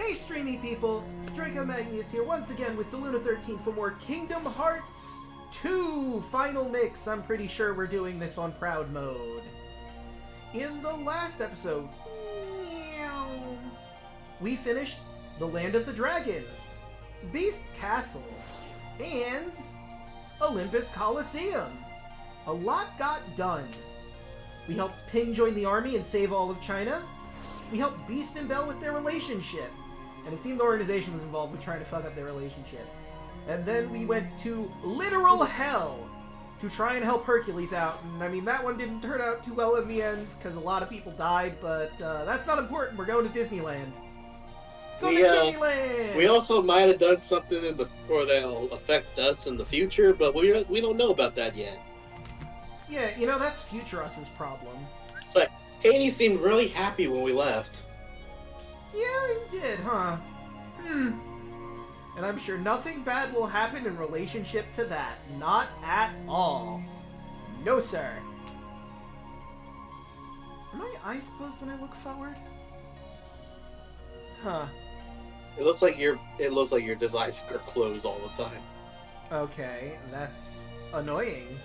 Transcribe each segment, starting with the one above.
Hey streamy people, Draco Magnius here once again with Daluna 13 for more Kingdom Hearts 2 Final Mix. I'm pretty sure we're doing this on Proud Mode. In the last episode, we finished the Land of the Dragons, Beast's Castle, and Olympus Coliseum. A lot got done. We helped Ping join the army and save all of China. We helped Beast and Belle with their relationship. And it seemed the organization was involved with trying to fuck up their relationship. And then we went to literal hell to try and help Hercules out. And I mean, that one didn't turn out too well in the end, because a lot of people died, but that's not important. We're going to Disneyland. Disneyland! We also might have done something that'll affect us in the future, but we don't know about that yet. Yeah, you know, that's future us's problem. It's like, Haney seemed really happy when we left. Yeah, he did, huh? And I'm sure nothing bad will happen in relationship to that. Not at all. No, sir. Are my eyes closed when I look forward? Huh. It looks like your eyes are closed all the time. Okay, that's annoying.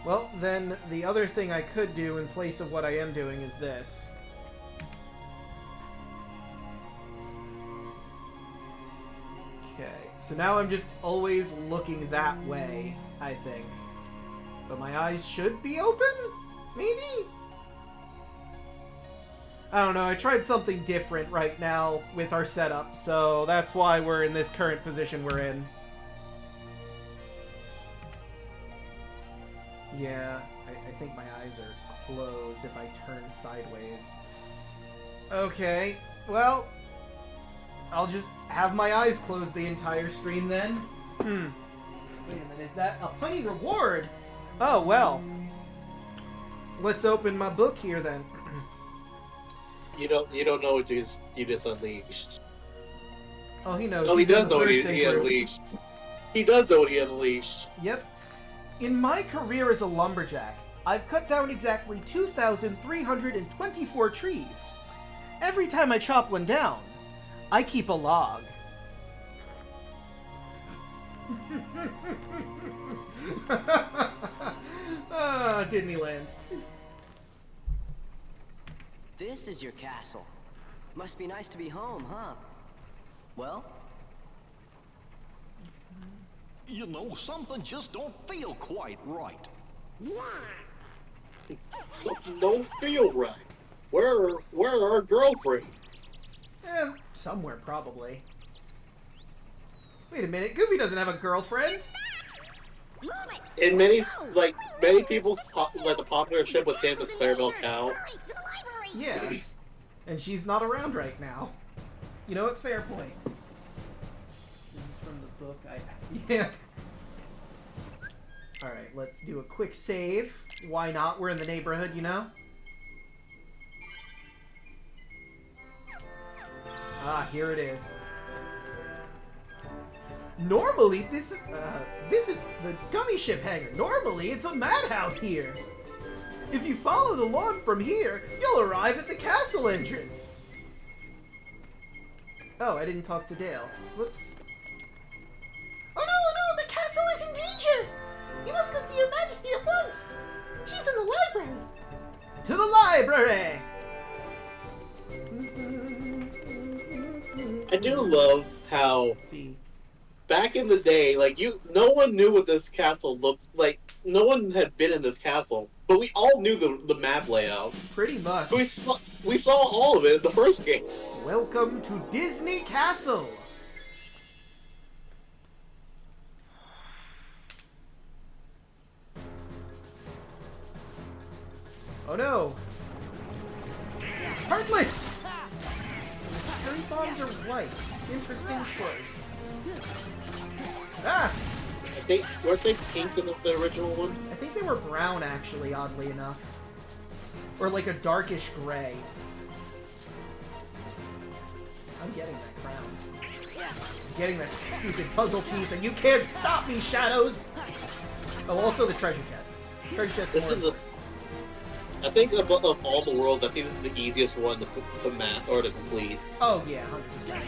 Well, then the other thing I could do in place of what I am doing is this. Okay, so now I'm just always looking that way, I think. But my eyes should be open? Maybe? I don't know, I tried something different right now with our setup, so that's why we're in this current position we're in. Yeah, I think my eyes are closed if I turn sideways. Okay, well, I'll just have my eyes closed the entire stream then. Wait a minute, is that a funny reward? Oh, well. Let's open my book here then. You don't know what you just unleashed. Oh, he knows. Oh, he does know what he unleashed. He does know what he unleashed. Yep. In my career as a lumberjack, I've cut down exactly 2,324 trees. Every time I chop one down, I keep a log. Disneyland. This is your castle. Must be nice to be home, huh? Well? You know, something just don't feel quite right. Something don't feel right. Where are our girlfriends? Somewhere probably. Wait a minute, Goofy doesn't have a girlfriend. And many people like the popular ship with him is Clarabelle Cow. Yeah, and she's not around right now. You know what? Fair point. This is from the book. Yeah. Alright, let's do a quick save. Why not? We're in the neighborhood, you know? Ah, here it is. Normally, this is the gummy ship hangar. Normally, it's a madhouse here. If you follow the lawn from here, you'll arrive at the castle entrance. Oh, I didn't talk to Dale. Whoops. Oh no, the castle is in danger! You must go see Your Majesty at once! She's in the library! To the library! I do love how back in the day, no one knew what this castle looked like. No one had been in this castle, but we all knew the map layout. Pretty much. We saw all of it in the first game. Welcome to Disney Castle! Oh no! Heartless! Cherry bombs are white. Interesting choice. Ah! Weren't they pink in the original one? I think they were brown, actually, oddly enough. Or like a darkish gray. I'm getting that crown. I'm getting that stupid puzzle piece, and you can't stop me, Shadows! Oh, also the treasure chests. Treasure chests. I think of all the worlds, I think this is the easiest one to map or to complete. Oh yeah, 100%.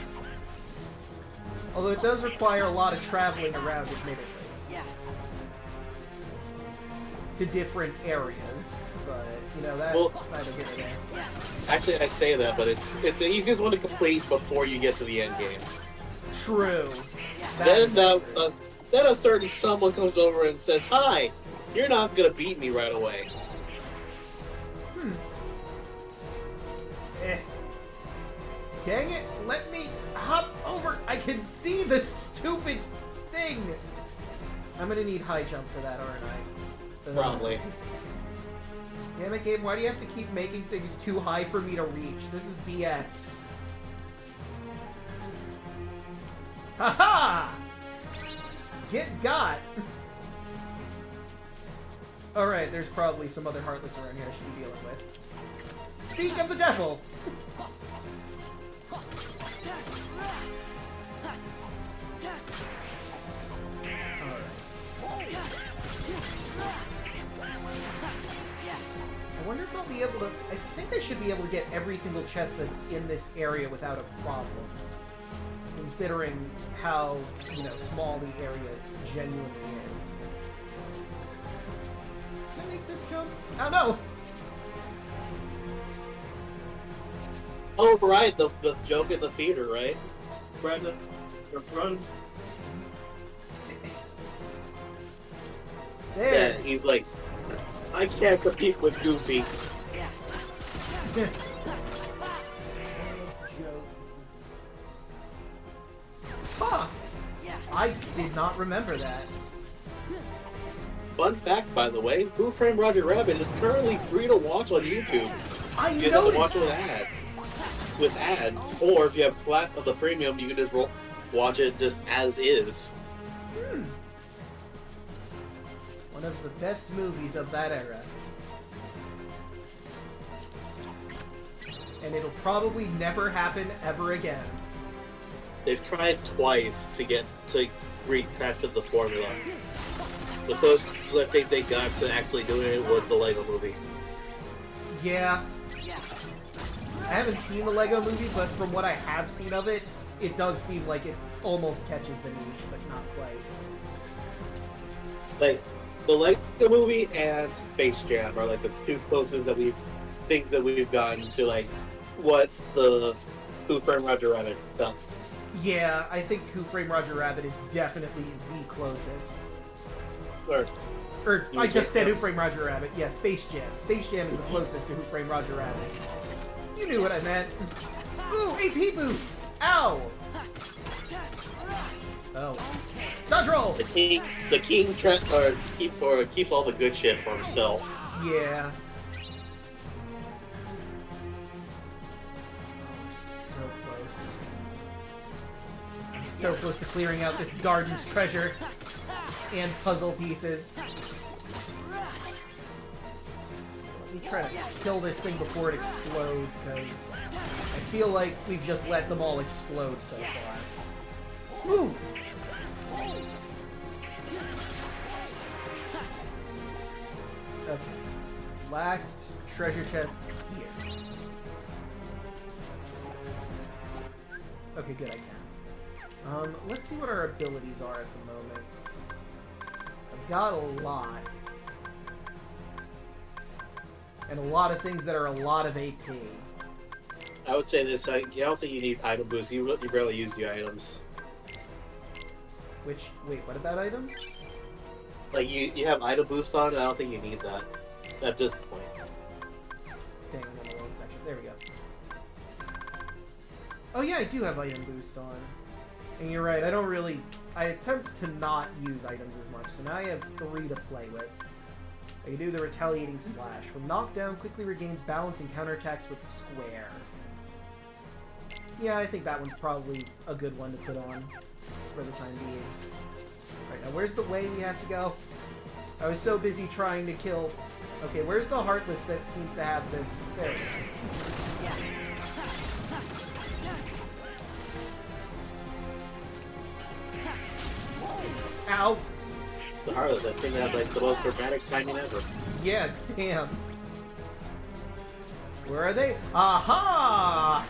Although it does require a lot of traveling around, admittedly. Yeah. To different areas, but you know that's neither here nor there. Yeah. Actually, I say that, but it's the easiest one to complete before you get to the end game. True. Then a certain someone comes over and says, "Hi, you're not gonna beat me right away." Dang it, let me hop over. I can see the stupid thing. I'm gonna need high jump for that, aren't I? Probably. Damn it, game, why do you have to keep making things too high for me to reach? This is BS. Haha! Get got! Alright, there's probably some other Heartless around here I should be dealing with. Speak of the devil! I wonder if I'll be able to... I think I should be able to get every single chest that's in this area without a problem. Considering how, you know, small the area genuinely is. Can I make this jump? Oh, no! Oh, right, the joke in the theater, right? Brandon, run. There! Yeah, he's like, I can't compete with Goofy. Yeah. Huh! Yeah. I did not remember that. Fun fact, by the way, Who Framed Roger Rabbit is currently free to watch on YouTube. I You don't have to watch noticed! with ads, or if you have the premium, you can just watch it just as is. One of the best movies of that era. And it'll probably never happen ever again. They've tried twice to recapture the formula. The closest I think they got to actually doing it was the Lego Movie. Yeah. Yeah. I haven't seen the Lego Movie, but from what I have seen of it, it does seem like it almost catches the niche, but not quite. Like, the Lego Movie and Space Jam are like the two closest things that we've gotten to like what the Who Framed Roger Rabbit done. Yeah, I think Who Framed Roger Rabbit is definitely the closest. Or I just said Who Framed Roger Rabbit. Yeah, Space Jam. Space Jam is the closest to Who Framed Roger Rabbit. You knew what I meant. Ooh, AP boost! Ow! Oh. Dodge roll! The king keeps all the good shit for himself. Yeah. So close. So close to clearing out this garden's treasure and puzzle pieces. Let me try to kill this thing before it explodes, because I feel like we've just let them all explode so far. Woo! Okay. Last treasure chest here. Okay, good, I can. Let's see what our abilities are at the moment. I've got a lot. And a lot of things that are a lot of AP. I would say this, I don't think you need item boosts. You barely use the items. Which, wait, what about items? Like, you have item boost on, and I don't think you need that at this point. Dang, I'm in the wrong section. There we go. Oh yeah, I do have item boost on. And you're right, I attempt to not use items as much, so now I have 3 to play with. I can do the retaliating slash. When knocked down, quickly regains balance and counterattacks with square. Yeah, I think that one's probably a good one to put on for the time being. Alright, now where's the way we have to go? I was so busy trying to kill... Okay, where's the Heartless that seems to have this? There we go. Yeah. Ow! The Heartless, I think they have like the most dramatic timing ever. Yeah, damn. Where are they? Aha!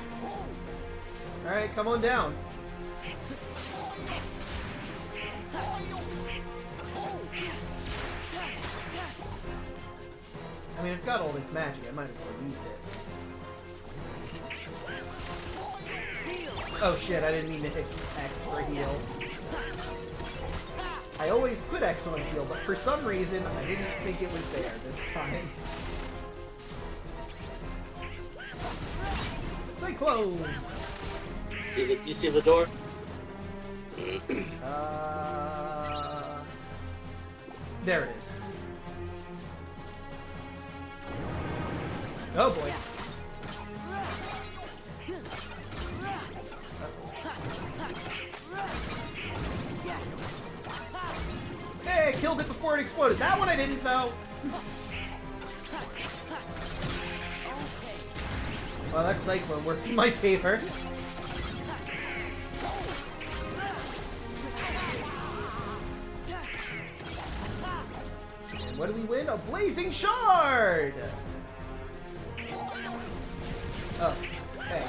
Alright, come on down. I mean, I've got all this magic, I might as well use it. Oh shit, I didn't mean to hit X for heal. I always put X on heal, but for some reason, I didn't think it was there this time. They close! You see the door? There it is. Oh boy. Hey, I killed it before it exploded. That one I didn't, though. Well, that Cyclone worked in my favor. And what do we win? A Blazing Shard! Oh, okay.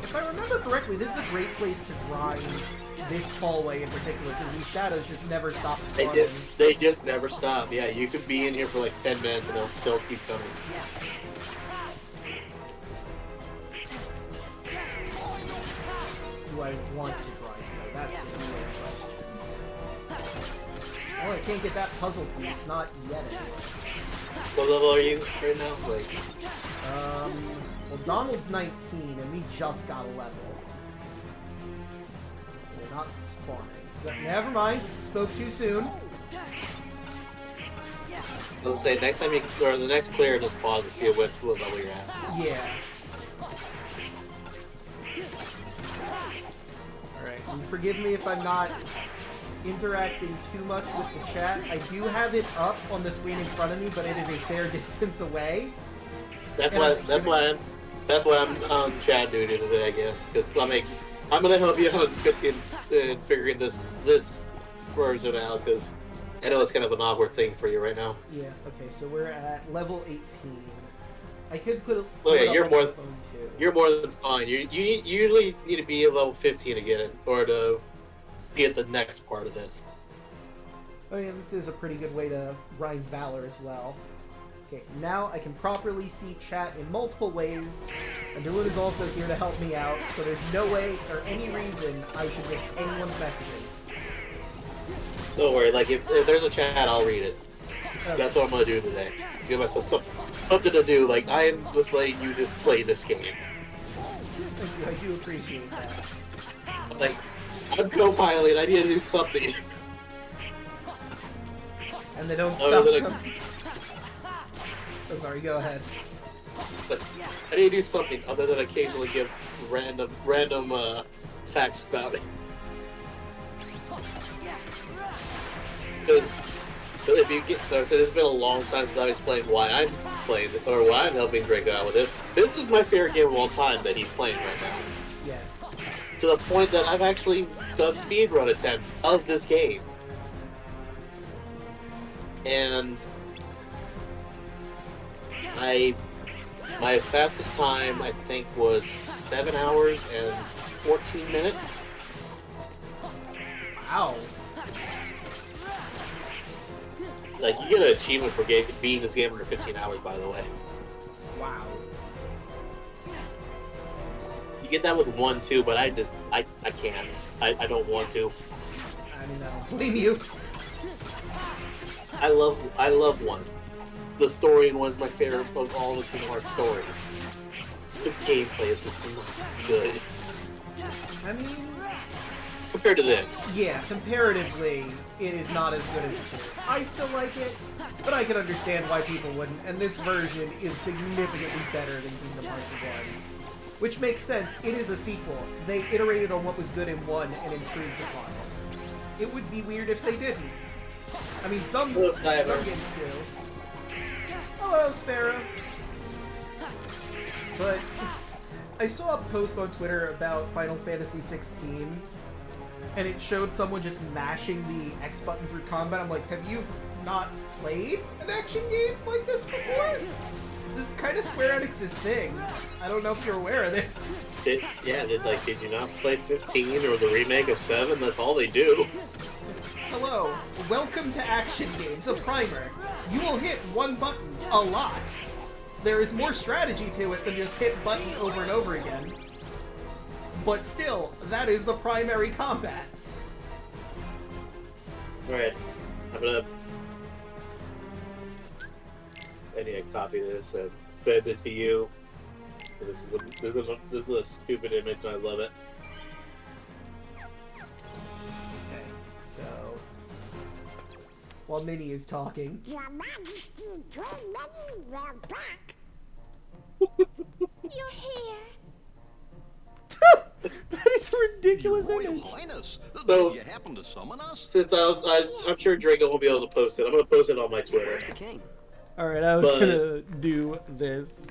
If I remember correctly, this is a great place to grind this hallway in particular, because these shadows just never stop spawning. They just never stop. Yeah, you could be in here for like 10 minutes and they'll still keep coming. Do I want to grind though? That's the real question. Oh, I can't get that puzzle piece, not yet anyway. What level are you right now? Like, well, Donald's 19, and we just got a level. We're not spawning. Never mind, spoke too soon. I'll say next time you, or the next player, just pause to see what level you're at. Yeah. Alright, and forgive me if I'm not interacting too much with the chat. I do have it up on the screen in front of me, but it is a fair distance away. That's why I'm chat duty today, I guess, because I'm gonna help you out in figuring this version out, because I know it's kind of an awkward thing for you right now. Yeah. Okay. So we're at level 18. I could put. Oh yeah, it you're up more. on the phone too. You're more than fine. You usually need to be at level 15 to get it, or to get the next part of this. Oh yeah, this is a pretty good way to grind Valor as well. Okay, now I can properly see chat in multiple ways, and Daluna is also here to help me out, so there's no way or any reason I should miss anyone's messages. Don't worry, like if there's a chat, I'll read it. Okay. That's what I'm gonna do today. Give myself something to do. Like I am just letting you just play this game. Thank you, I do appreciate that. Like I'm co-pilot. I need to do something. And they don't Other stop than them. Oh, sorry, go ahead. But I need to do something other than occasionally give random facts about it. Because if you get, so it's been a long time since I've explained why I'm playing or why I'm helping Draco out with it. This is my favorite game of all time that he's playing right now. Yes. To the point that I've actually done speedrun attempts of this game. And my fastest time I think was 7 hours and 14 minutes. Wow. Like you get an achievement for beating this game under 15 hours, by the way. Wow. You get that with 1 too, but I can't. I don't want to. I mean, I don't blame you. I love 1. The story in 1 is my favorite of all the Kingdom Hearts stories. The gameplay is just not good. I mean, Compared to this. yeah, comparatively, it is not as good as the 2. I still like it, but I can understand why people wouldn't, and this version is significantly better than Kingdom Hearts 1. Which makes sense, it is a sequel. They iterated on what was good in 1 and improved upon it. It would be weird if they didn't. I mean, some games do. Hello, Sparrow! But I saw a post on Twitter about Final Fantasy 16, and it showed someone just mashing the X button through combat. I'm like, have you not played an action game like this before? This is kind of Square Enix's thing. I don't know if you're aware of this. Did you not play 15 or the remake of 7? That's all they do. Hello, welcome to Action Games, a primer. You will hit one button a lot. There is more strategy to it than just hit button over and over again. But still, that is the primary combat. Alright, I need to copy this and send it to you. This is a stupid image and I love it. Okay, so... While Minnie is talking... Your Majesty, great many well back. You're here. That is a ridiculous Your Royal image. Highness, So- did you happen to summon us? Since I'm sure Draco won't be able to post it. I'm gonna post it on my Twitter. Where's the king? Alright, I was But- gonna do this.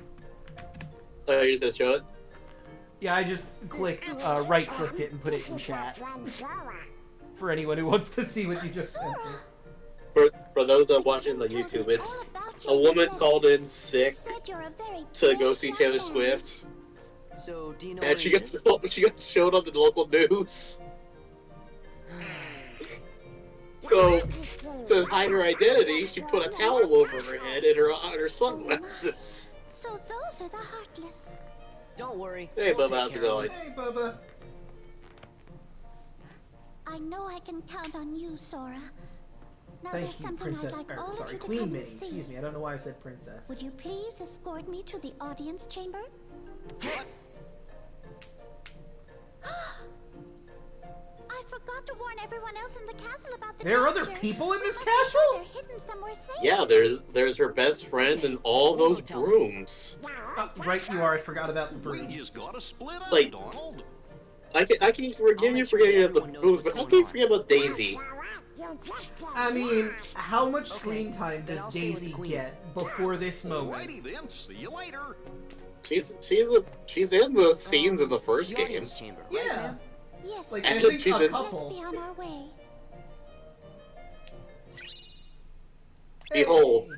Oh, you're just gonna show it? Yeah, I just right-clicked it and put it in chat. For anyone who wants to see what you just sent me. For those that are watching the YouTube, it's a woman called in sick to go see Taylor Swift, So, do you know and where she he got is? she got showed on the local news. So to hide her identity, she put a towel over her head and her sunglasses. So those are the Heartless. Don't worry. Hey, we'll Bubba, take how's it care of going? him. Hey, Bubba. I know I can count on you, Sora. Now Thank there's you, something Princess. I'd like Or, all of sorry, you to Queen come Minnie. and see. Excuse me, I don't know why I said princess. Would you please escort me to the audience chamber? I forgot to warn everyone else in the castle about the There are other danger. people in We this must be sure castle? They're hidden somewhere safe. Yeah, there's her best friend and all those brooms. Right you are, I forgot about the We brooms. just gotta split up, Like- Donald. I can forgive you forgetting about the brooms, but how can you forget about Daisy? I mean, how much Okay, screen time then does I'll stay with the Daisy queen. get before this moment? Alrighty then, see you later. She's in the scenes in the first The game. audience chamber, right, Yeah. ma'am? Yes. Like, And I think she's a in- couple. Let's be on our way. Behold,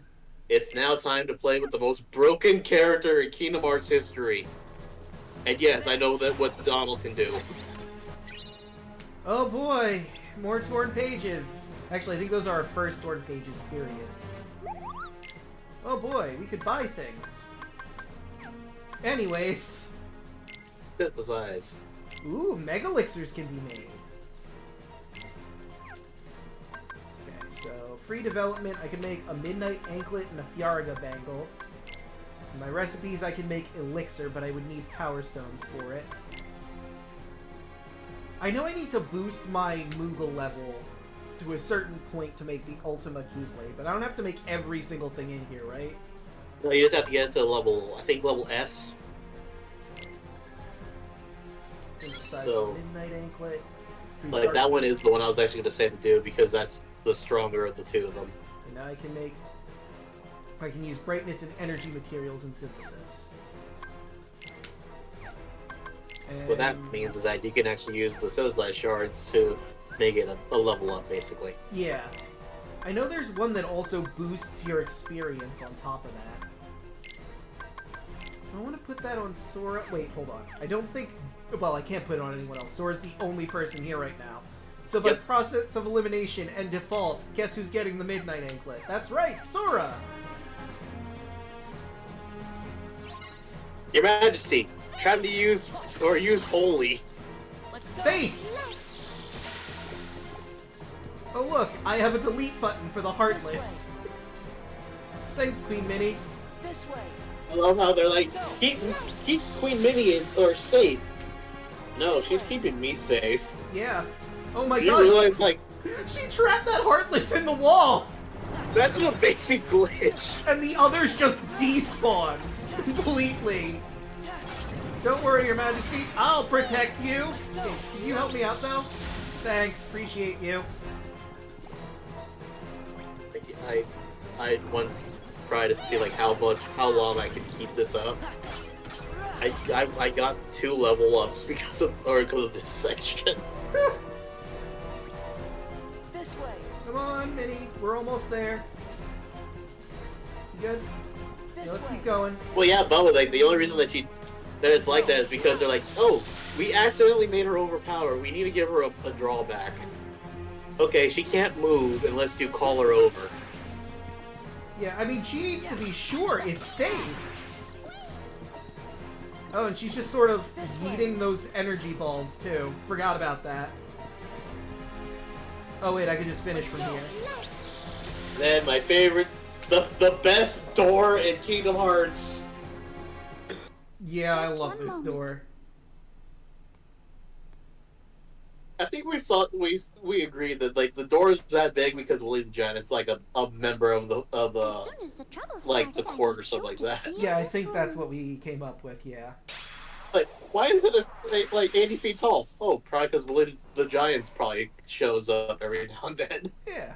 it's now time to play with the most broken character in Kingdom Hearts history. And yes, I know that what Donald can do. Oh boy, more torn pages. Actually, I think those are our first torn pages, period. Oh boy, we could buy things. Anyways. Synthesize. Ooh, Mega Elixirs can be made. Okay, so free development, I can make a Midnight Anklet and a Fiaraga Bangle. In my recipes, I can make Elixir, but I would need Power Stones for it. I know I need to boost my Moogle level to a certain point to make the Ultima Keyblade, but I don't have to make every single thing in here, right? No, you just have to get to level, I think level S. Synthesize So, Midnight Anklet. Like, that one is the one I was actually going to say to do, because that's the stronger of the two of them. And now I can use brightness and energy materials in synthesis. And What that means is that you can actually use the synthesized shards to make it a level up, basically. Yeah. I know there's one that also boosts your experience on top of that. I want to put that on Sora. Wait, hold on. I don't think... Well, I can't put it on anyone else. Sora's the only person here right now. So by Yep. process of elimination and default, guess who's getting the Midnight Anklet? That's right, Sora! Your Majesty, try to use Holy. Let's go. Faith! Oh look, I have a delete button for the Heartless. Thanks, Queen Minnie. This way. I love how they're like, keep Queen Minnie safe. No, she's keeping me safe. Yeah. Oh my You god, realize, like, she trapped that Heartless in the wall! that's an amazing glitch. And the others just despawned completely. Don't worry, Your Majesty. I'll protect you. Hey, can you help me out, though? Thanks. Appreciate you. I once tried to see like how long I could keep this up. I got 2 level ups because of this section. This way. Come on, Minnie. We're almost there. You good? let's keep going. Well, yeah, but like the only reason that it's like that is because they're like, oh, we accidentally made her overpowered. We need to give her a drawback. Okay, she can't move unless you call her over. Yeah, I mean, she needs to be sure it's safe. Oh, and she's just sort of eating those energy balls, too. Forgot about that. Oh, wait, I can just finish from here. Then my favorite, the best door in Kingdom Hearts. Yeah, I love this door. I think we agreed that like the door is that big because Willie the Giant is like a member of the like the court or something like that. Yeah, I think that's what we came up with. Yeah. Like, why is it like 80 feet tall? Oh, probably because Willie the Giant probably shows up every now and then. Yeah.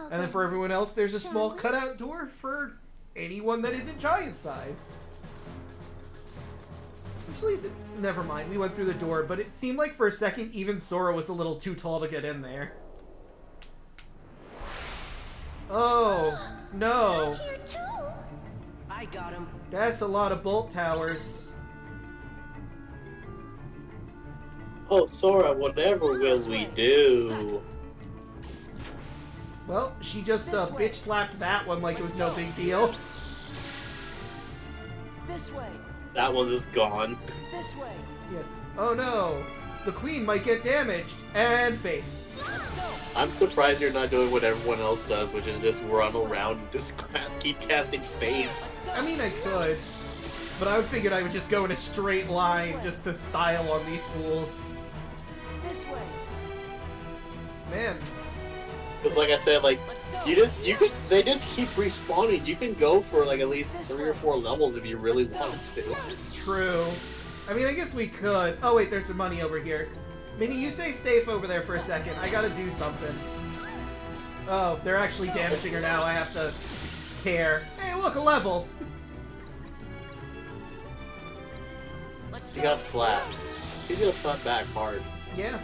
And then for everyone else, there's a small cutout door for anyone that isn't giant-sized. Actually, never mind. We went through the door, but it seemed like for a second even Sora was a little too tall to get in there. Oh, no. I got him. That's a lot of bolt towers. Oh, Sora, whatever will we do? Well, she just bitch slapped that one like it was no big deal. This way. That one's just gone. This way. Yeah. Oh no, the queen might get damaged. And Faith. I'm surprised you're not doing what everyone else does, which is just run around and just keep casting Faith. I mean, I could, but I figured I would just go in a straight line just to style on these fools. This way. Man. But like I said, like they just keep respawning. You can go for like at least 3 or 4 levels if you really wanted to. True. I mean, I guess we could. Oh wait, there's some money over here. Minnie, you stay safe over there for a second. I gotta do something. Oh, they're actually damaging her now. I have to care. Hey, look, a level. She got slapped. She's gonna slap back hard. Yeah.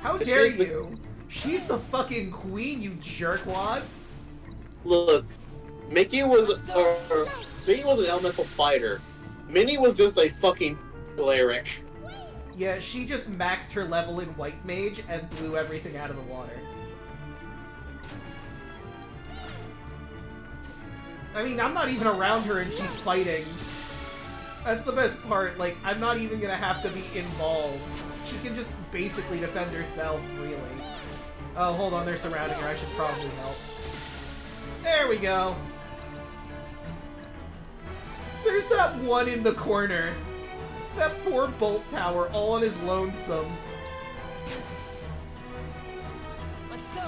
How dare you? She's the fucking queen, you jerkwads. Look, Mickey was an elemental fighter. Minnie was just a fucking cleric. Yeah, she just maxed her level in White Mage and blew everything out of the water. I mean, I'm not even around her and she's fighting. That's the best part. Like, I'm not even gonna have to be involved. She can just basically defend herself, really. Oh, hold on, they're surrounding her. I should probably help. There we go. There's that one in the corner. That poor bolt tower, all on his lonesome. Let's go.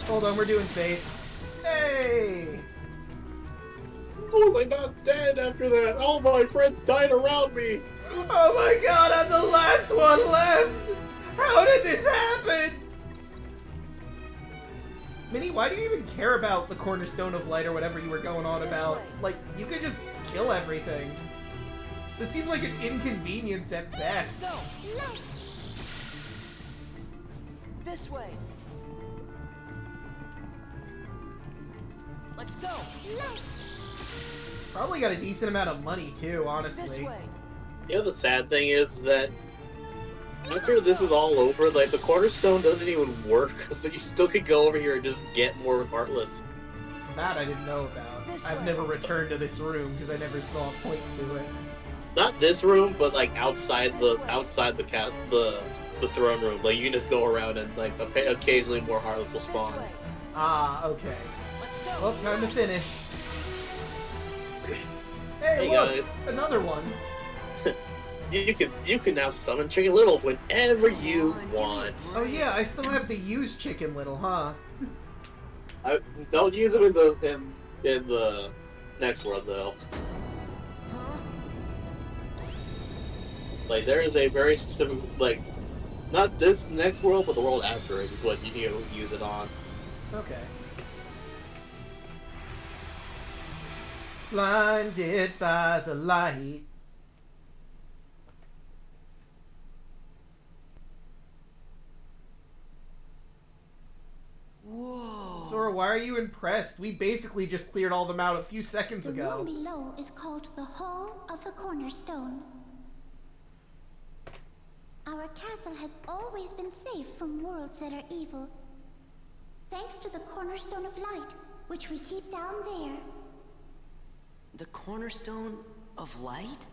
Hold on, we're doing Faith. Hey! Was I not dead after that? All my friends died around me. Oh my god, I'm the last one left! How did this happen? Minnie, why do you even care about the Cornerstone of Light or whatever you were going on about? Like, you could just kill everything. This seems like an inconvenience at best. This way. Let's go. Probably got a decent amount of money too, This honestly. way. You know, the sad thing is that after this is all over, like, the Cornerstone doesn't even work, so you still could go over here and just get more Heartless. That I didn't know about. I've never returned to this room because I never saw a point to it. Not this room, but like outside the throne room. Like, you can just go around and like occasionally more Heartless will This spawn. way. Ah, okay. Let's go. Well, time to finish. Hey, Hey, look! guys. Another one. You can now summon Chicken Little whenever you want. Oh yeah, I still have to use Chicken Little, huh? I don't use them in the next world though. Like, there is a very specific, like, not this next world, but the world after it is what you need to use it on. Okay. Blinded by the light. Whoa. Sora, why are you impressed? We basically just cleared all them out a few seconds The ago. room below is called the Hall of the Cornerstone. Our castle has always been safe from worlds that are evil, thanks to the Cornerstone of Light, which we keep down there. The Cornerstone of Light?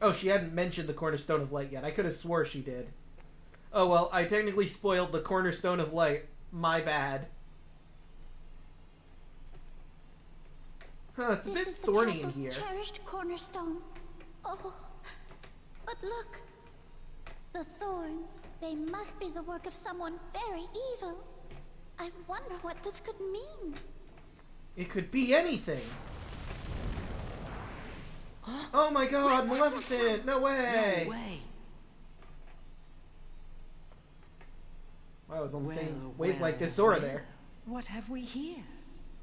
Oh, she hadn't mentioned the Cornerstone of Light yet. I could have swore she did. Oh well, I technically spoiled the Cornerstone of Light. My bad. Huh, it's a bit thorny in This is the here. castle's cherished cornerstone. Oh, but look. The thorns. They must be the work of someone very evil. I wonder what this could mean. It could be anything. Oh my god, Maleficent! No way! No way. Wow, I was on the same Well, wavelength well, as Sora well. there. What have we here?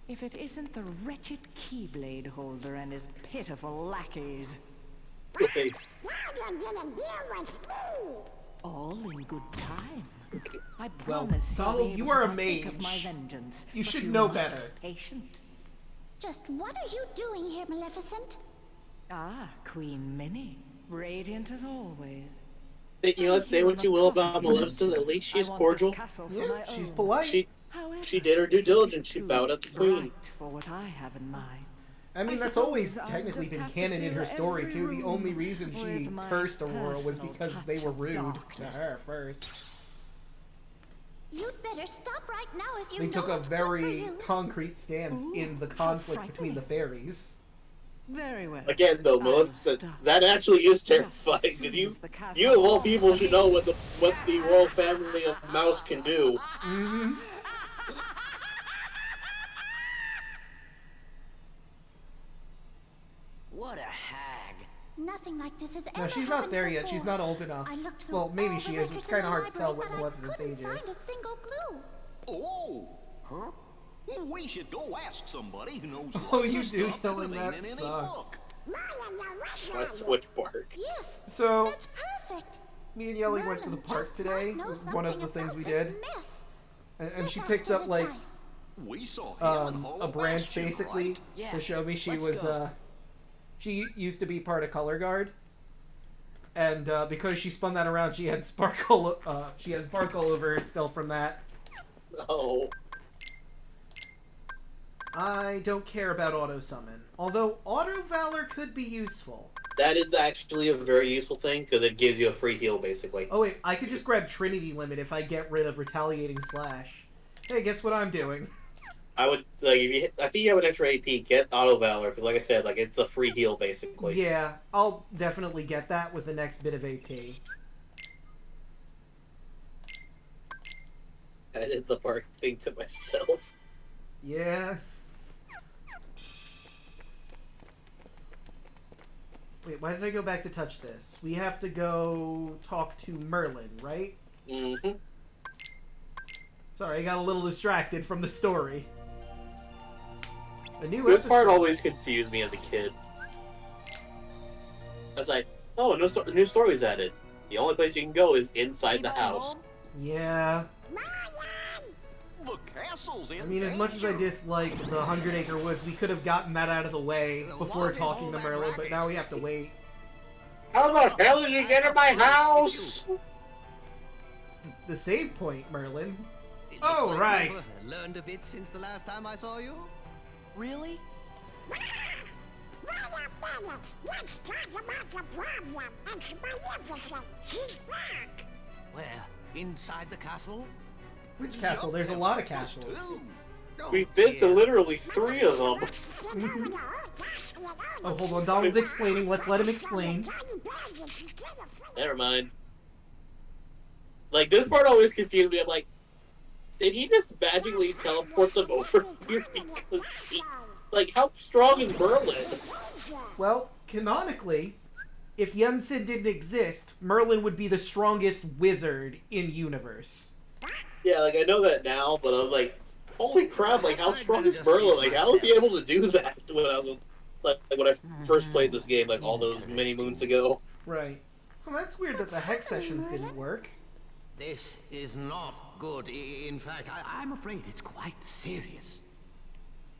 If it isn't the wretched Keyblade holder and his pitiful lackeys. Thanks. All in good time. I Well, promise Donald, you'll be you able are to a partake of my mage. vengeance. You but should you know must better. be patient. Just what are you doing here, Maleficent? Ah, Queen Minnie. Radiant as always. You know, say what you will about Maleficent, at least she's I want cordial. this castle for Yeah, my she's own. polite. However, She did her due it will diligence. She prove bowed at the queen. right for what I have in mind. I mean, I that's always suppose I'll technically just been have to canon in her fill story, every too. The only room reason she with my cursed Aurora was personal because they touch were of rude to darkness. her first. You'd better stop right now if you They know took a what's good for very you. concrete stance Ooh, in the how conflict between the fairies. Very well. Again, though, I'll Maleficent, stop. that actually is Just as terrifying. Because soon you, as the castle you of all belongs people to should me. know what the royal family of Mouse can do. Mm-hmm. What a hag. Nothing like this has No, ever she's not happened there yet. before. She's not old enough. I looked through Well, maybe all she the is. records It's in kind the of hard to tell library, what but Maleficent's I age couldn't find a is. single clue. Oh, huh? We should go ask somebody who knows Oh, lots you of do, stuff Helen, that ain't that in any sucks. book. My switch bark. Yes, So, that's perfect. me and Yelly went to the Merlin park just today. might know It was one of the something things we about did. this mess. And Let's she ask picked his up, like, advice. We saw him in Hollow a branch, Bastion, basically, right? Yeah, to show me she let's was, go. she used to be part of Color Guard. And, because she spun that around, she had sparkle, she has sparkle over her still from that. Oh. I don't care about auto summon. Although auto valor could be useful. That is actually a very useful thing, because it gives you a free heal, basically. Oh wait, I could just grab Trinity Limit if I get rid of Retaliating Slash. Hey, guess what I'm doing? I would, like, if you hit, I think you have an extra AP, get Auto Valor, because like I said, like, it's a free heal, basically. Yeah, I'll definitely get that with the next bit of AP. I did the bark thing to myself. Yeah. Wait, why did I go back to touch this? We have to go talk to Merlin, right? Mm-hmm. Sorry, I got a little distracted from the story. A new This part episode- always confused me as a kid. I was like, oh, a new story's added. The only place you can go is inside the house. Yeah. The castle's in I mean, as much as I danger. dislike the 100 Acre Woods, we could have gotten that out of the way before talking to Merlin, but now we have to wait. How the hell did you get in my house? The save point, Merlin. It Oh, looks like right. you've learned a bit since the last time I saw you. Really? Wait a minute! Let's talk about the problem. It's Magnificent. She's back. Where? Inside the castle? Which castle? There's a lot of castles. Oh, We've been to dear. literally 3 of them. Let's figure out the whole task and all Oh, that hold on. shit. Donald's explaining. Let's let him explain. Tiny badges instead of free- Never mind. Like, this part always confused me. I'm like, did he just magically teleport them over here? Because he, like, how strong is Merlin? Well, canonically, if Yunsin didn't exist, Merlin would be the strongest wizard in universe. Yeah, like, I know that now, but I was like, holy crap, like, how strong is Merlin? Like, how was he able to do that when I was, like when I first played this game, like, all those many moons ago? Right. Well, that's weird that the hex sessions didn't work. This is not good. In fact, I'm afraid it's quite serious.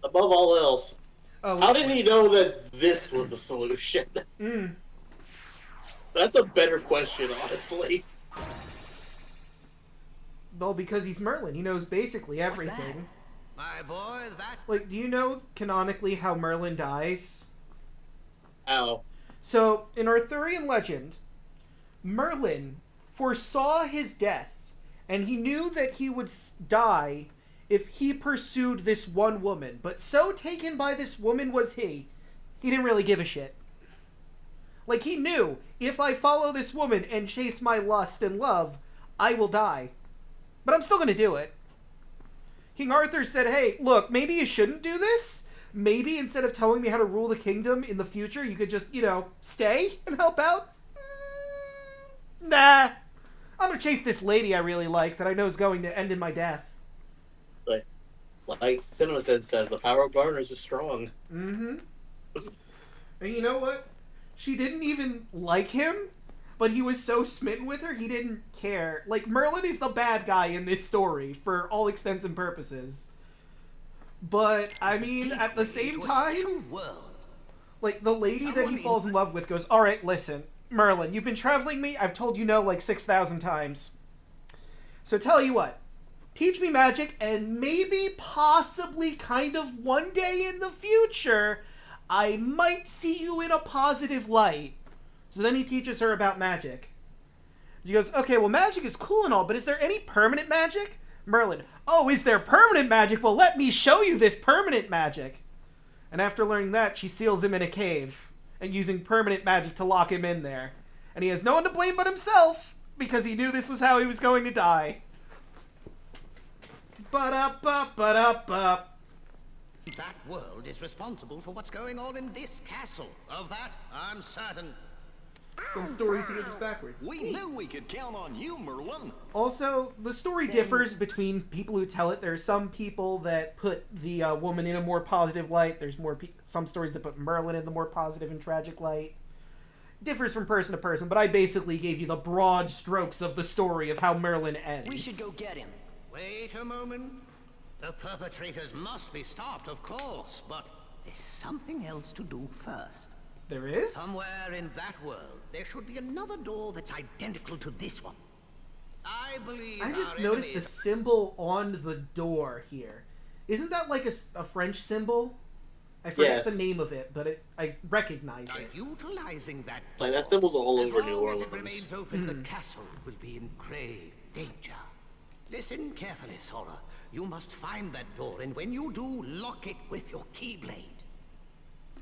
Above all else, Oh, how did he know that this was the solution? That's a better question, honestly. Well, because he's Merlin. He knows basically everything. My boy, that... Like, do you know canonically how Merlin dies? Ow. So, in Arthurian legend, Merlin foresaw his death, and he knew that he would die if he pursued this one woman. But so taken by this woman was he didn't really give a shit. Like, he knew, if I follow this woman and chase my lust and love, I will die. But I'm still gonna do it. King Arthur said, hey, look, maybe you shouldn't do this. Maybe instead of telling me how to rule the kingdom in the future, you could just, stay and help out? Nah. I'm gonna chase this lady I really like that I know is going to end in my death. But, like Cinema says, the power of partners is strong. Mm-hmm. And you know what? She didn't even like him, but he was so smitten with her, he didn't care. Like, Merlin is the bad guy in this story, for all extents and purposes. But, I mean, at the same time, like, the lady that he falls in love with goes, alright, listen, Merlin, you've been traveling me, I've told you no like 6,000 times. So tell you what, teach me magic, and maybe, possibly, kind of one day in the future, I might see you in a positive light. So then he teaches her about magic. She goes, okay, well, magic is cool and all, but is there any permanent magic? Merlin, oh, is there permanent magic? Well, let me show you this permanent magic. And after learning that, she seals him in a cave, and using permanent magic to lock him in there. And he has no one to blame but himself, because he knew this was how he was going to die. Ba-da-ba-ba-da-ba. That world is responsible for what's going on in this castle. Of that, I'm certain. Some stories are just backwards. We knew we could count on you, Merlin. Also, the story differs between people who tell it. There are some people that put the woman in a more positive light. There's some stories that put Merlin in the more positive and tragic light. Differs from person to person, but I basically gave you the broad strokes of the story of how Merlin ends. We should go get him. Wait a moment. The perpetrators must be stopped, of course, but there's something else to do first. There is? Somewhere in that world, there should be another door that's identical to this one. I believe I just noticed the symbol on the door here. Isn't that like a French symbol? I forget the name of it, but I recognize it. Utilizing that Like, that symbol's all over New As Orleans. it remains open, the castle will be in grave danger. Listen carefully, Sora. You must find that door, and when you do, lock it with your keyblade.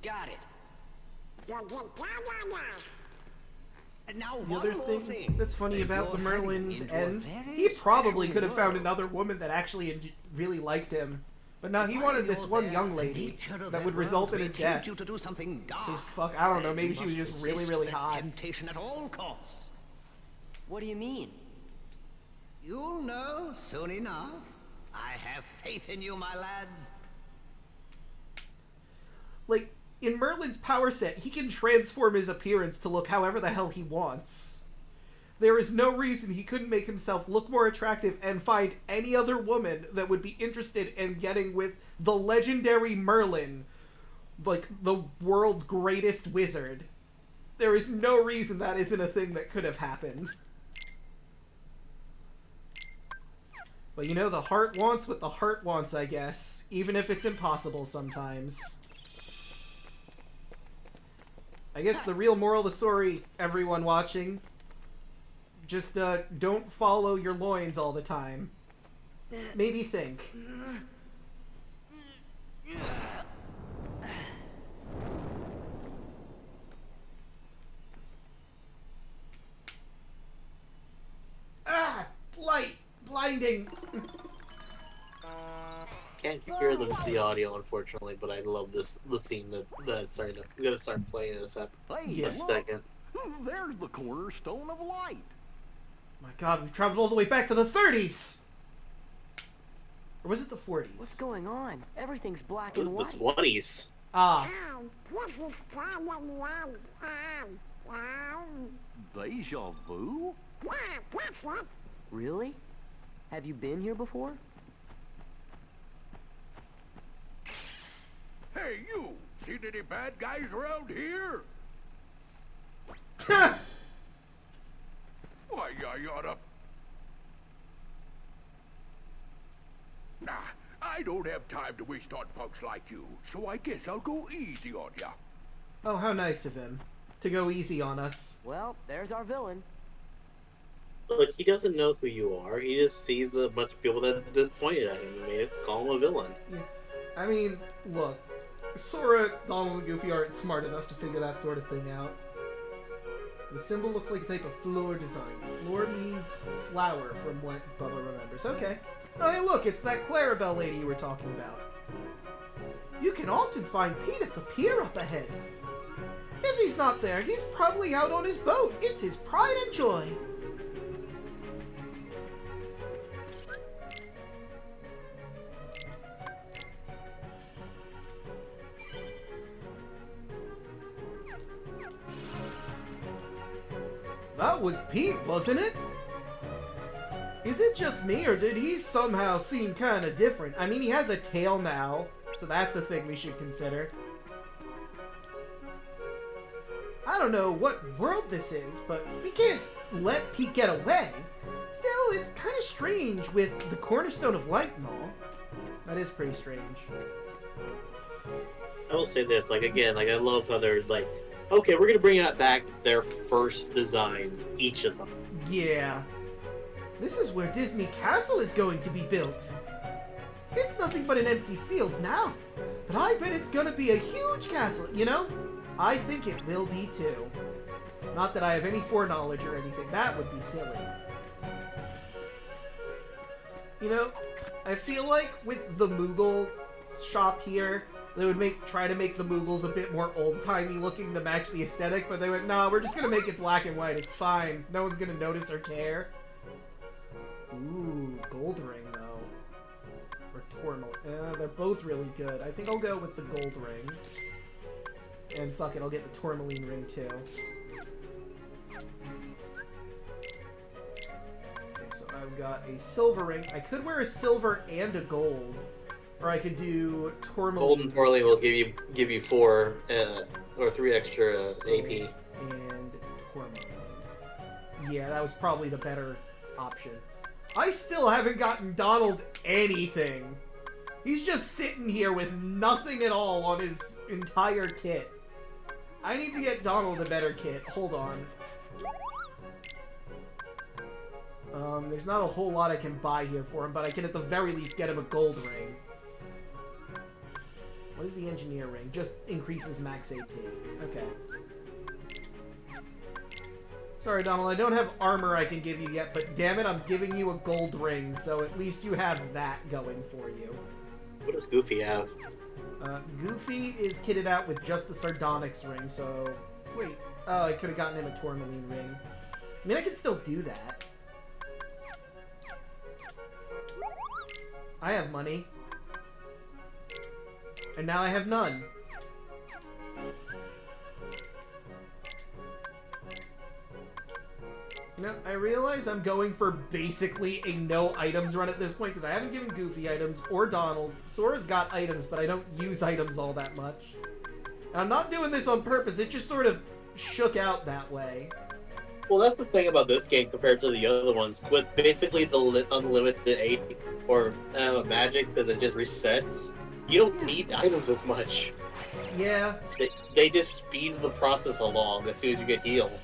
Got it. You get down on us. And now The one other more thing that's funny If about the you're heading Merlin's into a end, very he probably special could have found world, another woman that actually really liked him. But no, he while wanted this you're one there, young the lady nature of that would result in world his may tempt death. you to do something dark. Because fuck, I don't know, and maybe you she was must just really, resist really that hot. temptation at all costs. What do you mean? You'll know soon enough. I have faith in you, my lads. Like, in Merlin's power set, he can transform his appearance to look however the hell he wants. There is no reason he couldn't make himself look more attractive and find any other woman that would be interested in getting with the legendary Merlin, like the world's greatest wizard. There is no reason that isn't a thing that could have happened. But you know, the heart wants what the heart wants, I guess. Even if it's impossible sometimes. I guess the real moral of the story, everyone watching, just don't follow your loins all the time. Maybe think. Ah! Light! Blinding! Can't hear the audio, unfortunately, but I love the theme that's gonna start playing in a Yeah. second. There's the cornerstone of light. My god, we've traveled all the way back to the 30s! Or was it the 40s? What's going on? Everything's black The and white. 20s. Ah. Deja vu? Really? Have you been here before? Hey, you! Seen any bad guys around here? Why, you oughta... Nah, I don't have time to waste on punks like you, so I guess I'll go easy on ya. Oh, how nice of him to go easy on us. Well, there's our villain. Look, he doesn't know who you are. He just sees a bunch of people that disappointed at him and made it call him a villain. Yeah. I mean, look, Sora, Donald, and Goofy aren't smart enough to figure that sort of thing out. The symbol looks like a type of floor design. Floor means flower, from what Bubba remembers. Okay. Oh, hey, look, it's that Clarabelle lady you were talking about. You can often find Pete at the pier up ahead. If he's not there, he's probably out on his boat. It's his pride and joy. That was Pete, wasn't it? Is it just me, or did he somehow seem kind of different? I mean, he has a tail now, so that's a thing we should consider. I don't know what world this is, but we can't let Pete get away. Still, it's kind of strange with the Cornerstone of Light and all. That is pretty strange. I will say this, like, again, like, I love how they're, like, okay, we're gonna bring out back their first designs, each of them. Yeah. This is where Disney Castle is going to be built. It's nothing but an empty field now, but I bet it's gonna be a huge castle, you know? I think it will be too. Not that I have any foreknowledge or anything, that would be silly. You know, I feel like with the Moogle shop here, they would try to make the Moogles a bit more old-timey looking to match the aesthetic, but they went, nah, we're just gonna make it black and white, it's fine. No one's gonna notice or care. Ooh, gold ring, though. Or tourmaline. They're both really good. I think I'll go with the gold ring. And fuck it, I'll get the tourmaline ring, too. Okay, so I've got a silver ring. I could wear a silver and a gold. Or I could do tourmaline. Gold and tourmaline will give you 4 or 3 extra AP. And tourmaline. Yeah, that was probably the better option. I still haven't gotten Donald anything. He's just sitting here with nothing at all on his entire kit. I need to get Donald a better kit. Hold on. There's not a whole lot I can buy here for him, but I can at the very least get him a gold ring. What is the engineer ring? Just increases max AP. Okay. Sorry, Donald, I don't have armor I can give you yet, but damn it, I'm giving you a gold ring, so at least you have that going for you. What does Goofy have? Goofy is kitted out with just the Sardonyx ring, so... Wait. Oh, I could have gotten him a tourmaline ring. I mean, I could still do that. I have money. And now I have none. No, I realize I'm going for basically a no items run at this point because I haven't given Goofy items or Donald. Sora's got items, but I don't use items all that much. And I'm not doing this on purpose. It just sort of shook out that way. Well, that's the thing about this game compared to the other ones. With basically the unlimited AP or magic because it just resets, you don't need items as much. Yeah. They just speed the process along as soon as you get healed.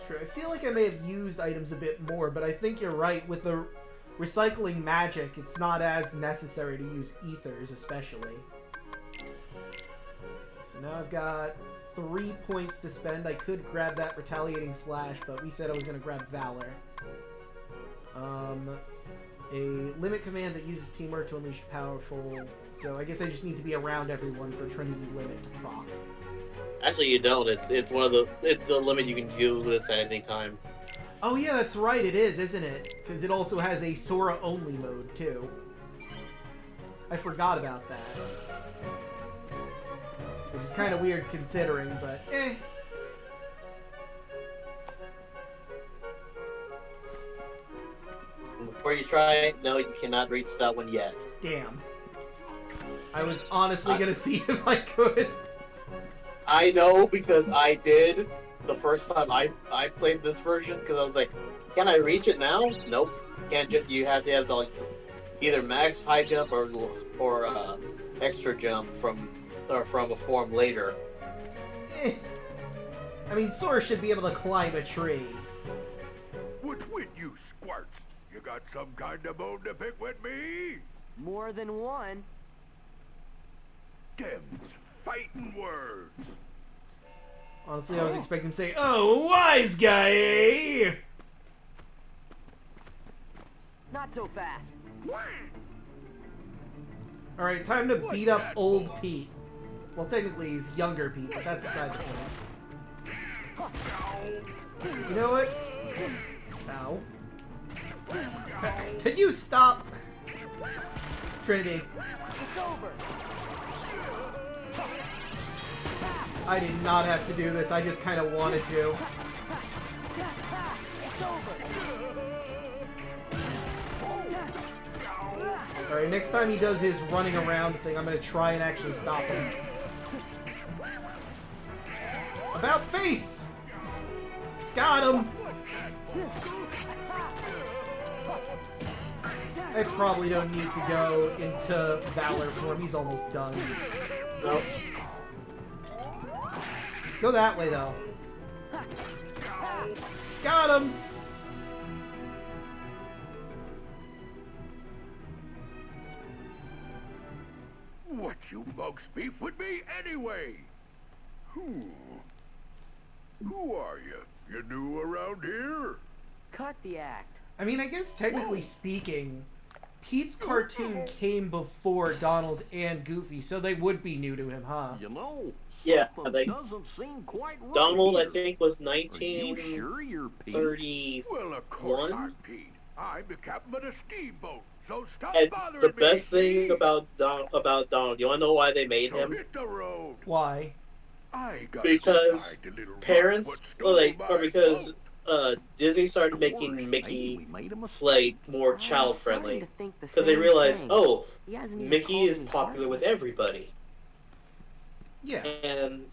True. I feel like I may have used items a bit more, but I think you're right. With the recycling magic, it's not as necessary to use ethers, especially. So now I've got 3 points to spend. I could grab that retaliating slash, but we said I was going to grab Valor. A limit command that uses teamwork to unleash powerful. So I guess I just need to be around everyone for Trinity Limit to proc. Actually, you don't. It's the limit you can do this at any time. Oh yeah, that's right. It is, isn't it? Because it also has a Sora only mode too. I forgot about that. Which is kind of weird considering, but eh. before you try it, no, you cannot reach that one yet. Damn. I was honestly gonna see if I could. I know because I did the first time I played this version because I was like, can I reach it now? Nope. Can't. You have to have the, like, either max high jump or extra jump from a form later. I mean, Sora should be able to climb a tree. What's with you, squirts? You got some kind of bone to pick with me? More than one. Them's fighting words. Honestly, I was expecting him to say, "Oh, wise guy, eh?" Not so fast. Alright, time to beat up old Pete. Well, technically he's younger Pete, but that's beside the point. You know what? Ow. Could you stop? Trinity. It's over. I did not have to do this, I just kind of wanted to. It's over. Alright, next time he does his running around thing, I'm gonna try and actually stop him. About face! Got him! I probably don't need to go into Valor form, he's almost done. Nope. Go that way, though. Got him! What you bugs beef with me anyway? Who are you? You new around here? Cut the act. I mean, I guess technically speaking, Pete's cartoon came before Donald and Goofy, so they would be new to him, huh? You know, Yeah, something doesn't seem quite right Donald, here. I think, was Are you sure you're Pete? 1931. Well, of course I'm Pete. I'm the captain of the Steamboat, so stop And bothering the me. best thing Steve. about Donald, you wanna know why they made So him? hit the road. Why? I got Because to find the little parents, rock what or stole like, my or because boat. Disney started Don't making worry, Mickey we made a mistake. like more I was child starting friendly to think the because they same realized, thing. oh, He hasn't even Mickey called is me popular with Heartless. everybody, Yeah. and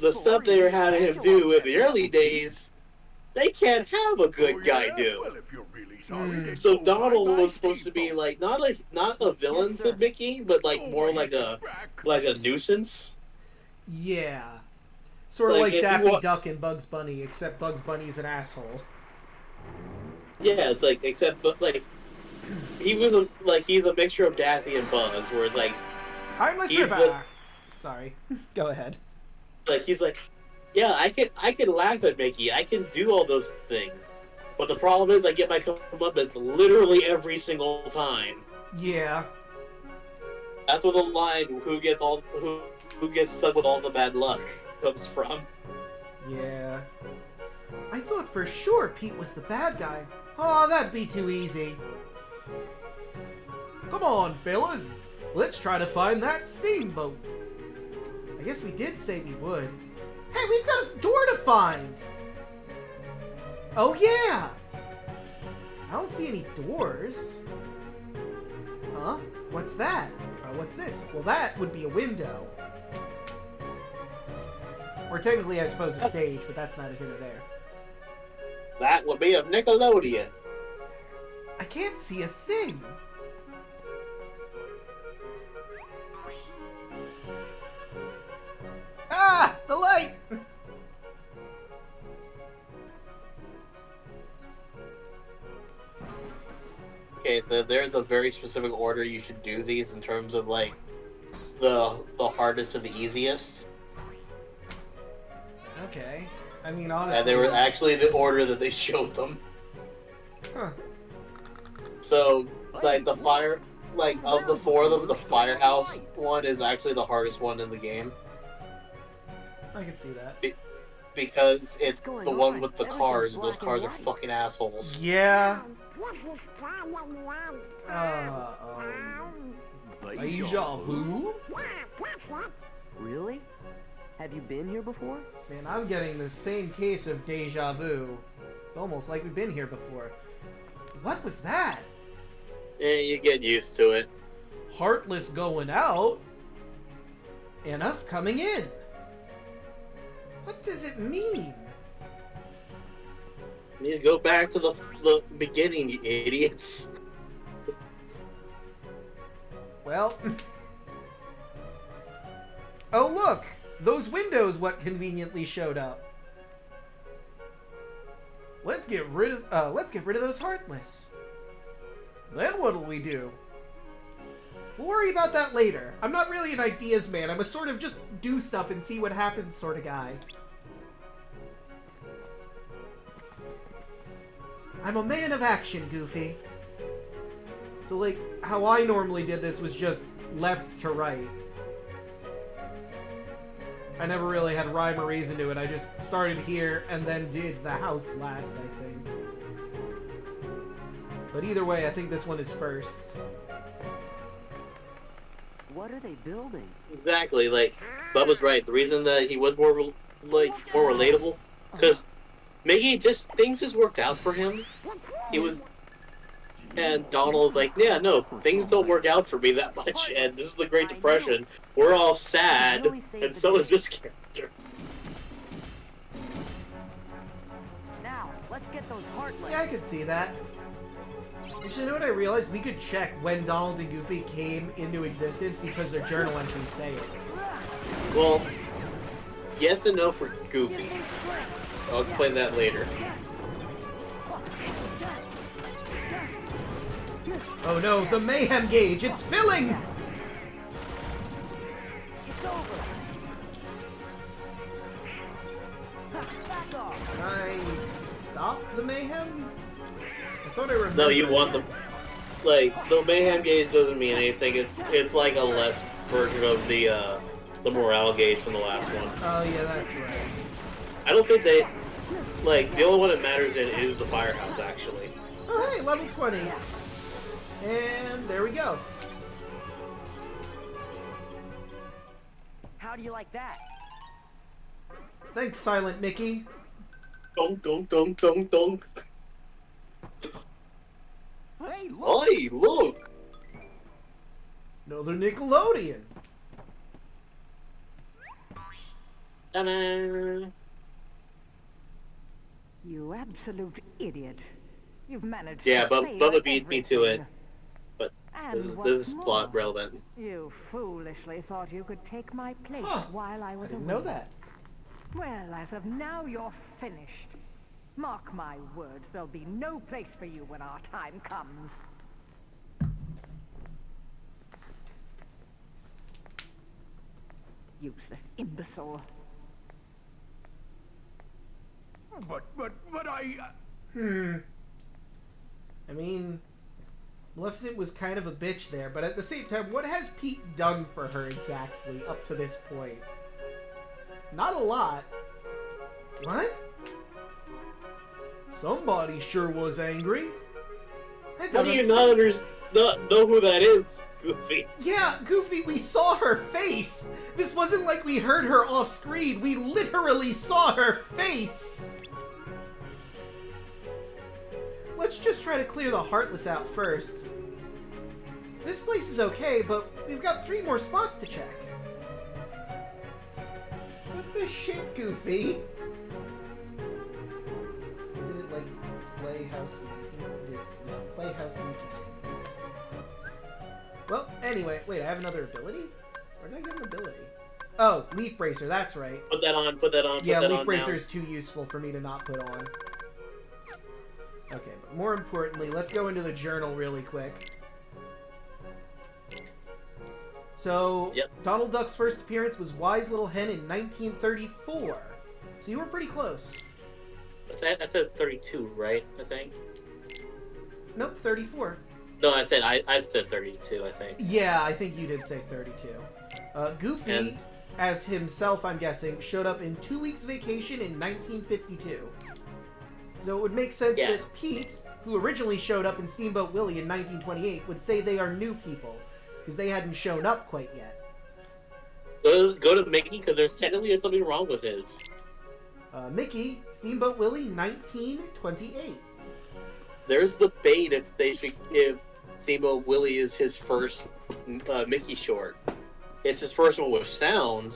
the stuff they were having him do in the early days, they can't have a good Oh, guy yeah? do. Well, if you're really sorry, then So go Donald buy my was supposed to be Steamboat. not a villain Yes, to sir. Mickey, but like Oh, more well, like he's a back. nuisance. Yeah. Sort of Like, like if you Daffy Duck and Bugs Bunny, except Bugs Bunny's an asshole. Yeah, it's like but like he's a mixture of Daffy and Bugs, where it's like Heartless He's River! Sorry. Go ahead. he's like, yeah, I can laugh at Mickey, I can do all those things, but the problem is I get my comeuppance literally every single time. Yeah. That's where the line who gets stuck with all the bad luck comes from. Yeah. I thought for sure Pete was the bad guy. Oh, that'd be too easy. Come on, fellas. Let's try to find that steamboat. I guess we did say we would. Hey, we've got a door to find. Oh, yeah. I don't see any doors. Huh? What's that? What's this? Well, that would be a window. Or technically, I suppose, a stage, but that's neither here nor there. That would be a Nickelodeon. I can't see a thing. Ah! The light! Okay, so there's a very specific order you should do these in terms of like the hardest to the easiest. Okay. I mean, honestly... And they were actually the order that they showed them. Huh. So, like, the fire... Like, of the four of them, the firehouse one is actually the hardest one in the game. I can see that. Because it's the going one on? with the Everything's cars, and those black and cars are white. fucking assholes. Yeah. What is problem one? Deja vu? Really? Have you been here before? Man, I'm getting the same case of deja vu. It's almost like we've been here before. what was that? Yeah, you get used to it. Heartless going out, and us coming in. What does it mean? You need to go back to the beginning, you idiots. Well... Oh look! Those windows what conveniently showed up. Let's get rid of those Heartless. Then what'll we do? We'll worry about that later. I'm not really an ideas man. I'm a sort of just do stuff and see what happens sort of guy. I'm a man of action, Goofy. So, like, how I normally did this was just left to right. I never really had rhyme or reason to it. I just started here and then did the house last, I think. But either way, I think this one is first. What are they building? Exactly, like, Bubba's right. The reason that he was more relatable, because Mickey things just worked out for him. And Donald's like, yeah, no, things don't work out for me that much, and this is the Great Depression. We're all sad, and so is this character. Now, let's get those Heartless. Yeah, I could see that. Actually, you know what I realized? We could check when Donald and Goofy came into existence because their journal entries say it. Well, yes and no for Goofy. I'll explain that later. Oh no, the mayhem gauge! It's filling! It's over. Back off. Can I stop the mayhem? I thought I remembered. No, you want them. Like, the mayhem gauge doesn't mean anything. It's like a less version of the morale gauge from the last one. Oh yeah, that's right. I don't think they... Like, the only one that matters in is the firehouse, actually. Oh hey, level 20. And there we go. How do you like that? Thanks, Silent Mickey. Donk, donk, donk, donk, donk. Hey, look! Hey, look! Another Nickelodeon. Ta-da! You absolute idiot. You've managed Yeah, to but fail Bubba at beat me to it. everything. But And this what's is more, plot relevant. You foolishly thought you could take my place Huh. while I I was didn't away. know that. Well, as of now, you're finished. Mark my words, there'll be no place for you when our time comes. Useless imbecile. But I... I mean, Maleficent was kind of a bitch there, but at the same time, what has Pete done for her exactly up to this point? Not a lot. What? Somebody sure was angry. How do you not know who that is, Goofy? Yeah, Goofy, we saw her face! This wasn't like we heard her off screen, we literally saw her face! Let's just try to clear the Heartless out first. This place is okay, but we've got 3 more spots to check. What the shit, Goofy? Isn't it like Playhouse Mickey? Yeah, Playhouse Mickey. Well, anyway, wait, I have another ability? Where did I get an ability? Oh, Leaf Bracer, that's right. Put that on, put that on, put Yeah, that Leaf on Bracer now. is too useful for me to not put on. Okay, but more importantly, let's go into the journal really quick. So, Yep. Donald Duck's first appearance was Wise Little Hen in 1934. So you were pretty close. That says 32, right? I think. Nope, 34. No, I said 32. I think. Yeah, I think you did say 32. Goofy, And- as himself, I'm guessing, showed up in 2 Weeks Vacation in 1952. So it would make sense Yeah. that Pete, who originally showed up in Steamboat Willie in 1928, would say they are new people, because they hadn't shown up quite yet. Go to Mickey, because there's technically something wrong with his. Mickey, Steamboat Willie, 1928. there's debate if Steamboat Willie is his first Mickey short. It's his first one with sound,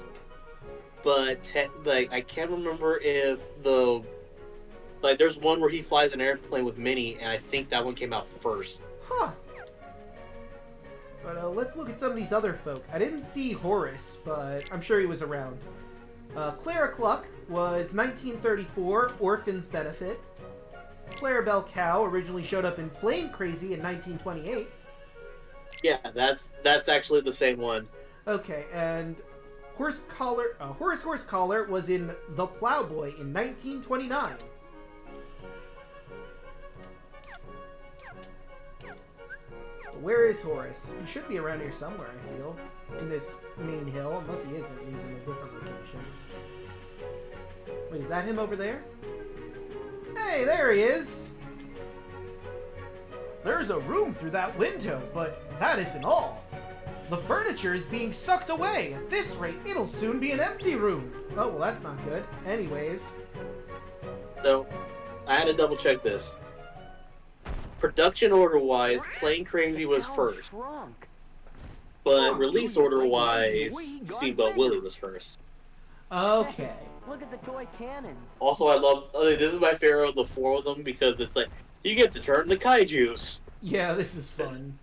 but I can't remember if there's one where he flies an airplane with Minnie, and I think that one came out first. Huh. But let's look at some of these other folk. I didn't see Horace, but I'm sure he was around. Clara Cluck was 1934, Orphans Benefit. Clarabelle Cow originally showed up in Plane Crazy in 1928. Yeah, that's actually the same one. Okay, and Horace Horse Collar was in The Plowboy in 1929. Where is Horace? He should be around here somewhere, I feel. In this main hill, unless he isn't. He's in a different location. Wait, is that him over there? Hey, there he is! There's a room through that window, but that isn't all. The furniture is being sucked away. At this rate, it'll soon be an empty room. Oh, well, that's not good. Anyways. So, I had to double check this. Production order-wise, Plane Crazy was first. But release order-wise, Steamboat Willie was first. Okay. Look at the toy cannon. Also, I love... this is my favorite of the four of them because it's like, you get to turn the kaijus. Yeah, this is fun.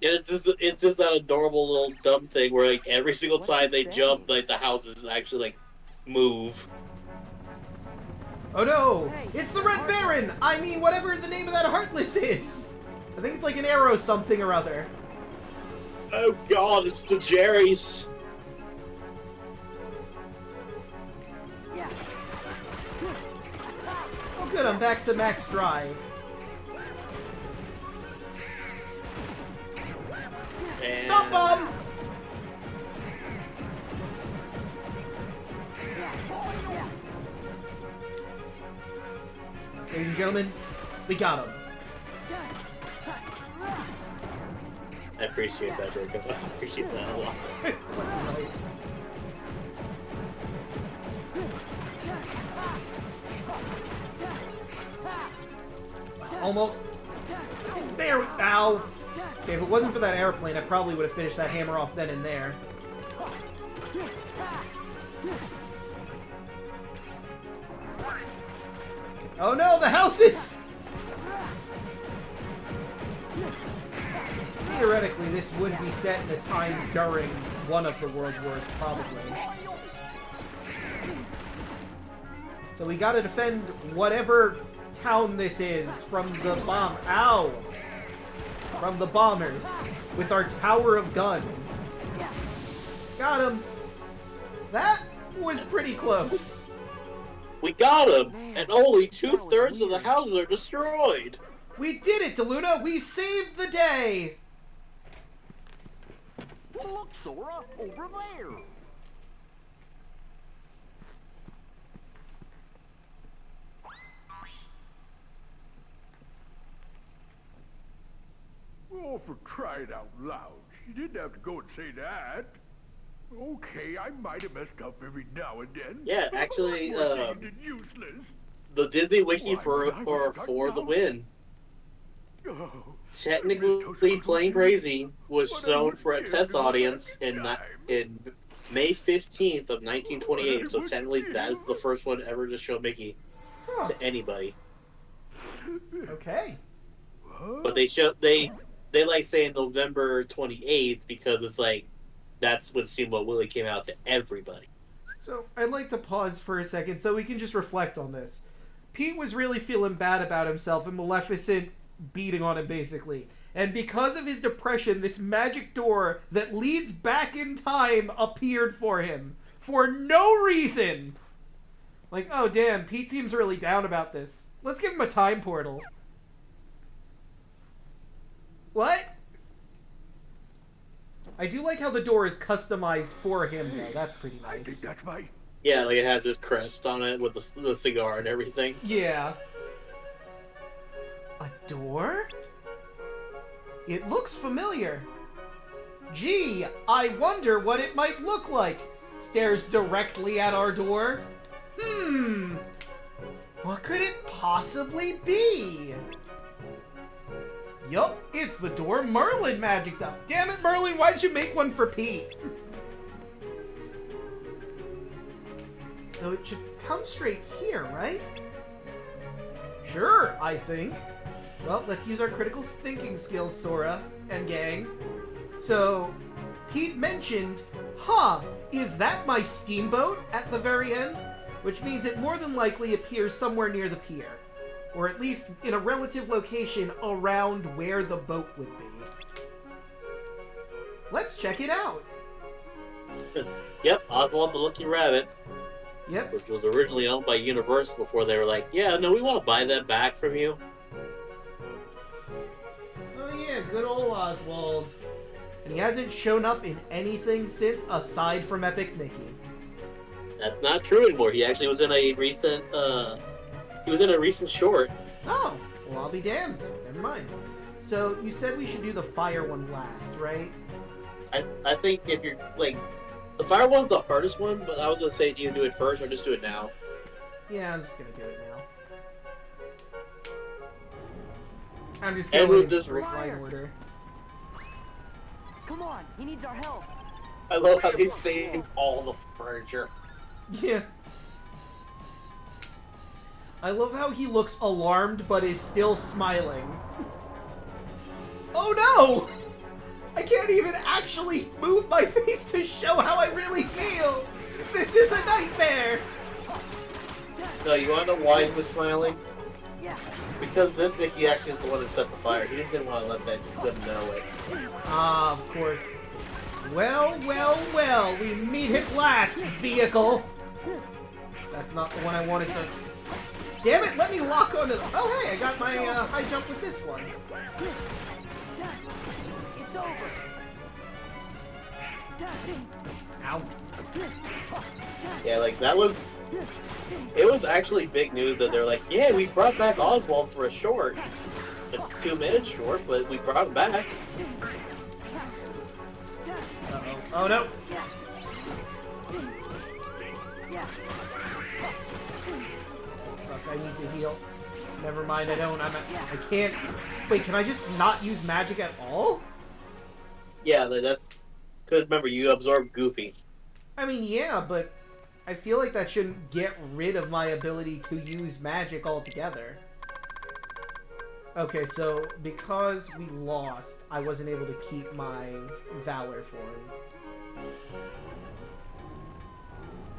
And it's just that adorable little dumb thing where like every single time they jump, like the houses actually like move. Oh no! It's the Red Baron! I mean, whatever the name of that Heartless is! I think it's like an arrow something or other. Oh god, it's the Jerrys! Yeah. Oh good, I'm back to max drive. And... Stop bomb! Ladies and gentlemen, we got him. I appreciate that, Draco. I appreciate that a lot. Almost. There. Ow. Okay, if it wasn't for that airplane, I probably would have finished that hammer off then and there. Oh no, the houses! Theoretically, this would be set in a time during one of the World Wars, probably. So we gotta defend whatever town this is from the bomb. Ow! From the bombers with our tower of guns. Got him. That was pretty close. We got him, and only 2/3 of the houses are destroyed. We did it, Daluna. We saved the day. Look, Sora, over there. Oh, for crying out loud. You didn't have to go and say that. Okay, I might have messed up every now and then. Yeah, actually, useless. the Disney Wiki for the win. Oh, Technically, Plane Crazy was shown for a test audience in May 15th of 1928, so technically that is the first one ever to show Mickey to anybody. Okay. But they like saying November 28th because it's like that's when Steamboat Willie came out to everybody. So I'd like to pause for a second so we can just reflect on this. Pete was really feeling bad about himself and Maleficent beating on him basically. And because of his depression, this magic door that leads back in time appeared for him. For no reason! Like, oh damn, Pete seems really down about this. Let's give him a time portal. What? I do like how the door is customized for him, though. That's pretty nice. I think that's my... Yeah, like it has his crest on it with the cigar and everything. Yeah. A door? It looks familiar. Gee, I wonder what it might look like. Stares directly at our door. What could it possibly be? Yup, it's the door Merlin magicked up. Damn it, Merlin, why'd you make one for Pete? So it should come straight here, right? Sure, I think. Well, let's use our critical thinking skills, Sora and gang. So, Pete mentioned, is that my steamboat at the very end? Which means it more than likely appears somewhere near the pier. Or at least in a relative location around where the boat would be. Let's check it out. Yep, Oswald the Lucky Rabbit. Yep. Which was originally owned by Universal before they were like, yeah, no, we want to buy that back from you. Oh yeah, good old Oswald. And he hasn't shown up in anything since aside from Epic Mickey. That's not true anymore. He actually was in a recent, short. Oh, well, I'll be damned. Never mind. So, you said we should do the fire one last, right? I think if you're, like, the fire one's the hardest one, but I was gonna say either do it first or just do it now. Yeah, I'm just gonna do it now. I'm just going in strict line order. Come on, he needs our help. I love how they saved all the furniture. Yeah. I love how he looks alarmed but is still smiling. Oh no! I can't even actually move my face to show how I really feel! This is a nightmare! No, you wanna know why he was smiling? Yeah. Because this Mickey actually is the one that set the fire. He just didn't want to let them know it. Ah, of course. Well, well, well, we meet at last, vehicle! That's not the one I wanted to... Damn it, let me lock onto the... Oh, hey, I got my high jump with this one. It's over. Ow. Yeah, like, that was... It was actually big news that they're like, yeah, we brought back Oswald for a short. A 2-minute short, but we brought him back. Uh-oh. Oh, no! Fuck, I need to heal. Never mind, I don't. I can't... Wait, can I just not use magic at all? Yeah, that's... Because remember, you absorbed Goofy. I mean, yeah, but... I feel like that shouldn't get rid of my ability to use magic altogether. Okay, so because we lost, I wasn't able to keep my Valor form.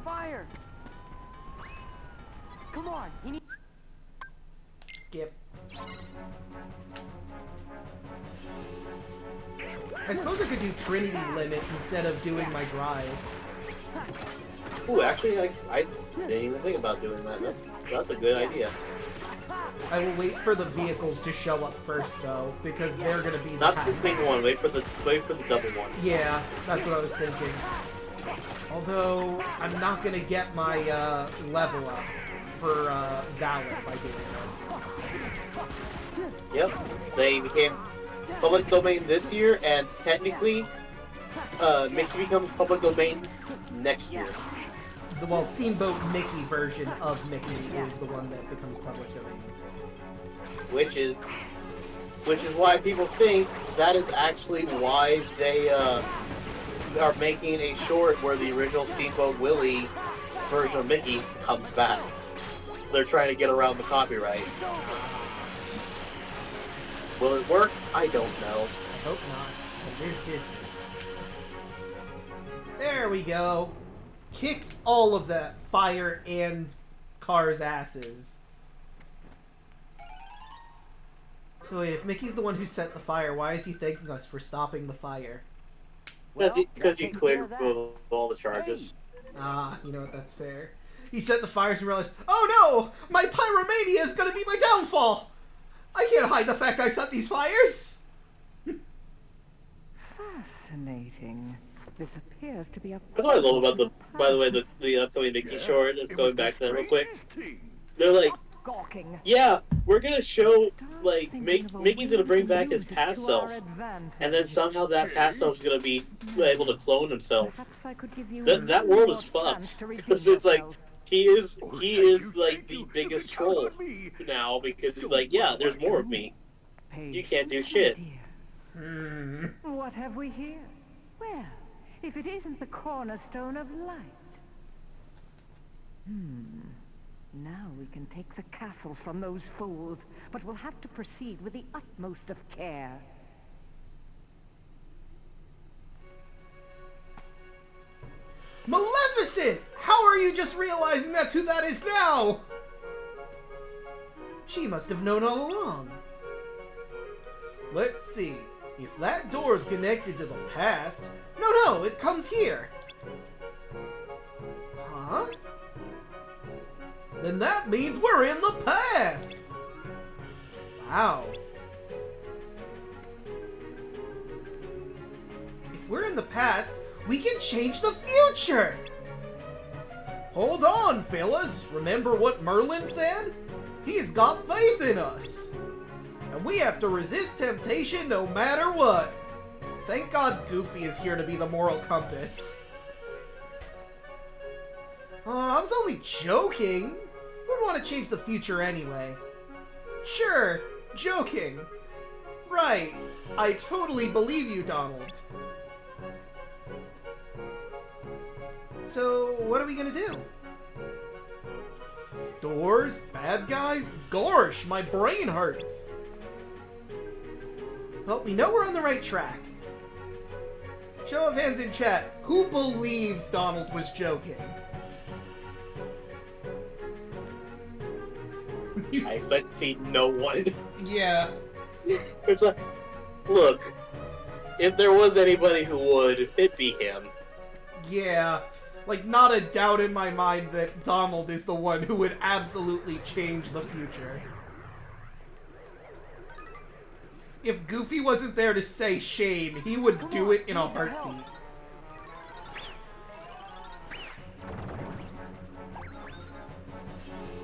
Fire! Come on, you need... Skip. I suppose I could do Trinity Limit instead of doing my drive. Ooh, actually, I didn't even think about doing that. That's a good idea. I will wait for the vehicles to show up first, though, because they're gonna be not the single one. Wait for the double one. Yeah, that's what I was thinking. Although I'm not gonna get my level up for Valor by doing this. Yep, they became public domain this year, and technically, Mickey becomes public domain next year. Well, Steamboat Mickey version of Mickey is the one that becomes public domain. Which is why people think that is actually why they are making a short where the original Steamboat Willie version of Mickey comes back. They're trying to get around the copyright. Will it work? I don't know. I hope not. But there's Disney. There we go. Kicked all of the fire and cars' asses. So wait, if Mickey's the one who set the fire, why is he thanking us for stopping the fire? Because you cleared all the charges. Ah, you know what, that's fair. He set the fires and realized, oh no! My pyromania is gonna be my downfall! I can't hide the fact I set these fires! Fascinating. This appears to be a... That's what I love about by the way, the upcoming Mickey short, going back to that real quick. They're like, yeah, we're gonna show, like, Mickey's gonna bring back his past self, and then somehow that past self's gonna be able to clone himself. That world is fucked, because it's like, he is Oh, he thank is you, like thank the you. biggest Count on troll me. now because he's So like, yeah, what there's do I more of do? me. Page You can't do 7, shit. dear. What have we here? Well, if it isn't the cornerstone of light. Now we can take the castle from those fools, but we'll have to proceed with the utmost of care. Maleficent! How are you just realizing that's who that is now? She must have known all along. Let's see. If that door is connected to the past... No, it comes here. Huh? Then that means we're in the past! Wow. If we're in the past, we can change the future! Hold on, fellas. Remember what Merlin said? He's got faith in us. And we have to resist temptation no matter what. Thank God Goofy is here to be the moral compass. I was only joking. Who'd want to change the future anyway? Sure, joking. Right, I totally believe you, Donald. So, what are we gonna do? Doors? Bad guys? Gorsh, my brain hurts. Well, we know we're on the right track. Show of hands in chat. Who believes Donald was joking? I expect to see no one. Yeah. It's like, look, if there was anybody who would, it'd be him. Yeah. Like, not a doubt in my mind that Donald is the one who would absolutely change the future. If Goofy wasn't there to say shame, he would do it in a heartbeat.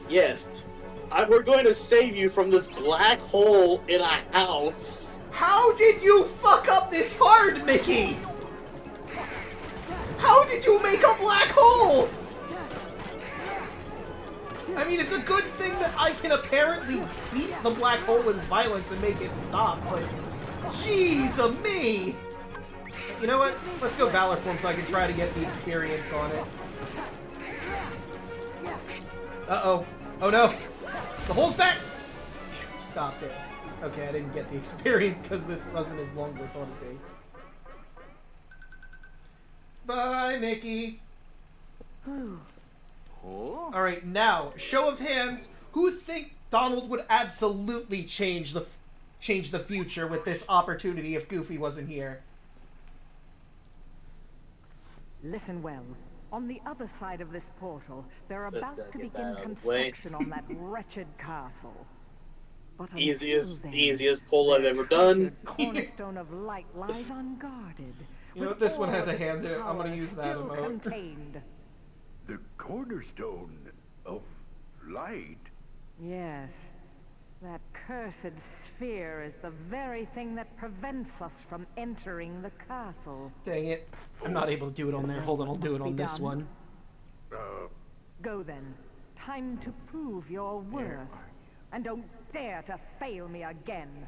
Yes, we're going to save you from this black hole in a house. How did you fuck up this hard, Mickey? How did you make a black hole? I mean, it's a good thing that I can apparently beat the black hole with violence and make it stop, but jeez-a-me! You know what? Let's go Valor Form so I can try to get the experience on it. Uh-oh. Oh no! The hole's back! Stopped it. Okay, I didn't get the experience because this wasn't as long as I thought it'd be. Bye, Mickey! Alright, now, show of hands, who think Donald would absolutely change the future with this opportunity if Goofy wasn't here? Listen well. On the other side of this portal, they're Let's about to get begin that out of the way. construction on that wretched castle. But Easiest until then, pull I've ever done. the cornerstone of light lies unguarded. You know what, with this one all has a of its hand in it. I'm gonna power use that still emote. contained. The cornerstone of light? Yes. That cursed sphere is the very thing that prevents us from entering the castle. Dang it. I'm not able to do it on there. Hold on, I'll do it on this one. Go then. Time to prove your worth. And don't dare to fail me again.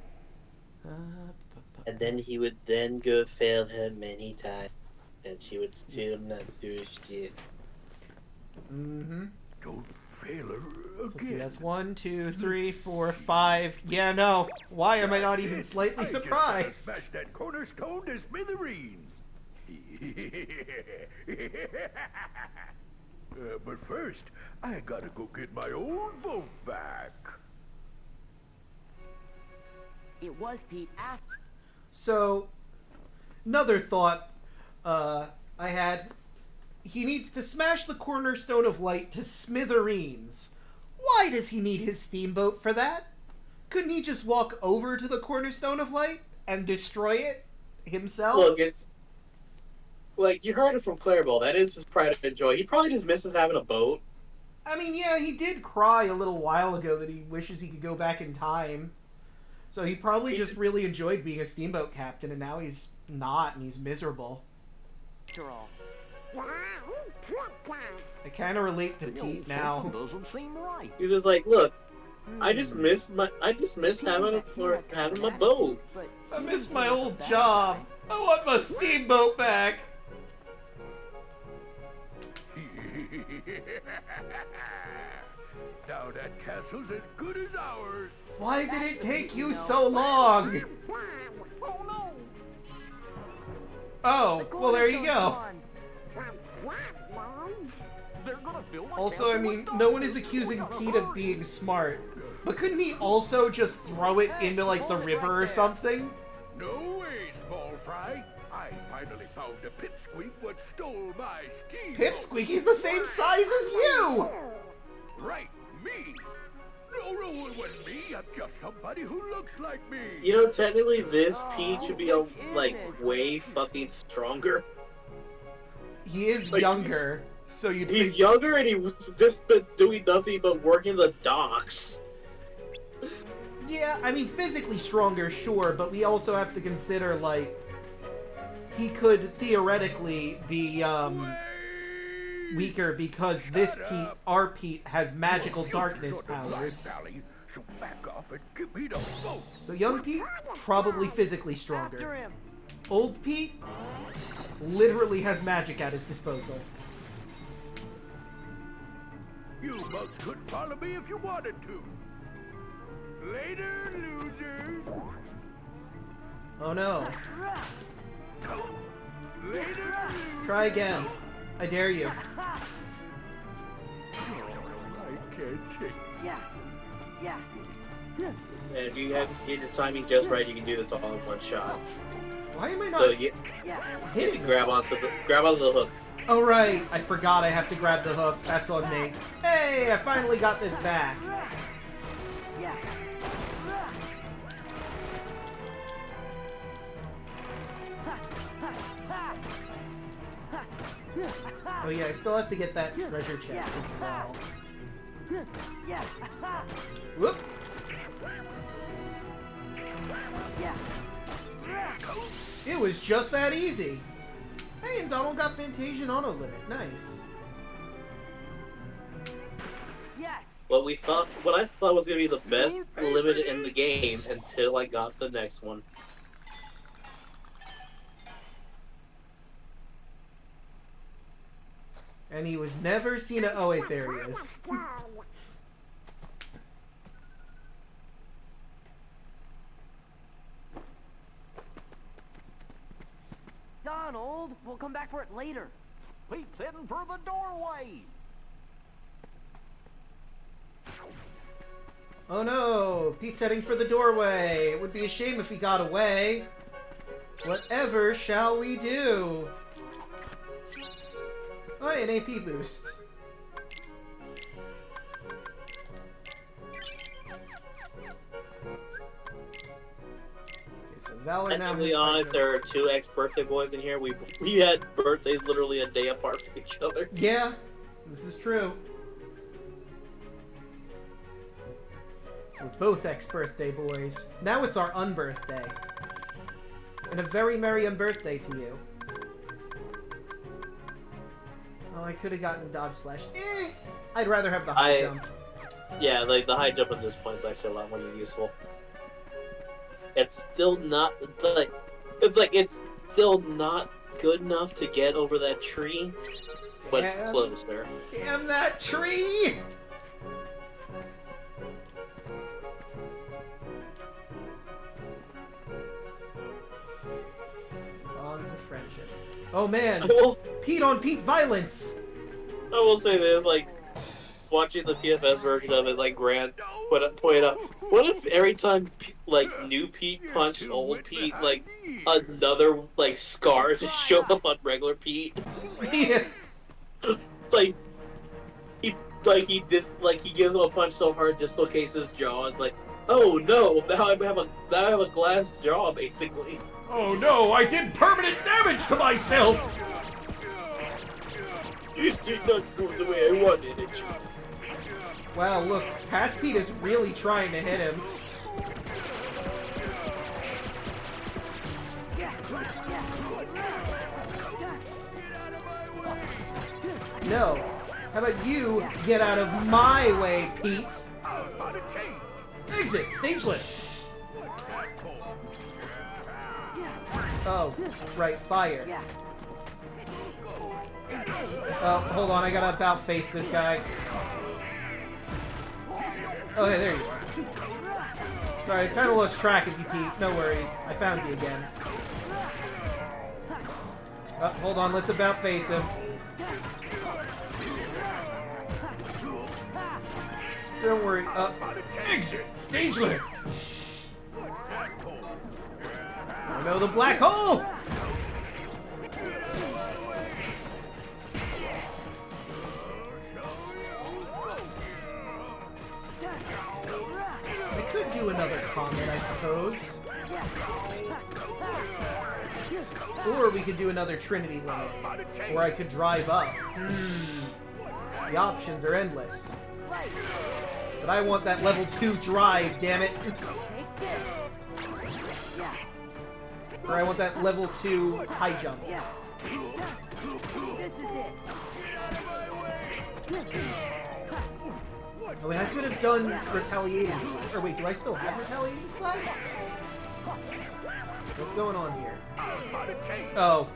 And then he would then go fail her many times, and she would still not do shit. Mm-hmm. Don't fail her Let's see, again. that's 1, 2, 3, 4, 5. Yeah, no. Why am I not even slightly surprised? Smash that cornerstone to smithereens. But first, I gotta go get my old boat back. It was the act. So, another thought I had. He needs to smash the cornerstone of light to smithereens. Why does he need his steamboat for that? Couldn't he just walk over to the cornerstone of light and destroy it himself? Look, it's like you heard it from Clarabelle. That is his pride and joy. He probably just misses having a boat. I mean, yeah, he did cry a little while ago that he wishes he could go back in time. So he probably just really enjoyed being a steamboat captain, and now he's not, and he's miserable. After all, I kind of relate to Pete now. Doesn't seem right. He's just like, look, I just miss having my boat. I miss my old job. I want my steamboat back. Now that castle's as good as ours. Why did it take you so long? Oh no! Oh, well there you go. They're gonna fill my Also, I castle mean, with no one is dogs. accusing We gotta Pete of hurry. being smart. But couldn't he also just throw it into, like, the river or something? No way, small fry. I finally found a pipsqueak what stole my steamboat. Pipsqueaky's the same size as you! Right, me. No, it wasn't me. I'm just somebody who looks like me. You know, technically, this Pete should be like way fucking stronger. He is Like, younger, so you'd He's think... younger and he was just been doing nothing but working the docks. Yeah, I mean, physically stronger, sure, but we also have to consider, like, he could theoretically be, weaker because this Pete, our Pete, has magical darkness powers. So back off and give me the boat. So young Pete, probably physically After stronger. him. Old Pete, literally has magic at his disposal. You bugs could follow me if you wanted to. Later, losers. Oh no. Later, losers. Try again. I dare you. I can't take. Yeah. And if you have get your timing just right, you can do this all in one shot. Why am I not So you hitting can grab onto the hook. Oh right, I forgot I have to grab the hook. That's on me. Hey, I finally got this back. Yeah. Oh yeah, I still have to get that treasure chest as well. Yeah. Whoop! Yeah. It was just that easy. Hey, and Donald got Fantasian auto limit. Nice. Yeah. What I thought was gonna be the best limit in the game until I got the next one. And he was never seen at... Oh wait, there he is. Donald, we'll come back for it later. Pete's heading for the doorway. Oh no, Pete's heading for the doorway. It would be a shame if he got away. Whatever shall we do? Oh, an AP boost. Okay, so Valor now. To be honest, there are two ex-birthday boys in here. We had birthdays literally a day apart from each other. Yeah, this is true. We're both ex-birthday boys. Now it's our unbirthday. And a very merry unbirthday to you. Oh, I could have gotten dodge slash. I'd rather have the high jump. Yeah, like the high jump at this point is actually a lot more useful. It's still not it's still not good enough to get over that tree, but it's closer. Damn that tree! Bonds of friendship. Oh man, Pete on Pete violence. I will say this, like, watching the TFS version of it, like Grant pointed out, what if every time, like, new Pete punched old Pete, like, another, like, scar just showed up on regular Pete? Yeah. It's like, he gives him a punch so hard, dislocates his jaw, it's like, oh no, now I have a glass jaw, basically. Oh no, I did permanent damage to myself! This did not go the way I wanted it. Wow, look, Past Pete is really trying to hit him. No. How about you get out of my way, Pete? Exit! Stage lift! Oh, right, fire. Oh, hold on, I gotta about face this guy. Oh, hey, there you are. Sorry, I kind of lost track of you, Pete. No worries. I found you again. Oh, hold on, let's about face him. Don't worry. Exit! Stage lift! Oh no, the black hole! I could do another comet, I suppose. Or we could do another Trinity limit. Or I could drive up. The options are endless. But I want that level 2 drive, damn it. Or I want that level 2 high jump. I mean, I could have done retaliating slash. Or wait, do I still have retaliating slash? What's going on here? Oh,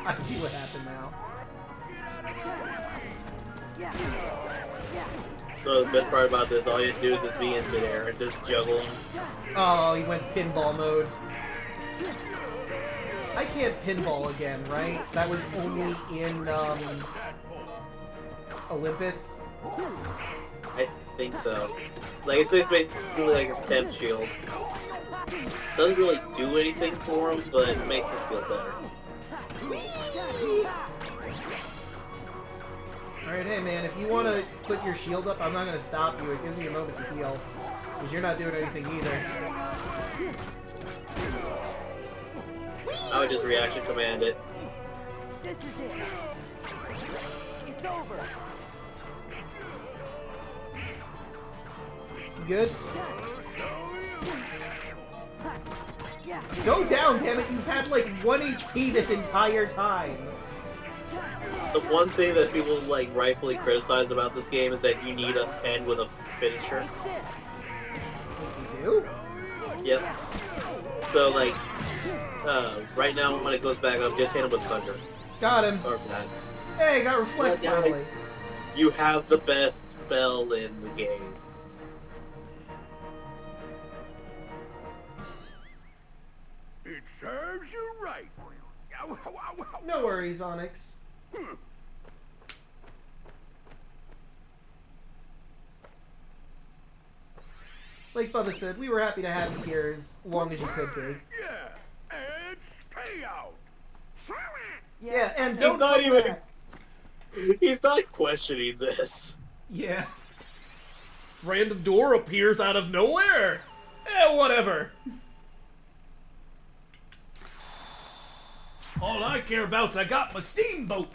I see what happened now. So the best part about this, all you have to do is just be in midair and just juggle him. Oh, he went pinball mode. I can't pinball again, right? That was only in Olympus. I think so. Like, it's basically like his temp shield. Doesn't really do anything for him, but it makes him feel better. Alright, hey man, if you want to put your shield up, I'm not going to stop you. It gives me a moment to heal. Because you're not doing anything either. I would just reaction command it. This is it. It's over. Good? Go down, damn it! You've had like 1 HP this entire time. The one thing that people like rightfully criticize about this game is that you need to end with a finisher. You do? Yep. So like, right now when it goes back up, just hit him with thunder. Got him. Or that. Hey, got reflect finally. You have the best spell in the game. It serves you right. No worries, Onyx. Like Bubba said, we were happy to have you here as long as you could be. Yeah, and stay out. Yeah, and He's don't not come even. back. He's not questioning this. Yeah. Random door appears out of nowhere. Whatever. All I care about's I got my steamboat.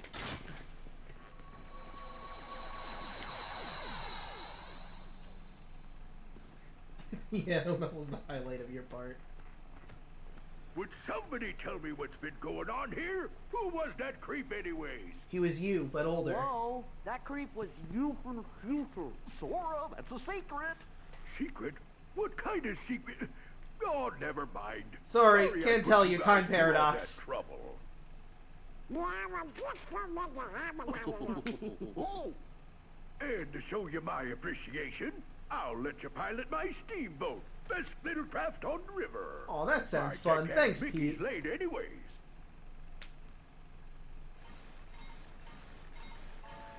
Yeah, that was the highlight of your part. Would somebody tell me what's been going on here? Who was that creep anyways? He was you, but older. Whoa, that creep was you from the future. Sora, that's a secret. Secret? What kind of secret? Oh, never mind. Sorry, I can't put tell you you. guys Time through all paradox. that trouble. And to show you my appreciation, I'll let you pilot my steamboat. Best little craft on the river. Oh, that sounds My fun. deck Thanks, has Mickey's Pete. late anyways.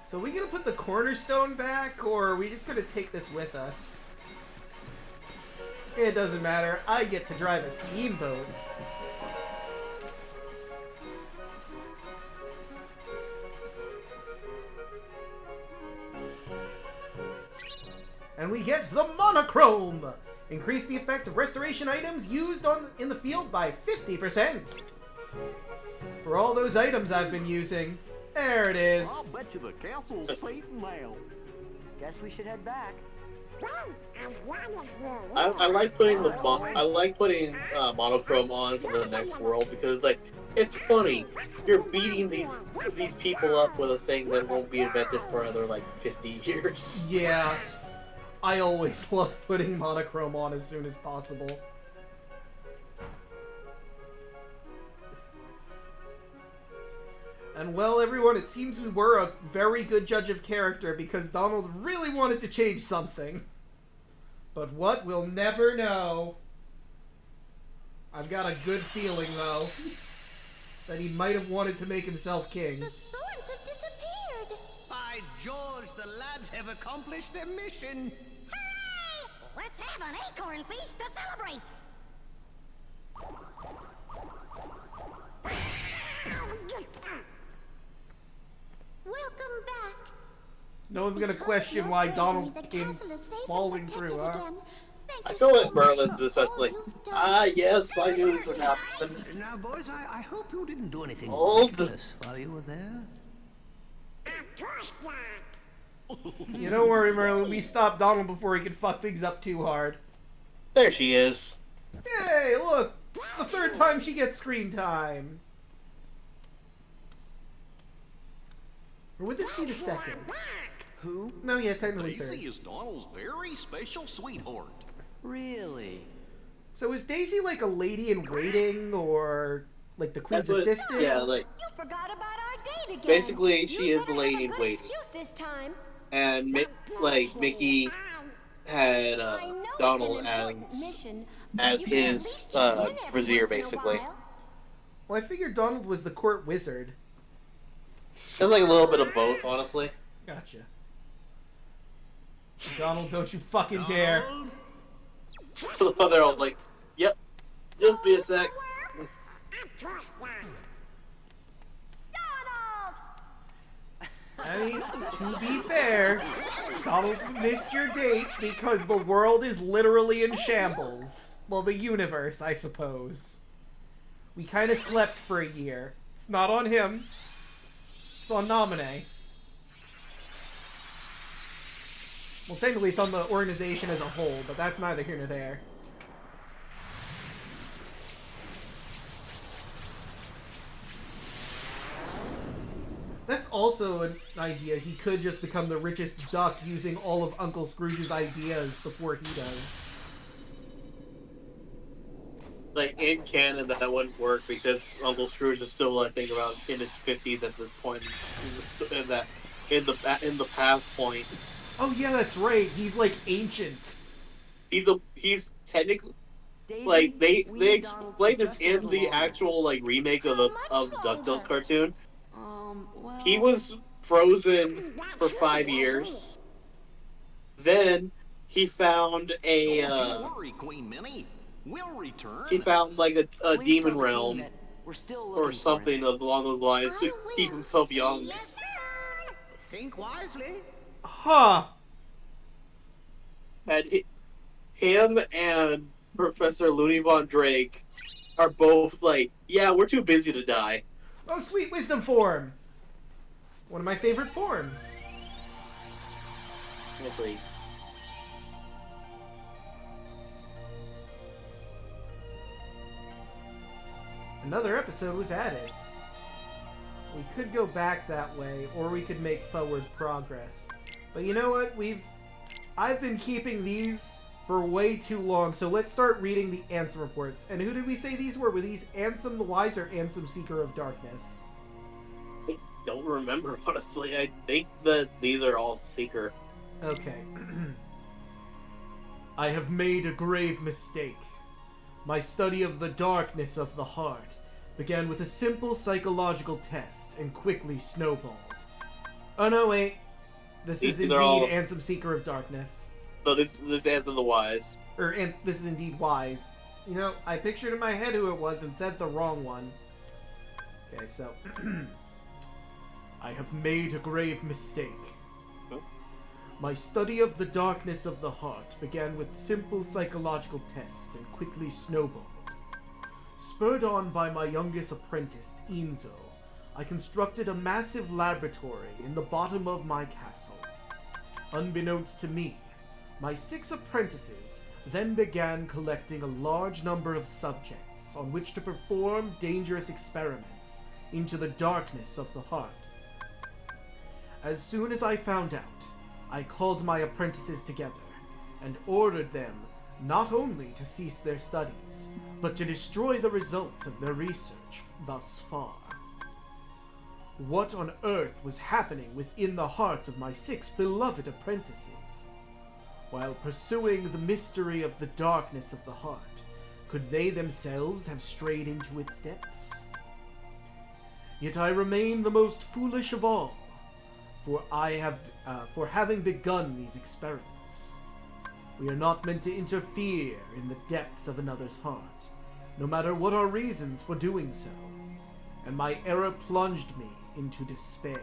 So are we gonna put the cornerstone back, or are we just gonna take this with us? It doesn't matter. I get to drive a steamboat. And we get the monochrome! Increase the effect of restoration items used in the field by 50%. For all those items I've been using. There it is. I'll bet you the castle's safe now. Guess we should head back. I like putting monochrome on for the next world because like It's funny. You're beating these people up with a thing that won't be invented for another, like, 50 years. Yeah. I always love putting monochrome on as soon as possible. And well, everyone, it seems we were a very good judge of character because Donald really wanted to change something. But what, we'll never know. I've got a good feeling, though, that he might have wanted to make himself king. The thorns have disappeared. By George, the lads have accomplished their mission. Hooray! Let's have an acorn feast to celebrate. Welcome back. No one's gonna question why Donald came falling through, huh? I feel like Merlin's especially. Yes, I knew this would happen. Now, boys, I hope you didn't do anything Old. ridiculous while you were there. Of course not. You don't worry, Merlin. We stopped Donald before he could fuck things up too hard. There she is. Hey, look! The third time she gets screen time. Or would this be the second? Who? No, yeah, technically Daisy third. is Donald's very special sweetheart. Really? So is Daisy like a lady in waiting, or like the queen's assistant? Yeah, like You forgot about our date again. basically she is the lady in Good waiting, excuse this time. and Mickey had I know it's Donald an as important mission, but as you can at his least check in every vizier, once in a basically. while. Well, I figured Donald was the court wizard. There's like a little bit of both, honestly. Gotcha. Donald, don't you fucking dare. So they're all like, "Yep, just be a sec." Of course not. Donald! I mean, to be fair, Donald missed your date because the world is literally in shambles. Well, the universe, I suppose. We kind of slept for a year. It's not on him. It's on Naminé. Well, technically it's on the organization as a whole, but that's neither here nor there. That's also an idea. He could just become the richest duck using all of Uncle Scrooge's ideas before he does. Like in canon, that wouldn't work because Uncle Scrooge is still, I think, around in his 50s at this point. In the past point. Oh yeah, that's right. He's like ancient. He's technically Daisy, like they we and Donald explained could this just get in the along. actual like remake of the DuckTales cartoon. Well... He was frozen for 5 years. Then he found a Don't you worry, Queen Minnie. We'll return. he found like a Please demon tell the king realm that we're still or looking for something him. along those lines to keep himself young. Yes, sir. Think wisely. Huh. And him and Professor Looney Von Drake are both like, yeah, we're too busy to die. Oh, sweet wisdom form. One of my favorite forms. Actually, Another episode was added. We could go back that way, or we could make forward progress. But you know what? I've been keeping these for way too long, so let's start reading the Ansem reports. And who did we say these were? Were these Ansem the Wise or Ansem Seeker of Darkness? I don't remember, honestly. I think that these are all Seeker. Okay. I have made a grave mistake. My study of the darkness of the heart began with a simple psychological test and quickly snowballed. Oh no, wait. This is These indeed are all- Ansem Seeker of Darkness. So this Ansem the Wise. This is indeed Wise. You know, I pictured in my head who it was and said the wrong one. Okay, so... I have made a grave mistake. Huh? My study of the darkness of the heart began with simple psychological tests and quickly snowballed. Spurred on by my youngest apprentice, Enzo, I constructed a massive laboratory in the bottom of my castle. Unbeknownst to me, my 6 apprentices then began collecting a large number of subjects hearts on which to perform dangerous experiments into the darkness of the heart. As soon as I found out, I called my apprentices together and ordered them not only to cease their studies, but to destroy the results of their research thus far. What on earth was happening within the hearts of my 6 beloved apprentices? While pursuing the mystery of the darkness of the heart, could they themselves have strayed into its depths? Yet I remain the most foolish of all, for having begun these experiments. We are not meant to interfere in the depths of another's heart, no matter what our reasons for doing so, and my error plunged me into despair.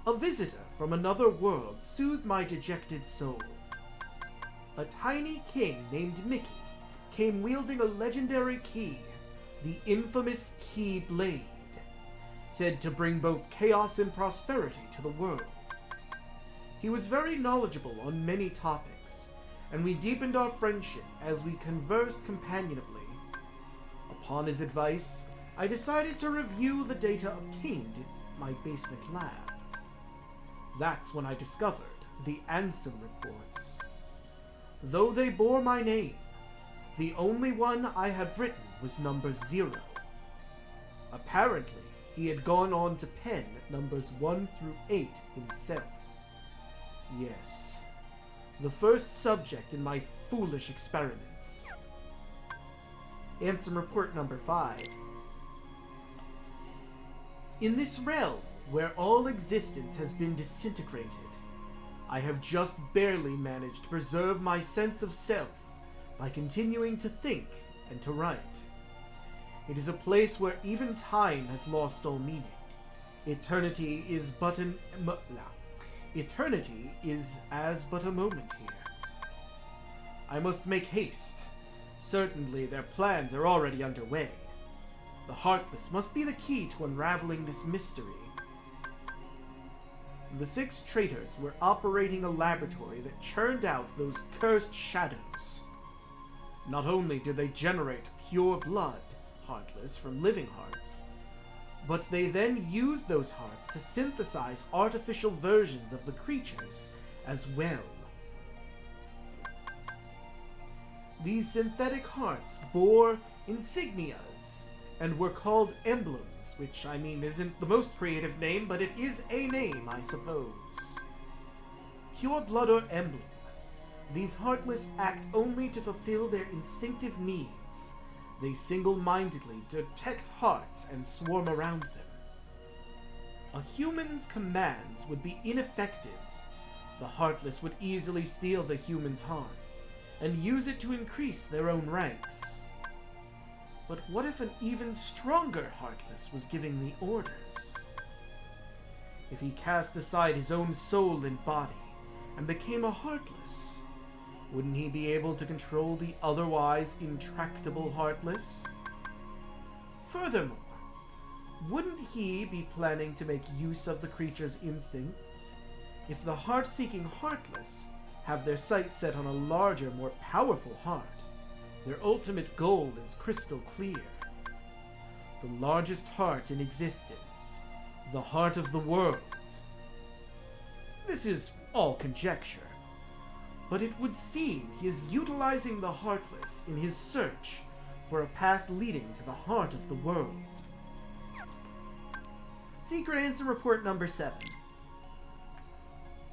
A visitor from another world soothed my dejected soul. A tiny king named Mickey came wielding a legendary key, the infamous Key Blade, said to bring both chaos and prosperity to the world. He was very knowledgeable on many topics, and we deepened our friendship as we conversed companionably. Upon his advice, I decided to review the data obtained in my basement lab. That's when I discovered the Ansem reports. Though they bore my name, the only one I had written was number 0. Apparently, he had gone on to pen numbers 1 through 8 himself. Yes, the first subject in my foolish experiments. Ansem report number 5. In this realm, where all existence has been disintegrated, I have just barely managed to preserve my sense of self by continuing to think and to write. It is a place where even time has lost all meaning. Eternity is as but a moment here. I must make haste. Certainly their plans are already underway. The Heartless must be the key to unraveling this mystery. The 6 traitors were operating a laboratory that churned out those cursed shadows. Not only did they generate pure blood, Heartless, from living hearts, but they then used those hearts to synthesize artificial versions of the creatures as well. These synthetic hearts bore insignias and were called emblems, which, I mean, isn't the most creative name, but it is a name, I suppose. Pure blood or emblem. These Heartless act only to fulfill their instinctive needs. They single-mindedly detect hearts and swarm around them. A human's commands would be ineffective. The Heartless would easily steal the human's heart and use it to increase their own ranks. But what if an even stronger Heartless was giving the orders? If he cast aside his own soul and body and became a Heartless, wouldn't he be able to control the otherwise intractable Heartless? Furthermore, wouldn't he be planning to make use of the creature's instincts if the heart-seeking Heartless have their sights set on a larger, more powerful heart? Their ultimate goal is crystal clear. The largest heart in existence. The heart of the world. This is all conjecture, but it would seem he is utilizing the Heartless in his search for a path leading to the heart of the world. Secret answer report number 7.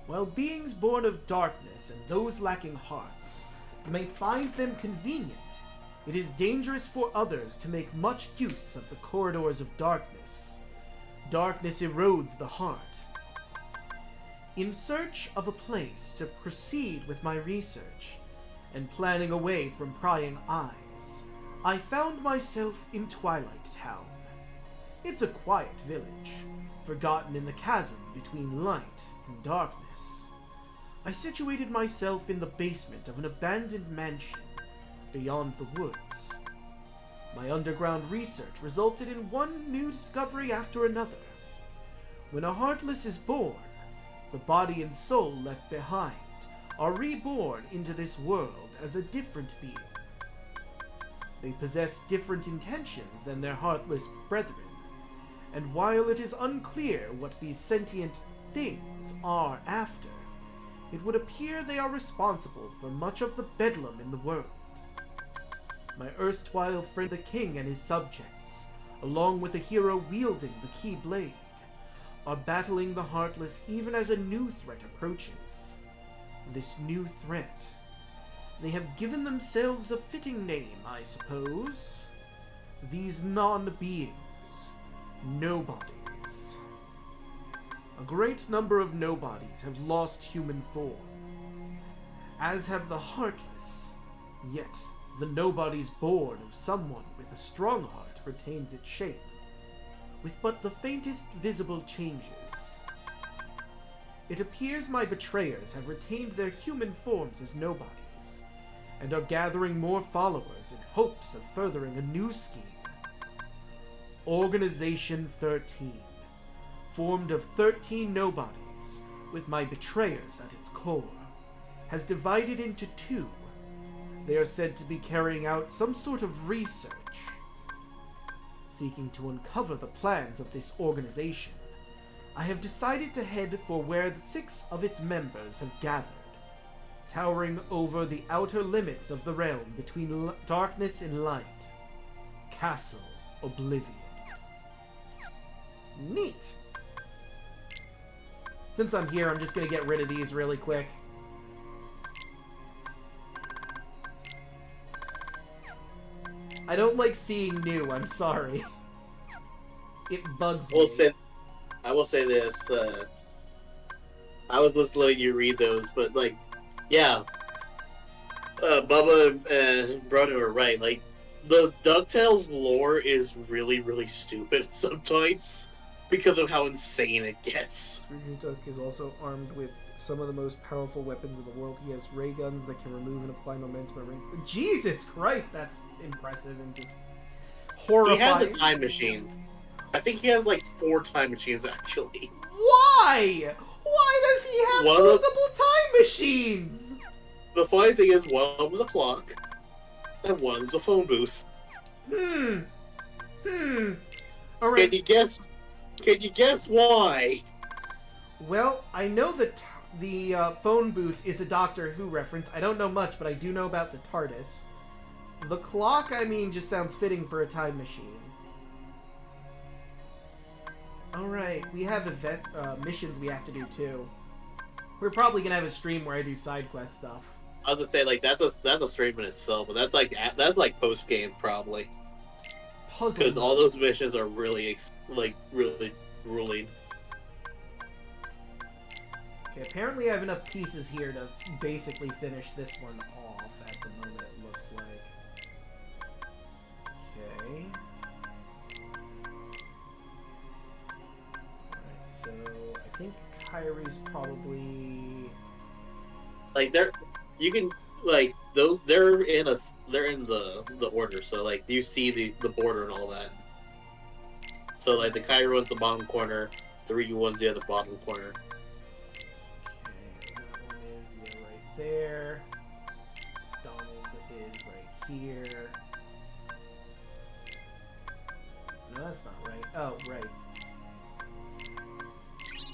While beings born of darkness and those lacking hearts may find them convenient, it is dangerous for others to make much use of the corridors of darkness. Darkness erodes the heart. In search of a place to proceed with my research, and planning away from prying eyes, I found myself in Twilight Town. It's a quiet village, forgotten in the chasm between light and darkness. I situated myself in the basement of an abandoned mansion beyond the woods. My underground research resulted in one new discovery after another. When a Heartless is born, the body and soul left behind are reborn into this world as a different being. They possess different intentions than their heartless brethren, and while it is unclear what these sentient things are after, it would appear they are responsible for much of the bedlam in the world. My erstwhile friend the king and his subjects, along with the hero wielding the key blade, are battling the Heartless even as a new threat approaches. This new threat. They have given themselves a fitting name, I suppose. These non-beings. Nobodies. A great number of nobodies have lost human form, as have the Heartless. Yet, the nobodies born of someone with a strong heart retains its shape, with but the faintest visible changes. It appears my betrayers have retained their human forms as nobodies, and are gathering more followers in hopes of furthering a new scheme. Organization 13, formed of 13 nobodies, with my betrayers at its core, has divided into two. They are said to be carrying out some sort of research, seeking to uncover the plans of this organization. I have decided to head for where the 6 of its members have gathered, towering over the outer limits of the realm between darkness and light. Castle Oblivion. Neat! Since I'm here, I'm just gonna get rid of these really quick. I don't like seeing new, I'm sorry. It bugs me. I will say this, I was just letting you read those, but like, yeah, Bubba and Bruno are right, like, the DuckTales lore is really, really stupid sometimes, because of how insane it gets. Scrooge Duck is also armed with some of the most powerful weapons in the world. He has ray guns that can remove and apply momentum. Jesus Christ, that's impressive and just horrifying. He has a time machine. I think he has like 4 time machines, actually. Why? Why does he have multiple time machines? The funny thing is, one of them was a clock, and one was a phone booth. All right. Can you guess why? Well, I know that the phone booth is a Doctor Who reference. I don't know much, but I do know about the TARDIS. The clock, I mean, just sounds fitting for a time machine. Alright, we have event missions we have to do too. We're probably gonna have a stream where I do side quest stuff. I was gonna say, like, that's a stream in itself, but that's like post game probably. Puzzle. Because all those missions are really really grueling. Okay, apparently I have enough pieces here to basically finish this one off at the moment, it looks like. Okay. Alright, so I think Kyrie's probably... Like, they're in the order, so like you see the border and all that. So like the Kyrie one's the bottom corner, the Ryu one's the other bottom corner. Okay, that one is right there. Donald is right here. No, that's not right. Oh, right.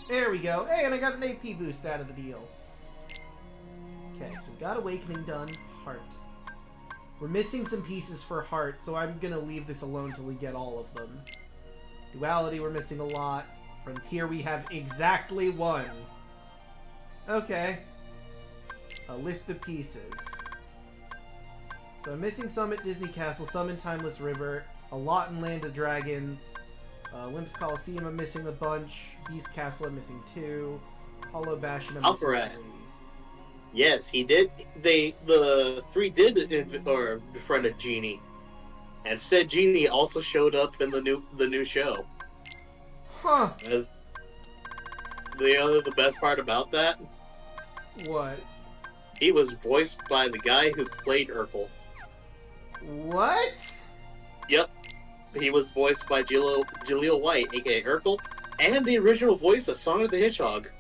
There we go. Hey, and I got an AP boost out of the deal. Okay, so we got Awakening done. Heart. We're missing some pieces for Heart, so I'm gonna leave this alone till we get all of them. Duality, we're missing a lot. Frontier, we have exactly 1. Okay. A list of pieces. So I'm missing some at Disney Castle, some in Timeless River, a lot in Land of Dragons. Olympus Coliseum, I'm missing a bunch. Beast Castle, I'm missing 2. Hollow Bastion, I'm missing 3. Yes, he did. The 3 did befriend a genie, and said genie also showed up in the new show. Huh? As the best part about that? What? He was voiced by the guy who played Urkel. What? Yep, he was voiced by Jaleel White, aka Urkel, and the original voice of Sonic the Hedgehog.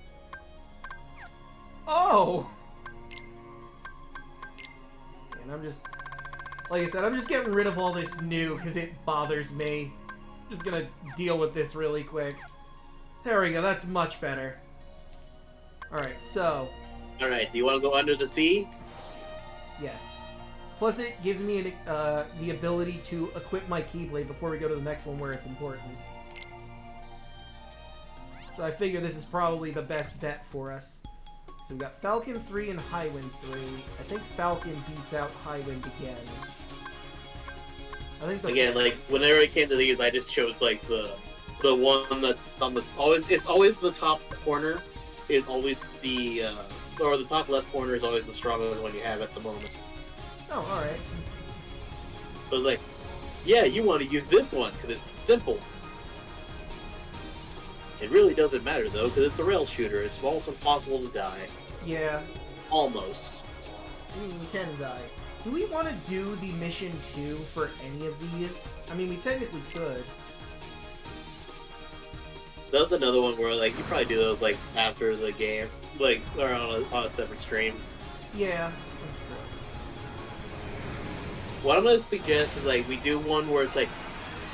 Oh. And I'm just Like I said, I'm just getting rid of all this new because it bothers me. Just gonna deal with this really quick. There we go, that's much better. Alright, so... Alright, do you want to go under the sea? Yes. Plus it gives me the ability to equip my Keyblade before we go to the next one where it's important. So I figure this is probably the best bet for us. So we got Falcon 3 and Highwind 3. I think Falcon beats out Highwind again. I think again, like whenever it came to these, I just chose like the one that's on the it's always the top corner is always the or the top left corner is always the strongest one you have at the moment. Oh, all right. So it's like, yeah, you want to use this one because it's simple. It really doesn't matter though because it's a rail shooter. It's almost impossible to die. Yeah. Almost. I mean, we can die. Do we want to do the mission 2 for any of these? I mean, we technically could. That's another one where, like, you probably do those, like, after the game. Like, or on a separate stream. Yeah, that's true. What I'm going to suggest is, like, we do one where it's, like,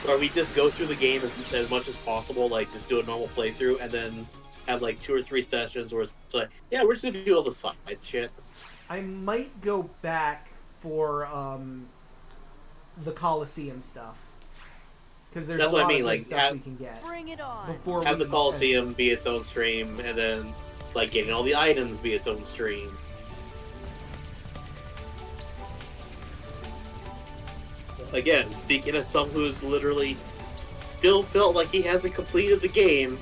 or we just go through the game as much as possible, like, just do a normal playthrough, and then have, like, 2 or 3 sessions where it's like, yeah, we're just going to do all the side shit. I might go back for the Coliseum stuff because there's that's a lot what I mean. of like stuff we can get. Bring it on. Before have we the Coliseum be its own stream, and then like getting all the items be its own stream. Again, speaking as someone who's literally still felt like he hasn't completed the game,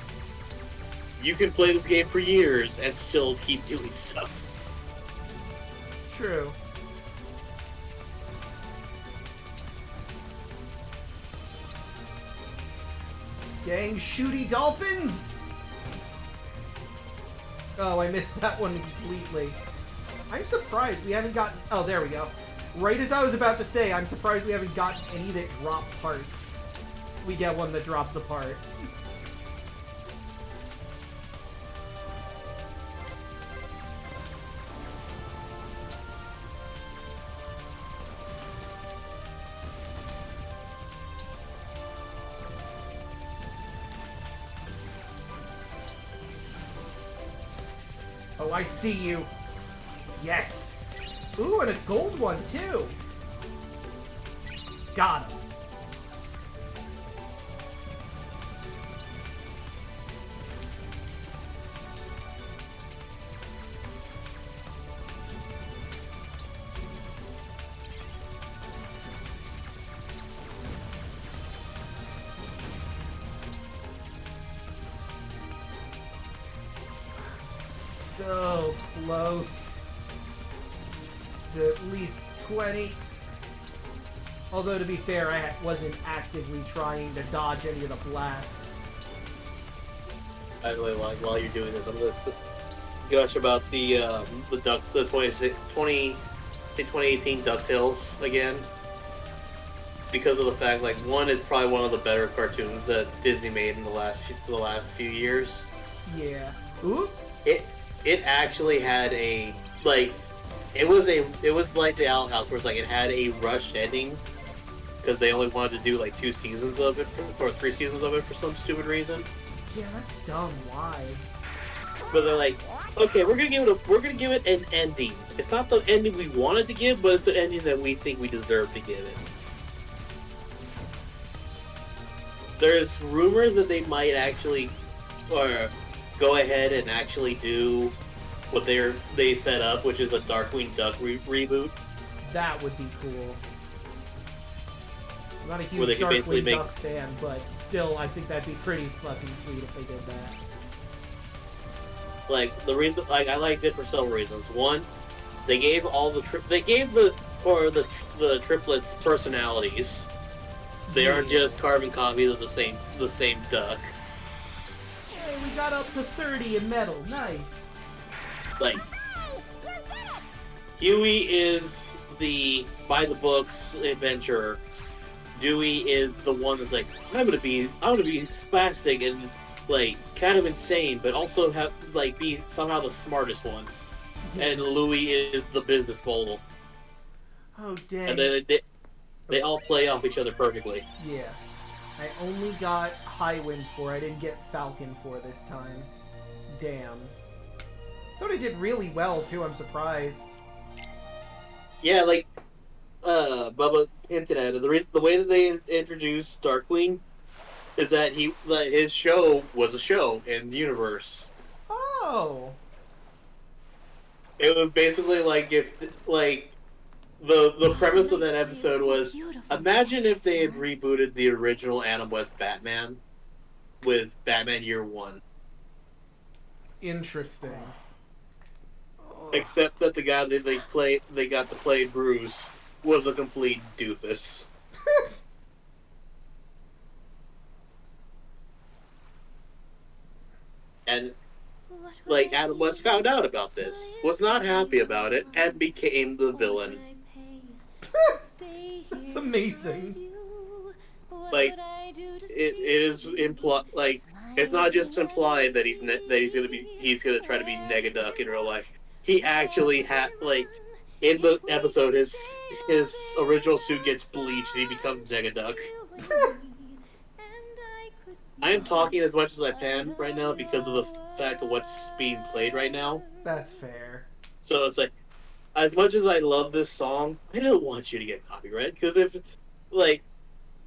you can play this game for years and still keep doing stuff. True. Dang shooty dolphins! Oh, I missed that one completely. I'm surprised we haven't gotten... Oh, there we go. Right as I was about to say, I'm surprised we haven't gotten any that drop parts. We get one that drops a part. Oh, I see you. Yes. Ooh, and a gold one, too. Got him. So close to at least 20. Although, to be fair, I wasn't actively trying to dodge any of the blasts. By the way, while you're doing this, I'm going to gush about the 2018 DuckTales again. Because of the fact, like, one, it's probably one of the better cartoons that Disney made in the last few years. Yeah. Ooh. It actually had a, like, it was like the Owl House, where it's like it had a rushed ending because they only wanted to do like 2 seasons of it or 3 seasons of it for some stupid reason. Yeah, that's dumb. Why? But they're like, okay, we're gonna give it an ending. It's not the ending we wanted to give, but it's the ending that we think we deserve to give it. There's rumors that they might actually, or go ahead and actually do what they set up, which is a Darkwing Duck reboot. That would be cool. I'm not a Where they huge could basically Darkwing Duck fan, but still, I think that'd be pretty fucking sweet if they did that. Like, the reason, like, I liked it for several reasons. One, they gave the triplets personalities. They aren't just carbon copies of the same duck. Hey, we got up to 30 in metal. Nice. Like, Huey is the by-the-books adventurer. Dewey is the one that's like, I'm gonna be spastic and like kind of insane, but also have like be somehow the smartest one. And Louie is the business mogul. Oh dang! And then They all play off each other perfectly. Yeah. I only got Highwind for. I didn't get Falcon for this time. Damn. Thought I did really well too. I'm surprised. Yeah, like Bubba hinted at it. The way that they introduced Darkwing is that his show was a show in the universe. Oh. It was basically like if the premise of that episode was, imagine if they had rebooted the original Adam West Batman with Batman Year One. Interesting. Except that the guy that they got to play Bruce was a complete doofus. And like Adam West found out about this, was not happy about it, and became the villain. That's amazing. Like it is implied. Like it's not just implied that he's gonna try to be Negaduck in real life. He actually had like in the episode his original suit gets bleached and he becomes Negaduck. I am talking as much as I can right now because of the fact of what's being played right now. That's fair. So it's like, as much as I love this song, I don't want you to get copyright because if, like,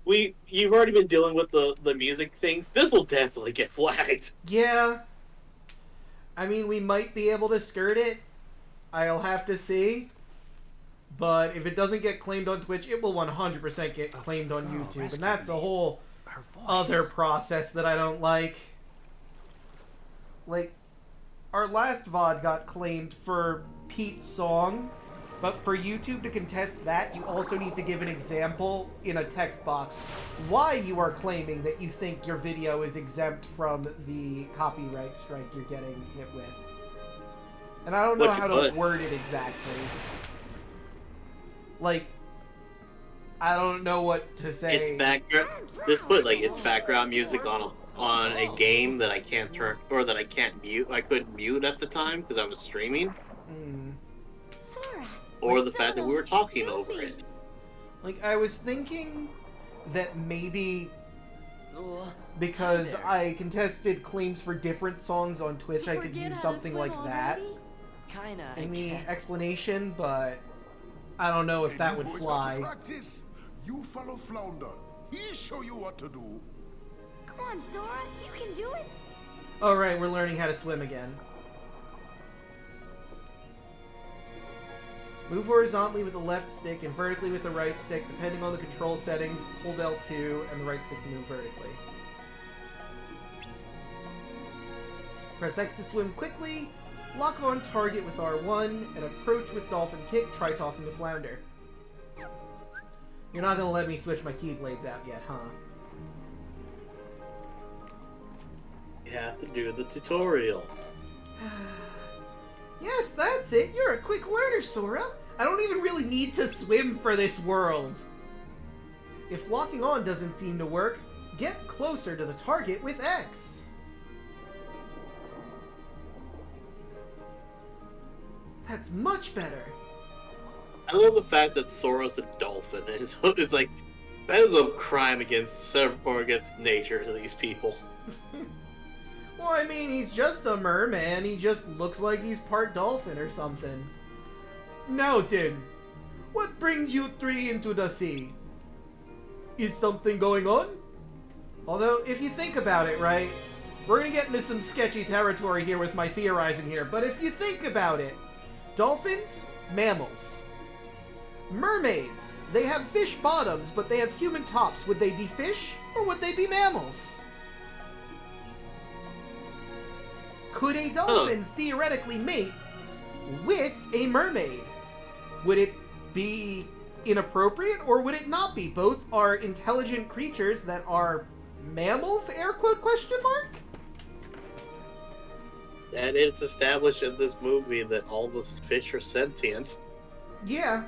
you've already been dealing with the music things, this will definitely get flagged. Yeah. I mean, we might be able to skirt it. I'll have to see. But if it doesn't get claimed on Twitch, it will 100% get claimed on YouTube. And that's a whole other process that I don't like. Like, our last VOD got claimed for Pete's song, but for YouTube to contest that, you also need to give an example in a text box why you are claiming that you think your video is exempt from the copyright strike you're getting hit with. And I don't know how to word it exactly. Like, I don't know what to say. It's background. Just put like it's background music on a game that I can't turn or that I can't mute. I couldn't mute at the time because I was streaming. Or the fact that we were talking over it. Like I was thinking that maybe because I contested claims for different songs on Twitch, I could use something like that in the explanation, but I don't know if that would fly. You follow Flounder. He'll show you what to do. Come on, Sora, you can do it. Alright, we're learning how to swim again. Move horizontally with the left stick and vertically with the right stick. Depending on the control settings, hold L2 and the right stick to move vertically. Press X to swim quickly. Lock on target with R1 and approach with dolphin kick. Try talking to Flounder. You're not gonna let me switch my keyblades out yet, huh? You have to do the tutorial. Yes, that's it. You're a quick learner, Sora. I don't even really need to swim for this world. If locking on doesn't seem to work, get closer to the target with X. That's much better. I love the fact that Sora's a dolphin. It's like, that is a crime against nature to these people. Well, I mean, he's just a merman. He just looks like he's part dolphin or something. Now then, what brings you three into the sea? Is something going on? Although, if you think about it, right, we're gonna get into some sketchy territory here with my theorizing here, but if you think about it, dolphins, mammals. Mermaids, they have fish bottoms, but they have human tops. Would they be fish, or would they be mammals? Could a dolphin theoretically mate with a mermaid? Would it be inappropriate, or would it not be? Both are intelligent creatures that are mammals, air quote, question mark? And it's established in this movie that all the fish are sentient. Yeah.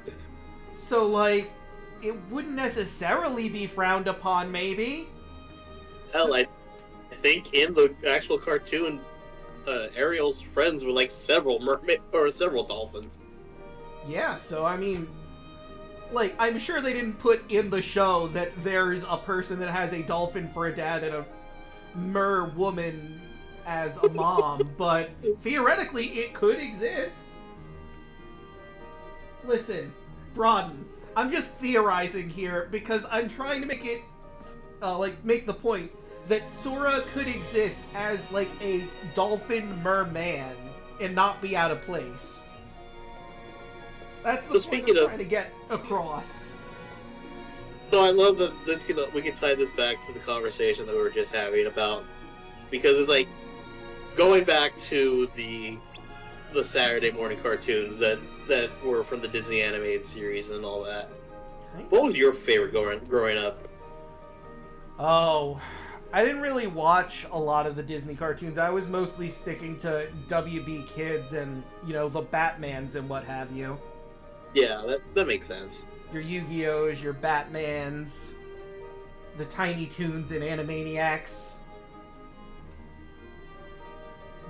So, like, it wouldn't necessarily be frowned upon, maybe? Hell, I think in the actual cartoon, Ariel's friends were like several mermaid or several dolphins. Yeah, so I mean, Like, I'm sure they didn't put in the show that there's a person that has a dolphin for a dad and a mer woman as a mom, but theoretically it could exist. Listen, Broaden, I'm just theorizing here because I'm trying to make it, make the point that Sora could exist as, like, a dolphin merman and not be out of place. That's the point I'm trying to get across. So I love that we can tie this back to the conversation that we were just having about, because it's like going back to the Saturday morning cartoons that were from the Disney animated series and all that. What was your favorite growing up? Oh, I didn't really watch a lot of the Disney cartoons. I was mostly sticking to WB Kids and, you know, the Batmans and what have you. Yeah, that makes sense. Your Yu-Gi-Ohs, your Batmans, the Tiny Toons and Animaniacs.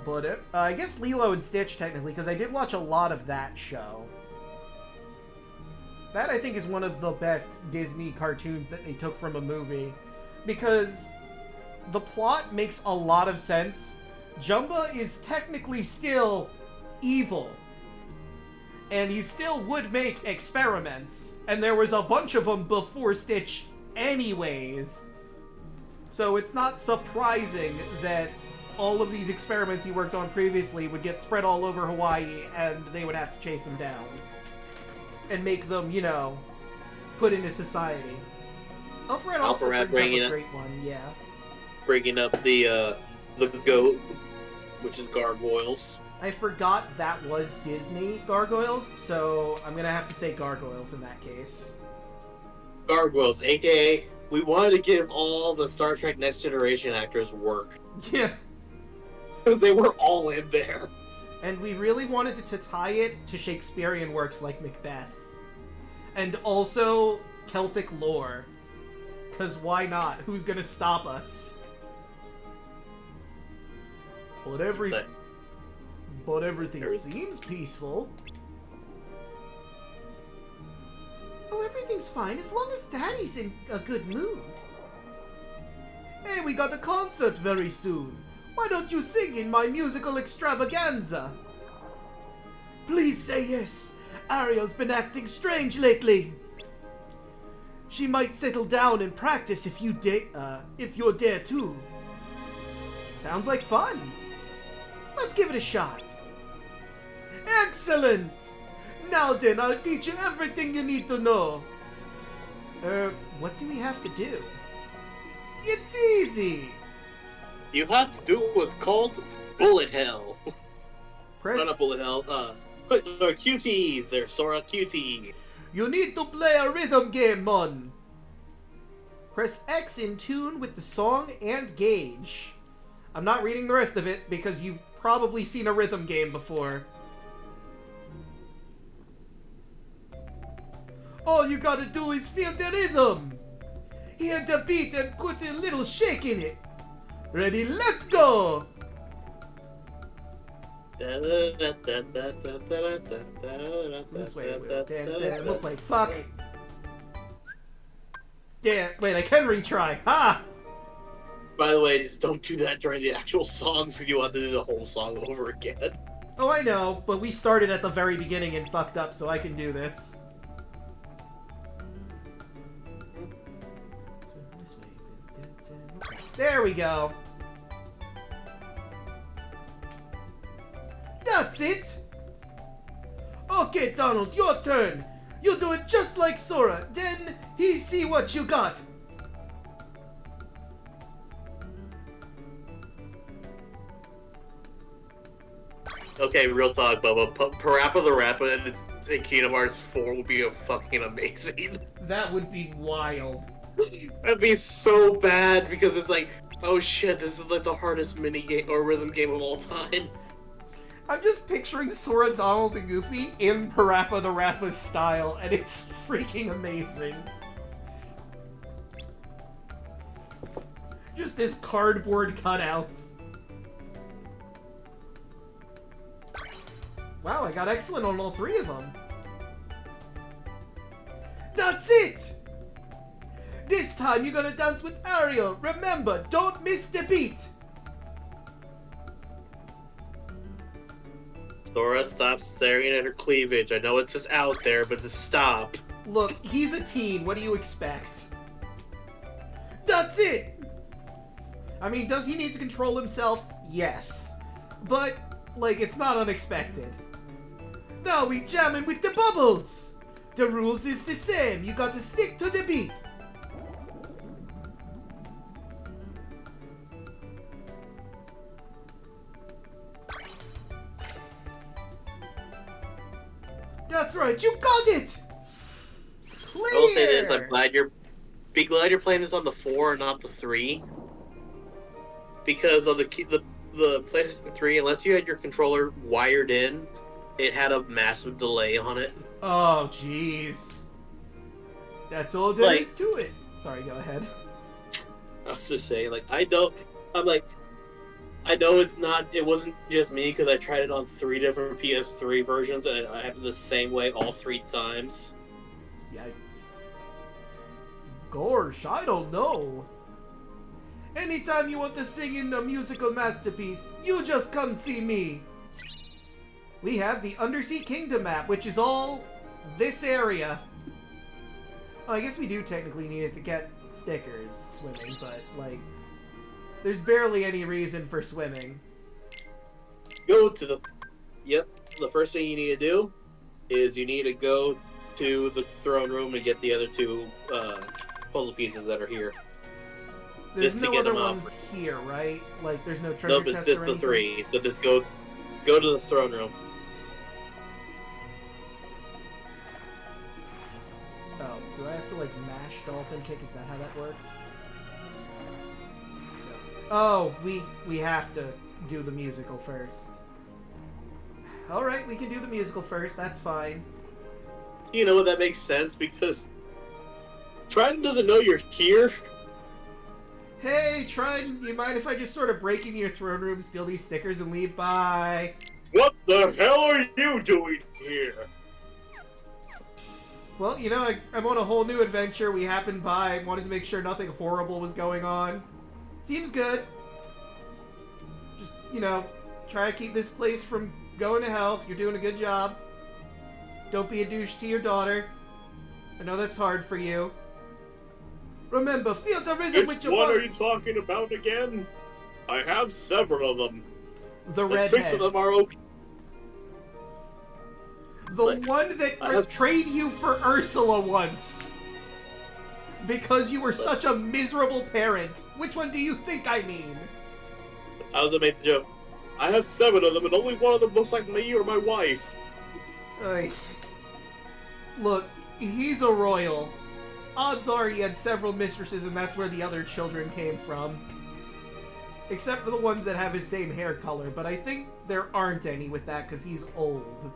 But I guess Lilo and Stitch, technically, because I did watch a lot of that show. That, I think, is one of the best Disney cartoons that they took from a movie. Because the plot makes a lot of sense. Jumba is technically still evil. And he still would make experiments. And there was a bunch of them before Stitch anyways. So it's not surprising that all of these experiments he worked on previously would get spread all over Hawaii and they would have to chase him down. And make them, you know, put into society. Alfred also brings up a great one, yeah. Bringing up the goat, which is gargoyles. I forgot that was Disney gargoyles, so I'm gonna have to say gargoyles in that case. Gargoyles, aka we wanted to give all the Star Trek Next Generation actors work. Yeah. Because they were all in there. And we really wanted to tie it to Shakespearean works like Macbeth. And also Celtic lore. Because why not? Who's gonna stop us? But everything seems peaceful. Oh, everything's fine as long as Daddy's in a good mood. Hey, we got a concert very soon. Why don't you sing in my musical extravaganza? Please say yes. Ariel's been acting strange lately. She might settle down and practice if you're there too. Sounds like fun. Let's give it a shot. Excellent! Now then, I'll teach you everything you need to know. What do we have to do? It's easy! You have to do what's called bullet hell. Not bullet hell, QTEs there, Sora, QTE. You need to play a rhythm game, mon. Press X in tune with the song and gauge. I'm not reading the rest of it because you've probably seen a rhythm game before. All you gotta do is feel the rhythm. Hear the beat and put a little shake in it. Ready, let's go! This way we'll dance and we'll play fuck. Damn, wait, I can retry. Ha! By the way, just don't do that during the actual songs if you want to do the whole song over again. Oh, I know, but we started at the very beginning and fucked up, so I can do this. There we go. That's it! Okay, Donald, your turn. You do it just like Sora. Then he see what you got. Okay, real talk, Bubba. Parappa the Rappa in Kingdom Hearts 4 would be fucking amazing. That would be wild. That'd be so bad because it's like, oh shit, this is like the hardest mini game or rhythm game of all time. I'm just picturing Sora, Donald, and Goofy in Parappa the Rappa style, and it's freaking amazing. Just as cardboard cutouts. Wow, I got excellent on all three of them. That's it! This time you're gonna dance with Ariel. Remember, don't miss the beat. Sora, stop staring at her cleavage. I know it's just out there, but just stop. Look, he's a teen. What do you expect? That's it! I mean, does he need to control himself? Yes. But, like, it's not unexpected. Now we jamming with the bubbles! The rules is the same. You got to stick to the beat. That's right, you got it! Clear! I will say this, I'm glad you're playing this on the 4 and not the 3. Because on the PlayStation 3, unless you had your controller wired in, it had a massive delay on it. Oh, jeez. That's all there is to it. Sorry, go ahead. I was just saying, I know it wasn't just me, because I tried it on 3 different PS3 versions, and I happened the same way all 3 times. Yikes. Gosh, I don't know. Anytime you want to sing in a musical masterpiece, you just come see me. We have the Undersea Kingdom map, which is all this area. Oh, I guess we do technically need it to get stickers swimming, but, there's barely any reason for swimming. Go to the... Yep, the first thing you need to do is you need to go to the throne room and get the other 2 puzzle pieces that are here. There's just no to get other them ones off. here, right? There's no treasure Nope, it's chest just or the anything? 3, so just go to the throne room. Oh, do I have to, mash dolphin kick? Is that how that worked? Oh, we have to do the musical first. Alright, we can do the musical first, that's fine. You know what, that makes sense, because Trident doesn't know you're here. Hey, Trident, you mind if I just sort of break into your throne room, steal these stickers, and leave? Bye. What the hell are you doing here? Well, I'm on a whole new adventure. We happened by, wanted to make sure nothing horrible was going on. Seems good. Just, try to keep this place from going to hell. You're doing a good job. Don't be a douche to your daughter. I know that's hard for you. Remember, feel the rhythm with your Which one body. are you talking about again? I have several of them. The But redhead. 6 of them are okay. The one that betrayed you for Ursula once. Because you were such a miserable parent. Which one do you think I mean? I was gonna make the joke. I have 7 of them, and only one of them looks like me or my wife. Look, he's a royal. Odds are he had several mistresses, and that's where the other children came from. Except for the ones that have his same hair color, but I think there aren't any with that because he's old.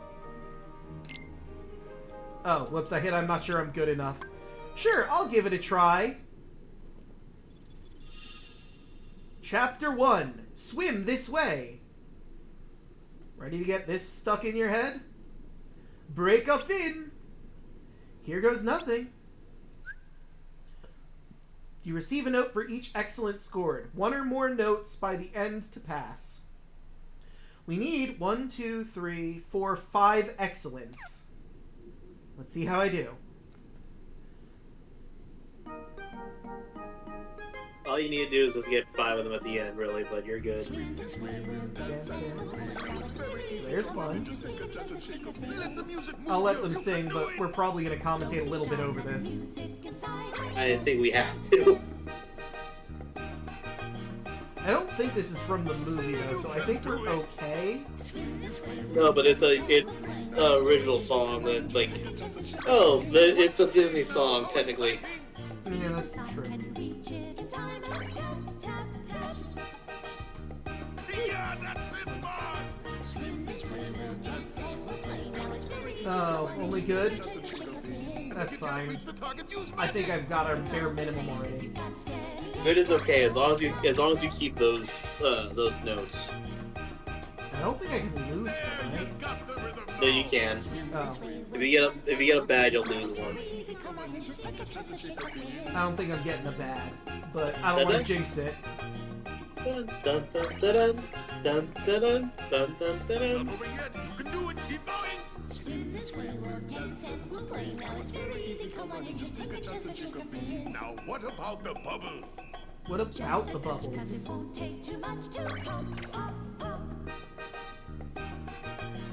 Oh, whoops, I hit I'm not sure I'm good enough. Sure, I'll give it a try. Chapter 1. Swim this way. Ready to get this stuck in your head? Break a fin. Here goes nothing. You receive a note for each excellence scored. 1 or more notes by the end to pass. We need 1, 2, 3, 4, 5 excellence. Let's see how I do. All you need to do is just get 5 of them at the end, really, but you're good. There's one. I'll let them sing, but we're probably going to commentate a little bit over this. I think we have to. I don't think this is from the movie, though, so I think we're okay. No, but it's an original song that, it's the Disney song, technically. Yeah, that's true. Oh, only good? That's fine. I think I've got our bare minimum already. Good is okay as long as you keep those notes. I don't think I can lose them, right? No, you can. Oh. If you get a bad, you'll lose one. I don't think I'm getting a bad, but I don't want to jinx it. Dun, dun, dun, dun, dun, dun, dun, dun, dun. Over yet. You can do it. Keep going. Swim this way, we'll dance and we'll play. Now it's very easy. Come on and just take a chance and shake a fin. Now, what about the bubbles? What about the bubbles? Cause it won't take too much to pop, pop, pop.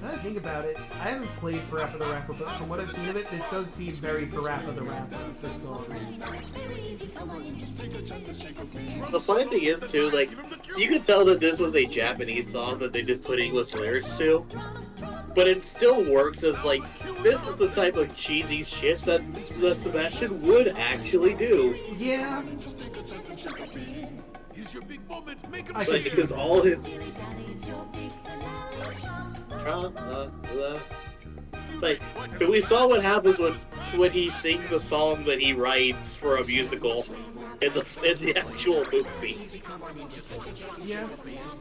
Now that I think about it, I haven't played Parappa the Rapper, but from what I've seen of it, this does seem very Parappa the Rapper, this song. Now it's very easy. Come on and just take a chance and shake a fin. The funny thing is, too, like, you can tell that this was a Japanese song that they just put English lyrics to. But it still works as, like, this is the type of cheesy shit that Sebastian would actually do. Yeah. Here's your big moment. Make him Like, because all his... Like, we saw what happens when he sings a song that he writes for a musical in the actual movie. Yeah.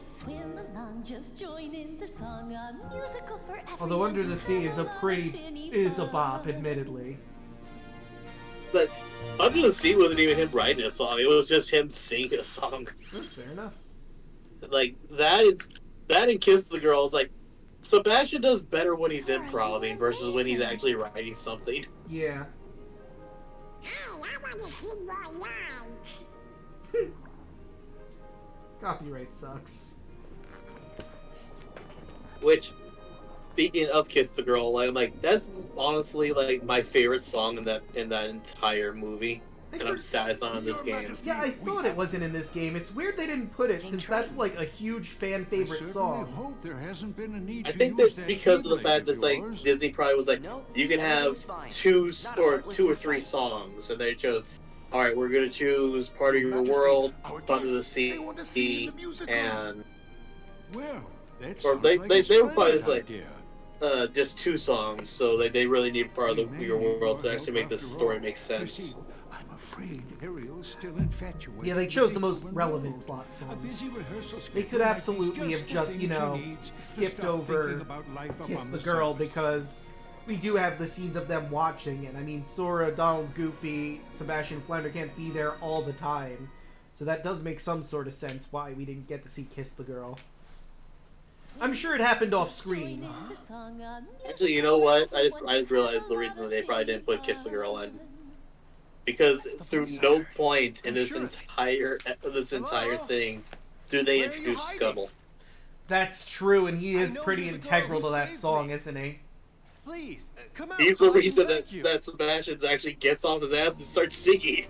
Swim along, just join in the song, a musical for everyone. Although Under the Sea is a bop, admittedly. But Under the Sea wasn't even him writing a song; it was just him singing a song. Fair enough. Like that and Kiss the Girl is like Sebastian does better when he's improvising versus when he's actually writing something. Yeah. Hey, I want to see more lines. Copyright sucks. Which, speaking of Kiss the Girl, like that's honestly like my favorite song in that entire movie. And I'm sad it's not in this game. Yeah, I thought it wasn't in this game. It's weird they didn't put it, since that's like a huge fan favorite song. Hope there hasn't been a need I think that's because of the fact that like Disney probably was like, you can have two or three songs, and they chose, all right, we're gonna choose Part of Your World, Under the Sea, and well, or they were probably just like just two songs, so they really need Part of Your World to actually make this story make sense. Ariel's still infatuated. Yeah, they chose the most relevant plot songs. They could absolutely have just, skipped over Kiss the Girl, because we do have the scenes of them watching, and I mean, Sora, Donald, Goofy, Sebastian, Flounder can't be there all the time. So that does make some sort of sense why we didn't get to see Kiss the Girl. I'm sure it happened off screen. Actually, you know what? I just realized the reason that they probably didn't put Kiss the Girl in. Because through no point in this entire thing do they introduce Scuttle. That's true, and he is pretty integral to that song, isn't he? Please, come out. He's the reason that Sebastian actually gets off his ass and starts singing.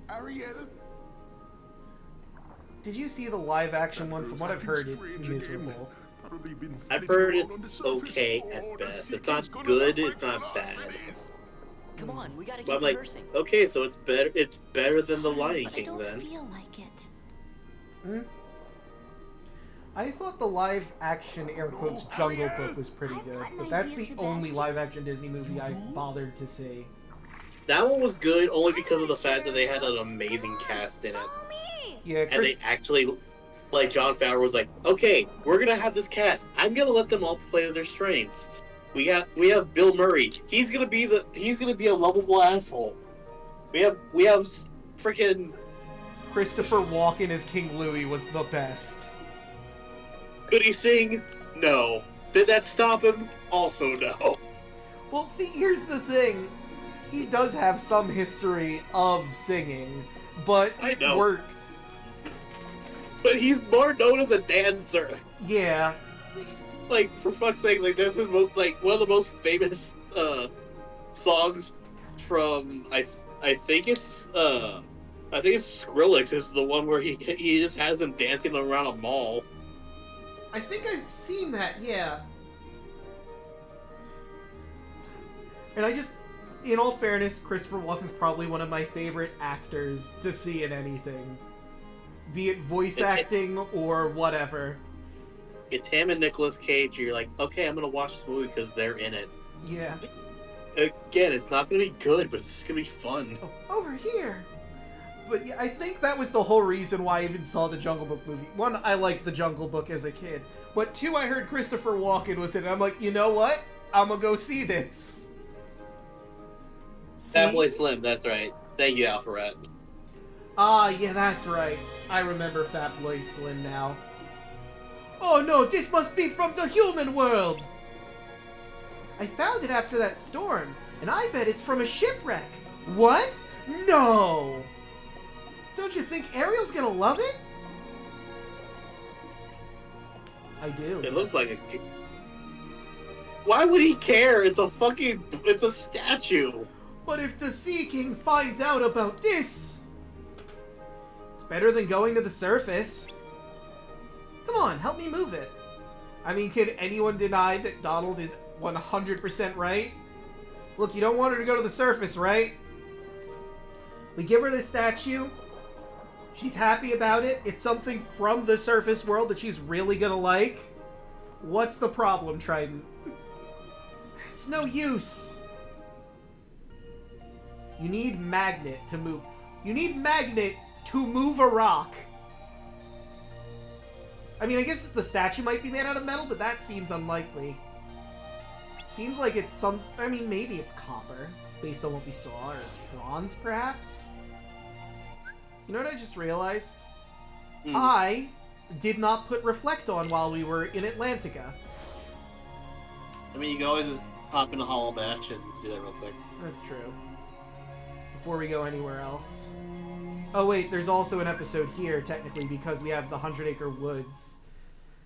Ariel? Did you see the live action one? From what I've heard, it's miserable. I've heard it's okay at best. It's not good, it's not bad. Come on, we gotta keep but I'm like, rehearsing. okay, so it's better than The Lion King I don't then. feel like it. I thought the live action air quotes Jungle Book was pretty good, but that's the only live action Disney movie I bothered to see. That one was good only because of the fact that they had an amazing cast in it. Yeah, and they actually, like Jon Favreau was like, okay, we're gonna have this cast. I'm gonna let them all play to their strengths. We have Bill Murray. He's gonna be a lovable asshole. We have freaking Christopher Walken as King Louie was the best. Could he sing? No. Did that stop him? Also no. Well, see, here's the thing. He does have some history of singing, but it works. But he's more known as a dancer. Yeah. Like, for fuck's sake, like this is one of the most famous songs from I think it's Skrillex is the one where he just has him dancing around a mall. I think I've seen that, yeah. And in all fairness, Christopher Walken's probably one of my favorite actors to see in anything. Be it voice acting or whatever. It's him and Nicolas Cage. You're like, okay, I'm gonna watch this movie because they're in it. Yeah. Again, it's not gonna be good, but it's just gonna be fun. Oh, over here! But yeah, I think that was the whole reason why I even saw the Jungle Book movie. One, I liked the Jungle Book as a kid. But two, I heard Christopher Walken was in it. I'm like, you know what? I'm gonna go see this. Fat Boy Slim, that's right. Thank you, Alpharet. Ah, yeah, that's right. I remember Fat Boy Slim now. Oh no, this must be from the human world! I found it after that storm, and I bet it's from a shipwreck. What? No! Don't you think Ariel's gonna love it? I do. It looks like a... Why would he care? It's a statue. But if the Sea King finds out about this... It's better than going to the surface. Come on, help me move it. I mean, can anyone deny that Donald is 100% right? Look, you don't want her to go to the surface, right? We give her this statue. She's happy about it. It's something from the surface world that she's really gonna like. What's the problem, Trident? It's no use. You need Magnet to move. You need Magnet to move a rock. I mean, I guess the statue might be made out of metal, but that seems unlikely. Seems like it's some... I mean, maybe it's copper, based on what we saw, or bronze, perhaps? You know what I just realized? I did not put Reflect on while we were in Atlantica. I mean, you can always just hop in a Hollow Bash and do that real quick. That's true. Before we go anywhere else. Oh wait, there's also an episode here, technically, because we have the 100 Acre Woods.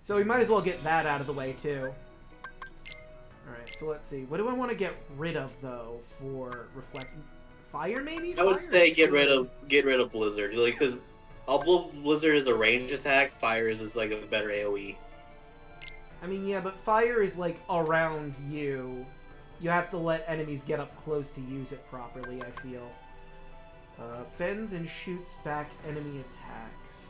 So we might as well get that out of the way, too. Alright, so let's see. What do I want to get rid of, though, for Reflect? Fire, maybe? I would say get rid of Blizzard. Like, because Blizzard is a range attack, Fire is just like a better AoE. I mean, yeah, but Fire is, like, around you. You have to let enemies get up close to use it properly, I feel. Fends and shoots back enemy attacks.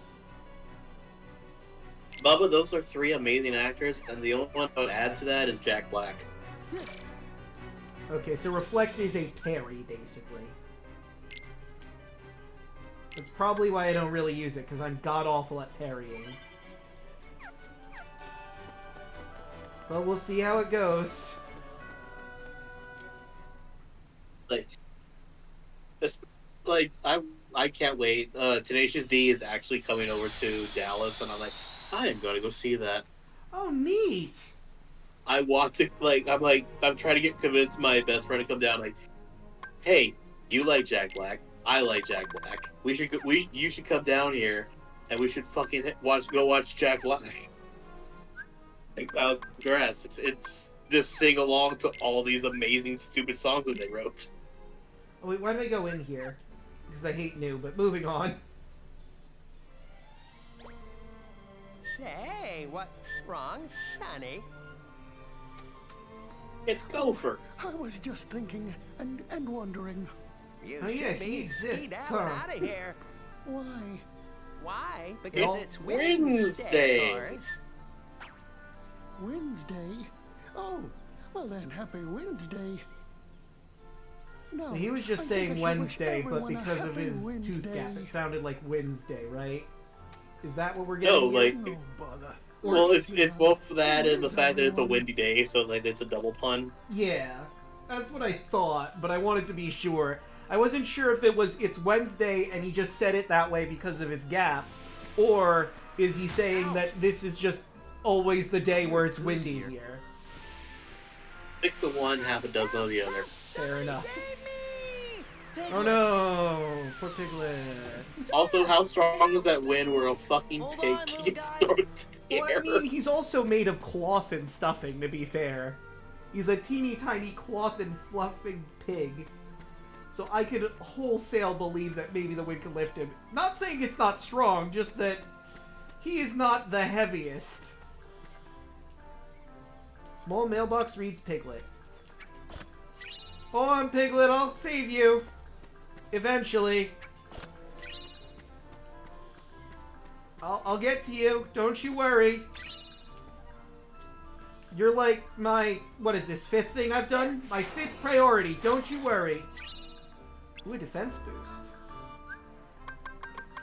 Bubba, those are 3 amazing actors, and the only one I would add to that is Jack Black. Okay, so Reflect is a parry, basically. That's probably why I don't really use it, because I'm god-awful at parrying. But we'll see how it goes. I can't wait. Tenacious D is actually coming over to Dallas, and I'm like, I am gonna go see that. Oh, neat! I want to, I'm trying to convince my best friend to come down, like, hey, you like Jack Black, I like Jack Black. You should come down here, and we should fucking go watch Jack Black. Like, grass. It's just sing along to all these amazing, stupid songs that they wrote. Oh, wait, why did I go in here? Because I hate new, but moving on. Say, what's wrong, Sonny? It's Gopher. I was just thinking and wondering. You oh yeah, he exists, huh? Out of here. Why? Why? Because it's Wednesday. Wednesday? Oh, well then, happy Wednesday. No, he was just saying Wednesday, but because of his tooth gap, it sounded like Wednesday, right? Is that what we're getting? No, like, no bother. Well, it's both that and the fact that it's a windy day, so like it's a double pun. Yeah, that's what I thought, but I wanted to be sure. I wasn't sure if it's Wednesday and he just said it that way because of his gap, or is he saying that this is just always the day where it's windy here? 6 of one, half a dozen of the other. Fair enough. Oh no, poor Piglet. Also, how strong is that wind where a fucking pig keeps throwing Well, I mean, he's also made of cloth and stuffing, to be fair. He's a teeny tiny cloth and fluffing pig. So I could wholesale believe that maybe the wind could lift him. Not saying it's not strong, just that he is not the heaviest. Small mailbox reads Piglet. Hold on, Piglet, I'll save you. Eventually. I'll get to you. Don't you worry. You're like my... What is this, 5th thing I've done? My 5th priority. Don't you worry. Ooh, a defense boost.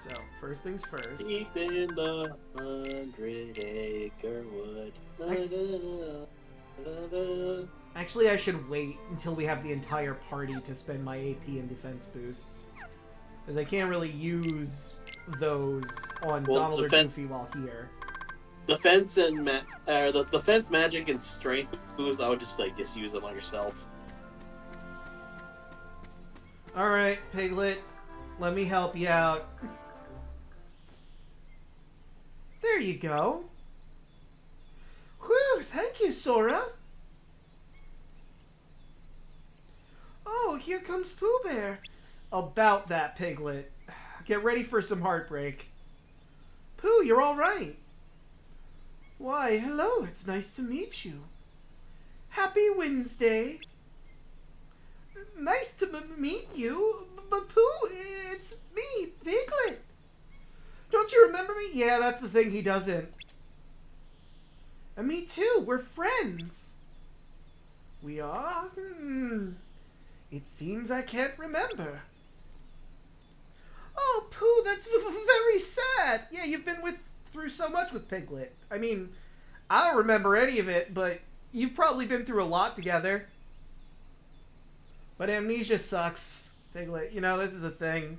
So, first things first. Deep in the 100-acre wood. Actually, I should wait until we have the entire party to spend my AP and defense boosts. Because I can't really use those on Donald or Goofy while here. Defense and the defense, magic, and strength boosts, I would just use them on yourself. Alright, Piglet. Let me help you out. There you go. Whew, thank you, Sora. Oh, here comes Pooh Bear. About that, Piglet. Get ready for some heartbreak. Pooh, you're all right. Why, hello, it's nice to meet you. Happy Wednesday. Nice to meet you, but Pooh, it's me, Piglet. Don't you remember me? Yeah, that's the thing, he doesn't. And me too, we're friends. We are? It seems I can't remember. Oh, Pooh, that's very sad. Yeah, you've been through so much with Piglet. I mean, I don't remember any of it, but you've probably been through a lot together. But amnesia sucks, Piglet. You know, this is a thing.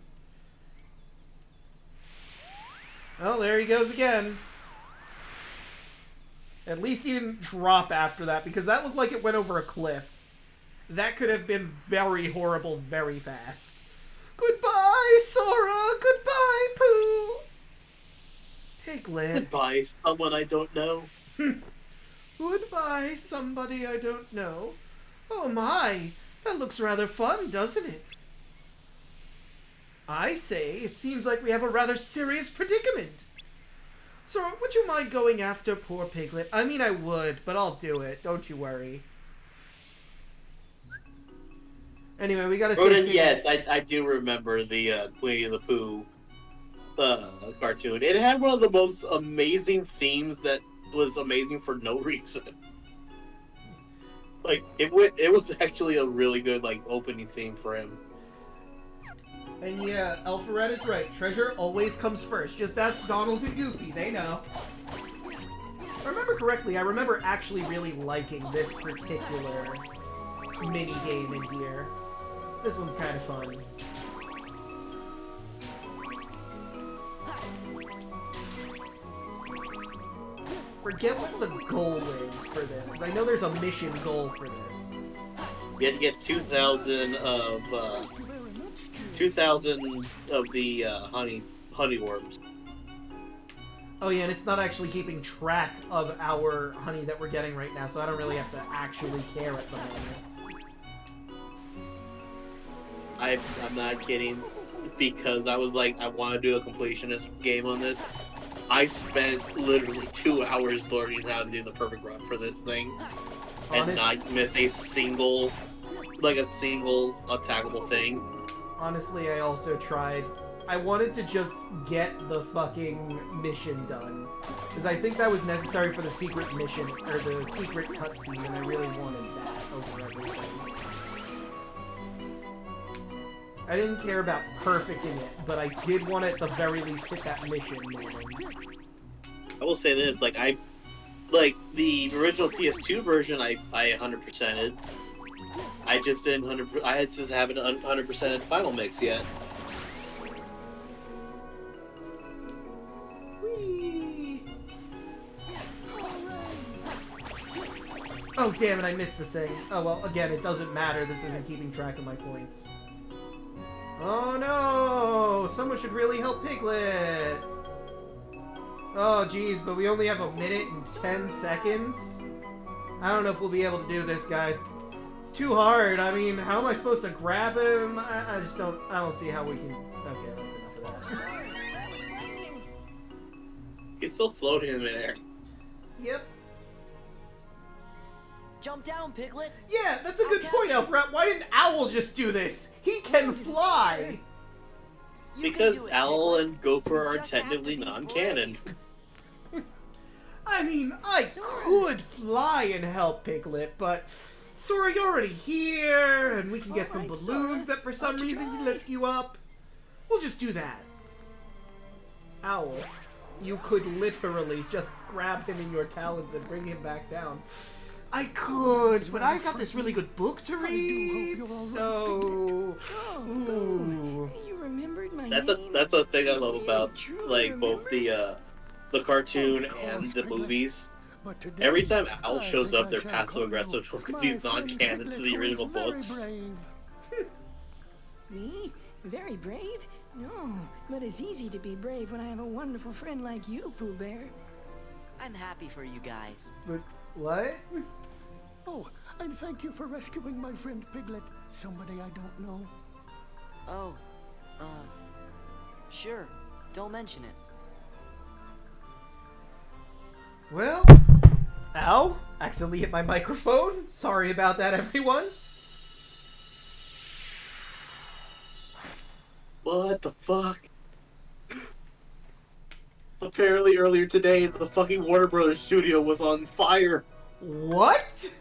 Oh, there he goes again. At least he didn't drop after that, because that looked like it went over a cliff. That could have been very horrible very fast. Goodbye, Sora! Goodbye, Pooh! Piglet. Goodbye, someone I don't know. Goodbye, somebody I don't know. Oh my, that looks rather fun, doesn't it? I say, it seems like we have a rather serious predicament. Sora, would you mind going after poor Piglet? I mean, I would, but I'll do it. Don't you worry. Anyway, we gotta Rodan, yes, I do remember the Winnie the Pooh cartoon. It had one of the most amazing themes that was amazing for no reason. Like, it was actually a really good, opening theme for him. And yeah, Alpharet is right. Treasure always comes first. Just ask Donald and Goofy. They know. If I remember correctly, I remember actually really liking this particular mini-game in here. This one's kind of fun. Forget what the goal is for this, because I know there's a mission goal for this. You had to get 2,000 of the honey worms. Oh yeah, and it's not actually keeping track of our honey that we're getting right now, so I don't really have to actually care at the moment. I'm not kidding, because I was like, I want to do a completionist game on this. I spent literally 2 hours learning how to do the perfect run for this thing, and not miss a single attackable thing. Honestly, I also tried. I wanted to just get the fucking mission done, because I think that was necessary for the secret mission, or the secret cutscene, and I really wanted that over everything. I didn't care about perfecting it, but I did want to at the very least hit that mission moment. I will say this, the original PS2 version, I 100%ed. I just didn't I just haven't 100%ed Final Mix yet. Whee! Oh damn it, I missed the thing. Oh well, again, it doesn't matter, this isn't keeping track of my points. Oh no! Someone should really help Piglet! Oh jeez, but we only have 1 minute and 10 seconds? I don't know if we'll be able to do this, guys. It's too hard. I mean, how am I supposed to grab him? I don't see how we can... Okay, that's enough of that. He's still floating in midair. Yep. Jump down, Piglet. Yeah, that's a good point, Alfred. Why didn't Owl just do this? He can fly! Because Owl and Gopher are technically non-canon. I mean, I could fly and help Piglet, but Sora, you're already here, and we can get some balloons that for some reason can lift you up. We'll just do that. owl, you could literally just grab him in your talons and bring him back down. I could, but I've got this really good book to read, so... Ooh. You remembered my That's name? that's a thing I love about Truly like both remember? the cartoon and the movies. Every time Owl shows up, they're passive aggressive because he's non-canon to the original books. Me? Very brave? No, but it's easy to be brave when I have a wonderful friend like you, Pooh Bear. I'm happy for you guys. But what? Oh, and thank you for rescuing my friend Piglet, somebody I don't know. Oh, sure. Don't mention it. Well, ow! Accidentally hit my microphone. Sorry about that, everyone. What the fuck? Apparently earlier today, the fucking Warner Brothers studio was on fire. What?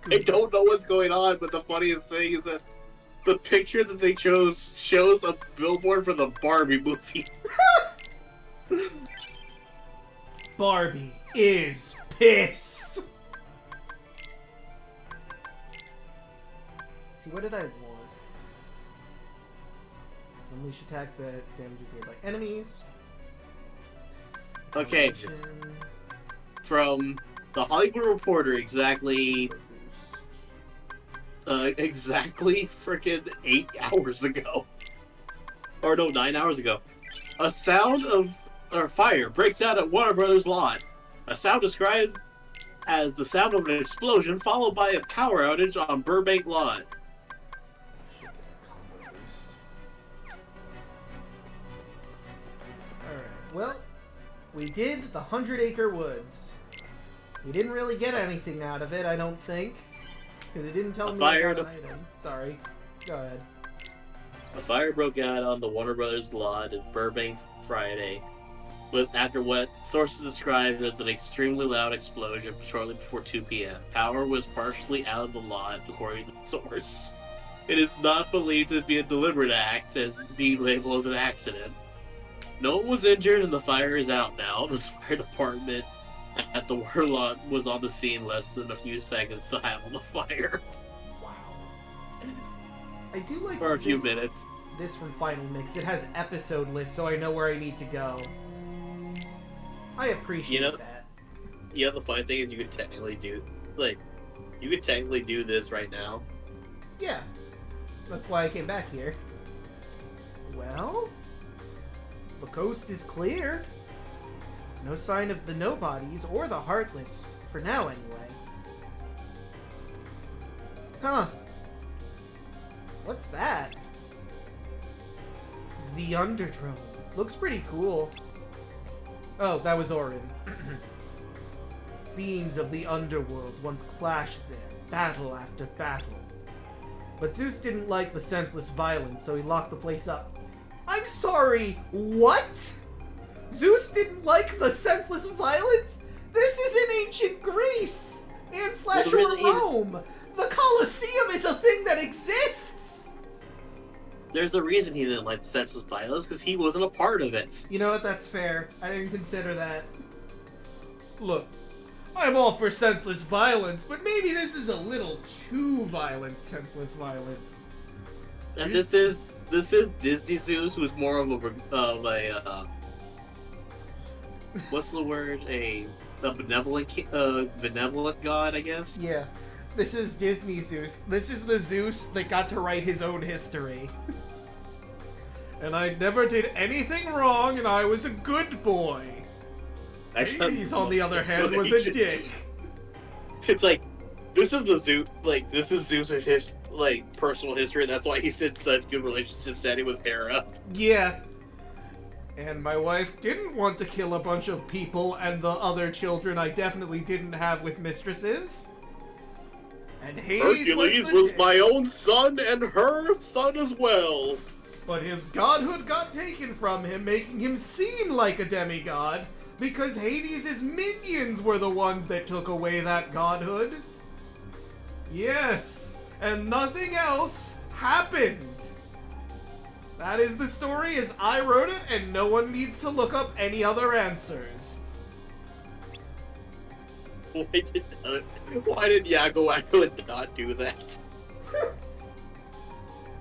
I don't know what's going on, but the funniest thing is that the picture that they chose shows a billboard for the Barbie movie. Barbie is pissed. See, what did I want? Unleash attack that damages nearby enemies. Okay. From the Hollywood Reporter, exactly freaking 8 hours ago. Or no, 9 hours ago. A sound of fire breaks out at Warner Brothers lot. A sound described as the sound of an explosion followed by a power outage on Burbank lot. Well, we did the 100-acre woods. We didn't really get anything out of it, I don't think. Because it didn't tell me I got an item. Sorry. Go ahead. A fire broke out on the Warner Brothers lot in Burbank Friday, after what sources described as an extremely loud explosion shortly before 2 p.m. Power was partially out of the lot, according to the source. It is not believed to be a deliberate act, as being labeled as an accident. No one was injured and the fire is out now. The fire department at the Warner lot was on the scene less than a few seconds to handle the fire. Wow. I do like For a few minutes. This from Final Mix. It has episode lists, so I know where I need to go. I appreciate that. Yeah, the funny thing is you could technically do this right now. Yeah. That's why I came back here. Well, the coast is clear. No sign of the Nobodies or the Heartless, for now anyway. Huh. What's that? The Underdrome. Looks pretty cool. Oh, that was Orin. Fiends of the underworld once clashed there, battle after battle. But Zeus didn't like the senseless violence, so he locked the place up. I'm sorry, what? Zeus didn't like the senseless violence? This is in ancient Greece! And / Rome! The Colosseum is a thing that exists! There's a reason he didn't like the senseless violence, because he wasn't a part of it. You know what, that's fair. I didn't consider that. Look, I'm all for senseless violence, but maybe this is a little too violent senseless violence. And this is Disney Zeus, who's more of a what's the word? A benevolent god, I guess? Yeah. This is Disney Zeus. This is the Zeus that got to write his own history. And I never did anything wrong, and I was a good boy. Hades, on the other hand, was a dick. It's like, this is Zeus's personal history, and that's why he's in such good relationships with Hera. Yeah. And my wife didn't want to kill a bunch of people, and the other children I definitely didn't have with mistresses. And Hades Hercules was my own son, and her son as well. But his godhood got taken from him, making him seem like a demigod, because Hades' minions were the ones that took away that godhood. Yes, and nothing else happened. That is the story as I wrote it, and no one needs to look up any other answers. Why did Yago not do that?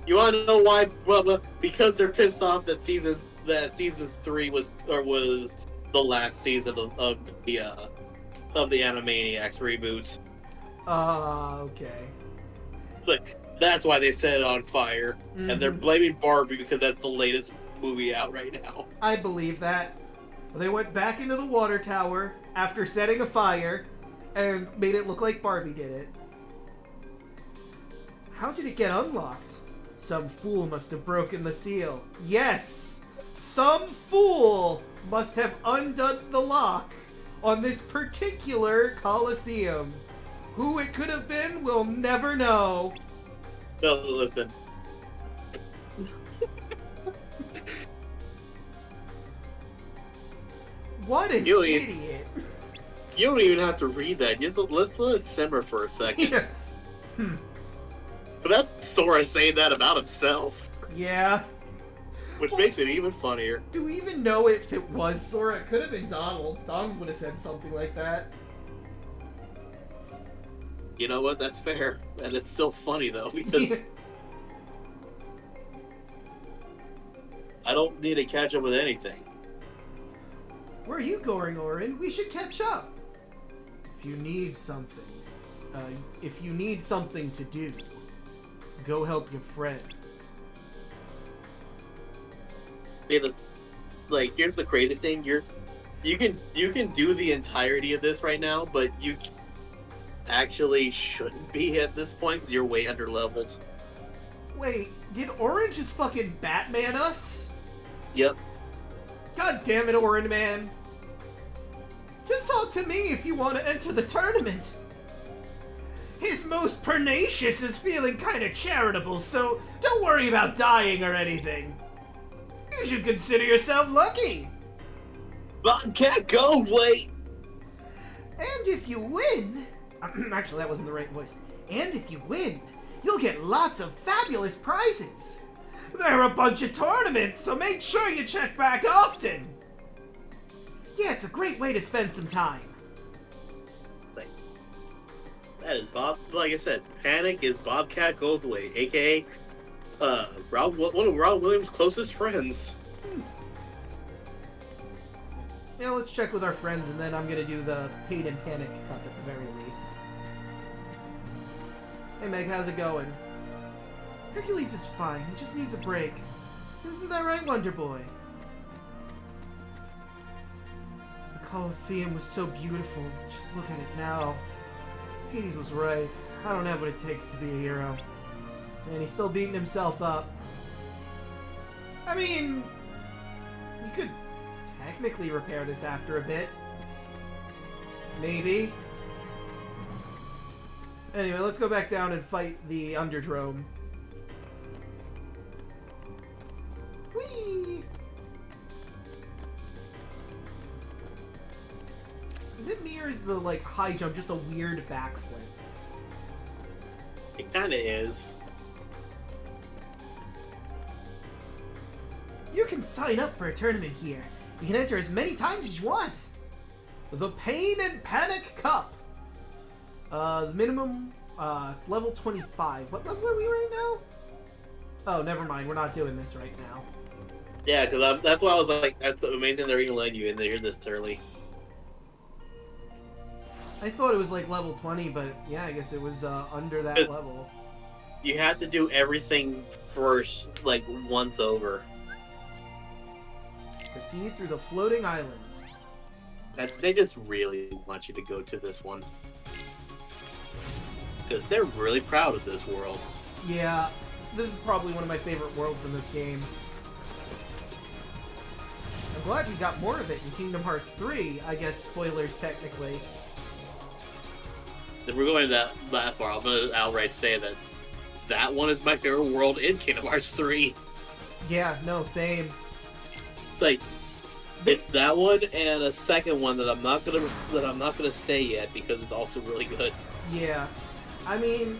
You want to know why? Well, because they're pissed off that season 3 was the last season of the Animaniacs reboot. Okay. Like, that's why they set it on fire, and they're blaming Barbie because that's the latest movie out right now. I believe that. They went back into the water tower after setting a fire and made it look like Barbie did it. How did it get unlocked? Some fool must have broken the seal. Yes! Some fool must have undone the lock on this particular Coliseum. Who it could have been, we'll never know. No, listen. What an idiot. You don't even have to read that. Just let's let it simmer for a second. Yeah. But that's Sora saying that about himself. Yeah. Which makes it even funnier. Do we even know if it was Sora? It could have been Donald. Donald would have said something like that. You know what? That's fair. And it's still funny, though, because... I don't need to catch up with anything. Where are you going, Orin? We should catch up. If you need something to do, go help your friends. Because, like, here's the crazy thing: you can do the entirety of this right now, but you actually shouldn't be at this point because you're way under leveled. Wait, did Orange just fucking Batman us? Yep. God damn it, Orange Man. Just talk to me if you want to enter the tournament. His most pernicious is feeling kind of charitable, so don't worry about dying or anything. You should consider yourself lucky. Bobcat, go, wait. And if you win... Actually, that wasn't the right voice. And if you win, you'll get lots of fabulous prizes. There are a bunch of tournaments, so make sure you check back often. Yeah, it's a great way to spend some time. That is Bob. Like I said, Panic is Bobcat Goes Away, aka one of Rob Williams' closest friends. Yeah, let's check with our friends, and then I'm gonna do the Pain and Panic Cup at the very least. Hey Meg, how's it going? Hercules is fine. He just needs a break. Isn't that right, Wonder Boy? The Colosseum was so beautiful. Just look at it now. Hades was right. I don't have what it takes to be a hero. And he's still beating himself up. I mean, you could technically repair this after a bit. Maybe. Anyway, let's go back down and fight the Underdrome. Whee! Is it me or is the, like, high jump just a weird backflip? It kinda is. You can sign up for a tournament here. You can enter as many times as you want. The Pain and Panic Cup. The minimum, it's level 25. What level are we right now? Oh, never mind. We're not doing this right now. Yeah, because that's why I was like, that's amazing they're even letting you in there this early. I thought it was like level 20, but yeah, I guess it was under that level. You have to do everything first, like, once over. Proceed through the floating island. They just really want you to go to this one. Because they're really proud of this world. Yeah, this is probably one of my favorite worlds in this game. I'm glad we got more of it in Kingdom Hearts 3. I guess spoilers, technically. If we're going that far, I'm going to outright say that one is my favorite world in Kingdom Hearts 3. Yeah, no, same. It's like, it's that one and a second one that I'm not gonna say yet because it's also really good. Yeah, I mean,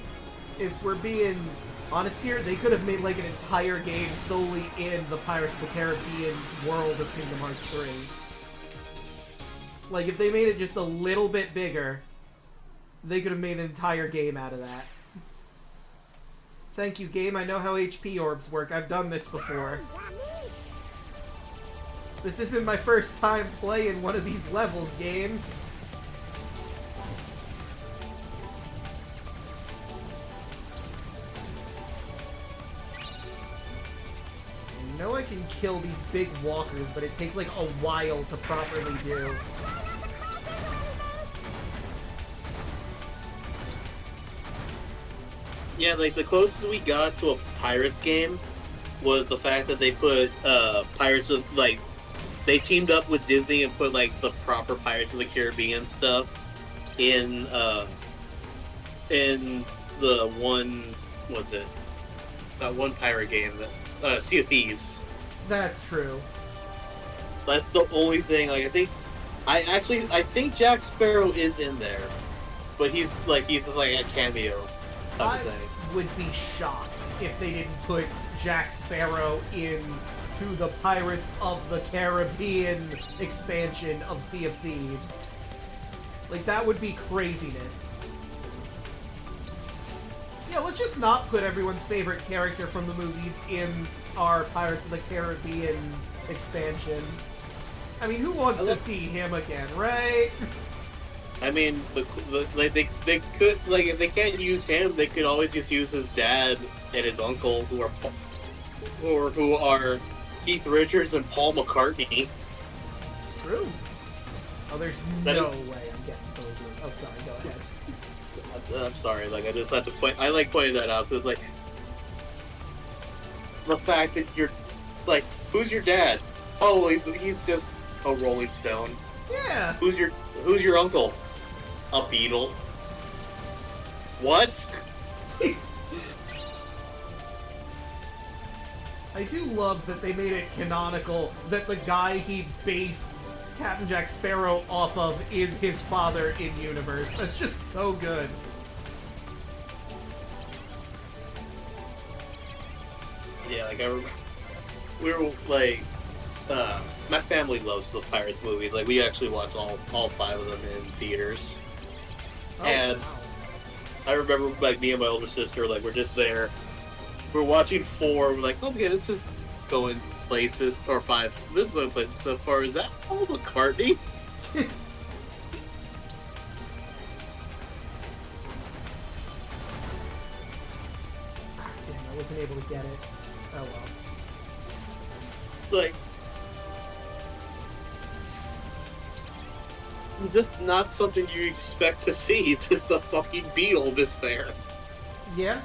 if we're being honest here, they could have made like an entire game solely in the Pirates of the Caribbean world of Kingdom Hearts 3. Like, if they made it just a little bit bigger, they could have made an entire game out of that. Thank you, game. I know how HP orbs work. I've done this before. This isn't my first time playing one of these levels, game. I know I can kill these big walkers, but it takes like a while to properly do. Yeah, like the closest we got to a Pirates game was the fact that they put Pirates of, like, they teamed up with Disney and put like the proper Pirates of the Caribbean stuff in the one, what's it? That one pirate game, that Sea of Thieves. That's true. That's the only thing. Like, I think Jack Sparrow is in there, but he's just like a cameo type of thing. I would be shocked if they didn't put Jack Sparrow into the Pirates of the Caribbean expansion of Sea of Thieves. Like, that would be craziness. Yeah, let's just not put everyone's favorite character from the movies in our Pirates of the Caribbean expansion. I mean, who wants to see him again, right? I mean, they could, like, if they can't use him, they could always just use his dad and his uncle, who are Keith Richards and Paul McCartney. True. Oh, there's no way I'm getting those. Oh, sorry. Go ahead. I'm sorry. Like, I just had to point. I like pointing that out because, like, the fact that you're, like, who's your dad? Oh, he's just a Rolling Stone. Yeah. Who's your uncle? A Beatle. What? I do love that they made it canonical that the guy he based Captain Jack Sparrow off of is his father in universe. That's just so good. Yeah, like, we were like, my family loves the Pirates movies. Like, we actually watched all 5 of them in theaters. Oh, and wow. I remember, like, me and my older sister, like, we're just there. We're watching 4. We're like, okay, this is going places. Or 5. This is going places so far. Is that Paul McCartney? Damn, I wasn't able to get it. Oh well. Like, it's just not something you expect to see. It's just a fucking beetle just there. Yeah.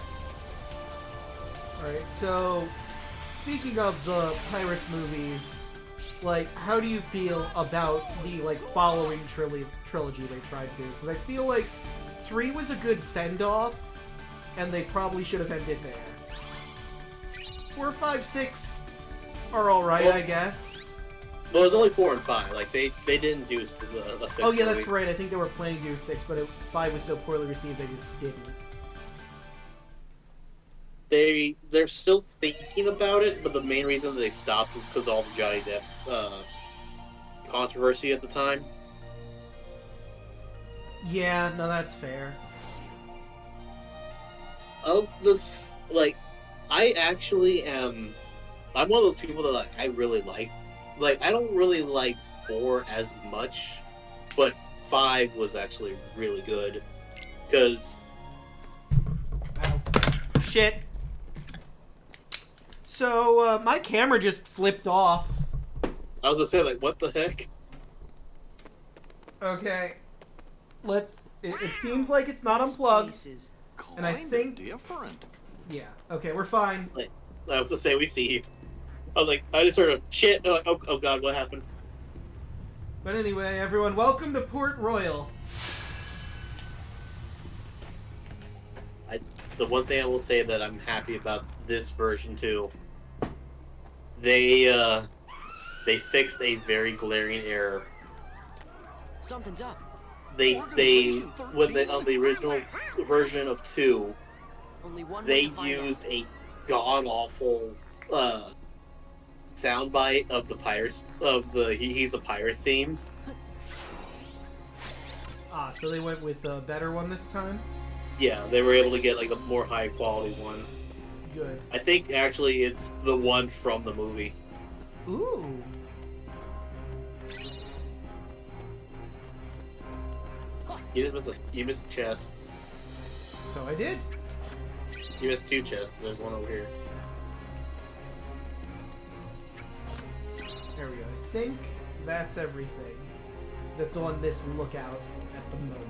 Alright, so speaking of the Pirates movies, like, how do you feel about the, like, following trilogy they tried to do? Because I feel like 3 was a good send-off, and they probably should have ended there. 4, 5, 6 are alright, Well, I guess. Well, it was only 4 and 5. Like, they didn't do a 6 Oh yeah, movie. that's right. I think they were planning to do 6, but 5 was so poorly received they just didn't. They're still thinking about it, but the main reason they stopped was because of all the Johnny Depp controversy at the time. Yeah, no, that's fair. Of this, like, I actually am. I'm one of those people that, like, I really like. Like, I don't really like 4 as much, but 5 was actually really good because. Shit. So, my camera just flipped off. I was gonna say, like, what the heck? Okay. It seems like it's not unplugged. And I think... different. Yeah. Okay, we're fine. Like, I was gonna say, we see you. I was like, I just heard a shit. Like, oh god, what happened? But anyway, everyone, welcome to Port Royal. The one thing I will say that I'm happy about this version too, they fixed a very glaring error. Something's up. On the original version of 2, Only one way they to find used a god-awful soundbite of the pirates, of the He's a Pirate theme. Ah, so they went with a better one this time? Yeah, they were able to get like a more high-quality one. Good. I think actually it's the one from the movie. Ooh. You missed a chest. So I did. You missed 2 chests. There's one over here. There we go. I think that's everything that's on this lookout at the moment.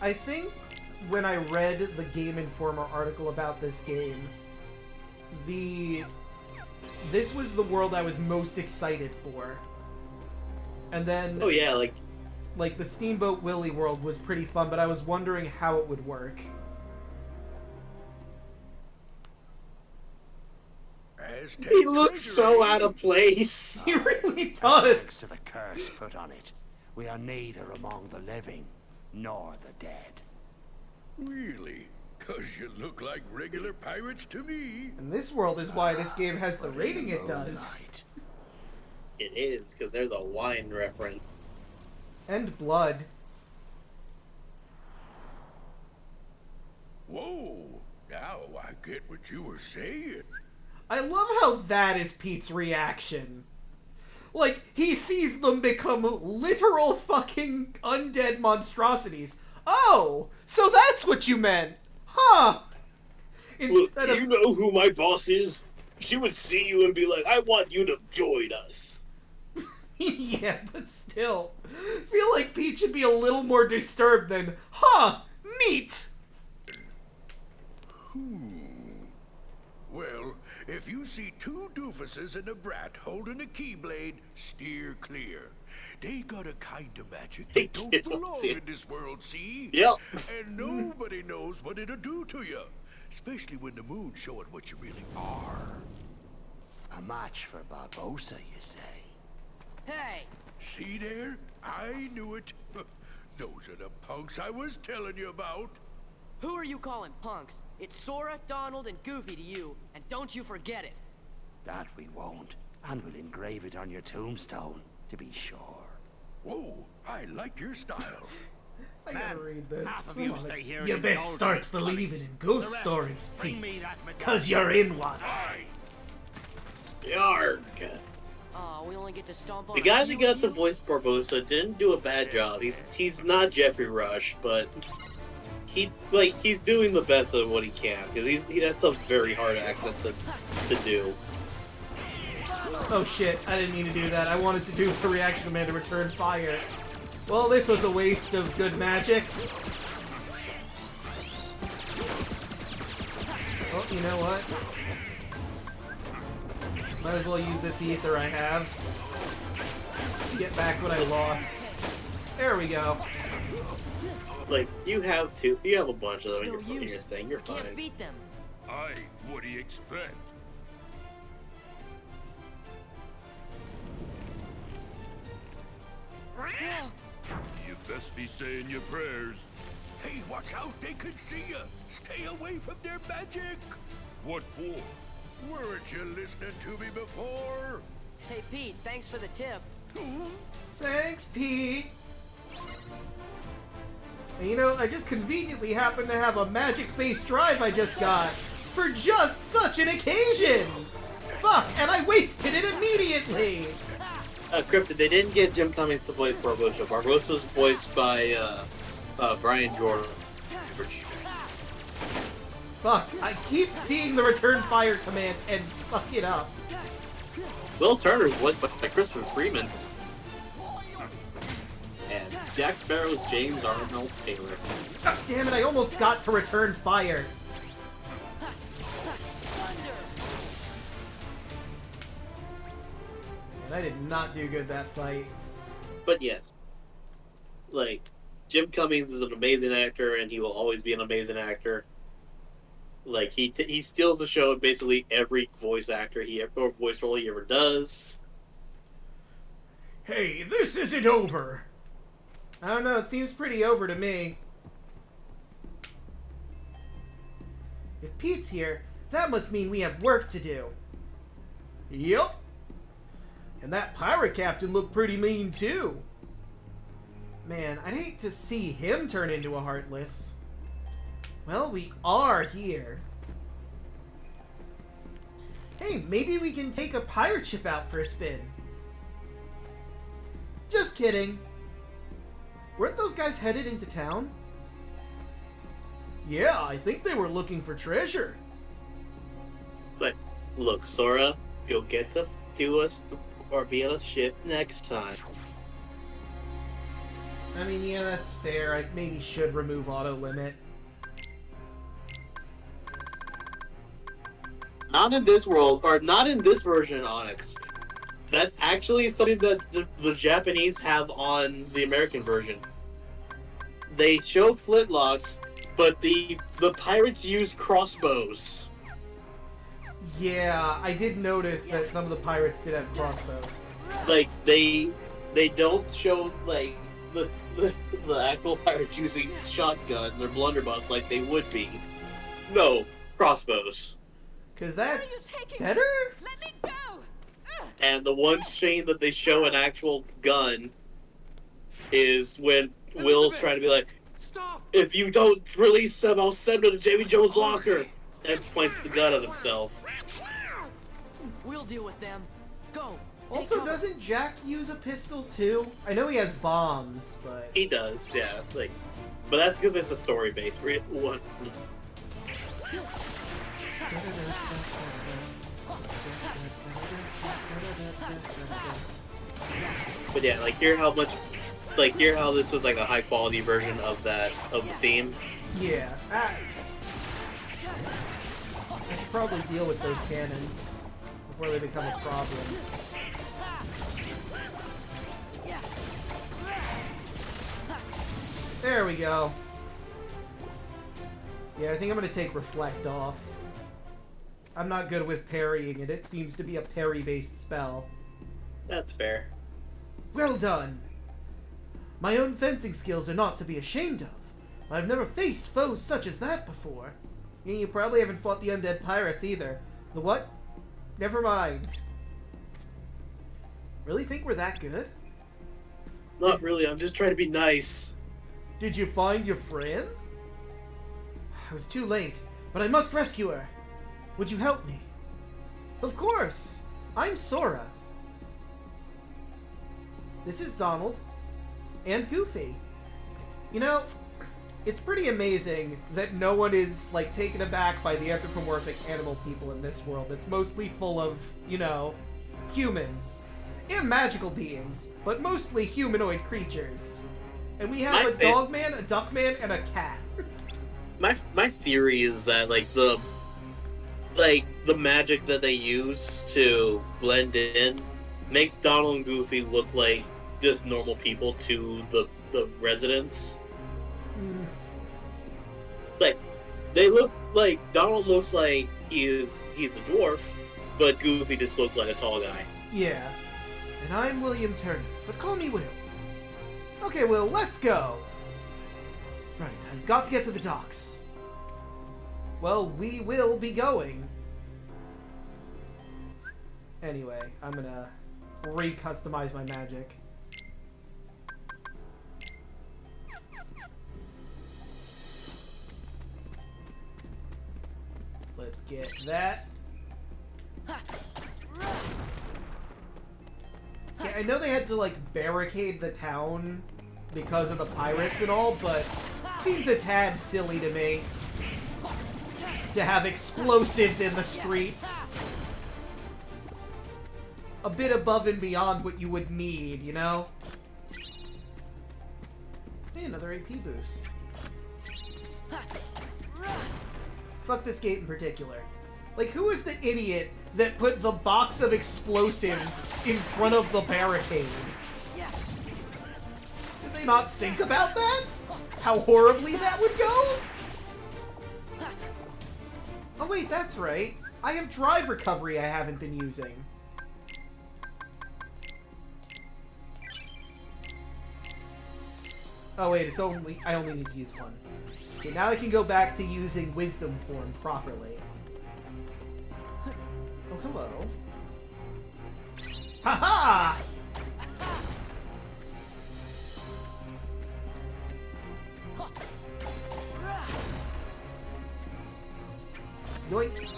I think when I read the Game Informer article about this game, this was the world I was most excited for. And then... Oh yeah, like the Steamboat Willie world was pretty fun, but I was wondering how it would work. He looks so out of place. He really Thanks does. to the curse put on it, we are neither among the living nor the dead. Really? 'Cause you look like regular pirates to me. And this world is why this game has the rating it does. It is, because there's a wine reference. And blood. Whoa, now I get what you were saying. I love how that is Pete's reaction. Like, he sees them become literal fucking undead monstrosities. Oh, so that's what you meant. Huh. Look, do you know who my boss is? She would see you and be like, I want you to join us. Yeah, but still. I feel like Pete should be a little more disturbed than, huh, neat. Well, if you see 2 doofuses and a brat holding a keyblade, steer clear. They got a kind of magic that don't belong in this world, see? Yep. And nobody knows what it'll do to you. Especially when the moon's showing what you really are. A match for Barbosa, you say? Hey! See there? I knew it. Those are the punks I was telling you about. Who are you calling punks? It's Sora, Donald, and Goofy to you, and don't you forget it. That we won't. And we'll engrave it on your tombstone, to be sure. Whoa, I like your style. I gotta read this. half of you stay here You and best indulge start Miss believing Clummies. in ghost The rest, stories, bring me Pete. that medallion. Cause you're in one. Yarg. Oh, we only get to stomp on The a guy few that got of to you? voice Barbosa didn't do a bad job. He's not Jeffrey Rush, but he's doing the best of what he can, because that's a very hard accent to do. Oh shit, I didn't mean to do that. I wanted to do the reaction command to return fire. Well, this was a waste of good magic. Oh, you know what? Might as well use this ether I have. Get back what I lost. There we go. Like, you have a bunch of them There's in no your use. thing, you're Can't fine. beat them. Aye, what do you expect? You best be saying your prayers. Hey, watch out, they can see you. Stay away from their magic. What for? Weren't you listening to me before? Hey, Pete, thanks for the tip. Thanks, Pete. And you know, I just conveniently happen to have a magic face drive I just got for just such an occasion. Fuck, and I wasted it immediately. Cryptid, they didn't get Jim Cummings to voice Barbosa. Barbosa's voiced by Brian Jordan. Fuck, I keep seeing the return fire command and fuck it up. Will Turner's voiced by Christopher Freeman. And Jack Sparrow's James Arnold Taylor. God damn it, I almost got to return fire. And I did not do good that fight. But yes, like, Jim Cummings is an amazing actor, and he will always be an amazing actor. Like, he steals the show in basically every voice role he ever does. Hey, this isn't over. I don't know, it seems pretty over to me. If Pete's here, that must mean we have work to do. Yup. And that pirate captain looked pretty mean too. Man, I'd hate to see him turn into a Heartless. Well, we are here. Hey, maybe we can take a pirate ship out for a spin. Just kidding. Weren't those guys headed into town? Yeah, I think they were looking for treasure. But look, Sora, you'll get to do us or be on a ship next time. I mean, yeah, that's fair. I maybe should remove auto limit. Not in this world, or not in this version, Onyx. That's actually something that the Japanese have on the American version. They show flintlocks, but the pirates use crossbows. Yeah, I did notice that some of the pirates did have crossbows. Like, they don't show, like, the actual pirates using shotguns or blunderbuss like they would be. No, crossbows. Because that's better? Let me go! And the one scene that they show an actual gun is when Will's trying to be like, "Stop! If you don't release him, I'll send him to Jamie Jones' locker." And points the gun at himself. We'll deal with them. Go. Also, doesn't Jack use a pistol too? I know he has bombs, but He does, yeah. Like, but that's because it's a story-based one. But yeah, like hear how this was like a high-quality version of the theme. yeah. I should probably deal with those cannons before they become a problem. There we go. Yeah, I think I'm gonna take Reflect off. I'm not good with parrying it. It seems to be a parry-based spell. That's fair. Well done. My own fencing skills are not to be ashamed of. I've never faced foes such as that before. And you probably haven't fought the undead pirates either. The what? Never mind. Really think we're that good? Not really, I'm just trying to be nice. Did you find your friend? I was too late, but I must rescue her. Would you help me? Of course. I'm Sora. This is Donald. And Goofy. You know, it's pretty amazing that no one is, like, taken aback by the anthropomorphic animal people in this world. It's mostly full of, you know, humans. And magical beings, but mostly humanoid creatures. And we have a dog man, a duck man, and a cat. My theory is that the magic that they use to blend in makes Donald and Goofy look like just normal people to the residents. Like, they look like Donald looks like he's a dwarf, but Goofy just looks like a tall guy. Yeah. And I'm William Turner, but call me Will. Okay, Will, let's go. Right, I've got to get to the docks. Well, we will be going. Anyway, I'm gonna re-customize my magic. Let's get that. Yeah, I know they had to, like, barricade the town because of the pirates and all, but it seems a tad silly to me to have explosives in the streets. A bit above and beyond what you would need, you know? Hey, another AP boost. Fuck this gate in particular. Like, who is the idiot that put the box of explosives in front of the barricade? Did they not think about that? How horribly that would go? Oh wait, that's right. I have drive recovery I haven't been using. Oh wait, I only need to use one. Okay, now I can go back to using Wisdom form properly. Oh, hello. Haha! Yoink.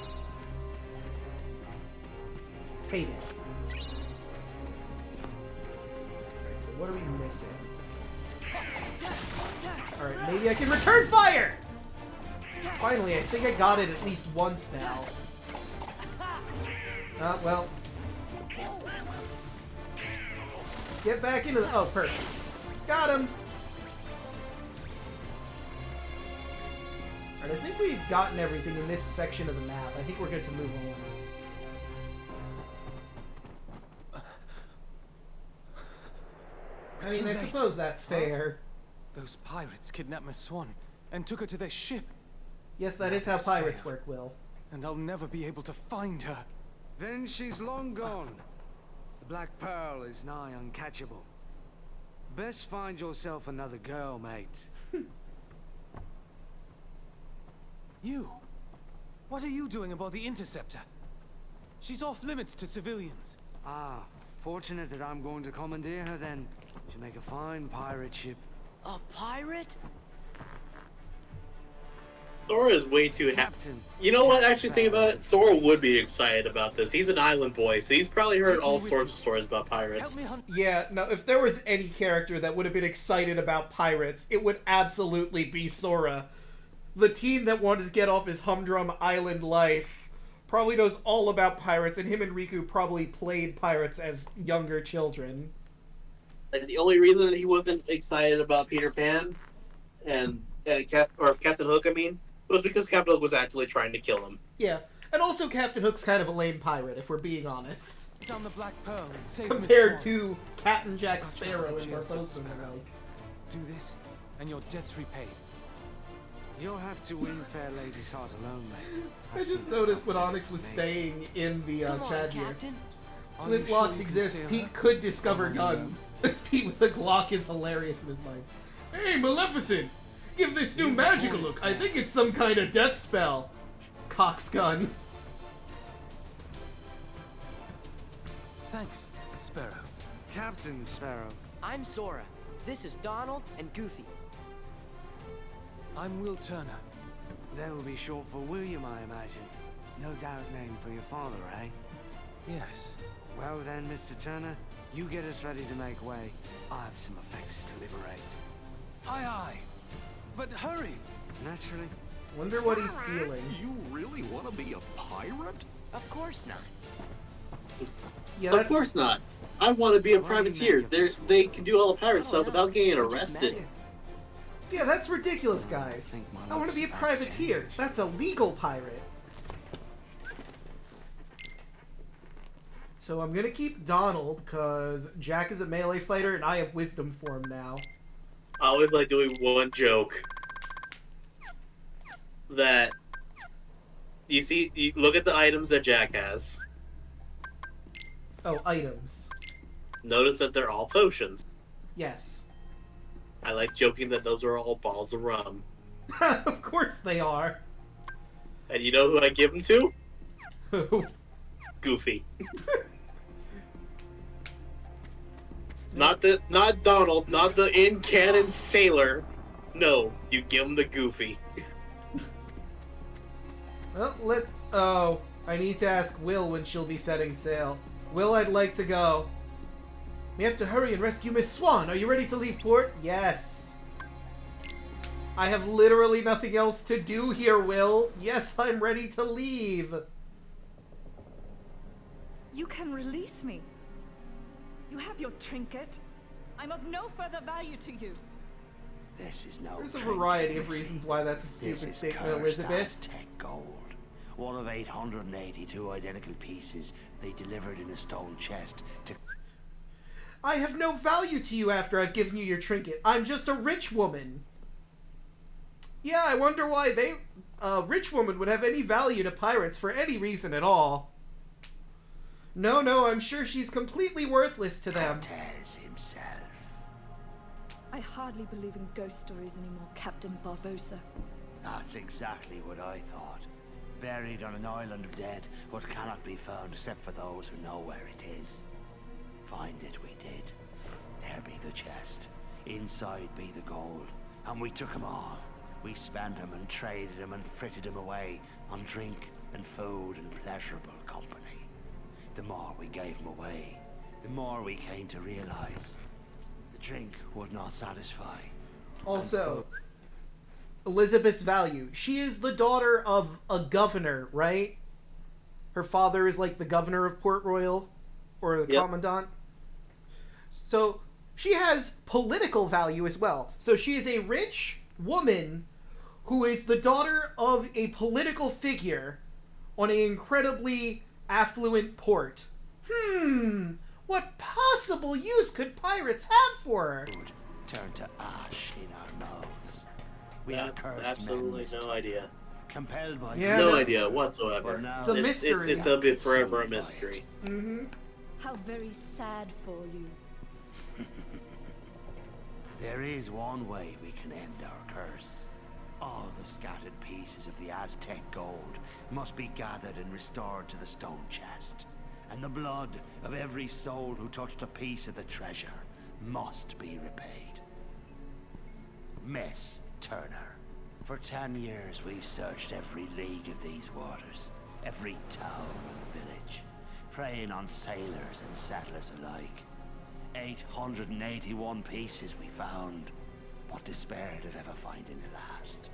Hate it. Alright, so what are we missing? Alright, maybe I can return fire! Finally, I think I got it at least once now. Well. Get back into the... Oh, perfect. Got him! Alright, I think we've gotten everything in this section of the map. I think we're good to move on. I mean, I suppose that's fair. Those pirates kidnapped my swan and took her to their ship. Yes, that is how pirates work, Will. And I'll never be able to find her. Then she's long gone. The Black Pearl is nigh uncatchable. Best find yourself another girl, mate. You? What are you doing aboard the Interceptor? She's off limits to civilians. Ah, fortunate that I'm going to commandeer her then. She'll make a fine pirate ship. A pirate? Sora is way too happy. You know what? Actually, think about it. Sora would be excited about this. He's an island boy, so he's probably heard all sorts of stories about pirates. Yeah, no, if there was any character that would have been excited about pirates, it would absolutely be Sora. The teen that wanted to get off his humdrum island life probably knows all about pirates, and him and Riku probably played pirates as younger children. Like, the only reason that he wasn't excited about Peter Pan and Captain Hook, was because Captain Hook was actually trying to kill him. Yeah, and also Captain Hook's kind of a lame pirate, if we're being honest. Down the Black Pearl and save compared to Captain Jack Sparrow and Barbossa. Do this, and your debt's repaid. You'll have to win Fair Lady's heart alone, mate. I just noticed when Onyx was staying in the chat here. Flintlocks exist. Pete could discover guns. Pete with a Glock is hilarious in his mind. Hey, Maleficent! Give this new magic a look. I think it's some kind of death spell. Cox gun. Thanks, Sparrow. Captain Sparrow. I'm Sora. This is Donald and Goofy. I'm Will Turner. That will be short for William, I imagine. No doubt name for your father, eh? Yes. Well then, Mr. Turner, you get us ready to make way. I have some effects to liberate. Aye, aye. But hurry! Naturally. Wonder what he's stealing. You really want to be a pirate? Of course not. Yeah, of course not. I want to be a privateer. They can do all the pirate stuff without getting arrested. Yeah, that's ridiculous, guys. I want to be a privateer. That's a legal pirate. So I'm going to keep Donald, because Jack is a melee fighter, and I have Wisdom form now. I always like doing one joke. That... You look at the items that Jack has. Oh, items. Notice that they're all potions. Yes. I like joking that those are all balls of rum. Of course they are. And you know who I give them to? Who? Goofy. Not Donald, not the in-canon sailor. No, you give him the Goofy. Well, let's... Oh, I need to ask Will when she'll be setting sail. Will, I'd like to go. We have to hurry and rescue Miss Swan. Are you ready to leave port? Yes. I have literally nothing else to do here, Will. Yes, I'm ready to leave. You can release me. You have your trinket. I'm of no further value to you. This is no There's a variety of reasons why that's a stupid statement, Elizabeth. Tech gold. One of 882 identical pieces they delivered in a stone chest to... I have no value to you after I've given you your trinket. I'm just a rich woman. Yeah, I wonder why a rich woman would have any value to pirates for any reason at all. No, I'm sure she's completely worthless to them. Cortez himself. I hardly believe in ghost stories anymore, Captain Barbosa. That's exactly what I thought. Buried on an island of dead, what cannot be found except for those who know where it is. Find it we did. There be the chest. Inside be the gold. And we took 'em all. We spent 'em and traded 'em and fritted 'em away on drink and food and pleasurable company. The more we gave 'em away, the more we came to realize the drink would not satisfy. Also, Elizabeth's value. She is the daughter of a governor, right? Her father is like the governor of Port Royal, or the commandant. So she has political value as well. So she is a rich woman who is the daughter of a political figure on an incredibly affluent port. What possible use could pirates have for her? Turn to ash in our mouths. We are cursed absolutely men, no idea. Compelled by no idea whatsoever. It's a mystery. It's a bit forever a mystery. How very sad for you. There is one way we can end our curse. All the scattered pieces of the Aztec gold must be gathered and restored to the stone chest. And the blood of every soul who touched a piece of the treasure must be repaid. Miss Turner, for 10 years we've searched every league of these waters, every town and village, preying on sailors and settlers alike. 881 pieces we found, but despaired of ever finding the last.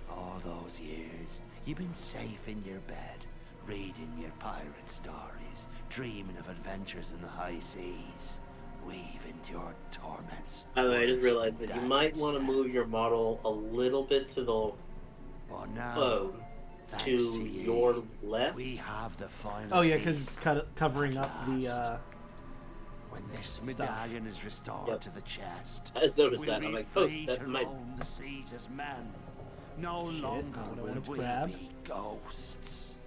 All those years, you've been safe in your bed, reading your pirate stories, dreaming of adventures in the high seas. We've endured torments. By the way, I just realized that you might want to move your model a little bit to the to your left. We have the final. Oh yeah, because it's covering up the. When this medallion is restored to the chest, I just noticed that. I'm like, oh, free that to might. roam the seas as men. No longer will we be ghosts.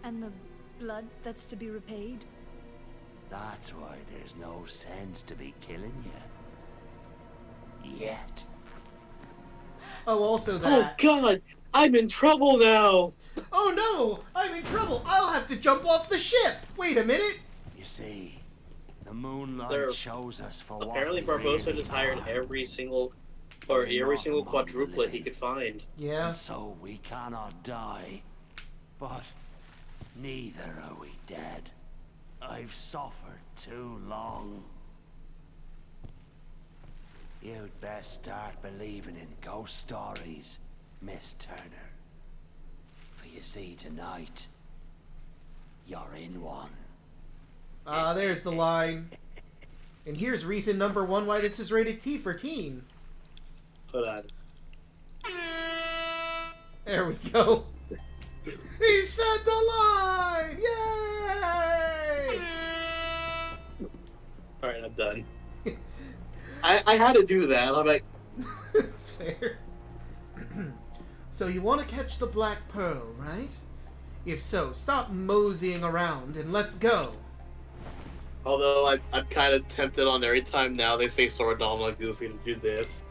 And the blood that's to be repaid? That's why there's no sense to be killing you. Yet. Oh, also that. Oh God, I'm in trouble now. Oh no, I'm in trouble. I'll have to jump off the ship. Wait a minute. You see, the moonlight shows us for apparently what we Barbosa really just hired are. every single quadruplet he could find. Yeah. And so we cannot die, but neither are we dead. I've suffered too long. You'd best start believing in ghost stories, Miss Turner. For you see, tonight, you're in one. Ah, there's the line. And here's reason number 1 why this is rated T for teen. Hold on. There we go. He said the line! Yay! Alright, I'm done. I had to do that. I'm like... It's fair. So you want to catch the Black Pearl, right? If so, stop moseying around and let's go. Although I'm kind of tempted on every time now they say sword doll, I'm like Goofy to do this.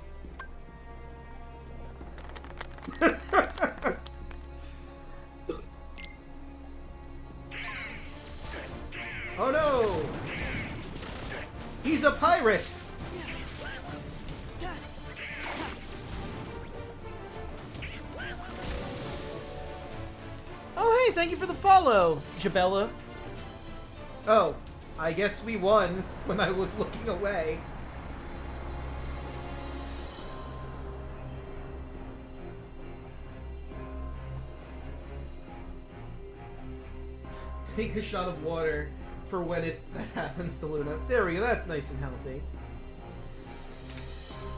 Oh no! He's a pirate! Oh hey, thank you for the follow, Jabella. Oh, I guess we won when I was looking away. Take a shot of water for when that happens to Luna. There we go, that's nice and healthy.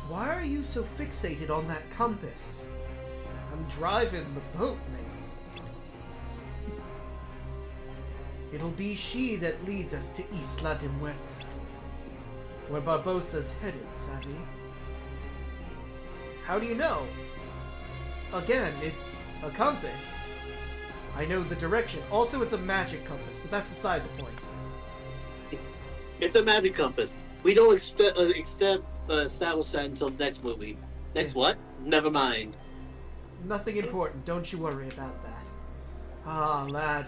Why are you so fixated on that compass? I'm driving the boat, mate. It'll be she that leads us to Isla de Muerte, where Barbosa's headed, savvy? How do you know? Again, it's a compass. I know the direction. Also, it's a magic compass, but that's beside the point. It's a magic compass. We don't establish that until next movie. Next what? Never mind. Nothing important. Don't you worry about that. Ah, lad.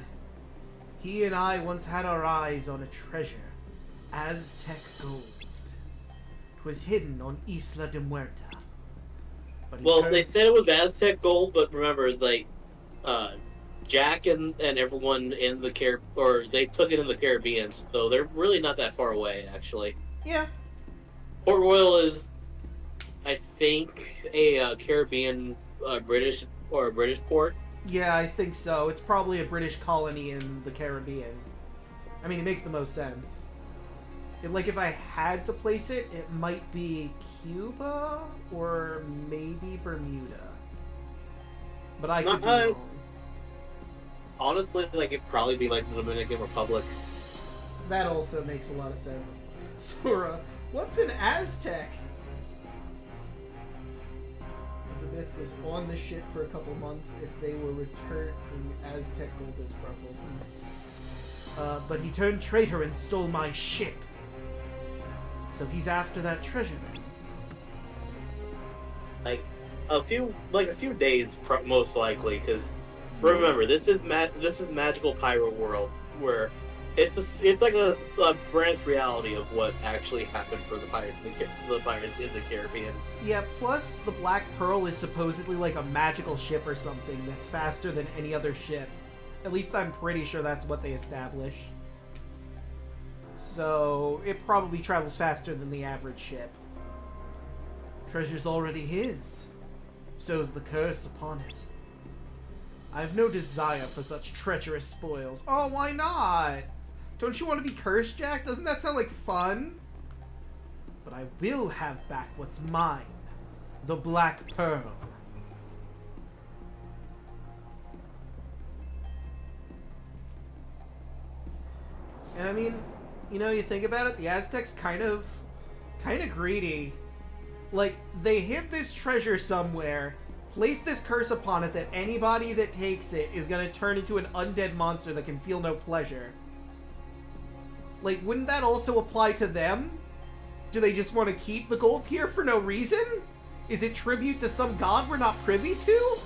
He and I once had our eyes on a treasure. Aztec gold. It was hidden on Isla de Muerta. But they said it was Aztec gold, but remember, like, Jack and everyone in the they took it in the Caribbean, so they're really not that far away, actually. Yeah. Port Royal is, I think, a Caribbean British port. Yeah, I think so. It's probably a British colony in the Caribbean. I mean, it makes the most sense. Like, if I had to place it, it might be Cuba or maybe Bermuda. But I could be wrong. Honestly, like, it'd probably be like the Dominican Republic. That also makes a lot of sense. Sora, what's an Aztec? Elizabeth was on the ship for a couple months if they were returning Aztec gold as sparkles. But he turned traitor and stole my ship. So he's after that treasure then. Like a few days, most likely, because remember, this is magical pirate world where it's like a branch reality of what actually happened for the pirates in the Caribbean. Yeah, plus the Black Pearl is supposedly like a magical ship or something that's faster than any other ship. At least I'm pretty sure that's what they establish. So it probably travels faster than the average ship. Treasure's already his. So's the curse upon it. I've no desire for such treacherous spoils. Oh, why not? Don't you want to be cursed, Jack? Doesn't that sound like fun? But I will have back what's mine. The Black Pearl. And I mean, you know, you think about it, the Aztecs kind of greedy. Like, they hid this treasure somewhere, placed this curse upon it that anybody that takes it is gonna turn into an undead monster that can feel no pleasure. Like, wouldn't that also apply to them? Do they just want to keep the gold here for no reason? Is it tribute to some god we're not privy to?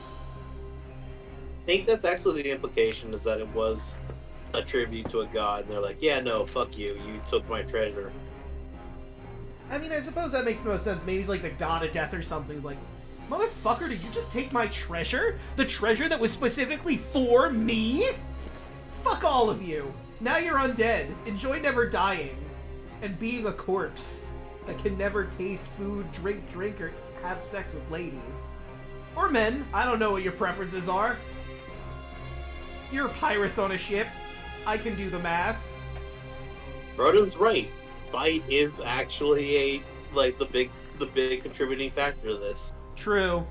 I think that's actually the implication, is that it was a tribute to a god, and they're like, yeah, no, fuck you, you took my treasure. I mean, I suppose that makes the most sense. Maybe he's like the god of death or something. He's like, motherfucker, did you just take my treasure? The treasure that was specifically for me? Fuck all of you. Now you're undead. Enjoy never dying. And being a corpse that can never taste food, drink, or have sex with ladies. Or men. I don't know what your preferences are. You're pirates on a ship. I can do the math. Broden's right. Fight is actually the big contributing factor to this. True.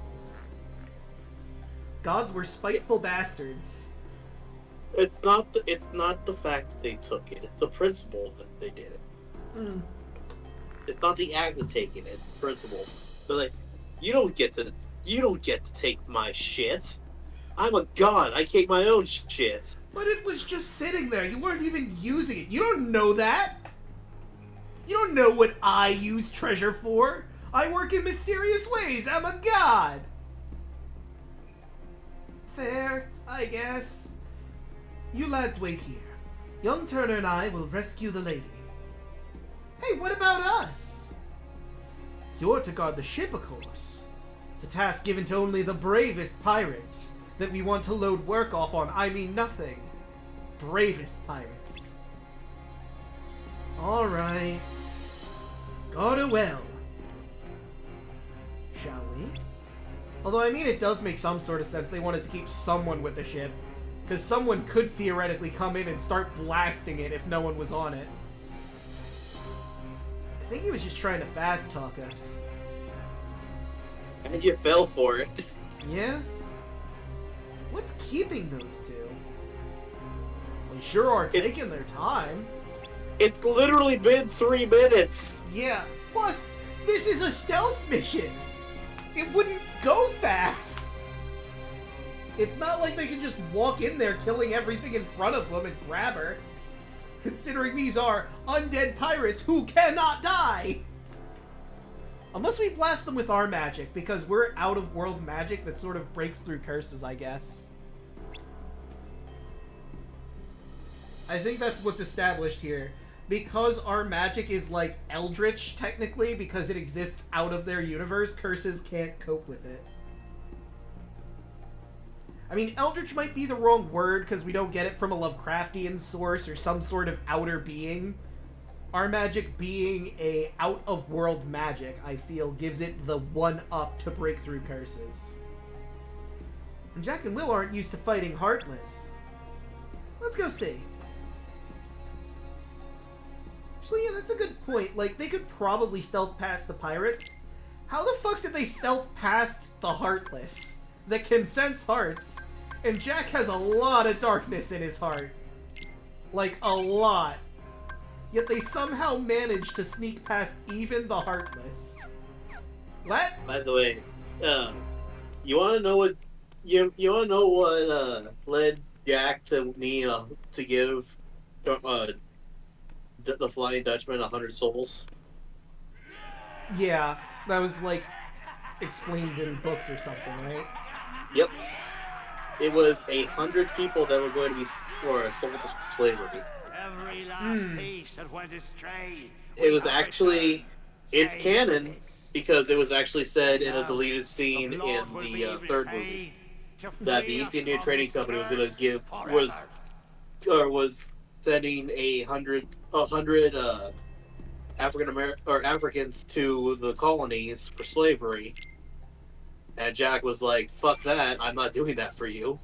Gods were spiteful bastards. It's not the fact that they took it. It's the principle that they did it. Mm. It's not the act of taking it. The principle. They're like, you don't get to take my shit. I'm a god. I take my own shit. But it was just sitting there. You weren't even using it. You don't know that. You don't know what I use treasure for. I work in mysterious ways. I'm a god. Fair, I guess. You lads wait here. Young Turner and I will rescue the lady. Hey, what about us? You're to guard the ship, of course. The task given to only the bravest pirates that we want to load work off on. I mean nothing. Bravest pirates. Alright. Guard her well. Shall we? Although, I mean, it does make some sort of sense. They wanted to keep someone with the ship. Because someone could theoretically come in and start blasting it if no one was on it. I think he was just trying to fast talk us. And you fell for it. Yeah? What's keeping those two? They sure are taking their time. It's literally been 3 minutes. Yeah, plus, this is a stealth mission. It wouldn't go fast. It's not like they can just walk in there killing everything in front of them and grab her. Considering these are undead pirates who cannot die. Unless we blast them with our magic, because we're out-of-world magic that sort of breaks through curses, I guess. I think that's what's established here. Because our magic is, like, eldritch, technically, because it exists out of their universe, curses can't cope with it. I mean, eldritch might be the wrong word, because we don't get it from a Lovecraftian source or some sort of outer being. Our magic being a out-of-world magic, I feel, gives it the one-up to break through curses. And Jack and Will aren't used to fighting Heartless. Let's go see. Actually, yeah, that's a good point. Like, they could probably stealth past the pirates. How the fuck did they stealth past the Heartless that can sense hearts? And Jack has a lot of darkness in his heart. Like, a lot. Yet they somehow managed to sneak past even the Heartless. What? By the way, you want to know what led Jack to me to give the Flying Dutchman 100 souls? Yeah, that was like explained in books or something, right? Yep. It was 100 people that were going to be sold to slavery. Every last piece that went astray. It was actually, it's canon because it was actually said in a deleted scene in the third movie that the East India Trading Company was going to give was sending 100 Africans to the colonies for slavery, and Jack was like, "Fuck that! I'm not doing that for you."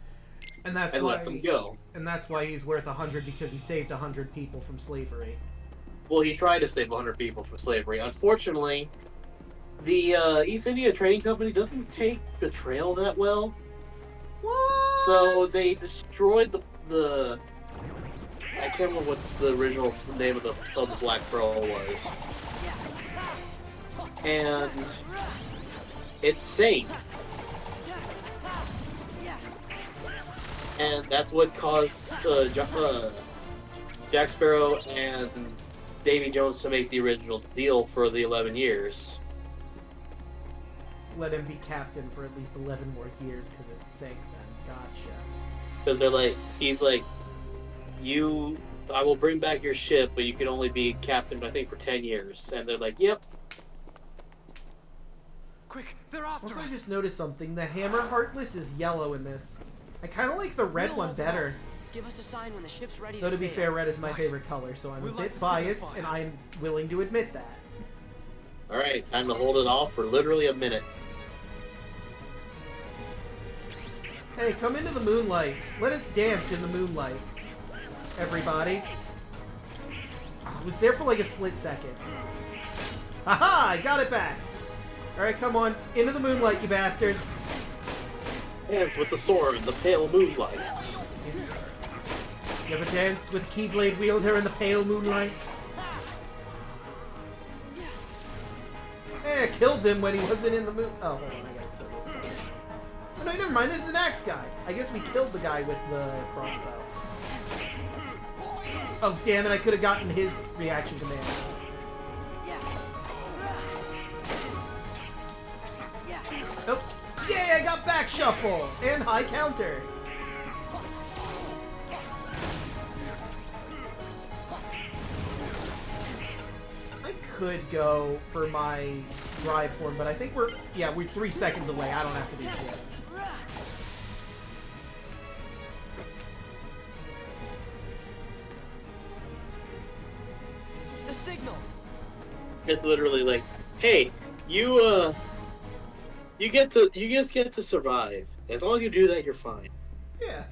And that's and why, let them go. And that's why he's worth 100, because he saved 100 people from slavery. Well, he tried to save 100 people from slavery. Unfortunately, the East India Trading Company doesn't take betrayal that well. What? So they destroyed the I can't remember what the original name of the Black Pearl was. And it sank. And that's what caused Jack Sparrow and Davy Jones to make the original deal for the 11 years. Let him be captain for at least 11 more years because it sank then. Gotcha. Because they're like, he's like, I will bring back your ship, but you can only be captain, I think, for 10 years. And they're like, yep. Quick, they're after us. I just noticed something. The hammer Heartless is yellow in this. I kind of like the red one better. Give us a sign when the ship's ready Though to to be sail. fair, red is my favorite color, so I'm a bit biased, and I'm willing to admit that. Alright, time to hold it off for literally a minute. Hey, come into the moonlight. Let us dance in the moonlight. Everybody. I was there for like a split second. Haha! I got it back! Alright, come on. Into the moonlight, you bastards. Dance with the sword in the pale moonlight. You ever danced with a Keyblade wielder in the pale moonlight? Eh, I killed him when he wasn't in the moon. Oh, hold on, I gotta kill this guy. Oh, no, never mind, this is an axe guy. I guess we killed the guy with the crossbow. Oh, damn it, I could have gotten his reaction command. Oh, yeah, I got back shuffle and high counter. I could go for my drive form, but I think we're 3 seconds away. I don't have to do shit. The signal. It's literally like, hey, you just get to survive. As long as you do that, you're fine. Yeah.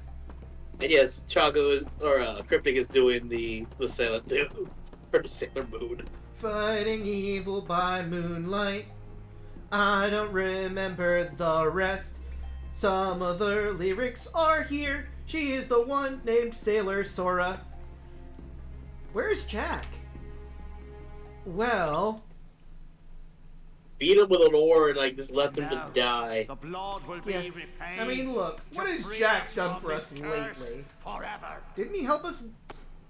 And yes, Chaco or Cryptic is doing the Sailor Moon. Fighting evil by moonlight. I don't remember the rest. Some other lyrics are here. She is the one named Sailor Sora. Where's Jack? Well, beat him with an oar and like just left him to die. The blood will be repaid. I mean, look, what has Jack done for us lately? Forever. Didn't he help us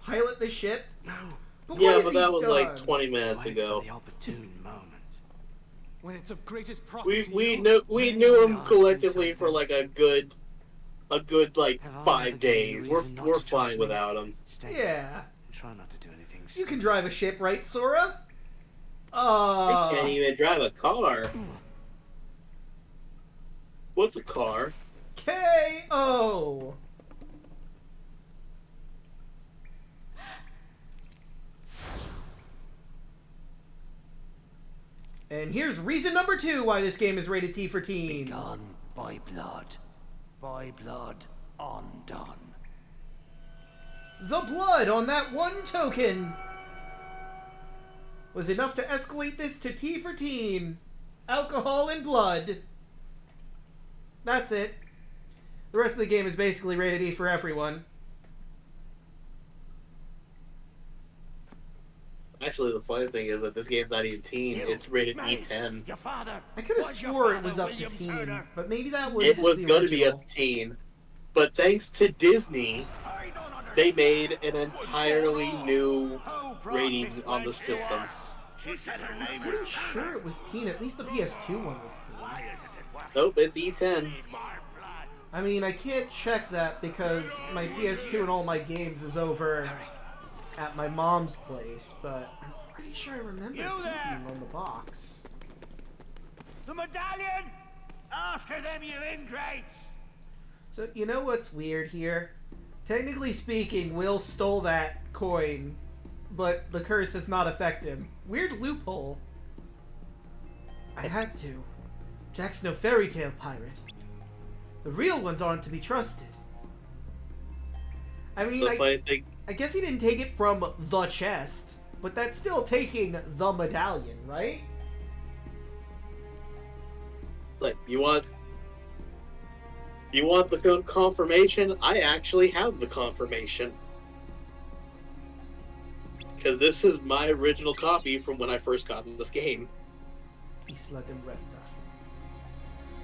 pilot the ship? No. But yeah, what but that was like 20 minutes ago. The opportune moment. when it's of greatest profit We knew him collectively for like a good like 5 days. We're fine without him. Yeah. Try not to do anything. You can drive a ship, right, Sora? I can't even drive a car. What's a car? K.O. And here's reason number 2 why this game is rated T for teen. Begun by blood undone. The blood on that one token was enough to escalate this to T for teen. Alcohol and blood. That's it. The rest of the game is basically rated E for everyone. Actually, the funny thing is that this game's not even teen. It's rated E10. Your father. I could have swore it was up to teen, but maybe that was. It was the going to be original. up to teen, but thanks to Disney, they made an entirely new rating on the system. I'm pretty sure it was teen. At least the PS2 one was teen. Nope, it's E10. I mean, I can't check that because my PS2 and all my games is over at my mom's place, but I'm pretty sure I remember it being on the box. The medallion! After them, you ingrates! So, you know what's weird here? Technically speaking, Will stole that coin, but the curse does not affect him. Weird loophole. I had to. Jack's no fairy tale pirate. The real ones aren't to be trusted. I mean, I guess he didn't take it from the chest, but that's still taking the medallion, right? Like, you want the confirmation? I actually have the confirmation. Because this is my original copy from when I first got this game. Isla de Muerta.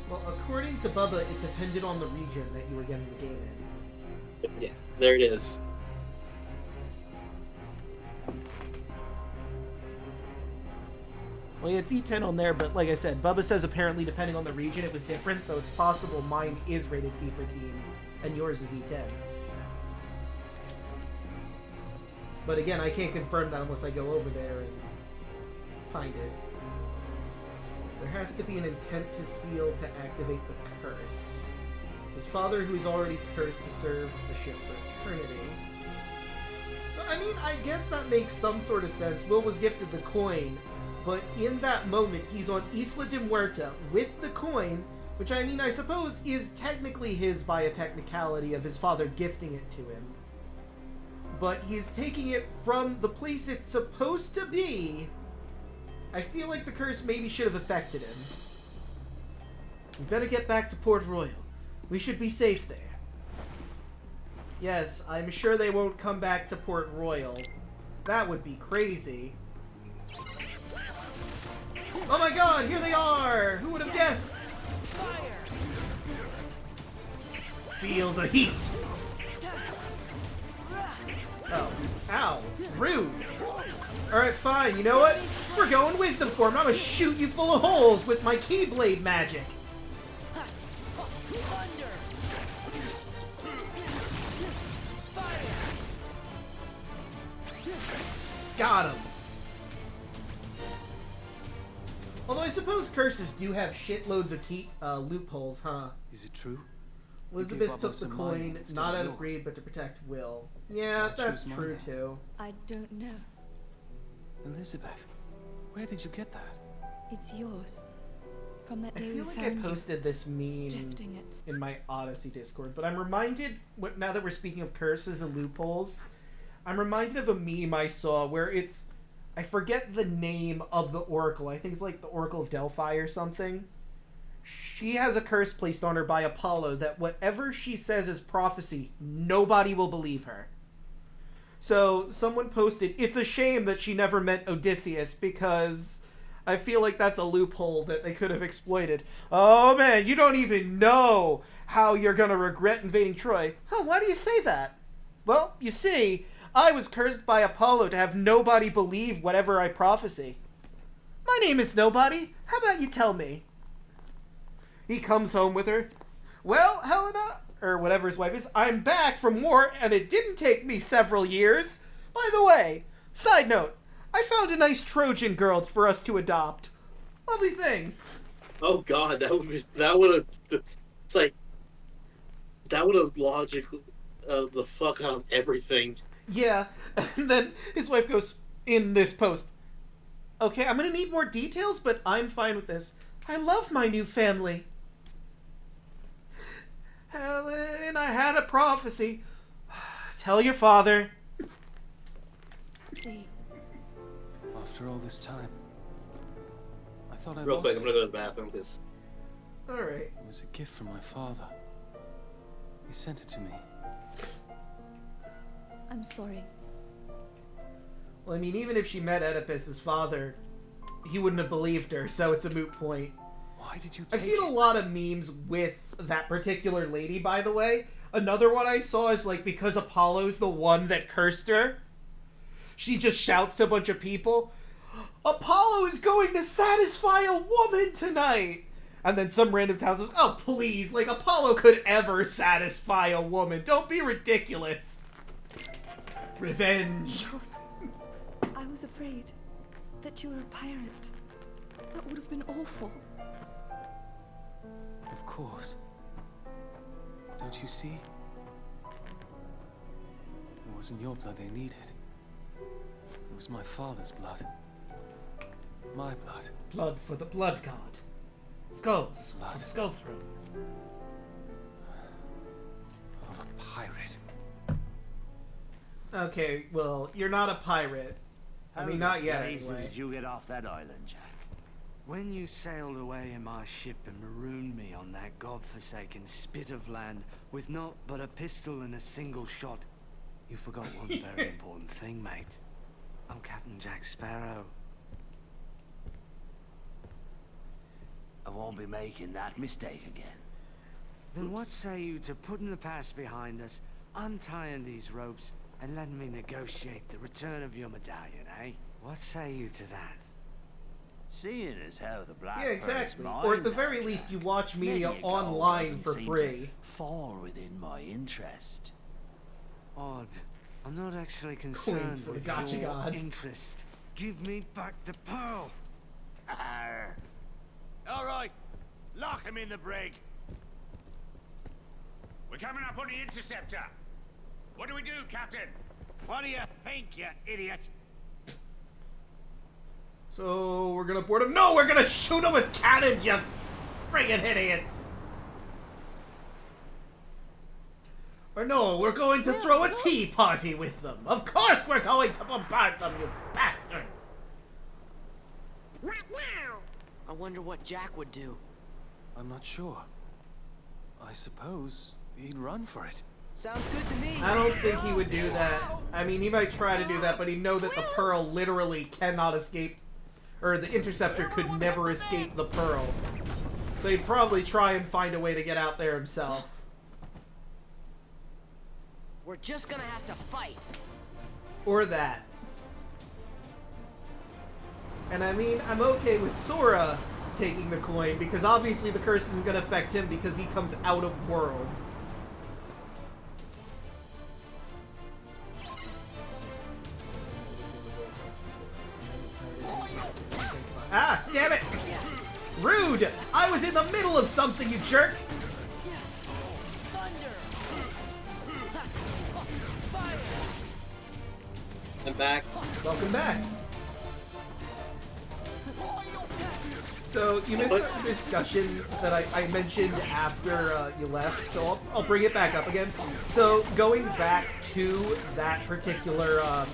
Well, according to Bubba, it depended on the region that you were getting the game in. Yeah, there it is. Well, yeah, it's E10 on there, but like I said, Bubba says apparently depending on the region it was different, so it's possible mine is rated T for teen, and yours is E10. But again, I can't confirm that unless I go over there and find it. There has to be an intent to steal to activate the curse. His father, who is already cursed to serve the ship for eternity. So, I mean, I guess that makes some sort of sense. Will was gifted the coin, but in that moment, he's on Isla de Muerta with the coin, which, I mean, I suppose is technically his by a technicality of his father gifting it to him. But he's taking it from the place it's supposed to be. I feel like the curse maybe should have affected him. We better get back to Port Royal. We should be safe there. Yes, I'm sure they won't come back to Port Royal. That would be crazy. Oh my god, here they are! Who would have guessed? Feel the heat! Oh. Ow. Rude. Alright, fine. You know what? We're going wisdom form. I'm gonna shoot you full of holes with my Keyblade magic. Got him. Although I suppose curses do have shitloads of loopholes, huh? Is it true? Elizabeth took the coin, not out of greed, but to protect Will. Yeah, that's true too. I don't know. Elizabeth, where did you get that? It's yours. From that I day feel we like I found posted this meme in my Odyssey Discord, but I'm reminded, now that we're speaking of curses and loopholes, I'm reminded of a meme I saw where it's, I forget the name of the Oracle. I think it's like the Oracle of Delphi or something. She has a curse placed on her by Apollo that whatever she says is prophecy, nobody will believe her. So someone posted, it's a shame that she never met Odysseus because I feel like that's a loophole that they could have exploited. Oh man, you don't even know how you're going to regret invading Troy. Huh, why do you say that? Well, you see, I was cursed by Apollo to have nobody believe whatever I prophesy. My name is Nobody. How about you tell me? He comes home with her. Well, Helena, or whatever his wife is, I'm back from war, and it didn't take me several years. By the way, side note, I found a nice Trojan girl for us to adopt. Lovely thing. Oh God, that would have. It's like that would have logically the fuck out of everything. Yeah, and then his wife goes in this post. Okay, I'm gonna need more details, but I'm fine with this. I love my new family. Helen, I had a prophecy. Tell your father. See. After all this time, I thought I Real lost quick, I'm it. gonna go to the bathroom because. All right. It was a gift from my father. He sent it to me. I'm sorry. Well, I mean, even if she met Oedipus's father, he wouldn't have believed her, so it's a moot point. Why did you take I've seen a lot of memes with that particular lady, by the way. Another one I saw is, like, because Apollo's the one that cursed her, she just shouts to a bunch of people, Apollo is going to satisfy a woman tonight! And then some random town says, oh, please, like, Apollo could ever satisfy a woman. Don't be ridiculous. Revenge. I was afraid that you were a pirate. That would have been awful. Of course. Don't you see? It wasn't your blood they needed. It was my father's blood. My blood. Blood for the blood god. Skulls for the skull throne. Of a pirate. Okay, well, you're not a pirate. I mean, not yet, Places anyway. did you get off that island, Jack? When you sailed away in my ship and marooned me on that godforsaken spit of land with naught but a pistol and a single shot, you forgot one very important thing, mate. I'm Captain Jack Sparrow. I won't be making that mistake again. Then what say you to putting the past behind us, untying these ropes, and letting me negotiate the return of your medallion, eh? What say you to that? Seeing as how the Black Yeah, exactly. Or at the very least, you watch media online for free. Fall within my interest. Odd. I'm not actually concerned for the with gotcha your god. interest. Give me back the pearl. Arr. All right, lock him in the brig. We're coming up on the interceptor. What do we do, Captain? What do you think, you idiot? So, we're gonna board him? No, we're gonna shoot him with cannons, you friggin' idiots! Or no, we're going to throw a tea party with them. Of course we're going to bombard them, you bastards! What now? I wonder what Jack would do. I'm not sure. I suppose he'd run for it. Sounds good to me. I don't think he would do that. I mean, he might try to do that, but he'd know that the Pearl literally cannot escape, or the Interceptor could never escape the Pearl. So he'd probably try and find a way to get out there himself. We're just gonna have to fight. Or that. And I mean, I'm okay with Sora taking the coin, because obviously the curse isn't going to affect him because he comes out of world. Ah, damn it! Rude! I was in the middle of something, you jerk! I'm back. Welcome back. So, you missed the discussion that I mentioned after you left, so I'll bring it back up again. So, going back to that particular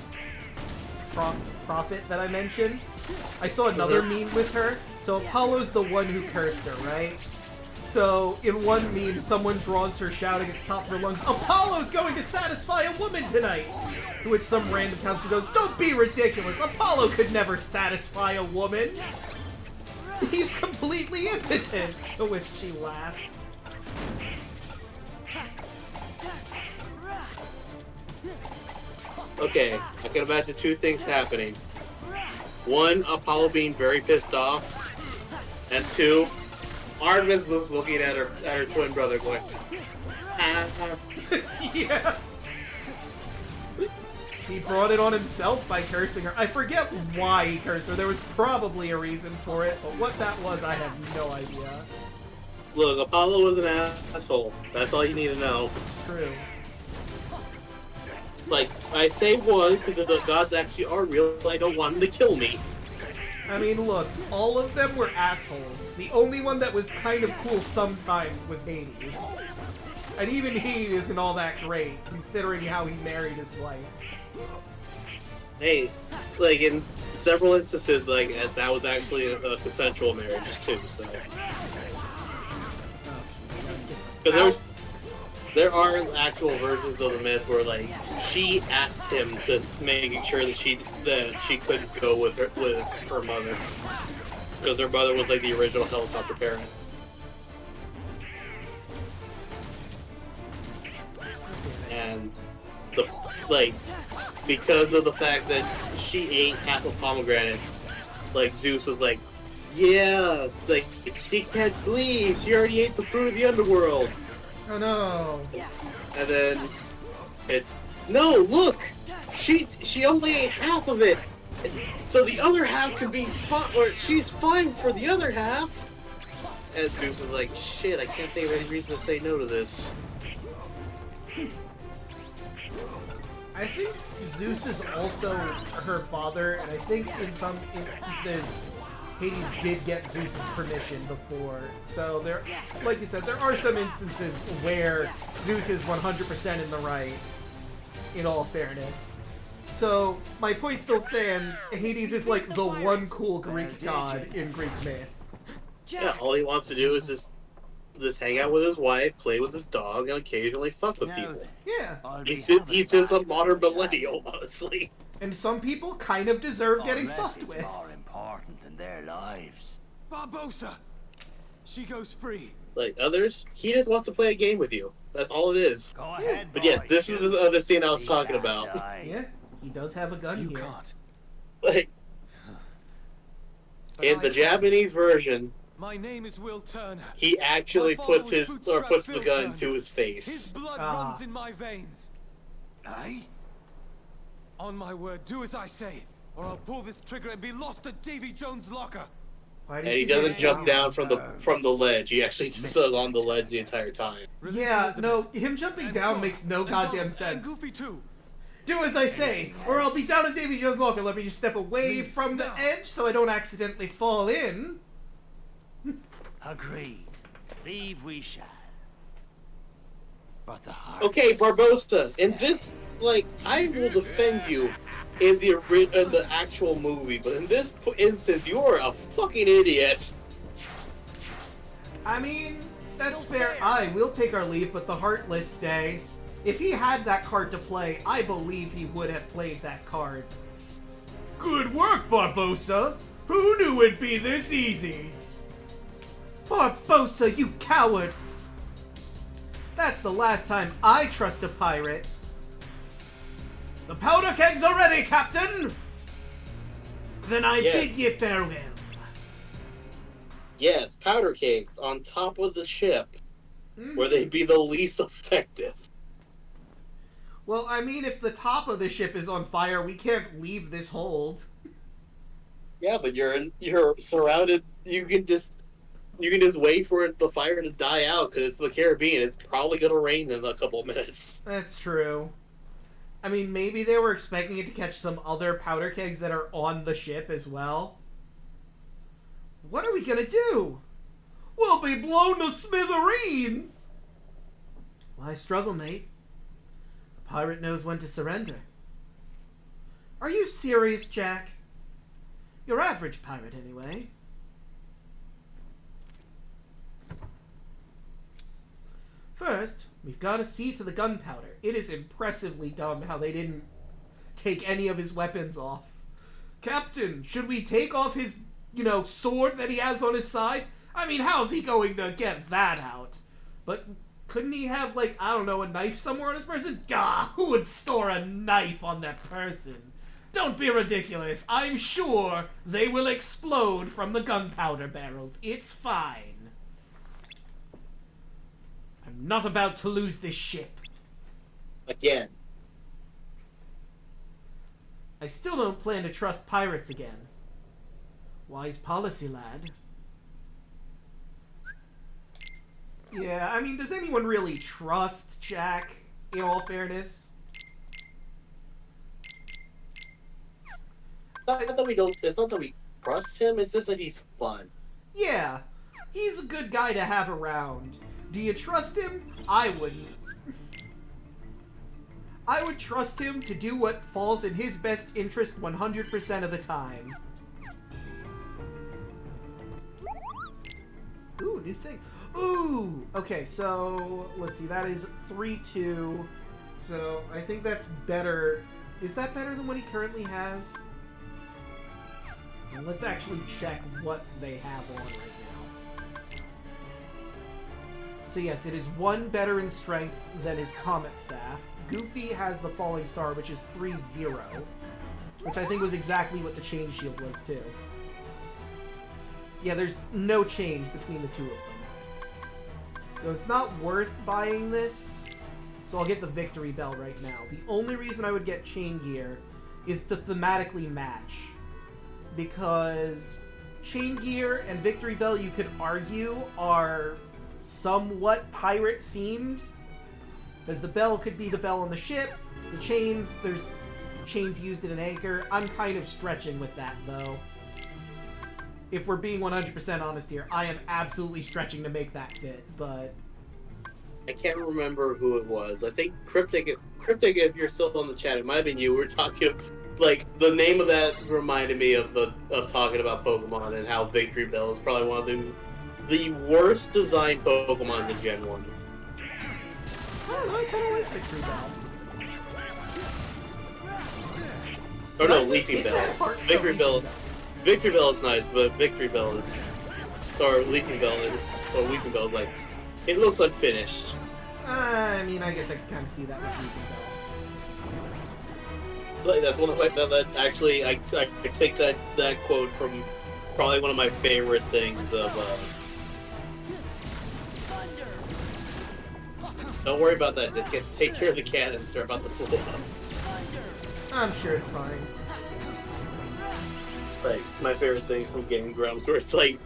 prophet that I mentioned, I saw another meme with her. So, Apollo's the one who cursed her, right? So, in one meme, someone draws her shouting at the top of her lungs, Apollo's going to satisfy a woman tonight! To which some random counselor goes, don't be ridiculous! Apollo could never satisfy a woman! He's completely impotent! To which she laughs. Okay, I can imagine two things happening. One, Apollo being very pissed off, and two, Artemis was looking at her twin brother going, Yeah. He brought it on himself by cursing her. I forget why he cursed her. There was probably a reason for it, but what that was, I have no idea. Look, Apollo was an asshole. That's all you need to know. True. Like, I say one because if the gods actually are real, I don't want them to kill me. I mean, look, all of them were assholes. The only one that was kind of cool sometimes was Hades. And even he isn't all that great, considering how he married his wife. Hey, like, in several instances, like, that was actually a consensual marriage, too, so... Because there are actual versions of the myth where, like, she asked him to making sure that she couldn't go with her mother, because her mother was like the original helicopter parent. And because of the fact that she ate half a pomegranate, like Zeus was like, yeah, like she can't leave. She already ate the fruit of the underworld. Oh no! And then it's no. Look, she only ate half of it, so the other half can be fine. Or she's fine for the other half. And Zeus was like, shit, I can't think of any reason to say no to this. I think Zeus is also her father, and I think in some instances Hades did get Zeus's permission before. So there, like you said, there are some instances where Zeus is 100% in the right, in all fairness. So my point still stands, Hades is like the one cool Greek god in Greek myth. Yeah, all he wants to do is just hang out with his wife, play with his dog, and occasionally fuck with people. Yeah. He's just a modern millennial, honestly. And some people kind of deserve getting fucked with. More important than their lives. Barbosa! She goes free. Like others, he just wants to play a game with you. That's all it is. Go ahead, but yes, this is the other scene I was He talking can't about. Yeah, he does have a gun here. You can't. Like, in the Japanese version, my name is Will Turner. he actually puts the gun to his His face. blood runs in my veins. Aye? On my word, do as I say, or I'll pull this trigger and be lost at Davy Jones' locker. And he doesn't jump down from the ledge. He actually just stays on the ledge the entire time. Yeah, no, him jumping down makes no goddamn sense. Do as I say, or I'll be down in Davy Jones' locker. Let me just step away from the edge so I don't accidentally fall in. Agreed. Leave we shall. But the heart. Okay, Barbosa, in this, like, I will defend you in the actual movie, but in this instance, you're a fucking idiot. I mean, that's fair. I will take our leave, but the Heartless stay. If he had that card to play, I believe he would have played that card. Good work, Barbosa! Who knew it'd be this easy? Barbosa, you coward! That's the last time I trust a pirate. The powder kegs are ready, Captain! Then I bid ye farewell. Yes, powder kegs on top of the ship, where they'd be the least effective. Well, I mean, if the top of the ship is on fire, we can't leave this hold. Yeah, but you're surrounded. You can just wait for the fire to die out because it's the Caribbean. It's probably gonna rain in a couple of minutes. That's true. I mean, maybe they were expecting it to catch some other powder kegs that are on the ship as well. What are we gonna do? We'll be blown to smithereens! Why struggle, mate? A pirate knows when to surrender. Are you serious, Jack? Your average pirate, anyway. First, we've got to see to the gunpowder. It is impressively dumb how they didn't take any of his weapons off. Captain, should we take off his, sword that he has on his side? I mean, how's he going to get that out? But couldn't he have, a knife somewhere on his person? Gah, who would store a knife on that person? Don't be ridiculous. I'm sure they will explode from the gunpowder barrels. It's fine. I'm not about to lose this ship. Again. I still don't plan to trust pirates again. Wise policy, lad. Yeah, I mean, does anyone really trust Jack, in all fairness? Not that we don't. It's not that we trust him. It's just that he's fun. Yeah, he's a good guy to have around. Do you trust him? I wouldn't. I would trust him to do what falls in his best interest 100% of the time. Ooh, new thing. Ooh! Okay, so, let's see, that is 3-2. So, I think that's better. Is that better than what he currently has? Well, let's actually check what they have on right now. So yes, it is 1 better in strength than his Comet Staff. Goofy has the Falling Star, which is 3-0. Which I think was exactly what the Chain Shield was, too. Yeah, there's no change between the two of them. So it's not worth buying this. So I'll get the Victory Bell right now. The only reason I would get Chain Gear is to thematically match. Because Chain Gear and Victory Bell, you could argue, are somewhat pirate-themed. Because the bell could be the bell on the ship. The chains, there's chains used in an anchor. I'm kind of stretching with that, though. If we're being 100% honest here, I am absolutely stretching to make that fit, but... I can't remember who it was. I think Cryptic, if you're still on the chat, it might have been you. We're talking, like, the name of that reminded me of talking about Pokemon and how Victory Bell is probably one of the worst designed Pokemon in Gen 1. I kind of like Victory Bell. Oh no, Leafing Bell. Victory Bell is nice, but Victory Bell is, or Leafing Bell is, or Weeping Bell is like, it looks unfinished. I mean, I guess I can kind of see that with Weeping Bell. Like, that's one of my, that actually, I take that quote from probably one of my favorite things of, don't worry about that, just take care of the cannons, they're about to blow up. I'm sure it's fine. Like, my favorite thing from Game Grumps, where it's like,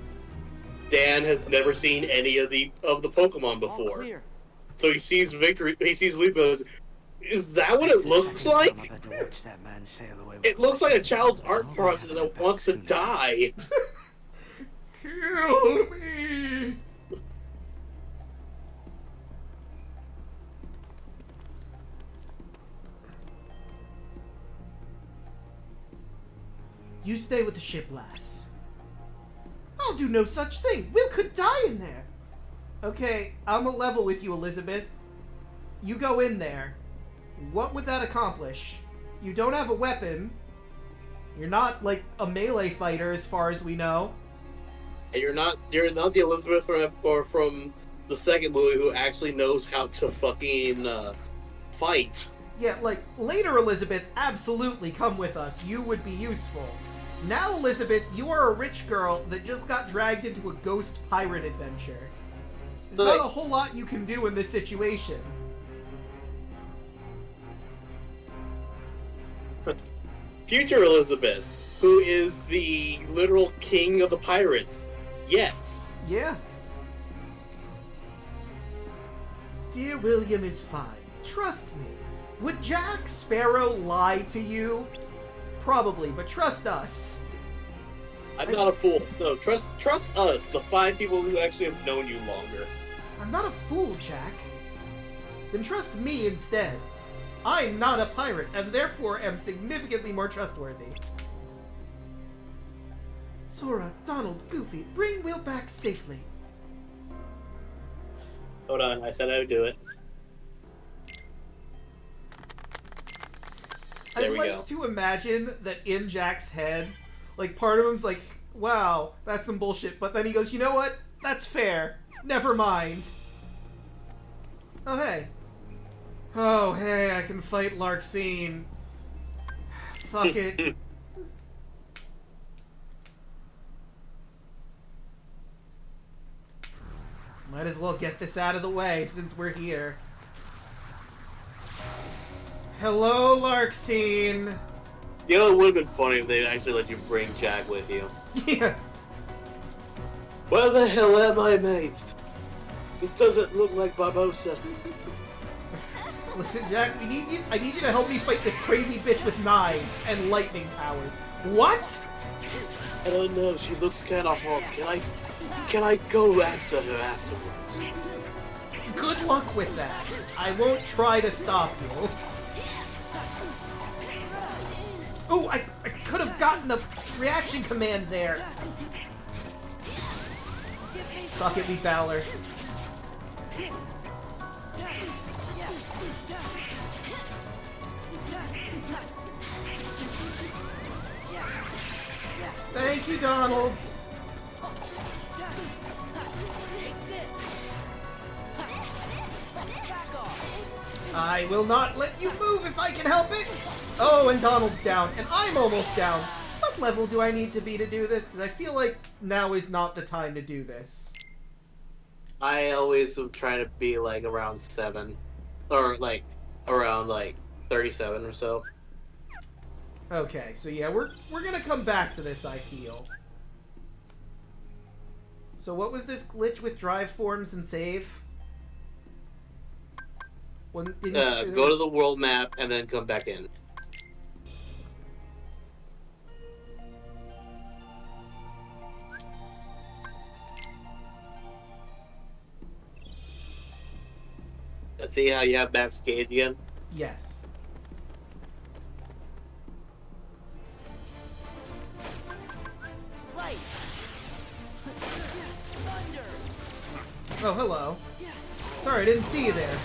Dan has never seen any of the Pokemon before. So he sees Weeping. Is that what it looks like? It looks like a child's art project that wants to die. Kill me! You stay with the ship, lass. I'll do no such thing. Will could die in there. Okay, I'm a level with you, Elizabeth. You go in there. What would that accomplish? You don't have a weapon. You're not, like, a melee fighter, as far as we know. And you're not the Elizabeth from the second movie who actually knows how to fucking fight. Yeah, like, later Elizabeth, absolutely come with us. You would be useful. Now, Elizabeth, you are a rich girl that just got dragged into a ghost pirate adventure. There's not a whole lot you can do in this situation. Future Elizabeth, who is the literal king of the pirates. Yes. Yeah. Dear William is fine. Trust me. Would Jack Sparrow lie to you? Probably, but trust us. I'm not a fool. No, trust us, the 5 people who actually have known you longer. I'm not a fool, Jack. Then trust me instead. I'm not a pirate, and therefore am significantly more trustworthy. Sora, Donald, Goofy, bring Will back safely. Hold on, I said I would do it. I'd like to imagine that in Jack's head, like, part of him's like, wow, that's some bullshit, but then he goes, you know what? That's fair. Never mind. Oh, hey. Oh, hey, I can fight Larxene. Fuck it. Might as well get this out of the way since we're here. Hello, Larkseen. You know, it would have been funny if they actually let you bring Jack with you. Yeah. Where the hell am I, mate? This doesn't look like Barbosa. Listen, Jack, I need you to help me fight this crazy bitch with knives and lightning powers. What? I don't know, she looks kinda hot. Can I go after her afterwards? Good luck with that. I won't try to stop you. Oh, I could have gotten a reaction command there. Fuck it, we Valor. Thank you, Donald. I will not let you move if I can help it. Oh, and Donald's down, and I'm almost down. What level do I need to be to do this? Because I feel like now is not the time to do this. I always would try to be like around 7. Or like around like 37 or so. Okay, so yeah, we're gonna come back to this, I feel. So what was this glitch with drive forms and save? Go to the world map and then come back in. Let's see how you have max gauge again? Yes. Oh, hello. Sorry, I didn't see you there.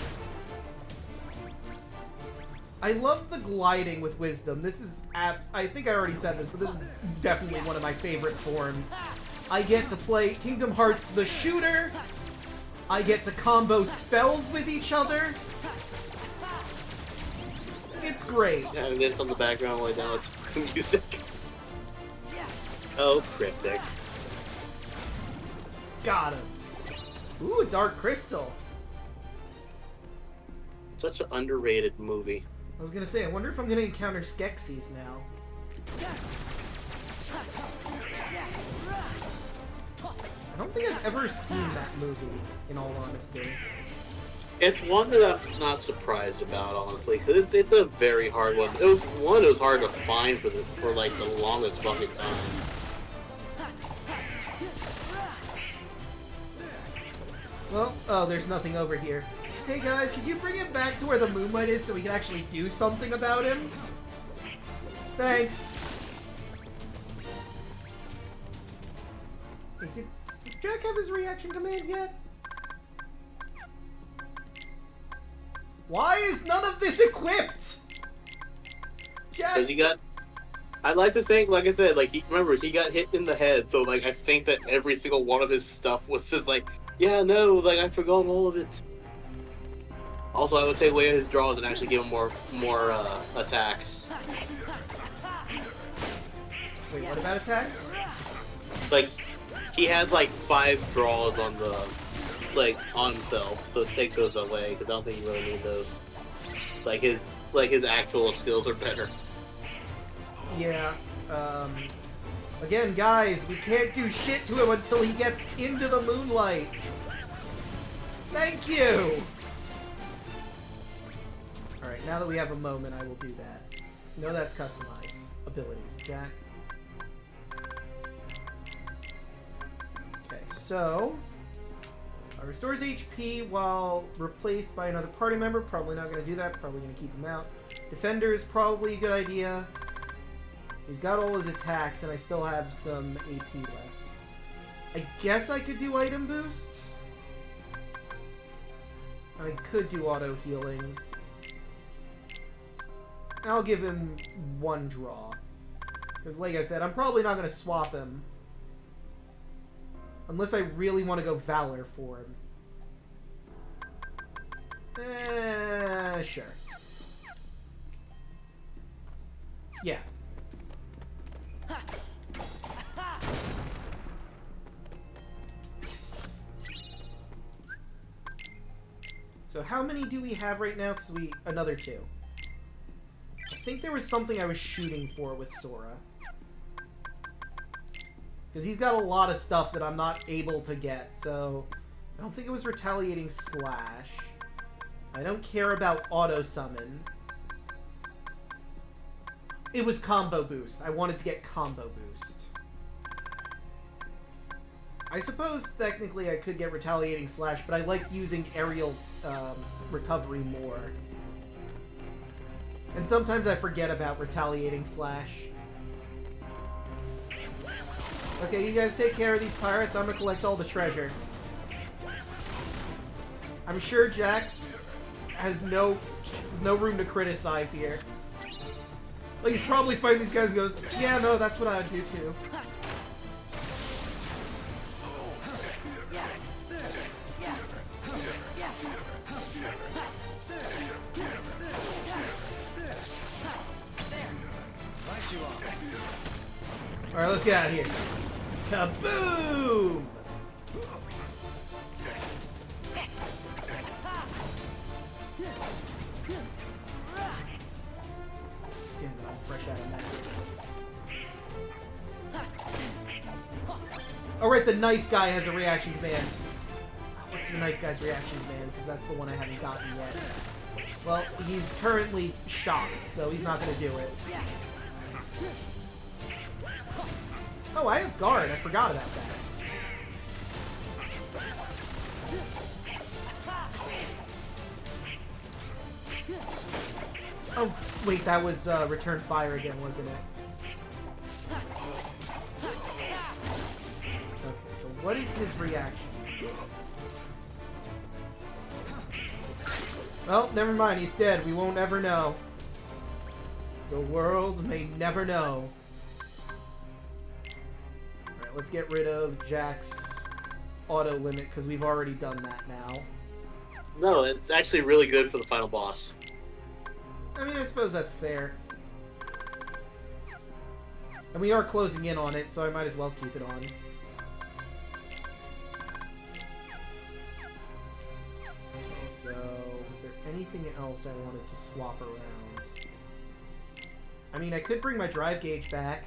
I love the gliding with Wisdom. This is I think I already said this, but this is definitely one of my favorite forms. I get to play Kingdom Hearts the Shooter. I get to combo spells with each other. It's great. Having this on the background right now, it's music. Oh, cryptic. Got him. Ooh, a Dark Crystal. Such an underrated movie. I was gonna say, I wonder if I'm gonna encounter Skeksis now. I don't think I've ever seen that movie, in all honesty. It's one that I'm not surprised about, honestly, because it's a very hard one. It was hard to find for like the longest fucking time. Well, oh, there's nothing over here. Hey guys, can you bring him back to where the moonlight is so we can actually do something about him? Thanks. Wait, does Jack have his reaction command yet? Why is none of this equipped? Jack. Because he got. I'd like to think, like I said, like he got hit in the head, so like I think that every single one of his stuff was just like, yeah, no, like I forgot all of it. Also, I would take away his draws and actually give him more attacks. Wait, what about attacks? Like, he has like 5 draws on on himself, so take those away because I don't think you really need those. Like his actual skills are better. Yeah. Again, guys, we can't do shit to him until he gets into the moonlight. Thank you. Alright, now that we have a moment, I will do that. No, that's customized abilities. Jack. Okay, so... restores HP while replaced by another party member. Probably not going to do that. Probably going to keep him out. Defender is probably a good idea. He's got all his attacks, and I still have some AP left. I guess I could do item boost. I could do auto healing. I'll give him 1 draw. Because like I said, I'm probably not going to swap him. Unless I really want to go Valor for him. Sure. Yeah. Yes. So how many do we have right now? Because another 2. I think there was something I was shooting for with Sora. Because he's got a lot of stuff that I'm not able to get, so... I don't think it was Retaliating Slash. I don't care about Auto Summon. It was Combo Boost. I wanted to get Combo Boost. I suppose, technically, I could get Retaliating Slash, but I like using Aerial Recovery more. And sometimes I forget about Retaliating Slash. Okay, you guys take care of these pirates. I'm gonna collect all the treasure. I'm sure Jack has no room to criticize here. Like, he's probably fighting these guys and goes, yeah, no, that's what I'd do too. Alright, let's get out of here. Kaboom! Alright, the knife guy has a reaction command. What's the knife guy's reaction command? Because that's the one I haven't gotten yet. Well, he's currently shocked, so he's not going to do it. Oh, I have guard. I forgot about that. Oh, wait, that was Return Fire again, wasn't it? Okay, so what is his reaction? Well, never mind, he's dead. We won't ever know. The world may never know. Alright, let's get rid of Jack's auto limit, because we've already done that now. No, it's actually really good for the final boss. I mean, I suppose that's fair. And we are closing in on it, so I might as well keep it on. So, is there anything else I wanted to swap around? I mean, I could bring my drive gauge back.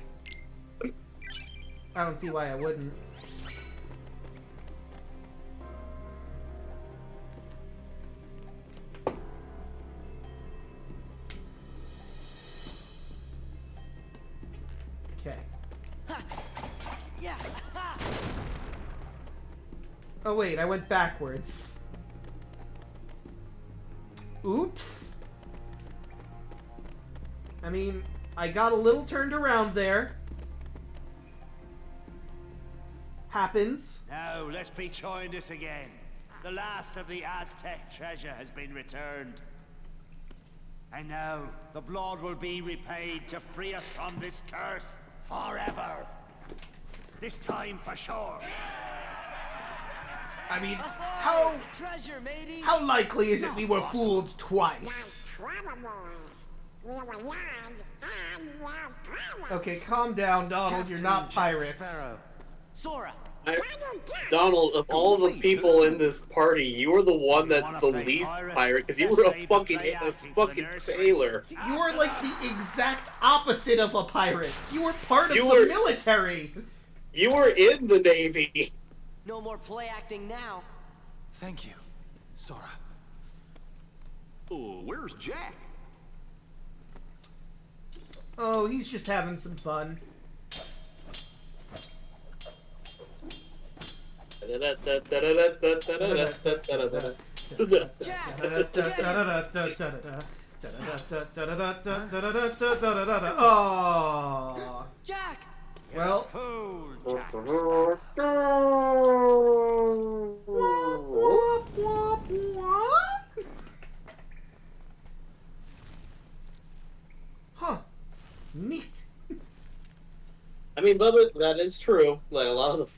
I don't see why I wouldn't. Okay. Oh wait, I went backwards. Oops. I mean, I got a little turned around there. Happens. Now, let's be trying this again. The last of the Aztec treasure has been returned. And now, the blood will be repaid to free us from this curse forever. This time for sure. I mean, how likely is it we were fooled twice? Okay, calm down, Donald. You're not pirates. Sora. Donald, of all the people in this party, you were the one that's the least pirate because you were a fucking sailor. You were like the exact opposite of a pirate. You were part of the military. You were in the Navy. No more play acting now. Thank you, Sora. Oh, where's Jack? Oh, he's just having some fun. Oh, Jack. Well. Huh. Neat. I mean, Bubba, that is true. Like a lot of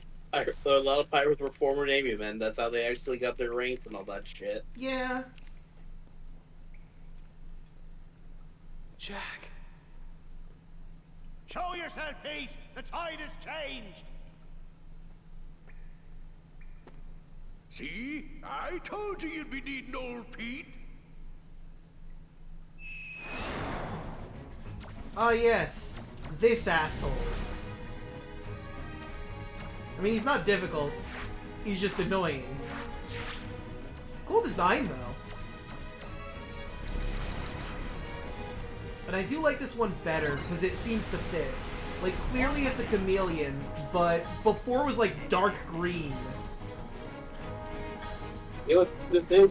pirates were former Navy men. That's how they actually got their ranks and all that shit. Yeah. Jack. Show yourself, Pete! The tide has changed! See? I told you you'd be needing old Pete. Ah, yes. This asshole. I mean, he's not difficult. He's just annoying. Cool design, though. And I do like this one better, because it seems to fit. Like, clearly it's a chameleon, but before it was, like, dark green. You know what this is?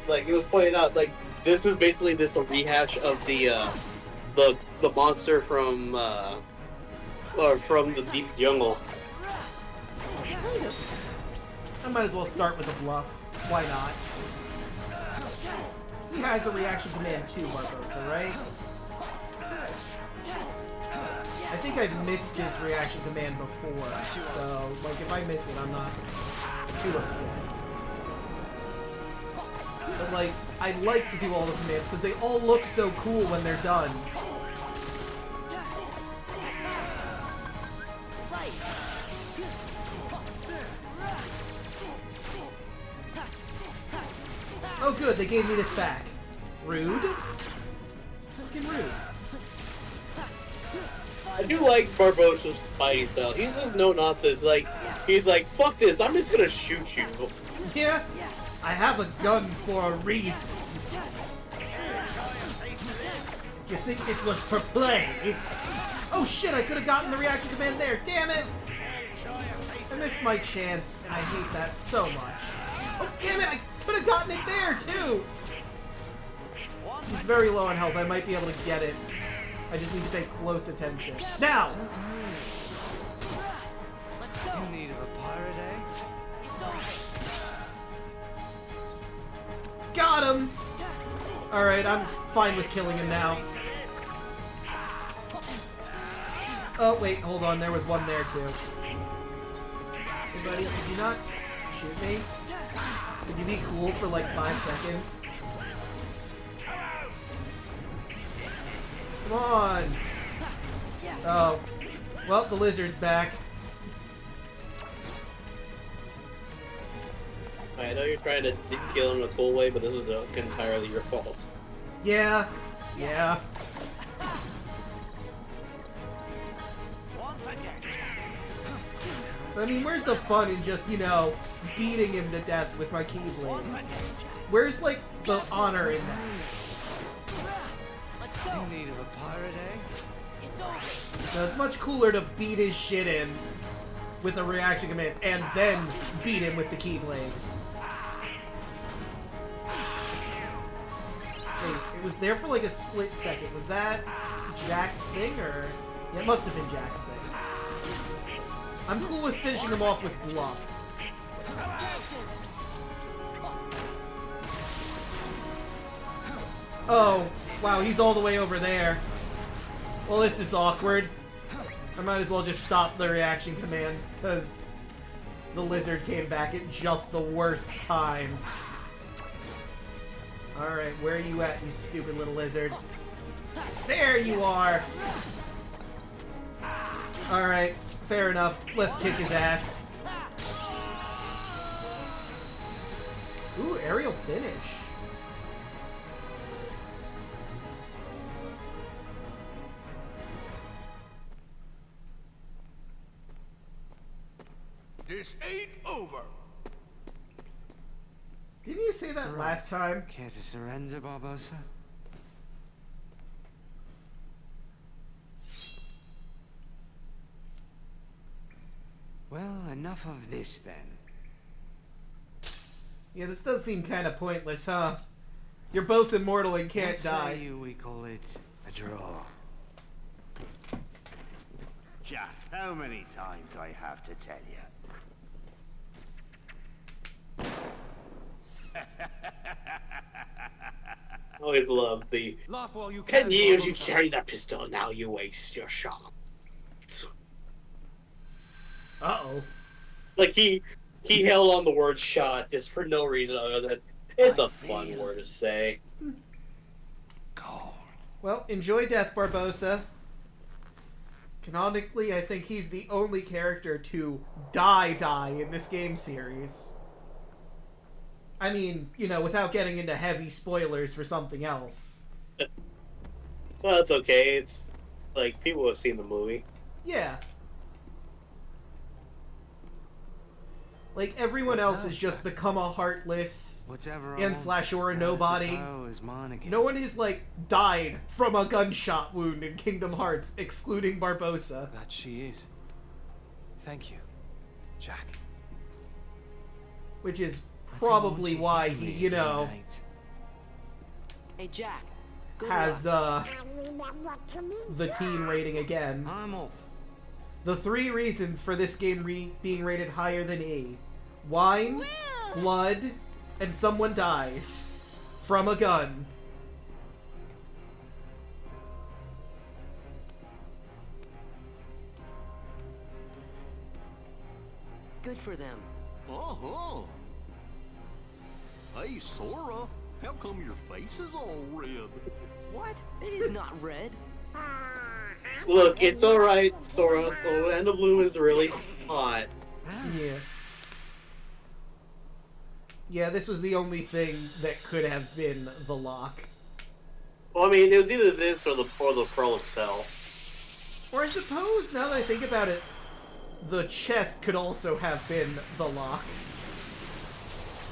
Like, it was pointed out, like, this is basically a rehash of the monster from the Deep Jungle. I might as well start with a bluff. Why not? He has a reaction command too, Barbosa, right? I think I've missed his reaction command before, so, like, if I miss it, I'm not too upset. But, like, I like to do all the commands, because they all look so cool when they're done. Oh good, they gave me this back. Rude? Fucking rude. I do like Barbossa's fighting style. He's just no nonsense. Like, he's like, fuck this, I'm just gonna shoot you. Yeah, I have a gun for a reason. You think this was for play? Oh shit, I could have gotten the reaction command there. Damn it! I missed my chance. I hate that so much. Oh damn it, I could have gotten it there too! He's very low on health. I might be able to get it. I just need to pay close attention. Now! In need of a pirate, eh? Got him! Alright, I'm fine with killing him now. Oh, wait, hold on. There was one there, too. Hey, buddy, could you not shoot me? Could you be cool for, like, 5 seconds? Come on! Oh. Well, the lizard's back. I know you're trying to kill him in a cool way, but this is entirely your fault. Yeah. Yeah. I mean, where's the fun in just, you know, beating him to death with my Keyblade? Where's, like, the honor in that? In need of a pirate, eh? No, it's much cooler to beat his shit in with a reaction command and then beat him with the Keyblade. Wait, it was there for like a split second. Was that Jack's thing, or... Yeah, it must have been Jack's thing. I'm cool with finishing him off with bluff. Oh, wow, he's all the way over there. Well, this is awkward. I might as well just stop the reaction command, because the lizard came back at just the worst time. Alright, where are you at, you stupid little lizard? There you are! Alright, fair enough. Let's kick his ass. Ooh, aerial finish. This ain't over. Didn't you say that last time? Care to surrender, Barbosa? Well, enough of this then. Yeah, this does seem kind of pointless, huh? You're both immortal and can't What die. say you we call it a draw? Jack, how many times do I have to tell you? Always love the... Laugh while you 10 can, years you Barbosa. carry that pistol, now you waste your shot. Uh-oh. Like, he held on the word shot just for no reason other than it's a fun word to say. Well, enjoy death, Barbosa. Canonically, I think he's the only character to die in this game series. I mean, you know, without getting into heavy spoilers for something else. Well, it's okay. It's like people have seen the movie. Yeah. Like, everyone else has just become a Heartless and/or a nobody. No one has, like, died from a gunshot wound in Kingdom Hearts, excluding Barbossa. That she is. Thank you, Jack. Which is probably why he, you know, Hey, Jack. has, the teen rating again. I'm off. The 3 reasons for this game being rated higher than E. Wine, blood, and someone dies. From a gun. Good for them. Uh-huh. Hey, Sora, how come your face is all red? What? It is not red. Look, it's alright, Sora. The land of Bloom is really hot. Yeah. Yeah, this was the only thing that could have been the lock. Well, I mean, it was either this or the pearl itself. Or I suppose, now that I think about it, the chest could also have been the lock.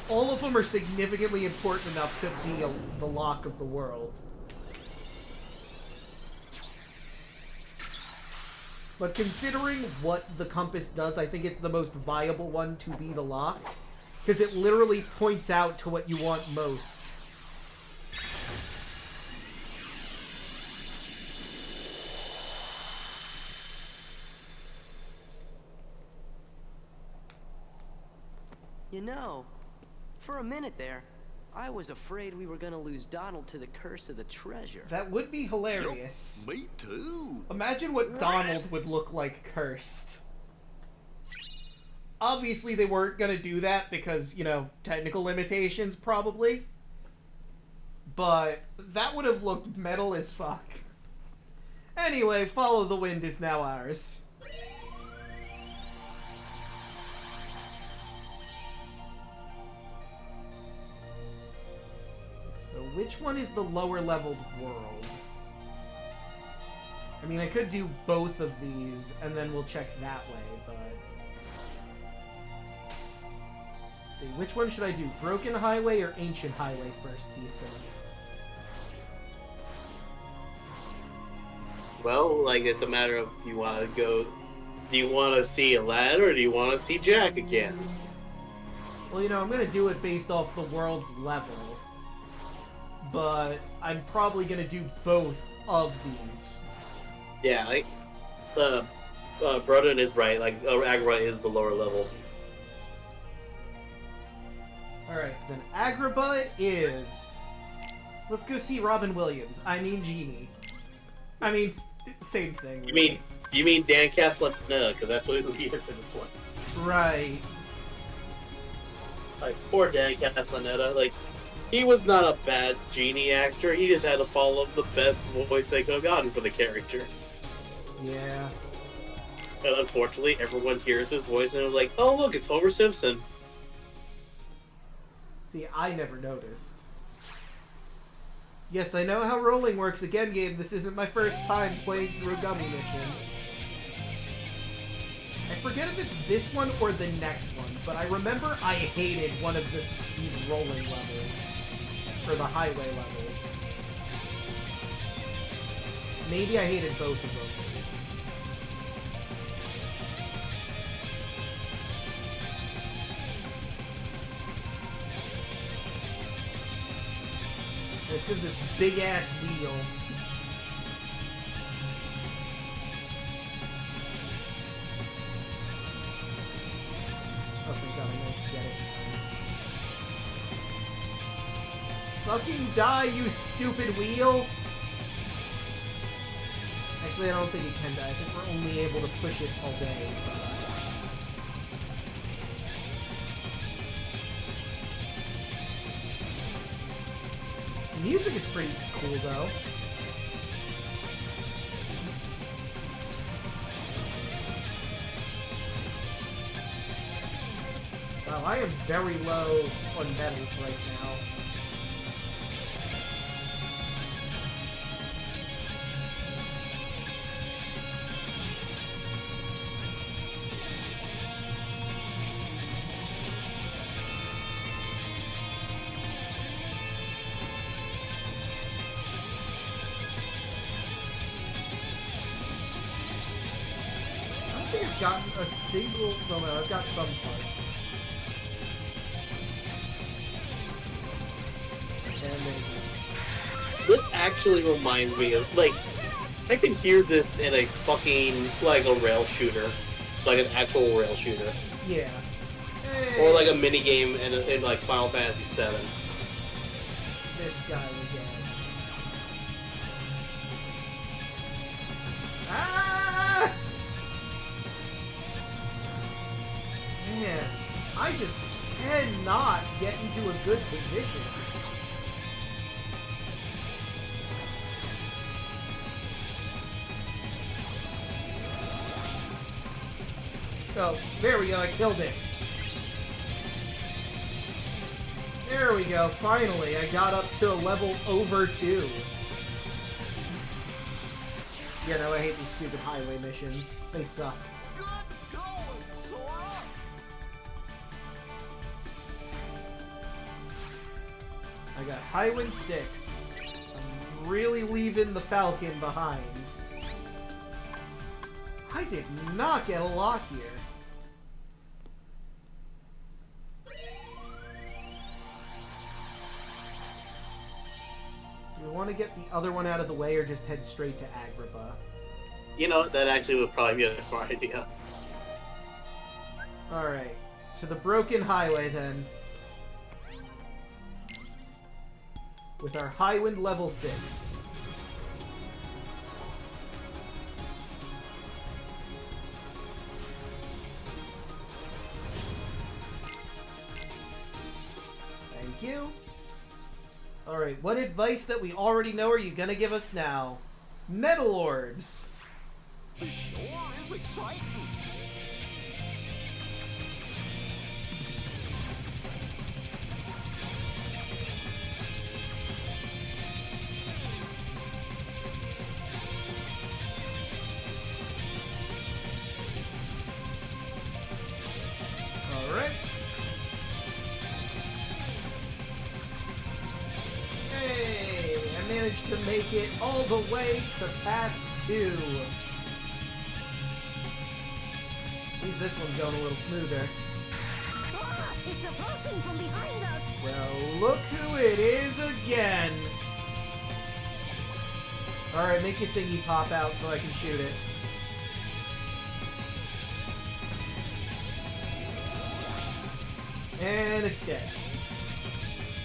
All of them are significantly important enough to be the lock of the world. But considering what the compass does, I think it's the most viable one to be the lock. Because it literally points out to what you want most. You know, for a minute there, I was afraid we were gonna lose Donald to the curse of the treasure. That would be hilarious. Yep, me too. Imagine what Donald would look like cursed. Obviously they weren't gonna do that because, you know, technical limitations probably. But that would have looked metal as fuck. Anyway, Follow the Wind is now ours. So which one is the lower leveled world? I mean, I could do both of these and then we'll check that way, but... Let's see, which one should I do? Broken Highway or Ancient Highway first, do you think? Well, like, it's a matter of, do you want to see Aladdin or do you want to see Jack again? Well, you know, I'm going to do it based off the world's level. But I'm probably going to do both of these. Yeah, like, Broden is right, like, Agrabah is the lower level. Alright, then Agrabah is... Let's go see Robin Williams. I mean Genie. I mean, same thing. Really. You mean Dan Castellaneta, because that's who he is in this one. Right. Like, poor Dan Castellaneta, like, he was not a bad Genie actor, he just had to follow the best voice they could have gotten for the character. Yeah. And unfortunately, everyone hears his voice and is like, oh look, it's Homer Simpson. See, I never noticed. Yes, I know how rolling works. Again, game, this isn't my first time playing through a gummy mission. I forget if it's this one or the next one, but I remember I hated one of these rolling levels. For the highway levels. Maybe I hated both of them. Let's give this big ass wheel. Oh, thank God, I managed to get it. Fucking die, you stupid wheel! Actually, I don't think it can die. I think we're only able to push it all day. The music is pretty cool, though. Wow, I am very low on medals right now. I think I've gotten a single... No, I've got some parts. And maybe. This actually reminds me of, like, I can hear this in a fucking, like, a rail shooter. Like an actual rail shooter. Yeah. Or like a minigame in like, Final Fantasy VII. This guy again. Ah! Man, I just cannot get into a good position. Oh, there we go, I killed it. There we go, finally, I got up to a level over 2. Yeah, no, I hate these stupid highway missions. They suck. I got Highwind 6. I'm really leaving the Falcon behind. I did not get a lock here. Do we want to get the other one out of the way or just head straight to Agrippa? You know, that actually would probably be a smart idea. Alright, to the Broken Highway then. With our Highwind level 6. Thank you. Alright, what advice that we already know are you gonna give us now? Metal Orbs! It sure is exciting. Alright. Hey, I managed to make it all the way to past 2. At least this one's going a little smoother. Ah, it's approaching from behind us. Well, look who it is again! Alright, make your thingy pop out so I can shoot it. And it's dead.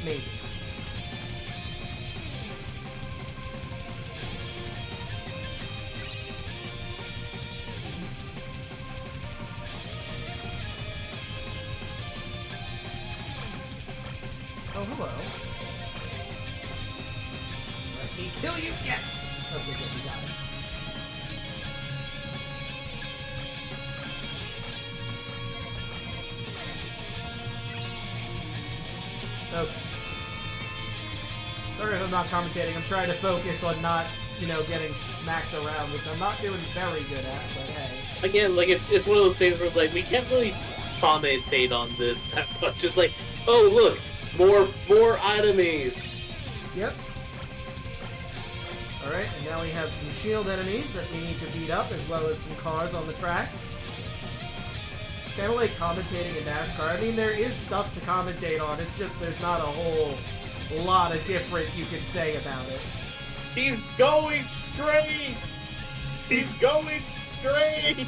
Maybe. Oh, hello. Let me kill you! Yes! Okay, good, we got it. Okay. Sorry if I'm not commentating. I'm trying to focus on not, you know, getting smacked around, which I'm not doing very good at, but hey. Again, like, it's one of those things where it's like, we can't really commentate on this that much. Just like, oh, look, more enemies. Yep. Alright, and now we have some shield enemies that we need to beat up, as well as some cars on the track. Kind of like commentating in NASCAR. I mean, there is stuff to commentate on, it's just there's not a whole lot of different you could say about it. He's going straight! He's going straight!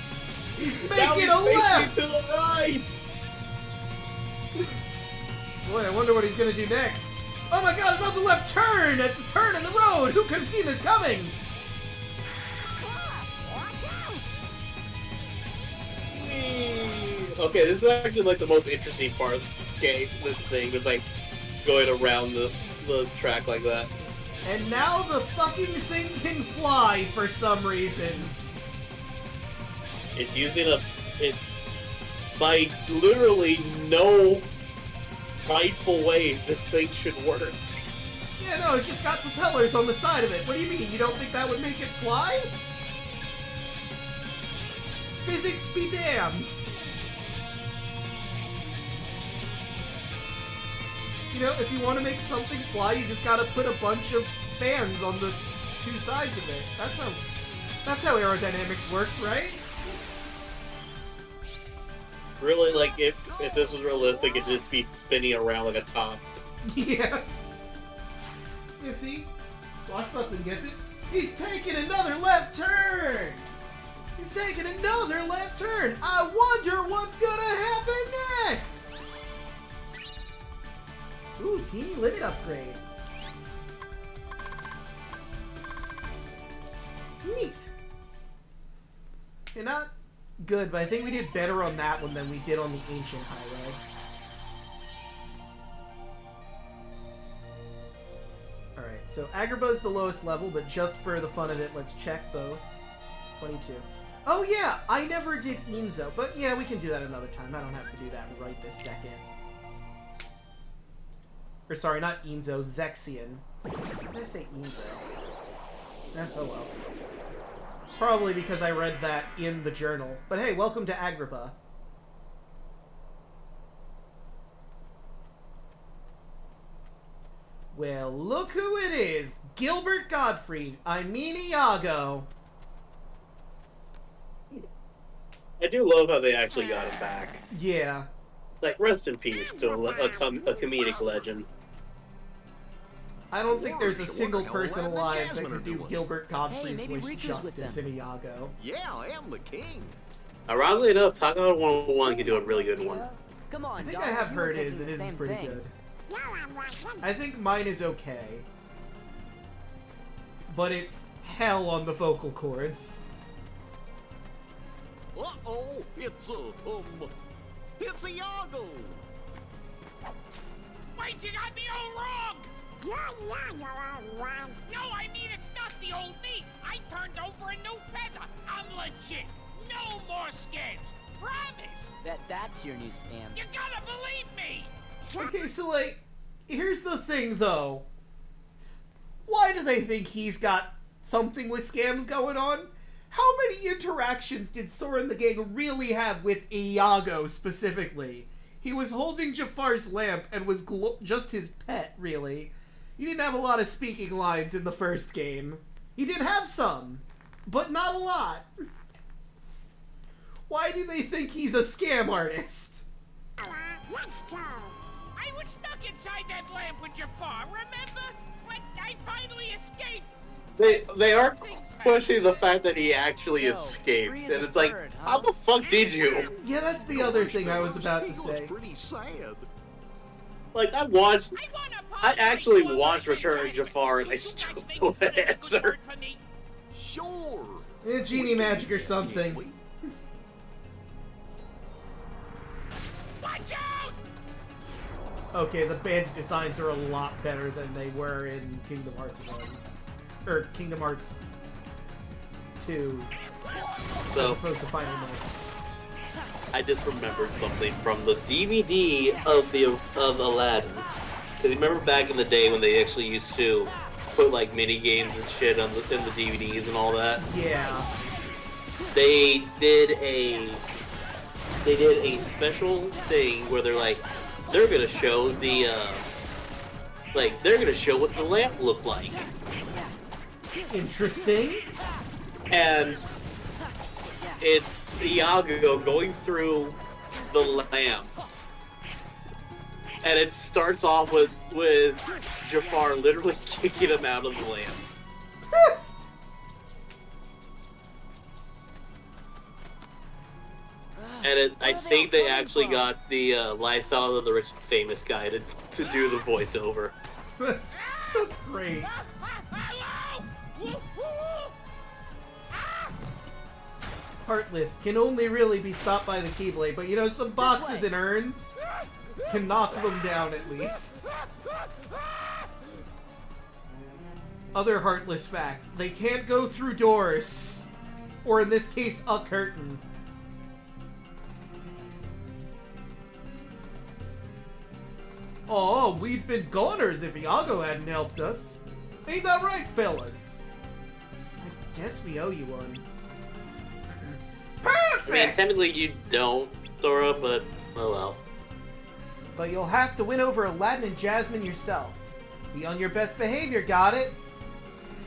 He's Now making he's a left! to the right! Boy, I wonder what he's gonna do next. Oh my god, about the left turn! At the turn in the road! Who could have seen this coming? Okay, this is actually like the most interesting part of this game, this thing, is like going around the track like that. And now the fucking thing can fly for some reason. It's using a... by literally no rightful way this thing should work. Yeah, no, it's just got propellers on the side of it. What do you mean? You don't think that would make it fly? Physics be damned. You know, if you want to make something fly, you just gotta put a bunch of fans on the two sides of it. That's how aerodynamics works, right? Really, like, if this was realistic, it'd just be spinning around like a top. Yeah. You see? Swashbuckling gets it. He's taking another left turn! He's taking another left turn! I wonder what's gonna happen next! Ooh, teeny limit upgrade. Neat. You're not good, but I think we did better on that one than we did on the Ancient Highway. Alright, so Agrabah's the lowest level, but just for the fun of it, let's check both. 22. Oh yeah, I never did Enzo, but yeah, we can do that another time. I don't have to do that right this second. Or sorry, not Enzo, Zexion. Why did I say Enzo? Oh well. Probably because I read that in the journal. But hey, welcome to Agrabah. Well, look who it is! Gilbert Gottfried. I mean Iago. I do love how they actually got him back. Yeah. Like, rest in peace to a comedic legend. I don't think there's a single person alive that could do Gilbert Gottfried's voice justice in Iago. Yeah, I am the king. Ironically enough, Taco 101 can do a really good one. Come on, I think Doc, I have you were heard thinking it the is same pretty thing. good. I think mine is okay. But it's hell on the vocal cords. Uh-oh, it's Iago. Wait, you got me all wrong! You're all right. No, I mean it's not the old me. I turned over a new feather. I'm legit. No more scams. Promise. That's your new scam. You gotta believe me. Okay, so like, here's the thing though. Why do they think he's got something with scams going on? How many interactions did Soren the Gang really have with Iago specifically? He was holding Jafar's lamp and was just his pet, really. He didn't have a lot of speaking lines in the first game. He did have some, but not a lot. Why do they think he's a scam artist? Let's go. I was stuck inside that lamp with Jafar, remember? But I finally escaped. They are questioning the fact that he actually escaped, and it's like, how the fuck did you? Yeah, that's the other thing I was about to say. Pretty sad. Like, I actually watched Return of Jafar, and I still know the answer. Sure. Yeah, genie magic or something. Watch out! Okay, the bandit designs are a lot better than they were in Kingdom Hearts 1. Or Kingdom Hearts 2. So, as opposed to Final Mix. I just remembered something from the DVD of Aladdin. Because remember back in the day when they actually used to put like mini games and shit on in the DVDs and all that? Yeah. They did a special thing where they're gonna show what the lamp looked like. Interesting. And it's Iago going through the lamp. And it starts off with Jafar literally kicking him out of the lamp. And I think they actually got the Lifestyle of the Rich and Famous guy to do the voiceover. That's great. Heartless can only really be stopped by the Keyblade, but you know, some boxes and urns can knock them down at least. Other Heartless fact, they can't go through doors. Or in this case, a curtain. Oh, we'd been goners if Iago hadn't helped us. Ain't that right, fellas? I guess we owe you one. Perfect! I mean, technically you don't, Sora, but oh well. But you'll have to win over Aladdin and Jasmine yourself. Be on your best behavior, got it?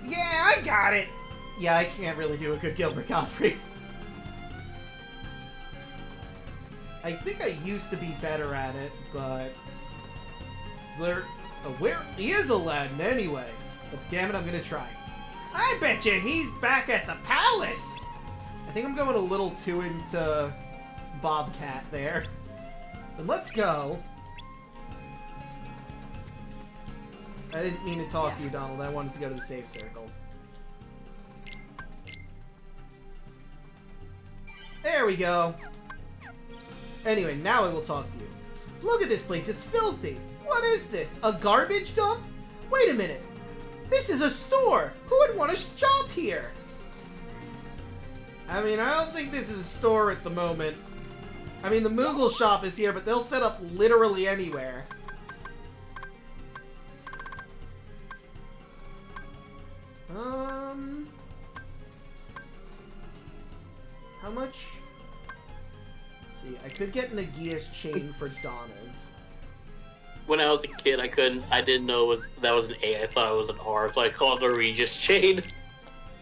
Yeah, I got it! Yeah, I can't really do a good Gilbert Godfrey. I think I used to be better at it, but... Where is Aladdin anyway? But damn it, I'm gonna try. I bet you he's back at the palace! I think I'm going a little too into Bobcat there. But let's go. I didn't mean to talk to you, Donald. I wanted to go to the save circle. There we go. Anyway, now I will talk to you. Look at this place. It's filthy. What is this? A garbage dump? Wait a minute. This is a store. Who would want to shop here? I mean, I don't think this is a store at the moment. I mean, the Moogle shop is here, but they'll set up literally anywhere. How much? Let's see, I could get Nagia's chain for Donald. When I was a kid, I didn't know that was an A. I thought it was an R, so I called it a Regis chain.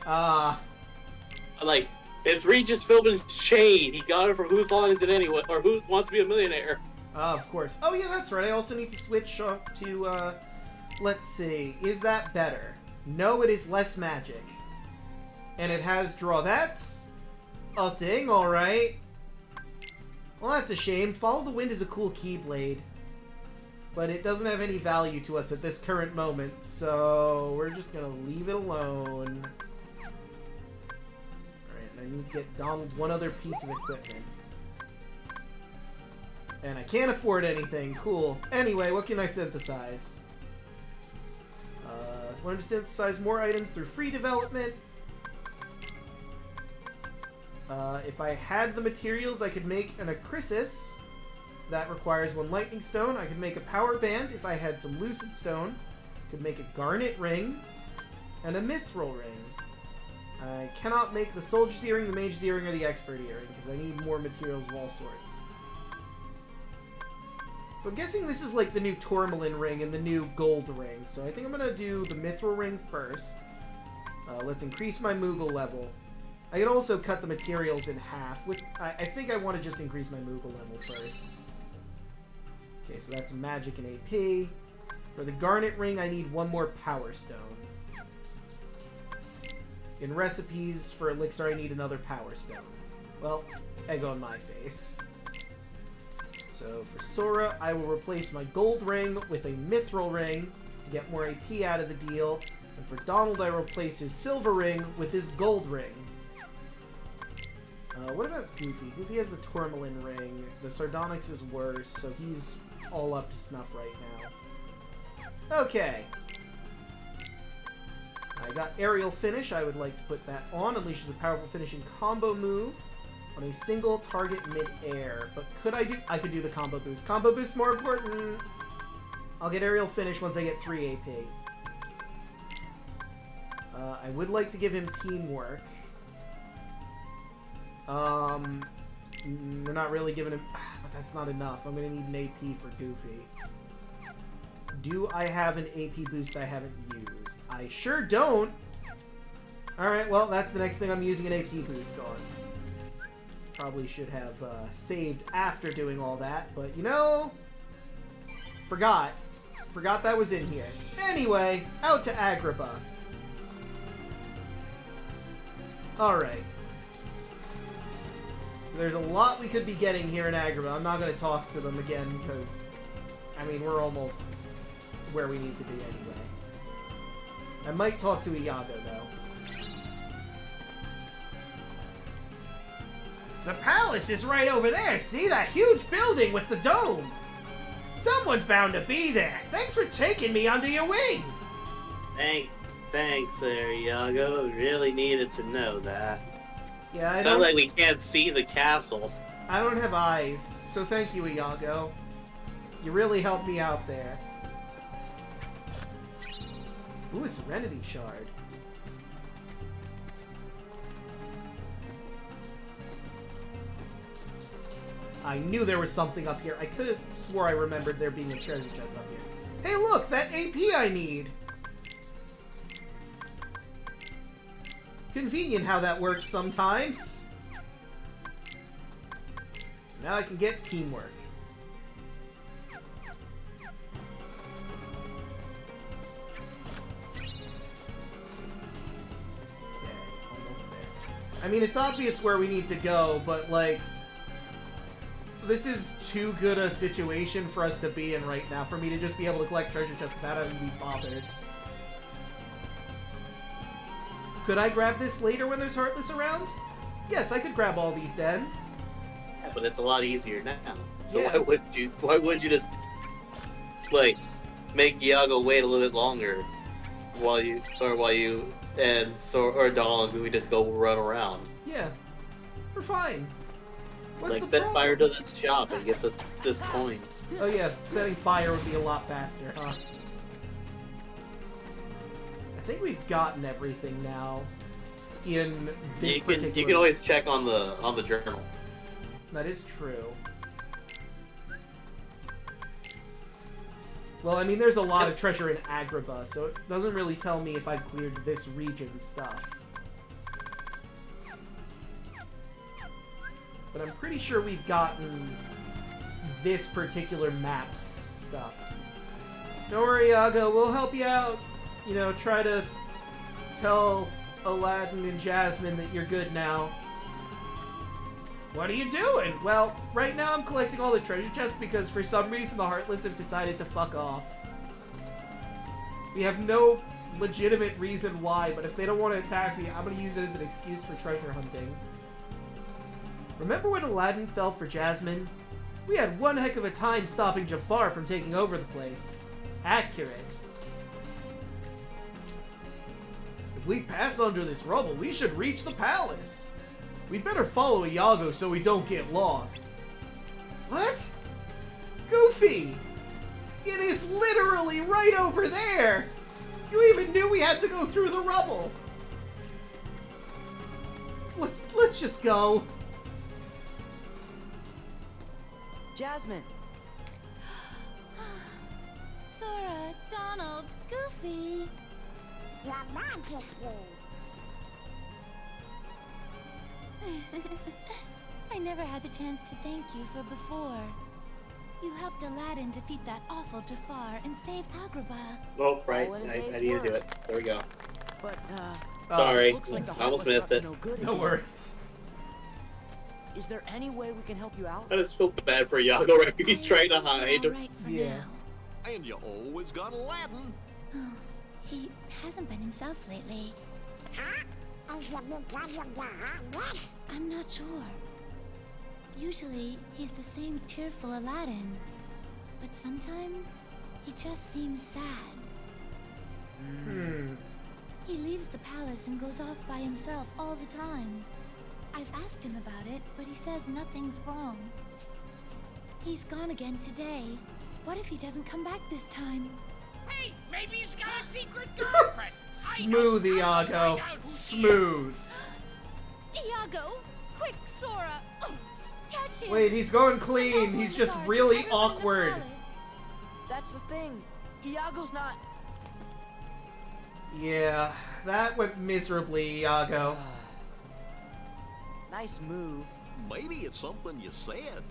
Like, it's Regis Philbin's chain. He got it from Whose Line Is It Anyway? Or Who Wants to Be a Millionaire? Of course. Oh yeah, that's right. I also need to switch up to, let's see. Is that better? No, it is less magic. And it has draw. That's a thing, alright. Well, that's a shame. Follow the Wind is a cool Keyblade. But it doesn't have any value to us at this current moment, so we're just gonna leave it alone. Alright, I need to get Donald one other piece of equipment. And I can't afford anything. Cool. Anyway, what can I synthesize? Learn to synthesize more items through free development. If I had the materials, I could make an Acrisis. That requires one lightning stone. I could make a power band if I had some lucid stone. Could make a garnet ring. And a mithril ring. I cannot make the soldier's earring, the mage's earring, or the expert earring, because I need more materials of all sorts. So I'm guessing this is like the new tourmaline ring and the new gold ring. So I think I'm going to do the mithril ring first. Let's increase my Moogle level. I can also cut the materials in half. I think I want to just increase my Moogle level first. Okay, so that's magic and AP. For the garnet ring, I need one more power stone. In recipes for elixir, I need another power stone. Well, egg on my face. So for Sora, I will replace my gold ring with a mithril ring to get more AP out of the deal. And for Donald, I will replace his silver ring with his gold ring. What about Goofy? Goofy has the tourmaline ring. The Sardonyx is worse, so he's all up to snuff right now. Okay. I got Aerial Finish. I would like to put that on. Unleashes a powerful finishing combo move on a single target mid-air. But could I do... I could do the combo boost. Combo boost more important. I'll get Aerial Finish once I get 3 AP. I would like to give him Teamwork. We're not really giving him... But that's not enough. I'm going to need an AP for Goofy. Do I have an AP boost I haven't used? I sure don't! Alright, well, that's the next thing I'm using an AP boost on. Probably should have saved after doing all that, but you know... Forgot. Forgot that was in here. Anyway, out to Agrabah. Alright. There's a lot we could be getting here in Agrabah. I'm not going to talk to them again because, I mean, we're almost where we need to be anyway. I might talk to Iago, though. The palace is right over there. See that huge building with the dome? Someone's bound to be there. Thanks for taking me under your wing. Thanks there, Iago. Really needed to know that. Yeah, It sounds like we can't see the castle. I don't have eyes, so thank you, Iago. You really helped me out there. Ooh, a Serenity Shard. I knew there was something up here. I could have swore I remembered there being a treasure chest up here. Hey, look! That AP I need! Convenient how that works sometimes. Now I can get teamwork. Okay, almost there. I mean, it's obvious where we need to go, but, like, this is too good a situation for us to be in right now, for me to just be able to collect treasure chests without having to be bothered. Could I grab this later when there's Heartless around? Yes, I could grab all these then. Yeah, but it's a lot easier now. So Yeah. why wouldn't you just, like, make Iago wait a little bit longer while you and Dawn and we just go run around? Yeah. We're fine. What's Like, the set problem? fire to this shop and get this coin. Oh yeah, setting fire would be a lot faster, huh? I think we've gotten everything now in this particular... You can always check on the journal. That is true. Well, I mean, there's a lot of treasure in Agrabah, so it doesn't really tell me if I've cleared this region's stuff. But I'm pretty sure we've gotten this particular map's stuff. Don't worry, Iago, we'll help you out. You know, try to tell Aladdin and Jasmine that you're good now. What are you doing? Well, right now I'm collecting all the treasure chests because for some reason the Heartless have decided to fuck off. We have no legitimate reason why, but if they don't want to attack me, I'm going to use it as an excuse for treasure hunting. Remember when Aladdin fell for Jasmine? We had one heck of a time stopping Jafar from taking over the place. Accurate. If we pass under this rubble, we should reach the palace. We'd better follow Iago so we don't get lost. What? Goofy! It is literally right over there! You even knew we had to go through the rubble! Let's just go. Jasmine! Sora, Donald, Goofy. Your Majesty. I never had the chance to thank you for before. You helped Aladdin defeat that awful Jafar and save Agrabah. Oh, right. I need to do it. There we go. But, sorry. looks like the I almost Heartless missed it. are no good No again. worries. Is there any way we can help you out? I just feel bad for Iago, right? He's trying to hide. Yeah. And you always got Aladdin. Oh, he hasn't been himself lately. Huh? Is it because of the Heartless? I'm not sure. Usually, he's the same cheerful Aladdin. But sometimes, he just seems sad. He leaves the palace and goes off by himself all the time. I've asked him about it, but he says nothing's wrong. He's gone again today. What if he doesn't come back this time? Hey, maybe he's got a secret girlfriend. Smooth, Iago. Smooth. Iago! Quick, Sora! Oh, catch him! Wait, he's going clean. He's just really awkward. That's the thing. Iago's not... Yeah, that went miserably, Iago. Nice move. Maybe it's something you said.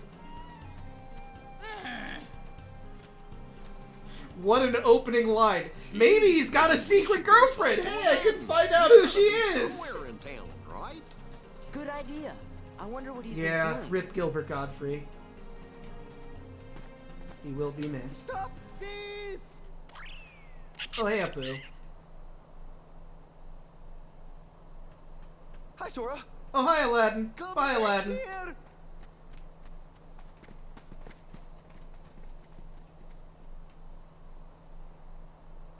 What an opening line. Maybe he's got a secret girlfriend. Hey, I couldn't find out who she is. Somewhere in town, right? Good idea. I wonder what he's been Yeah, doing. rip Gilbert Godfrey. He will be missed. Stop thief! Oh, hey, Ep2. Hi, Sora. Oh, hi, Aladdin. Come Bye, back Aladdin. here.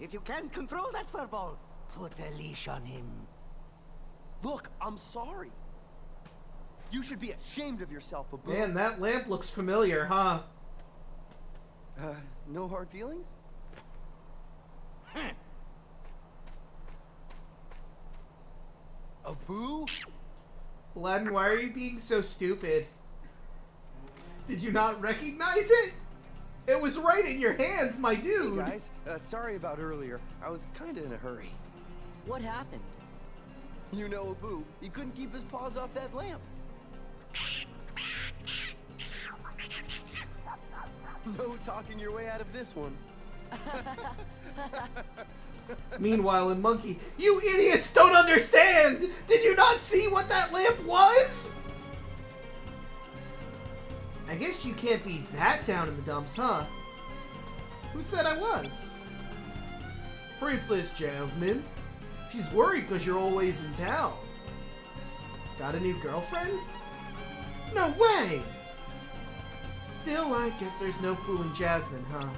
If you can't control that furball, put a leash on him. Look, I'm sorry. You should be ashamed of yourself, Abu. Man, that lamp looks familiar, huh? No hard feelings? A boo? Aladdin, why are you being so stupid? Did you not recognize it? It was right in your hands, my dude. Hey guys, sorry about earlier. I was kinda in a hurry. What happened? You know Abu, he couldn't keep his paws off that lamp. No talking your way out of this one. Meanwhile, in Monkey, you idiots don't understand! Did you not see what that lamp was? I guess you can't be that down in the dumps, huh? Who said I was? Princess Jasmine. She's worried because you're always in town. Got a new girlfriend? No way! Still, I guess there's no fooling Jasmine, huh?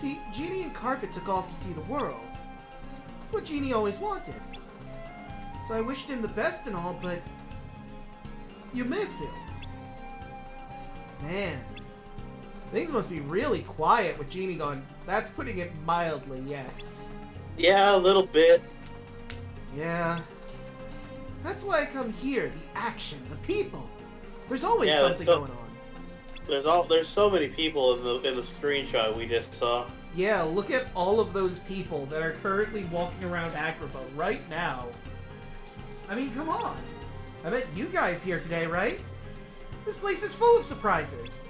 See, Genie and Carpet took off to see the world. It's what Genie always wanted. So I wished him the best and all, but you miss him. Man, things must be really quiet with Genie gone. That's putting it mildly, yes. Yeah, a little bit. Yeah. That's why I come here, the action, the people. There's always something going on. There's so many people in the screenshot we just saw. Yeah, look at all of those people that are currently walking around Agrabah right now. I mean, come on. I met you guys here today, right? This place is full of surprises.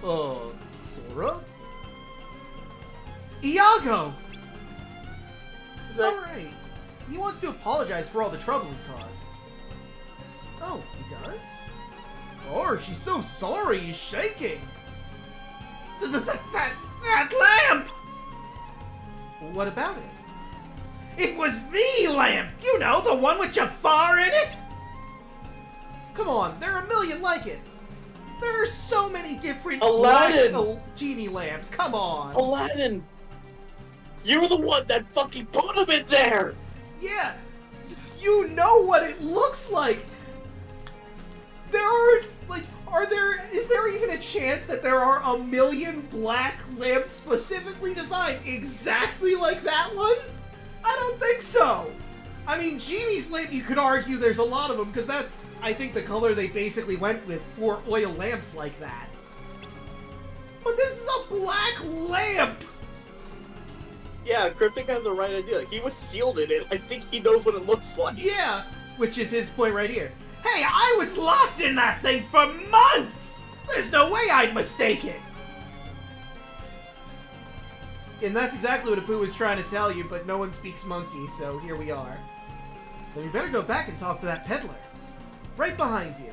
Sora? Iago! Alright. He wants to apologize for all the trouble he caused. Oh, he does? Oh, she's so sorry, he's shaking. That lamp! What about it? It was the lamp! You know, the one with Jafar in it! Come on, there are a million like it. There are so many different Aladdin! Genie lamps, come on. Aladdin! You were the one that fucking put him in there! Yeah, you know what it looks like. There are, like, is there even a chance that there are a million black lamps specifically designed exactly like that one? I don't think so. I mean, Genie's lamp, you could argue there's a lot of them, because that's, I think, the color they basically went with for oil lamps like that. But this is a black lamp! Yeah, Cryptic has the right idea. He was sealed in it. I think he knows what it looks like. Yeah, which is his point right here. Hey, I was locked in that thing for months! There's no way I'd mistake it! And that's exactly what Apu was trying to tell you, but no one speaks monkey, so here we are. Then we better go back and talk to that peddler. Right behind you.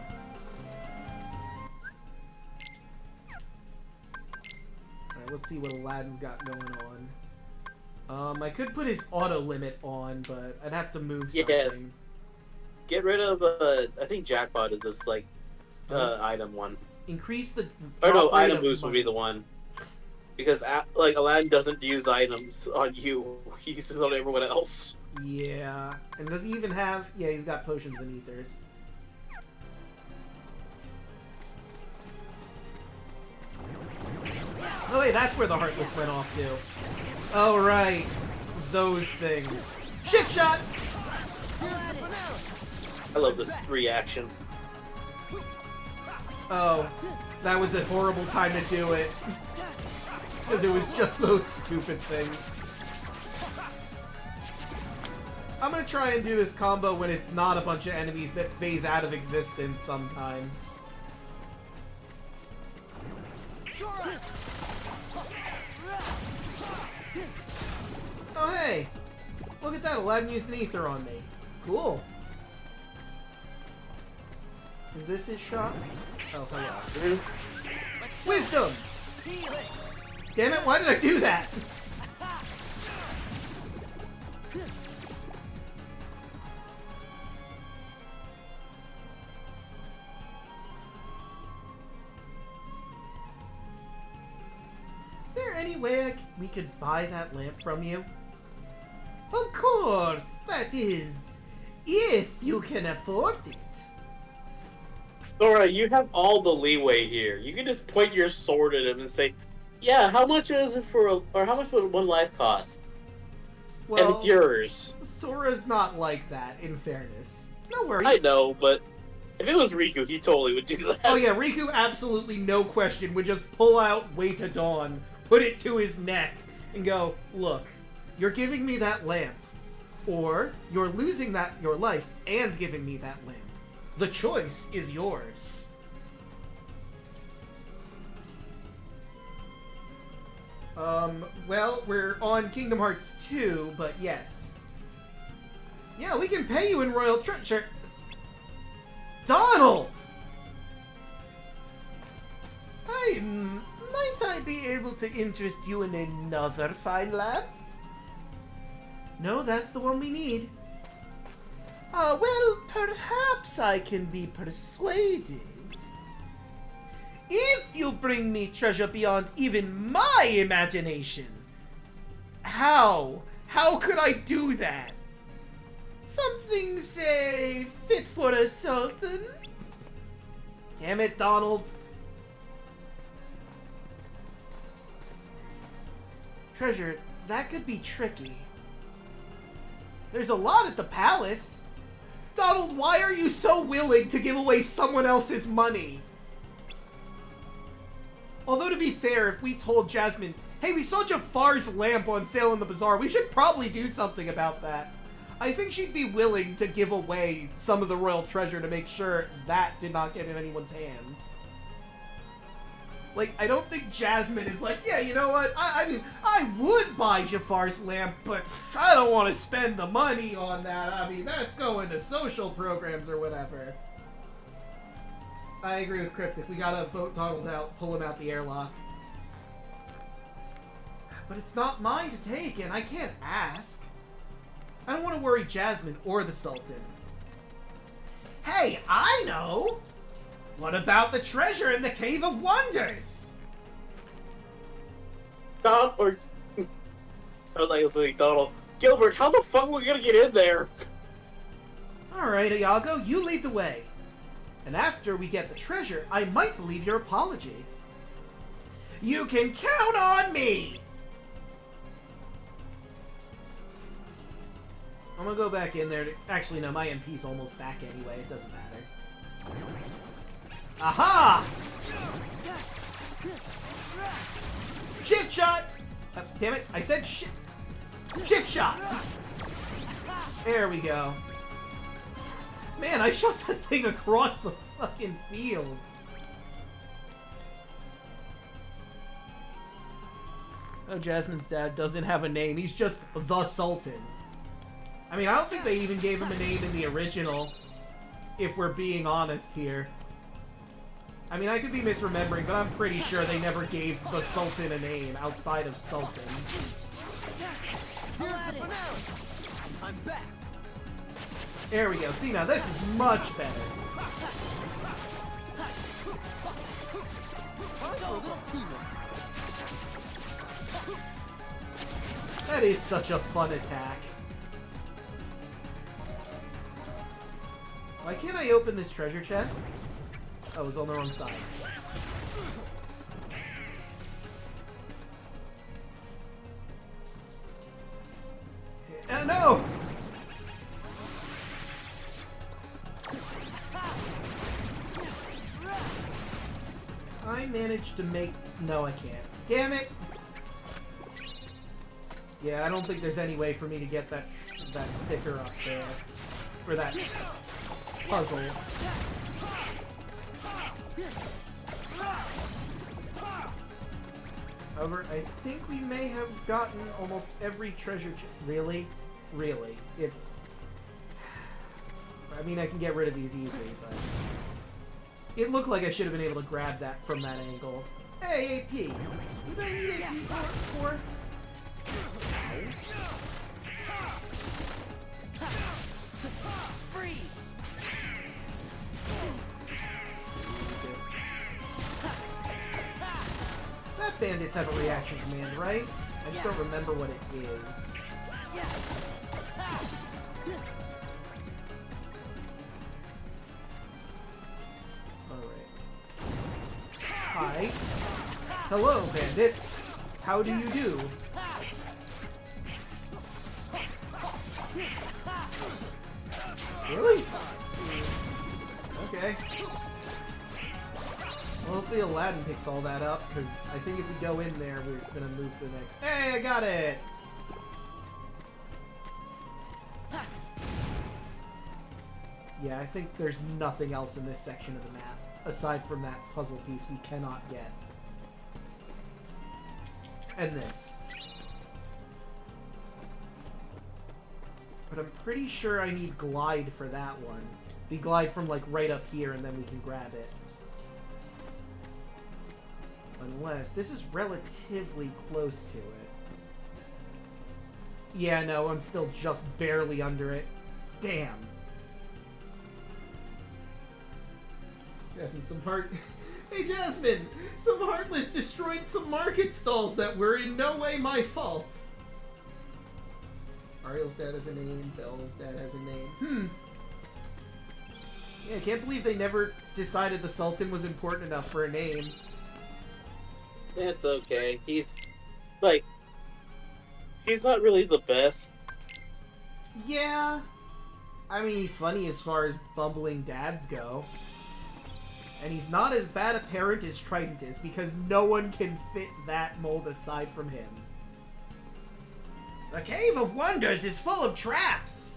Alright, let's see what Aladdin's got going on. I could put his auto limit on, but I'd have to move something. Yes. Get rid of, I think Jackpot is this, like, item one. Increase the... Or no, item boost would be the one. Because, like, Aladdin doesn't use items on you. He uses it on everyone else. Yeah. And does he even have... Yeah, he's got potions and ethers. Oh, wait, that's where the Heartless went off to. Oh, right. Those things. Shift shot! I love this reaction. Oh, that was a horrible time to do it. Because it was just those stupid things. I'm gonna try and do this combo when it's not a bunch of enemies that phase out of existence sometimes. Oh hey! Look at that, Aladdin used an ether on me. Cool. Is this his shot? Oh, hello. Wisdom! Damn it, why did I do that? Is there any way we could buy that lamp from you? Of course, that is, if you can afford it. Sora, you have all the leeway here. You can just point your sword at him and say, "Yeah, how much is it or how much would one life cost?" Well, and it's yours. Sora's not like that, in fairness. No worries. I know, but if it was Riku, he totally would do that. Oh yeah, Riku absolutely, no question, would just pull out Way to Dawn, put it to his neck, and go, look, you're giving me that lamp, or you're losing your life and giving me that lamp. The choice is yours. Well, we're on Kingdom Hearts 2, but yes. Yeah, we can pay you in Royal Treasure. Donald! Might I be able to interest you in another fine lamp? No, that's the one we need. Well, perhaps I can be persuaded. If you bring me treasure beyond even my imagination. How? How could I do that? Something, say, fit for a sultan? Damn it, Donald. Treasure, that could be tricky. There's a lot at the palace. Donald, why are you so willing to give away someone else's money? Although, to be fair, if we told Jasmine, hey, we saw Jafar's lamp on sale in the bazaar, we should probably do something about that. I think she'd be willing to give away some of the royal treasure to make sure that did not get in anyone's hands. Like, I don't think Jasmine is like, yeah, you know what, I mean, I would buy Jafar's lamp, but I don't want to spend the money on that. I mean, that's going to social programs or whatever. I agree with Cryptic. We gotta vote Donald out, pull him out the airlock. But it's not mine to take, and I can't ask. I don't want to worry Jasmine or the Sultan. Hey, I know! What about the treasure in the Cave of Wonders? I was like, Donald. Gilbert, how the fuck are we gonna get in there? Alright, Iago, you lead the way. And after we get the treasure, I might believe your apology. You can count on me! I'm gonna go back in there to... Actually, no, my MP's almost back anyway. It doesn't matter. Aha! Shift shot! Damn it, I said shift shot! There we go. Man, I shot that thing across the fucking field. Oh, Jasmine's dad doesn't have a name. He's just the Sultan. I mean, I don't think they even gave him a name in the original, if we're being honest here. I mean, I could be misremembering, but I'm pretty sure they never gave the Sultan a name outside of Sultan. I'm back. There we go. See, now this is much better. That is such a fun attack. Why can't I open this treasure chest? Oh, it was on the wrong side. No! I managed to make... No, I can't. Damn it! Yeah, I don't think there's any way for me to get that sticker up there. For that puzzle. However, I think we may have gotten almost every treasure Really? Really? It's... I mean, I can get rid of these easily, but... It looked like I should have been able to grab that from that angle. Hey, AP! Did I need AP for? Free. That bandits have a reaction command, right? I just don't remember what it is. Hello, bandits. How do you do? Really? Okay. Well, hopefully Aladdin picks all that up, because I think if we go in there, we're gonna move to the next... Hey, I got it! Yeah, I think there's nothing else in this section of the map, aside from that puzzle piece we cannot get. And this. But I'm pretty sure I need glide for that one. We glide from like right up here and then we can grab it. Unless this is relatively close to it. Yeah, no, I'm still just barely under it. Damn. Jasmine, some heart... Hey, Jasmine! Some Heartless destroyed some market stalls that were in no way my fault. Ariel's dad has a name. Belle's dad has a name. Yeah, I can't believe they never decided the Sultan was important enough for a name. It's okay. He's not really the best. Yeah. I mean, he's funny as far as bumbling dads go. And he's not as bad a parent as Trident is, because no one can fit that mold aside from him. The Cave of Wonders is full of traps.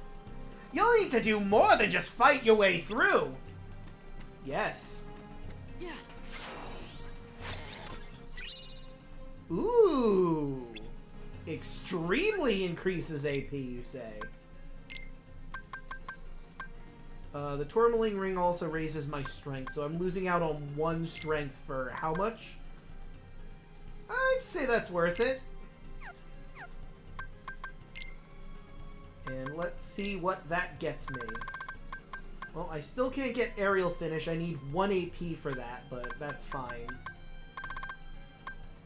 You'll need to do more than just fight your way through. Yes. Ooh. Extremely increases AP, you say. The Tourmaline Ring also raises my strength, so I'm losing out on 1 strength for how much? I'd say that's worth it. And let's see what that gets me. Well, I still can't get aerial finish. I need 1 AP for that, but that's fine.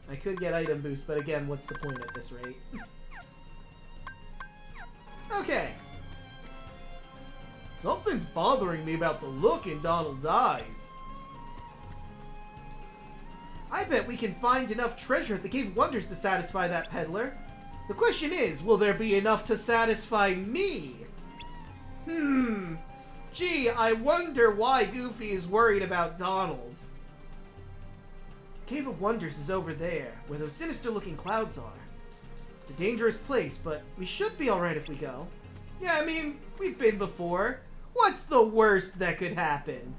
I could get item boost, but again, what's the point at this rate? Okay. Something's bothering me about the look in Donald's eyes. I bet we can find enough treasure at the Cave of Wonders to satisfy that peddler. The question is, will there be enough to satisfy me? Gee, I wonder why Goofy is worried about Donald. The Cave of Wonders is over there, where those sinister-looking clouds are. It's a dangerous place, but we should be alright if we go. Yeah, I mean, we've been before. What's the worst that could happen?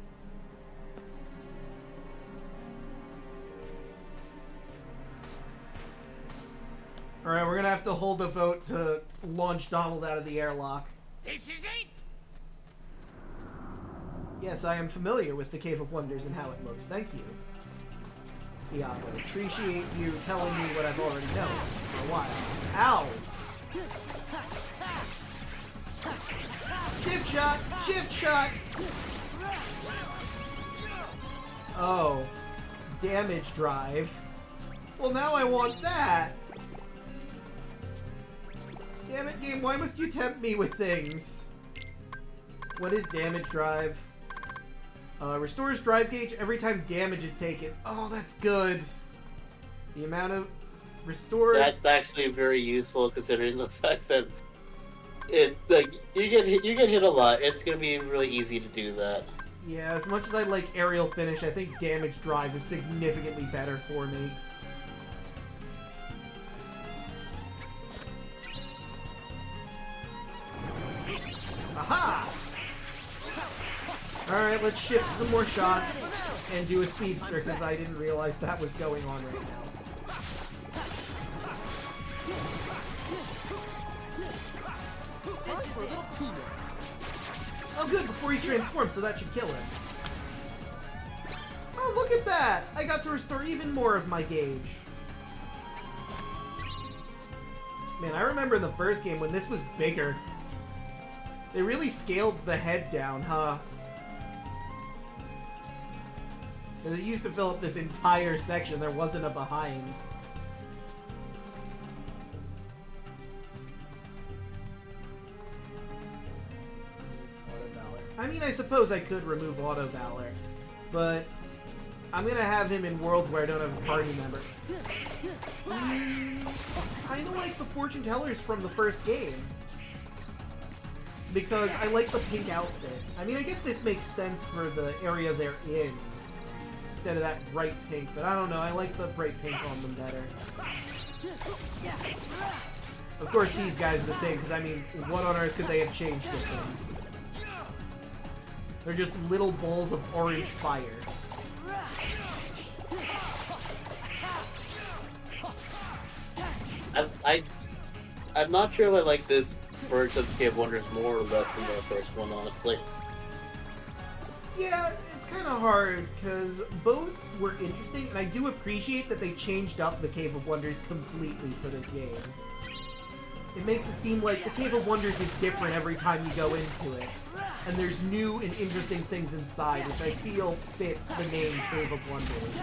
Alright, we're gonna have to hold a vote to launch Donald out of the airlock. This is it! Yes, I am familiar with the Cave of Wonders and how it looks. Thank you. Iago, appreciate you telling me what I've already known for a while. Ow! Shift shot! Shift shot! Oh. Damage drive. Well, now I want that! Damn it, game, why must you tempt me with things? What is damage drive? Restores drive gauge every time damage is taken. Oh, that's good. The amount of restored... That's actually very useful considering the fact that it you get hit a lot. It's gonna be really easy to do that. Yeah, as much as I like aerial finish, I think damage drive is significantly better for me. Aha! Alright, let's shift some more shots and do a speedster, because I didn't realize that was going on right now. Oh good, before he transforms, so that should kill him. Oh, look at that! I got to restore even more of my gauge. Man, I remember in the first game when this was bigger. They really scaled the head down, huh? Because it used to fill up this entire section. There wasn't a behind. Auto Valor. I mean, I suppose I could remove Auto Valor, but I'm gonna have him in worlds where I don't have a party member. Kind of like the fortune tellers from the first game. Because I like the pink outfit. I mean, I guess this makes sense for the area they're in. Instead of that bright pink. But I don't know, I like the bright pink on them better. Of course, these guys are the same, because I mean, what on earth could they have changed with them? They're just little balls of orange fire. I'm not sure if I like this version of the Cave of Wonders more or less than the first one, honestly. Yeah, it's kind of hard, because both were interesting, and I do appreciate that they changed up the Cave of Wonders completely for this game. It makes it seem like the Cave of Wonders is different every time you go into it, and there's new and interesting things inside, which I feel fits the name Cave of Wonders.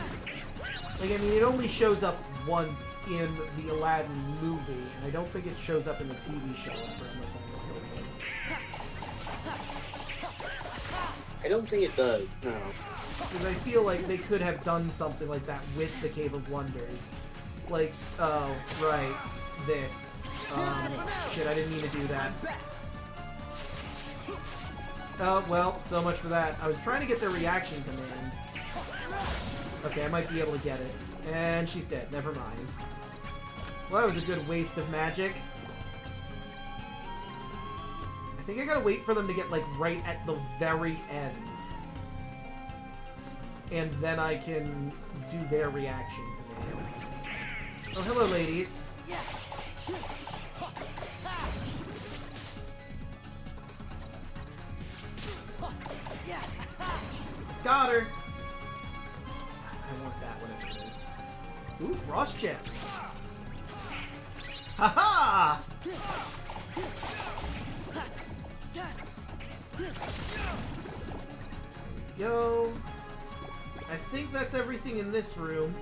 Like, I mean, it only shows up once in the Aladdin movie, and I don't think it shows up in the TV show ever, unless I'm mistaken. I don't think it does, no. Because I feel like they could have done something like that with the Cave of Wonders. Like, oh, right, this. Shit, I didn't mean to do that. Oh, well, so much for that. I was trying to get their reaction command. Okay, I might be able to get it. And she's dead. Never mind. Well, that was a good waste of magic. I think I gotta wait for them to get, like, right at the very end. And then I can do their reaction command. Oh, hello, ladies. Got her! I want that, whatever it is. Ooh, frost gem! Haha! Yo. I think that's everything in this room.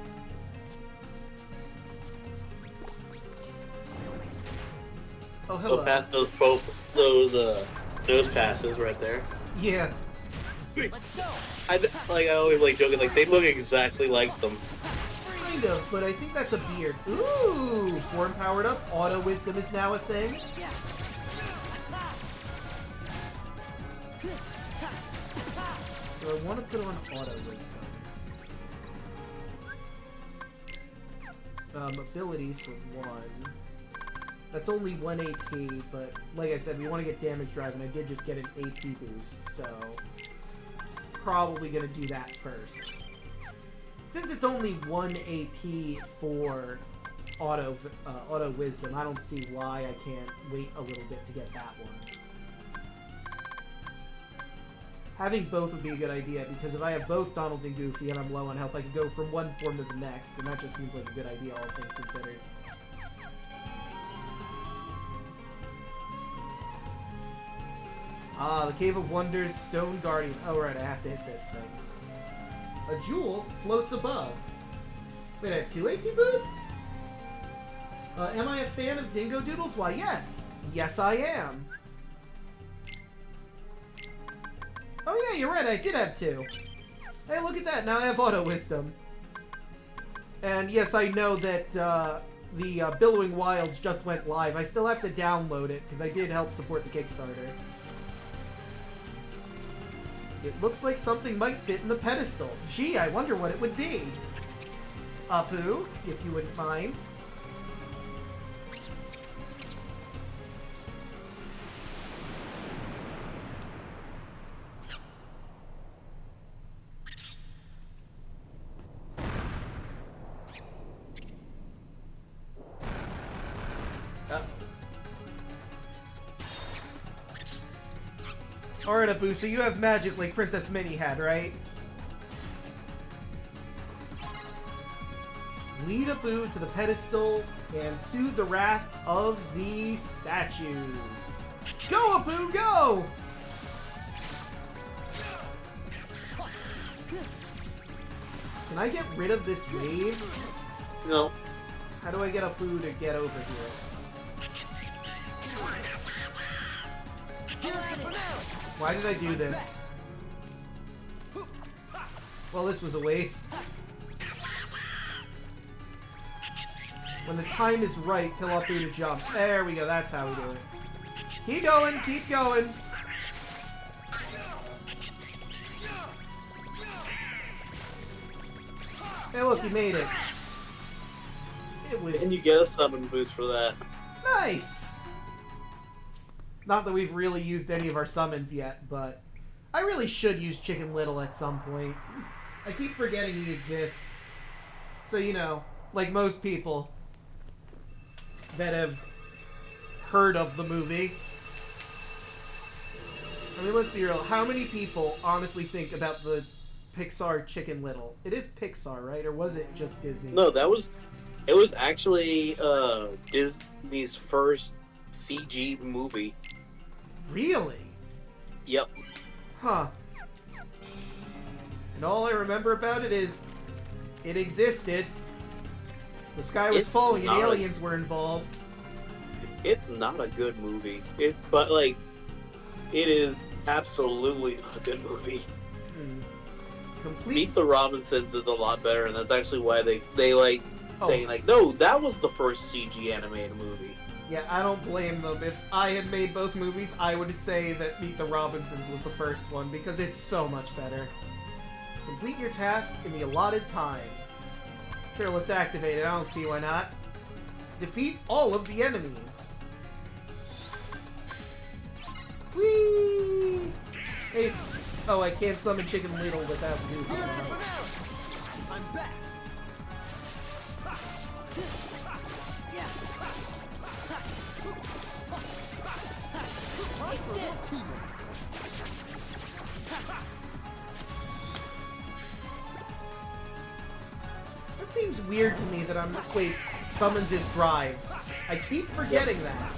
Oh, hello. Go past those nose passes right there. Yeah. I always like joking, like they look exactly like them. Kind of, but I think that's a beard. Ooh, form powered up. Auto wisdom is now a thing. So I want to put on auto wisdom. Abilities for 1. That's only 1 AP, but like I said, we want to get damage drive, and I did just get an AP boost, so probably gonna do that first. Since it's only 1 AP for auto wisdom, I don't see why I can't wait a little bit to get that one. Having both would be a good idea, because if I have both Donald and Goofy and I'm low on health, I can go from one form to the next, and that just seems like a good idea, all things considered. Ah, the Cave of Wonders, Stone Guardian. Oh, right, I have to hit this thing. A jewel floats above. Wait, I have 2 AP boosts? Am I a fan of Dingo Doodles? Why, yes. Yes, I am. Oh, yeah, you're right, I did have 2. Hey, look at that, now I have Auto Wisdom. And yes, I know that the Billowing Wilds just went live. I still have to download it, because I did help support the Kickstarter. It looks like something might fit in the pedestal. Gee, I wonder what it would be. Apu, if you wouldn't mind. Alright, Apu, so you have magic like Princess Minnie had, right? Lead Apu to the pedestal and soothe the wrath of the statues. Go, Apu, go! Can I get rid of this wave? No. How do I get Apu to get over here? Why did I do this? Well, this was a waste. When the time is right, tell up to jump. There we go, that's how we do it. Keep going, keep going. Hey look, you made it. And you get a summon boost for that. Nice! Not that we've really used any of our summons yet, but I really should use Chicken Little at some point. I keep forgetting he exists. So, you know, like most people that have heard of the movie. I mean, let's be real. How many people honestly think about the Pixar Chicken Little? It is Pixar, right? Or was it just Disney? No, it was actually Disney's first CG movie. Really? Yep. Huh. And all I remember about it is it existed. The sky was falling and aliens were involved. It's not a good movie. But like, it is absolutely not a good movie. Meet the Robinsons is a lot better, and that's actually why they like saying like, no, that was the first CG animated movie. Yeah, I don't blame them. If I had made both movies, I would say that Meet the Robinsons was the first one, because it's so much better. Complete your task in the allotted time. Sure, let's activate it. I don't see why not. Defeat all of the enemies. Whee! Hey, oh, I can't summon Chicken Little without Goose. I'm back. That seems weird to me that wait, summons his drives. I keep forgetting that.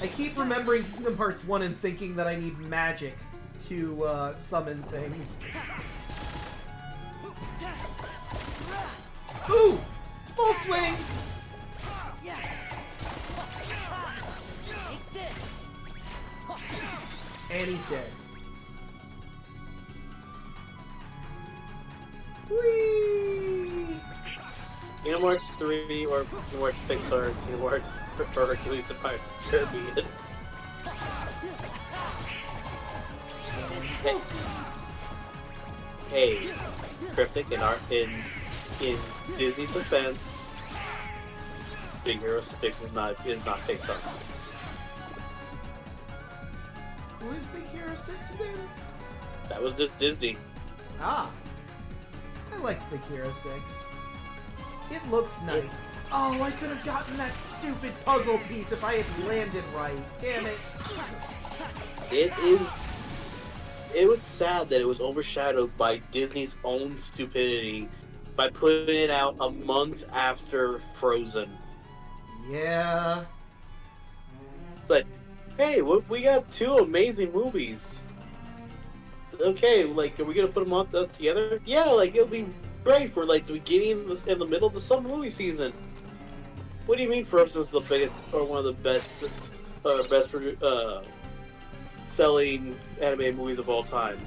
I keep remembering Kingdom Hearts 1 and thinking that I need magic to summon things. Ooh! Full swing! And he's dead. Whee! Kingdom Hearts 3 or Kingdom Hearts Pixar, Kingdom Hearts or Hercules and Pirates of the Caribbean. Hey, Cryptic in Disney's defense, Big Hero 6 is not Pixar. Who is Big Hero 6 again? That was just Disney. Ah. I like Big Hero 6. It looked nice. Oh, I could have gotten that stupid puzzle piece if I had landed right. Damn it. It was sad that it was overshadowed by Disney's own stupidity by putting it out a month after Frozen. Yeah. It's like, hey, we got two amazing movies. Okay, like, are we gonna put them all together? Yeah, like, it'll be great for, like, the beginning and the middle of the summer movie season. What do you mean Frozen's the biggest, or one of the best selling animated movies of all time?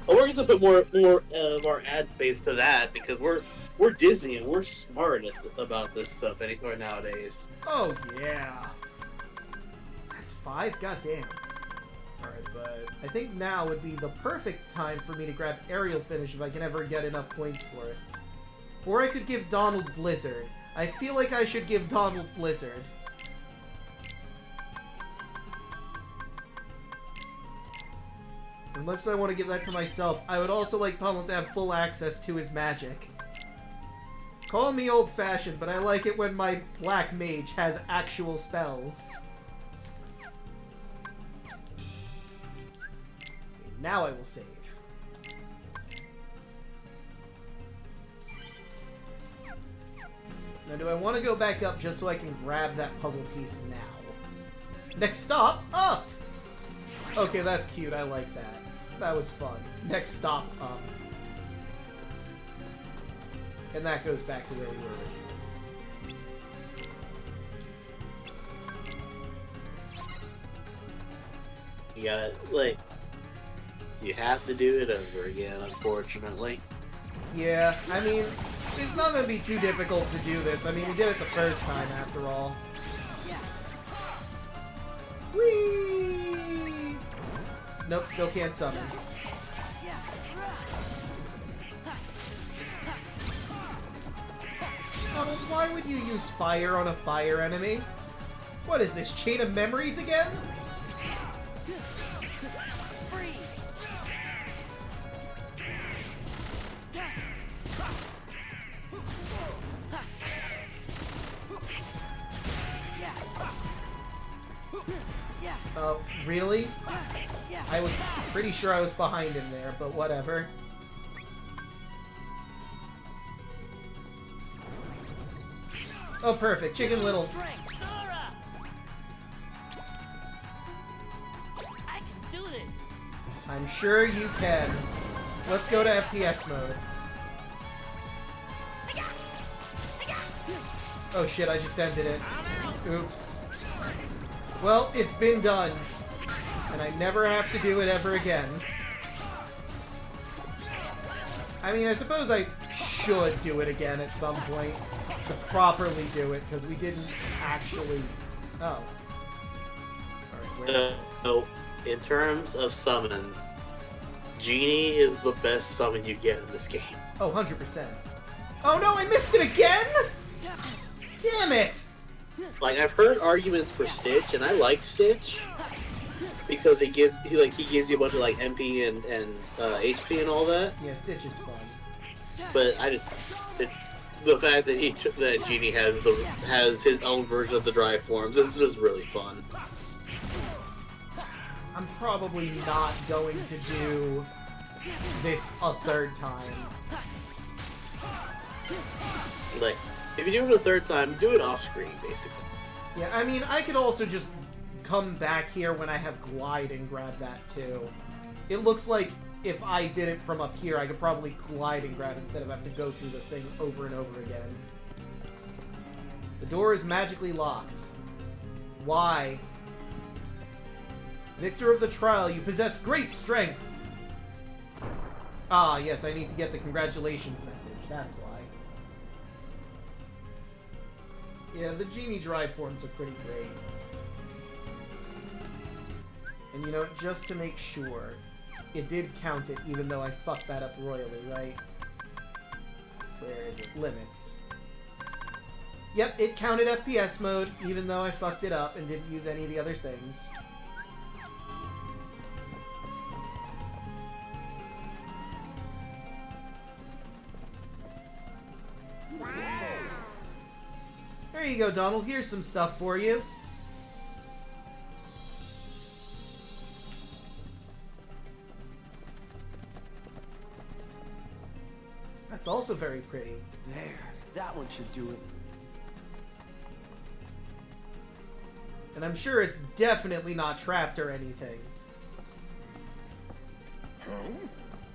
We're gonna put more of our ad space to that, because we're Disney and we're smart about this stuff nowadays. Oh, yeah. That's 5? Goddamn. Alright, but I think now would be the perfect time for me to grab Aerial Finish if I can ever get enough points for it. Or I could give Donald Blizzard. I feel like I should give Donald Blizzard. As much as I want to give that to myself, I would also like Donald to have full access to his magic. Call me old-fashioned, but I like it when my black mage has actual spells. Now I will save. Now, do I want to go back up just so I can grab that puzzle piece now? Next stop, up! Okay, that's cute. I like that. That was fun. Next stop, up. And that goes back to where we were originally. Yeah, like, You have to do it over again, unfortunately. Yeah, I mean, it's not going to be too difficult to do this. I mean, we did it the first time, after all. Whee! Nope, still can't summon. Oh, why would you use fire on a fire enemy? What is this, Chain of Memories again? Oh, really? I was pretty sure I was behind him there, but whatever. Oh, perfect. Chicken Little. I can do this. I'm sure you can. Let's go to FPS mode. Oh shit, I just ended it. Oops. Well, it's been done. And I never have to do it ever again. I mean, I suppose I should do it again at some point. To properly do it, because we didn't actually... Oh. Alright, so, in terms of summon, Genie is the best summon you get in this game. Oh, 100%. Oh no, I missed it again?! Damn it! Like, I've heard arguments for Stitch, and I like Stitch. Because he gives you a bunch of like MP and HP and all that. Yeah, Stitch is fun. But I just... the fact that that Genie has his own version of the dry forms is just really fun. I'm probably not going to do this a third time. Like, if you do it a third time, do it off screen, basically. Yeah, I mean, I could also just come back here when I have Glide and grab that too. It looks like if I did it from up here, I could probably glide and grab instead of having to go through the thing over and over again. The door is magically locked. Why? Victor of the trial, you possess great strength! Ah, yes, I need to get the congratulations message, that's why. Yeah, the Genie drive forms are pretty great. And you know, just to make sure, it did count it, even though I fucked that up royally, right? Where is it? Limits. Yep, it counted FPS mode, even though I fucked it up and didn't use any of the other things. There you go, Donald. Here's some stuff for you. That's also very pretty. There. That one should do it. And I'm sure it's definitely not trapped or anything.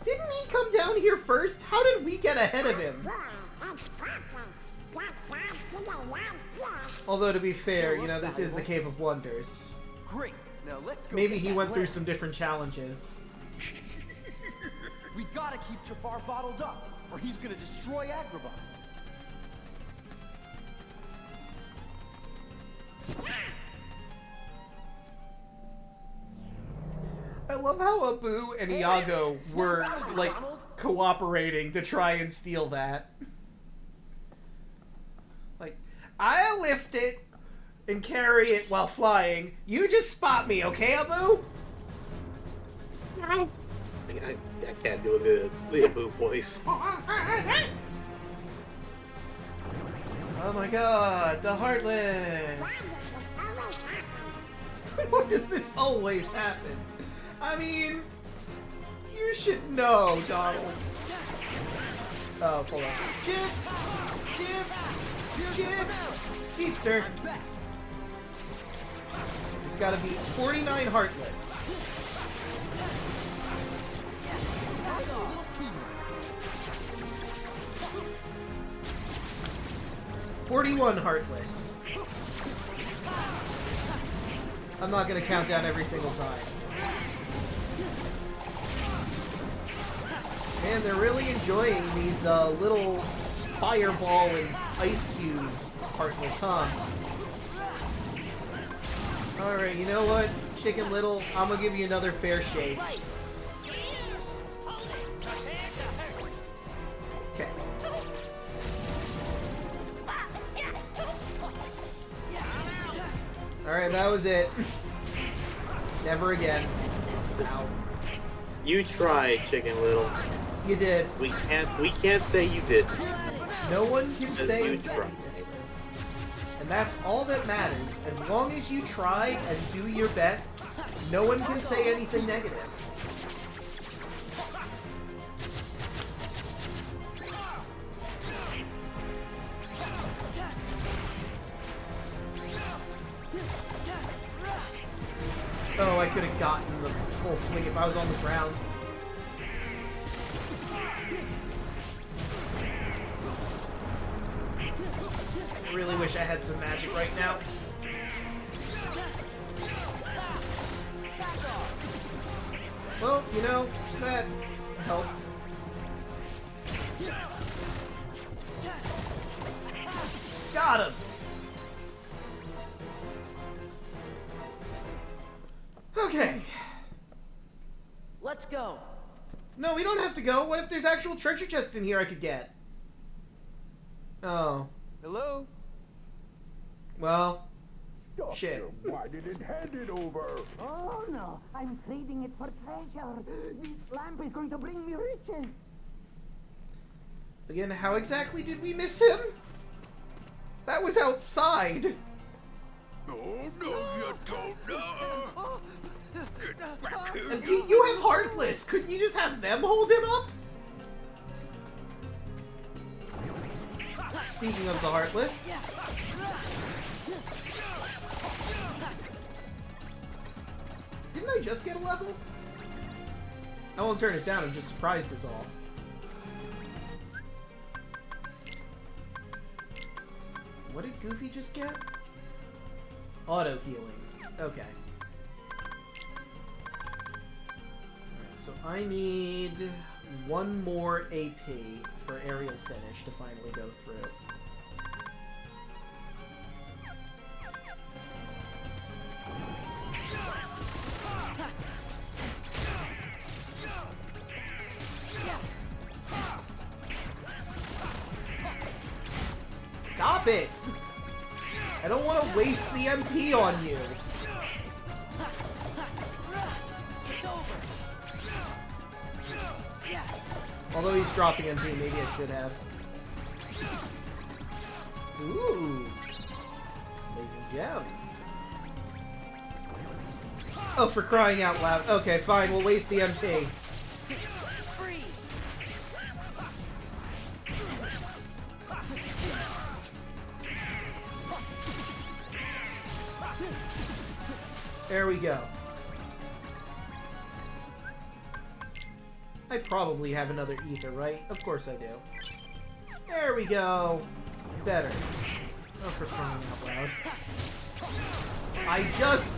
Didn't he come down here first? How did we get ahead of him? Although, to be fair, you know, this is the Cave of Wonders. Great. Now let's go. Maybe he went through some different challenges. We gotta keep Jafar bottled up, or he's gonna destroy Agrabah. I love how Abu and Iago were, like, cooperating to try and steal that. Like, I'll lift it and carry it while flying. You just spot me, okay, Abu? I can't do the Abu voice. Oh my god, the Heartless! Why does this always happen? I mean, you should know, Donald. Oh, hold on. Shift! Speedster! Just gotta be 49 Heartless. $41 Heartless. I'm not gonna count down every single time. Man, they're really enjoying these little fireball and ice cubes, Heartless, huh? Alright, you know what? Chicken Little, I'm gonna give you another fair shake. Okay. Alright, that was it. Never again. Ow. You tried, Chicken Little. You did. We can't say you did. No one can say you tried. And that's all that matters. As long as you try and do your best, no one can say anything negative. Oh, I could have gotten the full swing if I was on the ground. I really wish I had some magic right now. Well, you know, that helped. Got him! Okay. Let's go. No, we don't have to go. What if there's actual treasure chests in here I could get? Oh. Hello? Well, shit. Why did it hand it over? Oh no, I'm trading it for treasure. This lamp is going to bring me riches. Again, how exactly did we miss him? That was outside. Oh, no, you don't know. Get back here, And Pete, you have Heartless. Couldn't you just have them hold him up? Speaking of the Heartless. Didn't I just get a level? I won't turn it down, I'm just surprised is all. What did Goofy just get? Auto healing. Okay. Alright, so I need one more AP for aerial finish to finally go through. Stop it! I don't want to waste the MP on you. Although he's dropping MP, maybe I should have. Ooh. Amazing gem. Oh, for crying out loud. Okay, fine, we'll waste the MP. There we go. I probably have another ether, right? Of course I do. There we go. Better. Oh, for crying out loud. I just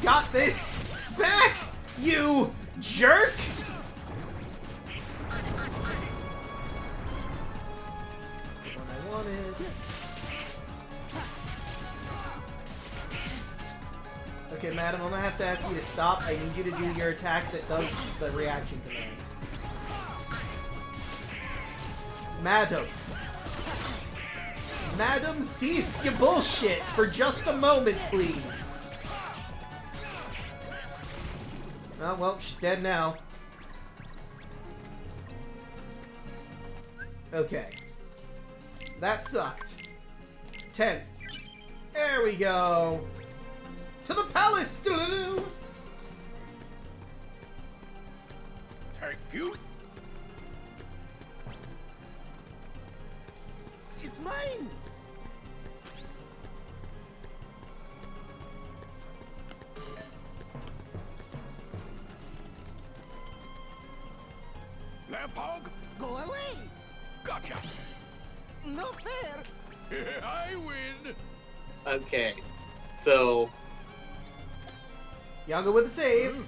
got this back, you jerk! What I wanted. Okay, madam, I'm gonna have to ask you to stop. I need you to do your attack that does the reaction command. Madam. Madam, cease your bullshit for just a moment, please. Oh, well, she's dead now. Okay. That sucked. 10. There we go. To the palace! Doo-doo-doo. Thank you. It's mine! Lampog? Go away! Gotcha. No fair! I win. Okay. So... Y'all go with the save.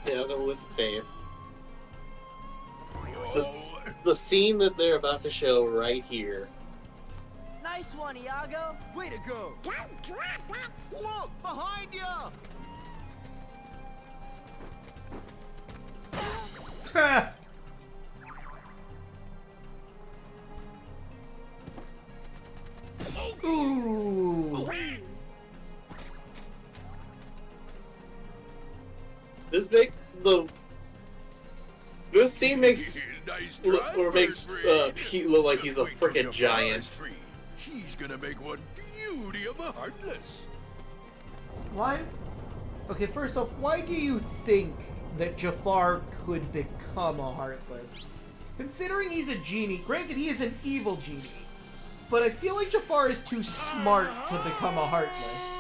Yeah, I'll go with the save. The scene that they're about to show right here. Nice one, Iago. Way to go! Don't drop it! Look! Behind you! Ooh. This scene makes Nice Pete look like he's a freaking giant. He's gonna make one beauty of a Heartless. Why? Okay, first off, why do you think that Jafar could become a Heartless? Considering he's a genie, granted he is an evil genie, but I feel like Jafar is too smart to become a Heartless.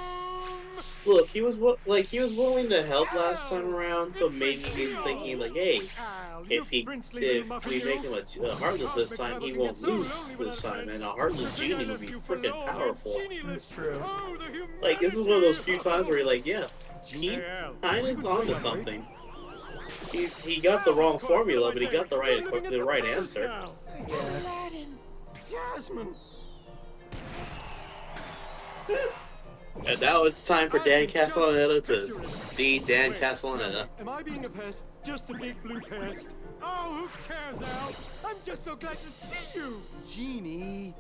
Look, he was willing to help last time around, so maybe he's thinking like, hey, if we make him a Heartless this time, he won't lose this time, and a Heartless genie would be freaking powerful. That's true. Like, this is one of those few times where you're like, yeah, he kinda is onto something. He got the wrong formula, but he got the right answer. Aladdin, Jasmine. And now it's time for Dan Castellaneta to be Dan Castellaneta. Am I being a pest? Just a big blue pest? Oh, who cares, Al? I'm just so glad to see you! Genie.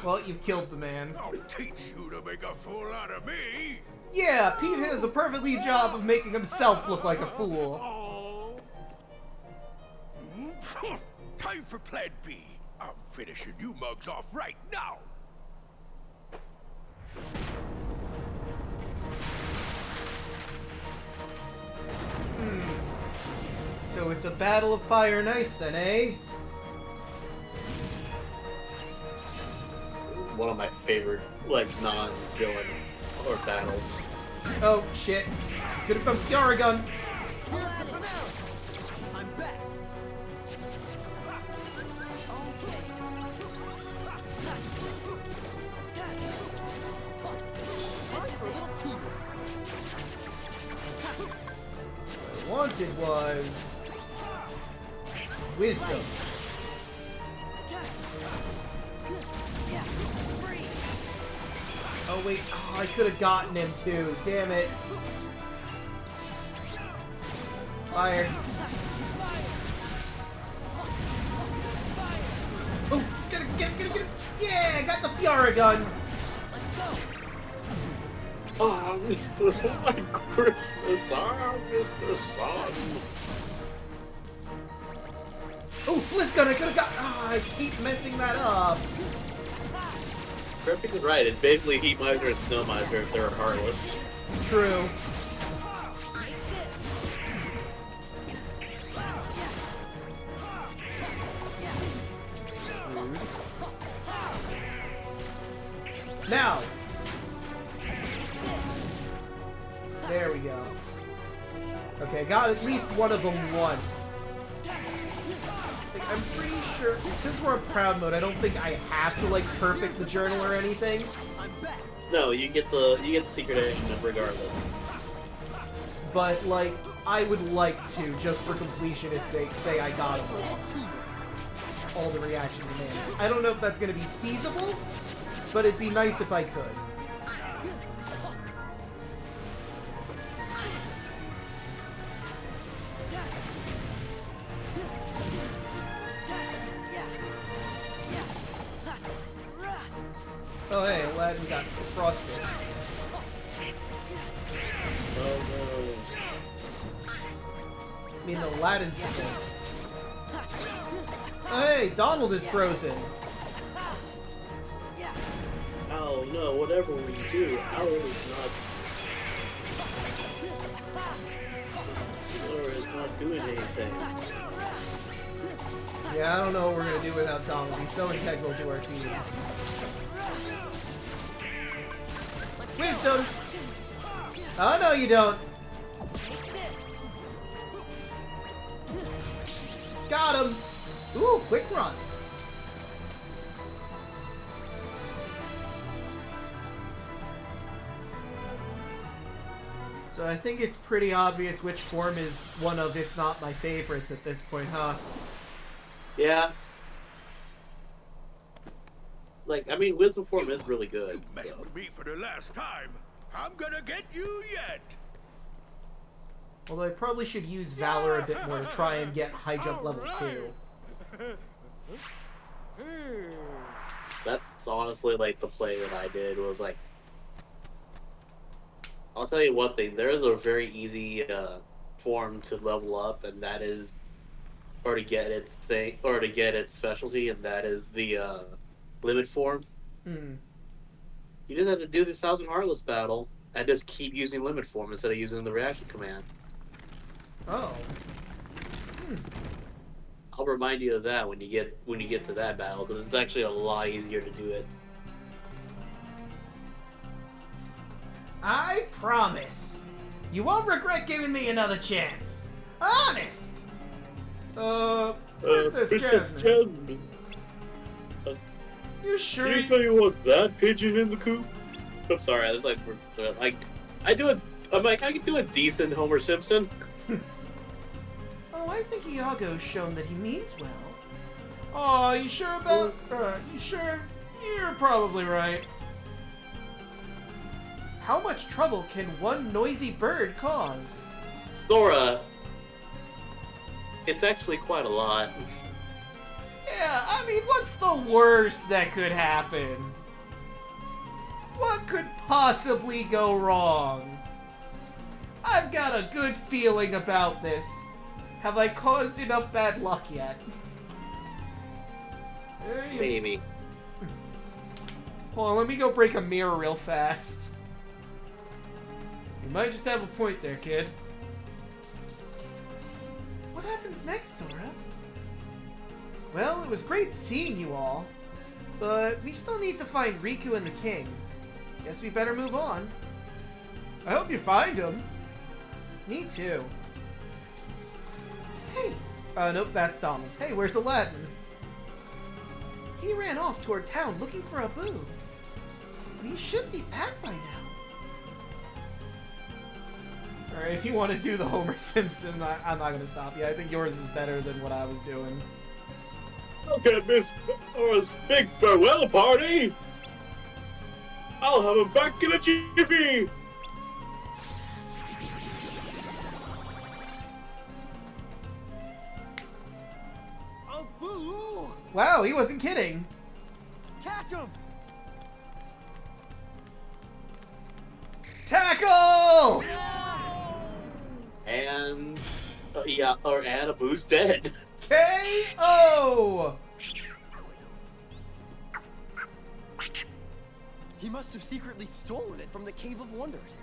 Well, you've killed the man. I'll teach you to make a fool out of me. Yeah, Pete has a perfectly job of making himself look like a fool. Time for Plan B. I'm finishing you mugs off right now. So it's a battle of fire and ice then, eh? One of my favorite, like, non-villain or battles. Oh, shit. Could have been Fjaragon. I'm back. What I wanted was wisdom. Oh wait, oh, I could have gotten him too. Damn it. Fire. Oh, get it. Yeah, got the Fjaragon. Oh, Mr. My Christmas, Mr. Sun. Oh, Blizzgun, I could have got. Ah, I keep messing that up. Cryptic is right. It's basically Heat Miser and Snow Miser if they're Heartless. True. Now. There we go. Okay, got at least one of them once. Like, I'm pretty sure, since we're in proud mode, I don't think I have to, like, perfect the journal or anything. No, you get the secret edition regardless. But, like, I would like to, just for completion's sake, say I got all the reaction demands. I don't know if that's going to be feasible, but it'd be nice if I could. Oh hey, Aladdin got frosted. Oh no. I mean, Aladdin's support. Oh hey, Donald is frozen. Oh no, whatever we do, Howard is not doing anything. Yeah, I don't know what we're gonna do without Donald. He's so integral to our team. Wisdom! Oh, no, you don't. Got him! Ooh, quick run. So I think it's pretty obvious which form is one of, if not my favorites at this point, huh? Yeah. Like, I mean, Wisdom form is really good. You messed with me for the last time. I'm gonna get you yet. Although I probably should use Valor a bit more to try and get high jump level 2. That's honestly like the play that I did was like, I'll tell you one thing, there is a very easy form to level up, and that is, or to get its thing, or to get its specialty, and that is the limit form. You just have to do the 1,000 Heartless battle and just keep using limit form instead of using the reaction command. Oh. I'll remind you of that when you get to that battle, because it's actually a lot easier to do it. I promise. You won't regret giving me another chance. Honest. Princess Jasmine. You sure? You sure you want that pigeon in the coop? I'm sorry, that's like I can do a decent Homer Simpson. Oh, I think Iago's shown that he means well. Oh, you sure about? You sure? You're probably right. How much trouble can one noisy bird cause? Sora, it's actually quite a lot. Yeah, I mean, what's the worst that could happen? What could possibly go wrong? I've got a good feeling about this. Have I caused enough bad luck yet? Maybe. Hold on, let me go break a mirror real fast. You might just have a point there, kid. What happens next, Sora? Well, it was great seeing you all, but we still need to find Riku and the King. Guess we better move on. I hope you find him. Me too. Hey! Nope, that's Donald. Hey, where's Aladdin? He ran off toward town looking for Abu. He should be back by now. Alright, if you want to do the Homer Simpson, I'm not going to stop you. I think yours is better than what I was doing. Look at Miss Nora's big farewell party! I'll have him back in a jiffy! Abu! Wow, he wasn't kidding. Catch him! Tackle! And and Abu's dead. KO! He must have secretly stolen it from the Cave of Wonders.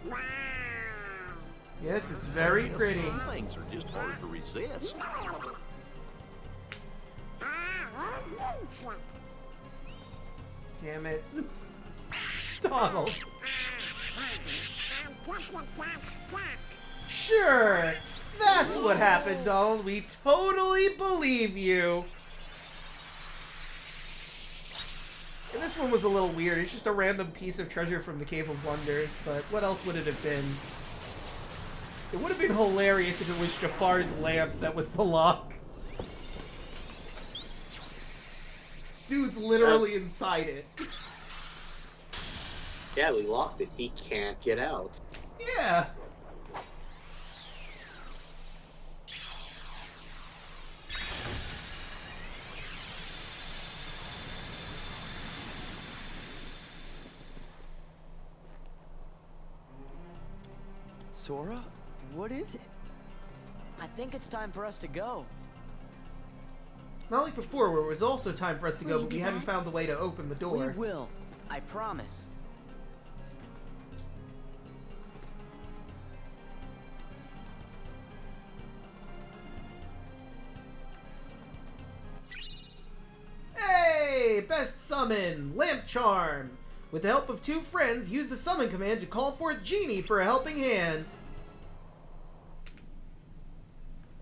Wow. Yes, it's very pretty. Some things are just hard to resist. Damn it. Donald. Sure, that's what happened, Donald. We totally believe you. And this one was a little weird. It's just a random piece of treasure from the Cave of Wonders, but what else would it have been? It would have been hilarious if it was Jafar's lamp that was the lock. Dude's literally inside it. Yeah, we locked it. He can't get out. Yeah. Sora, what is it? I think it's time for us to go. Not like before, where it was also time for us to go, but we haven't found the way to open the door. We will. I promise. Hey! Best summon! Lamp Charm! With the help of two friends, use the summon command to call for a genie for a helping hand.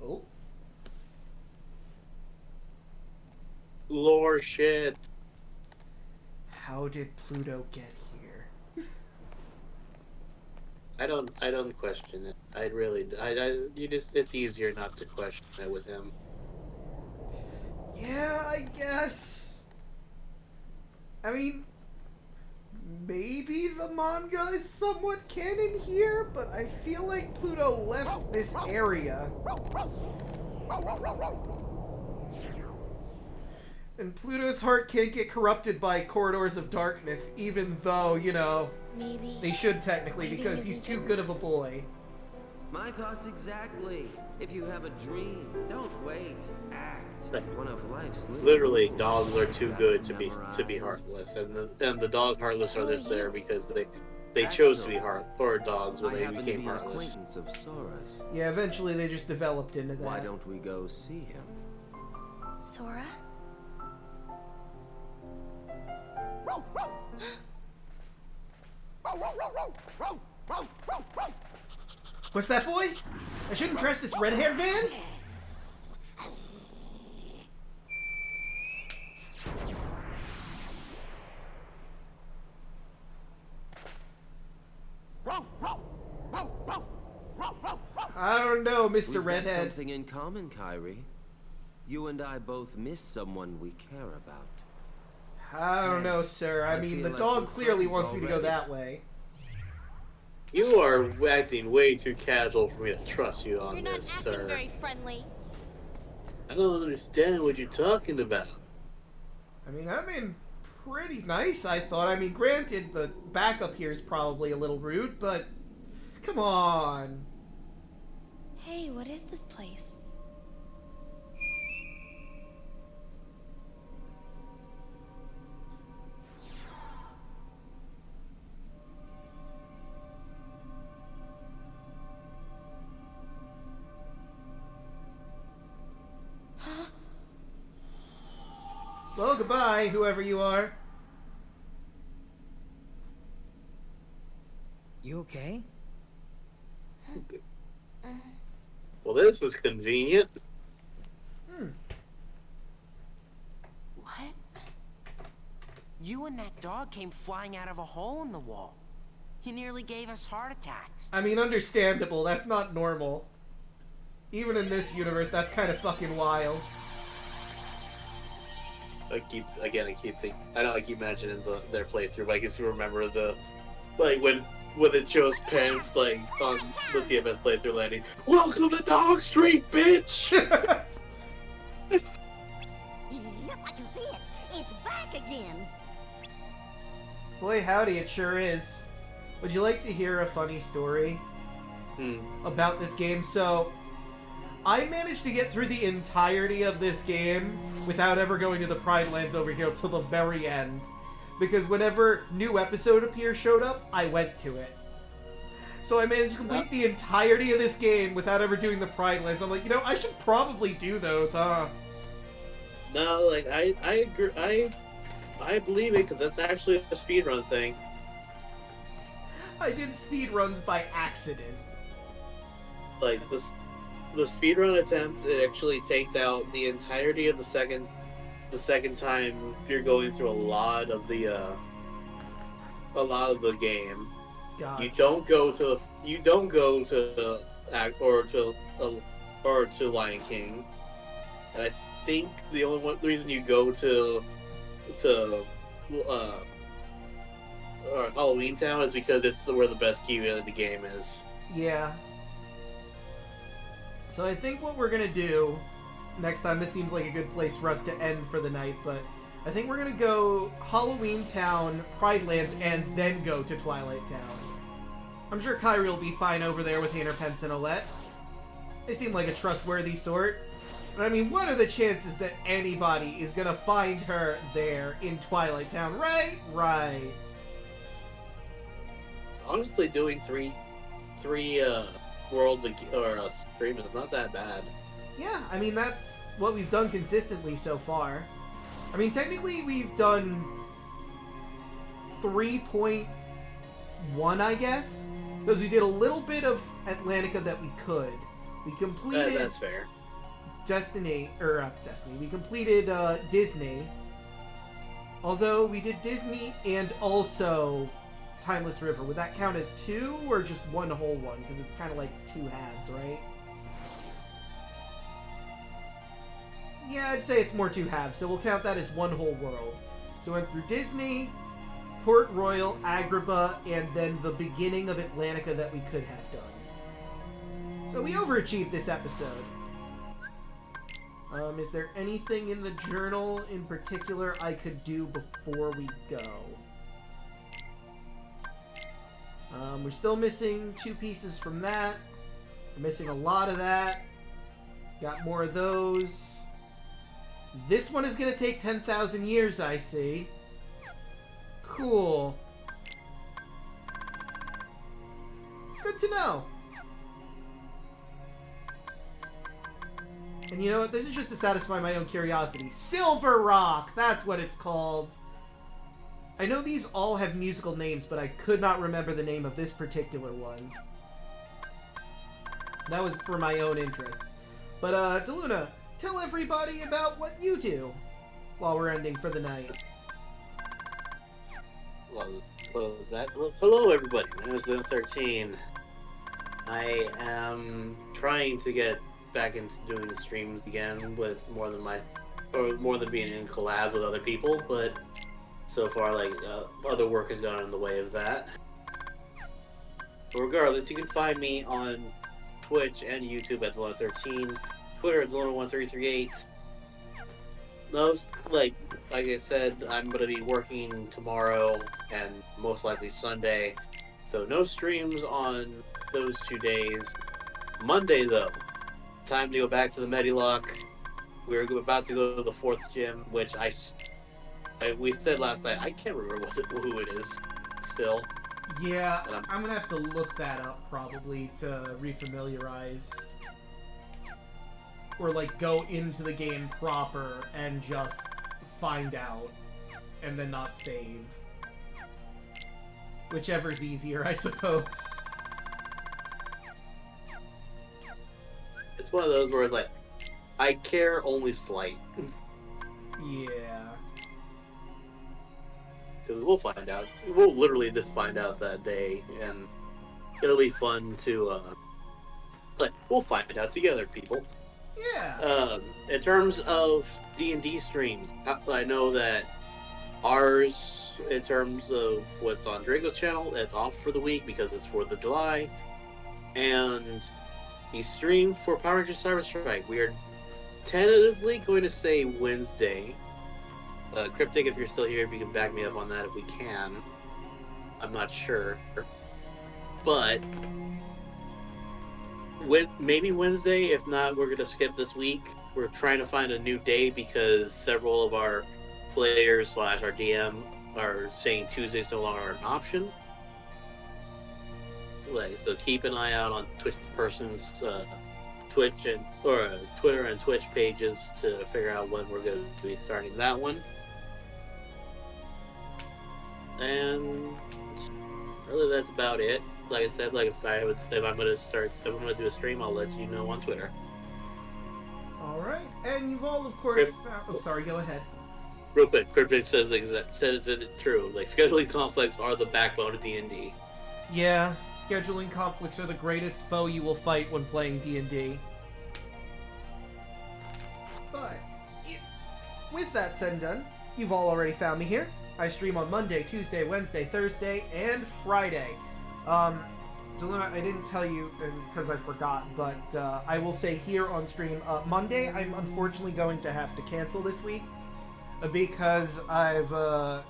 Oh. Lore shit. How did Pluto get here? I don't question it. It's easier not to question it with him. Yeah, I guess. I mean, maybe the manga is somewhat canon here, but I feel like Pluto left this area. And Pluto's heart can't get corrupted by corridors of darkness, even though, you know, maybe they should technically, because he's too good of a boy. My thoughts exactly. If you have a dream, don't wait. Act. One of life's Literally, dogs are too good to be heartless, and the dog heartless are just there because they chose to be dogs when they became heartless. Of Sora's. Yeah, eventually they just developed into that. Why don't we go see him? Sora? What's that, boy? I shouldn't trust this red-haired man? I don't know, Mr. We've Redhead. got something in common, Kyrie. You and I both miss someone we care about. I don't know, sir. I mean, the dog clearly wants me to go that way. You are acting way too casual for me to trust you on this, sir. You're not acting very friendly. I don't understand what you're talking about. I mean, I'm in pretty nice, I thought. I mean, granted, the backup here is probably a little rude, but come on. Hey, what is this place? Well, goodbye, whoever you are. You okay? Well, this is convenient. What? You and that dog came flying out of a hole in the wall. He nearly gave us heart attacks. I mean, understandable. That's not normal. Even in this universe, that's kind of fucking wild. I keep thinking. I keep imagining their playthrough, but I can still remember when it shows Pence on the TMS playthrough landing. Welcome to Dog Street, bitch. Yep, I can see it. It's back again. Boy, howdy, it sure is. Would you like to hear a funny story about this game? So, I managed to get through the entirety of this game without ever going to the Pride Lands over here till the very end. Because whenever new episode showed up, I went to it. So I managed to complete the entirety of this game without ever doing the Pride Lands. I'm like, I should probably do those, huh? No, I agree. I believe it because that's actually a speedrun thing. I did speedruns by accident. The speedrun attempt, it actually takes out the entirety of the second time you're going through a lot of the game. Gotcha. You don't go to Lion King, and I think the reason you go to Halloween Town is because it's where the best key in the game is. Yeah. So I think what we're gonna do next time, this seems like a good place for us to end for the night, but I think we're gonna go Halloween Town, Pride Lands, and then go to Twilight Town. I'm sure Kyrie will be fine over there with Hainer, Pence, and Olette. They seem like a trustworthy sort. But I mean, what are the chances that anybody is gonna find her there in Twilight Town? Right? Right. Honestly, doing three worlds or a stream is not that bad. Yeah, I mean, that's what we've done consistently so far. I mean, technically, we've done 3.1, I guess, because we did a little bit of Atlantica that we could. We completed... That's fair. Destiny. We completed Disney. Although we did Disney and also Timeless River, would that count as 2 or just one whole one? Because it's kind of like 2 halves, right? Yeah, I'd say it's more 2 halves, so we'll count that as one whole world. So we went through Disney, Port Royal, Agrabah, and then the beginning of Atlantica that we could have done. So we overachieved this episode. Is there anything in the journal in particular I could do before we go? We're still missing 2 pieces from that. We're missing a lot of that. Got more of those. This one is going to take 10,000 years, I see. Cool. Good to know. And you know what? This is just to satisfy my own curiosity. Silver Rock! That's what it's called. I know these all have musical names, but I could not remember the name of this particular one. That was for my own interest. But, Daluna, tell everybody about what you do while we're ending for the night. Well, what was that? Hello, everybody. My name is Ep2. I am trying to get back into doing the streams again with more than being in collab with other people, but so far, like, other work has gone in the way of that. But regardless, you can find me on Twitch and YouTube at Daluna13, Twitter at Daluna1338. Those, like I said, I'm going to be working tomorrow and most likely Sunday, so no streams on those 2 days. Monday, though, time to go back to the Medilock. We're about to go to the 4th gym, which we said last night. I can't remember who it is still. Yeah, I'm going to have to look that up probably to refamiliarize. Or, like, go into the game proper and just find out. And then not save. Whichever's easier, I suppose. It's one of those where, like, I care only slight. Yeah. Because we'll find out. We'll literally just find out that day, and it'll be fun to, we'll find out together, people. Yeah. In terms of D&D streams, I know that ours, in terms of what's on Draco channel, it's off for the week because it's 4th of July. And the stream for Power Rangers Cyber Strike, we are tentatively going to say Wednesday. Cryptic, if you're still here, if you can back me up on that if we can. I'm not sure. But maybe Wednesday. If not, we're going to skip this week. We're trying to find a new day because several of our players / our DM are saying Tuesday's no longer an option. So keep an eye out on Twitch person's Twitch or Twitter and Twitch pages to figure out when we're going to be starting that one. And really, that's about it. Like I said, if I'm going to do a stream, I'll let you know on Twitter. All right, and you've all, of course. Oh, sorry. Go ahead. Real quick, Cryptic says it true. Like, scheduling conflicts are the backbone of D&D. Yeah, scheduling conflicts are the greatest foe you will fight when playing D&D. But with that said and done, you've all already found me here. I stream on Monday, Tuesday, Wednesday, Thursday, and Friday. Daluna, I didn't tell you because I forgot, but I will say here on stream, Monday I'm unfortunately going to have to cancel this week because I've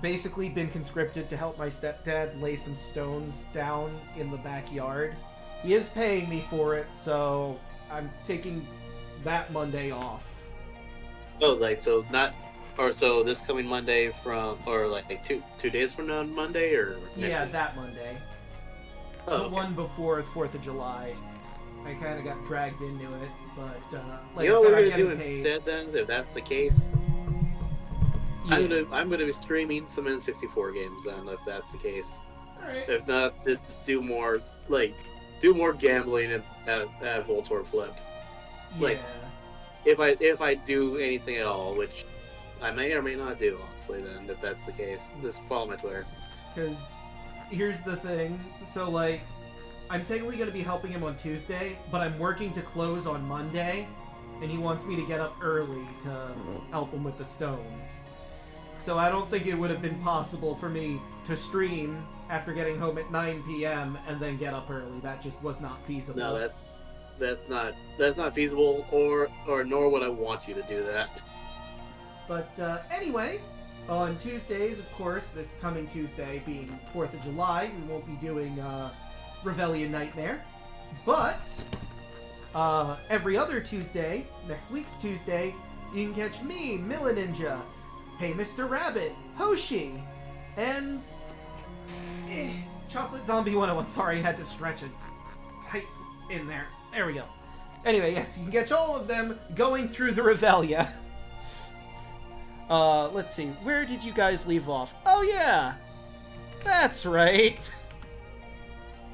basically been conscripted to help my stepdad lay some stones down in the backyard. He is paying me for it, so I'm taking that Monday off. Oh, so this coming Monday two days from now Monday, or yeah, week? That Monday. Oh, the one before 4th of July. I kind of got dragged into it, but you know what we're gonna do instead then, if that's the case? Yeah. I'm gonna be streaming some N64 games then, if that's the case. Alright. If not, just do more gambling at Voltor Flip. Yeah. If I do anything at all, which I may or may not do, honestly, then, if that's the case. Just follow my Twitter. Because here's the thing. So, like, I'm technically going to be helping him on Tuesday, but I'm working to close on Monday, and he wants me to get up early to help him with the stones. So I don't think it would have been possible for me to stream after getting home at 9 p.m. and then get up early. That just was not feasible. No, that's not feasible, or nor would I want you to do that. But anyway, on Tuesdays, of course, this coming Tuesday being 4th of July, we won't be doing Rebellion Nightmare. But every other Tuesday, next week's Tuesday, you can catch me, Milla Ninja, Hey Mr. Rabbit, Hoshi, and Chocolate Zombie 101. Sorry, I had to stretch it tight in there. There we go. Anyway, yes, you can catch all of them going through the Revelia. Let's see. Where did you guys leave off? Oh, yeah! That's right!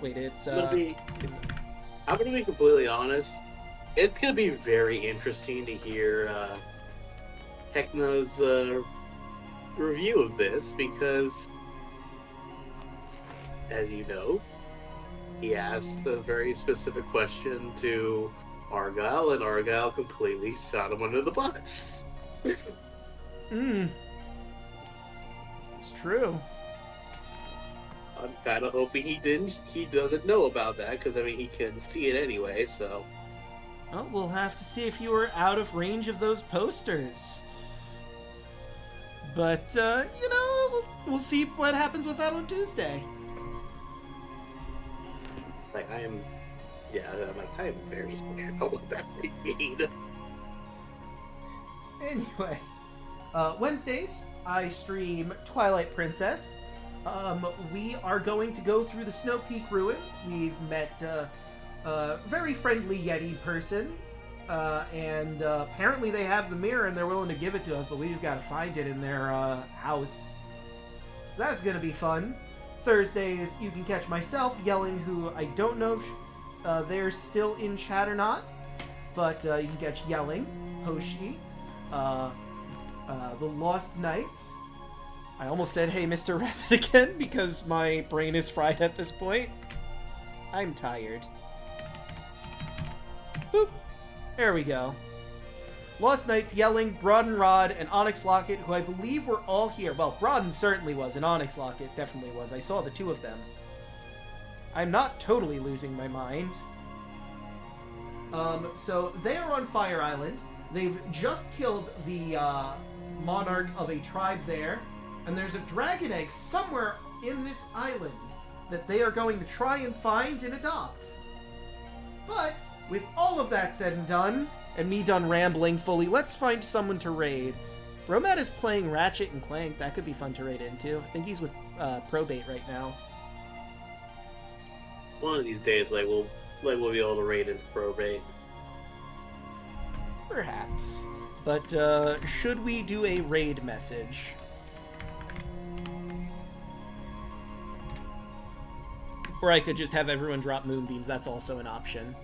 Wait, it's, I'm gonna be completely honest. It's gonna be very interesting to hear, Hecna's, review of this, because, as you know, he asked a very specific question to Argyle, and Argyle completely shot him under the bus. This is true. I'm kind of hoping he doesn't know about that, because, I mean, he can see it anyway, so... Well, we'll have to see if you were out of range of those posters. But, you know, we'll see what happens with that on Tuesday. Like, I am very scared of what that may mean. Anyway, Wednesdays, I stream Twilight Princess. We are going to go through the Snow Peak ruins. We've met a very friendly Yeti person, and apparently they have the mirror and they're willing to give it to us, but we just gotta find it in their house. That's gonna be fun. Thursdays, you can catch myself yelling, who I don't know if they're still in chat or not, but you can catch yelling, Hoshi, the Lost Knights. I almost said, hey, Mr. Rabbit again, because my brain is fried at this point. I'm tired. Boop. There we go. Lost Knights, Yelling, Broaden Rod, and Onyx Locket, who I believe were all here. Well, Broaden certainly was, and Onyx Locket definitely was. I saw the two of them. I'm not totally losing my mind. So they are on Fire Island. They've just killed the monarch of a tribe there. And there's a dragon egg somewhere in this island that they are going to try and find and adopt. But, with all of that said and done, and me done rambling fully, let's find someone to raid. Romat is playing Ratchet and Clank. That could be fun to raid into. I think he's with Probate right now. One of these days, we'll be able to raid into Probate. Perhaps. But, should we do a raid message? Or I could just have everyone drop moonbeams. That's also an option.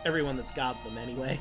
Everyone that's got them, anyway.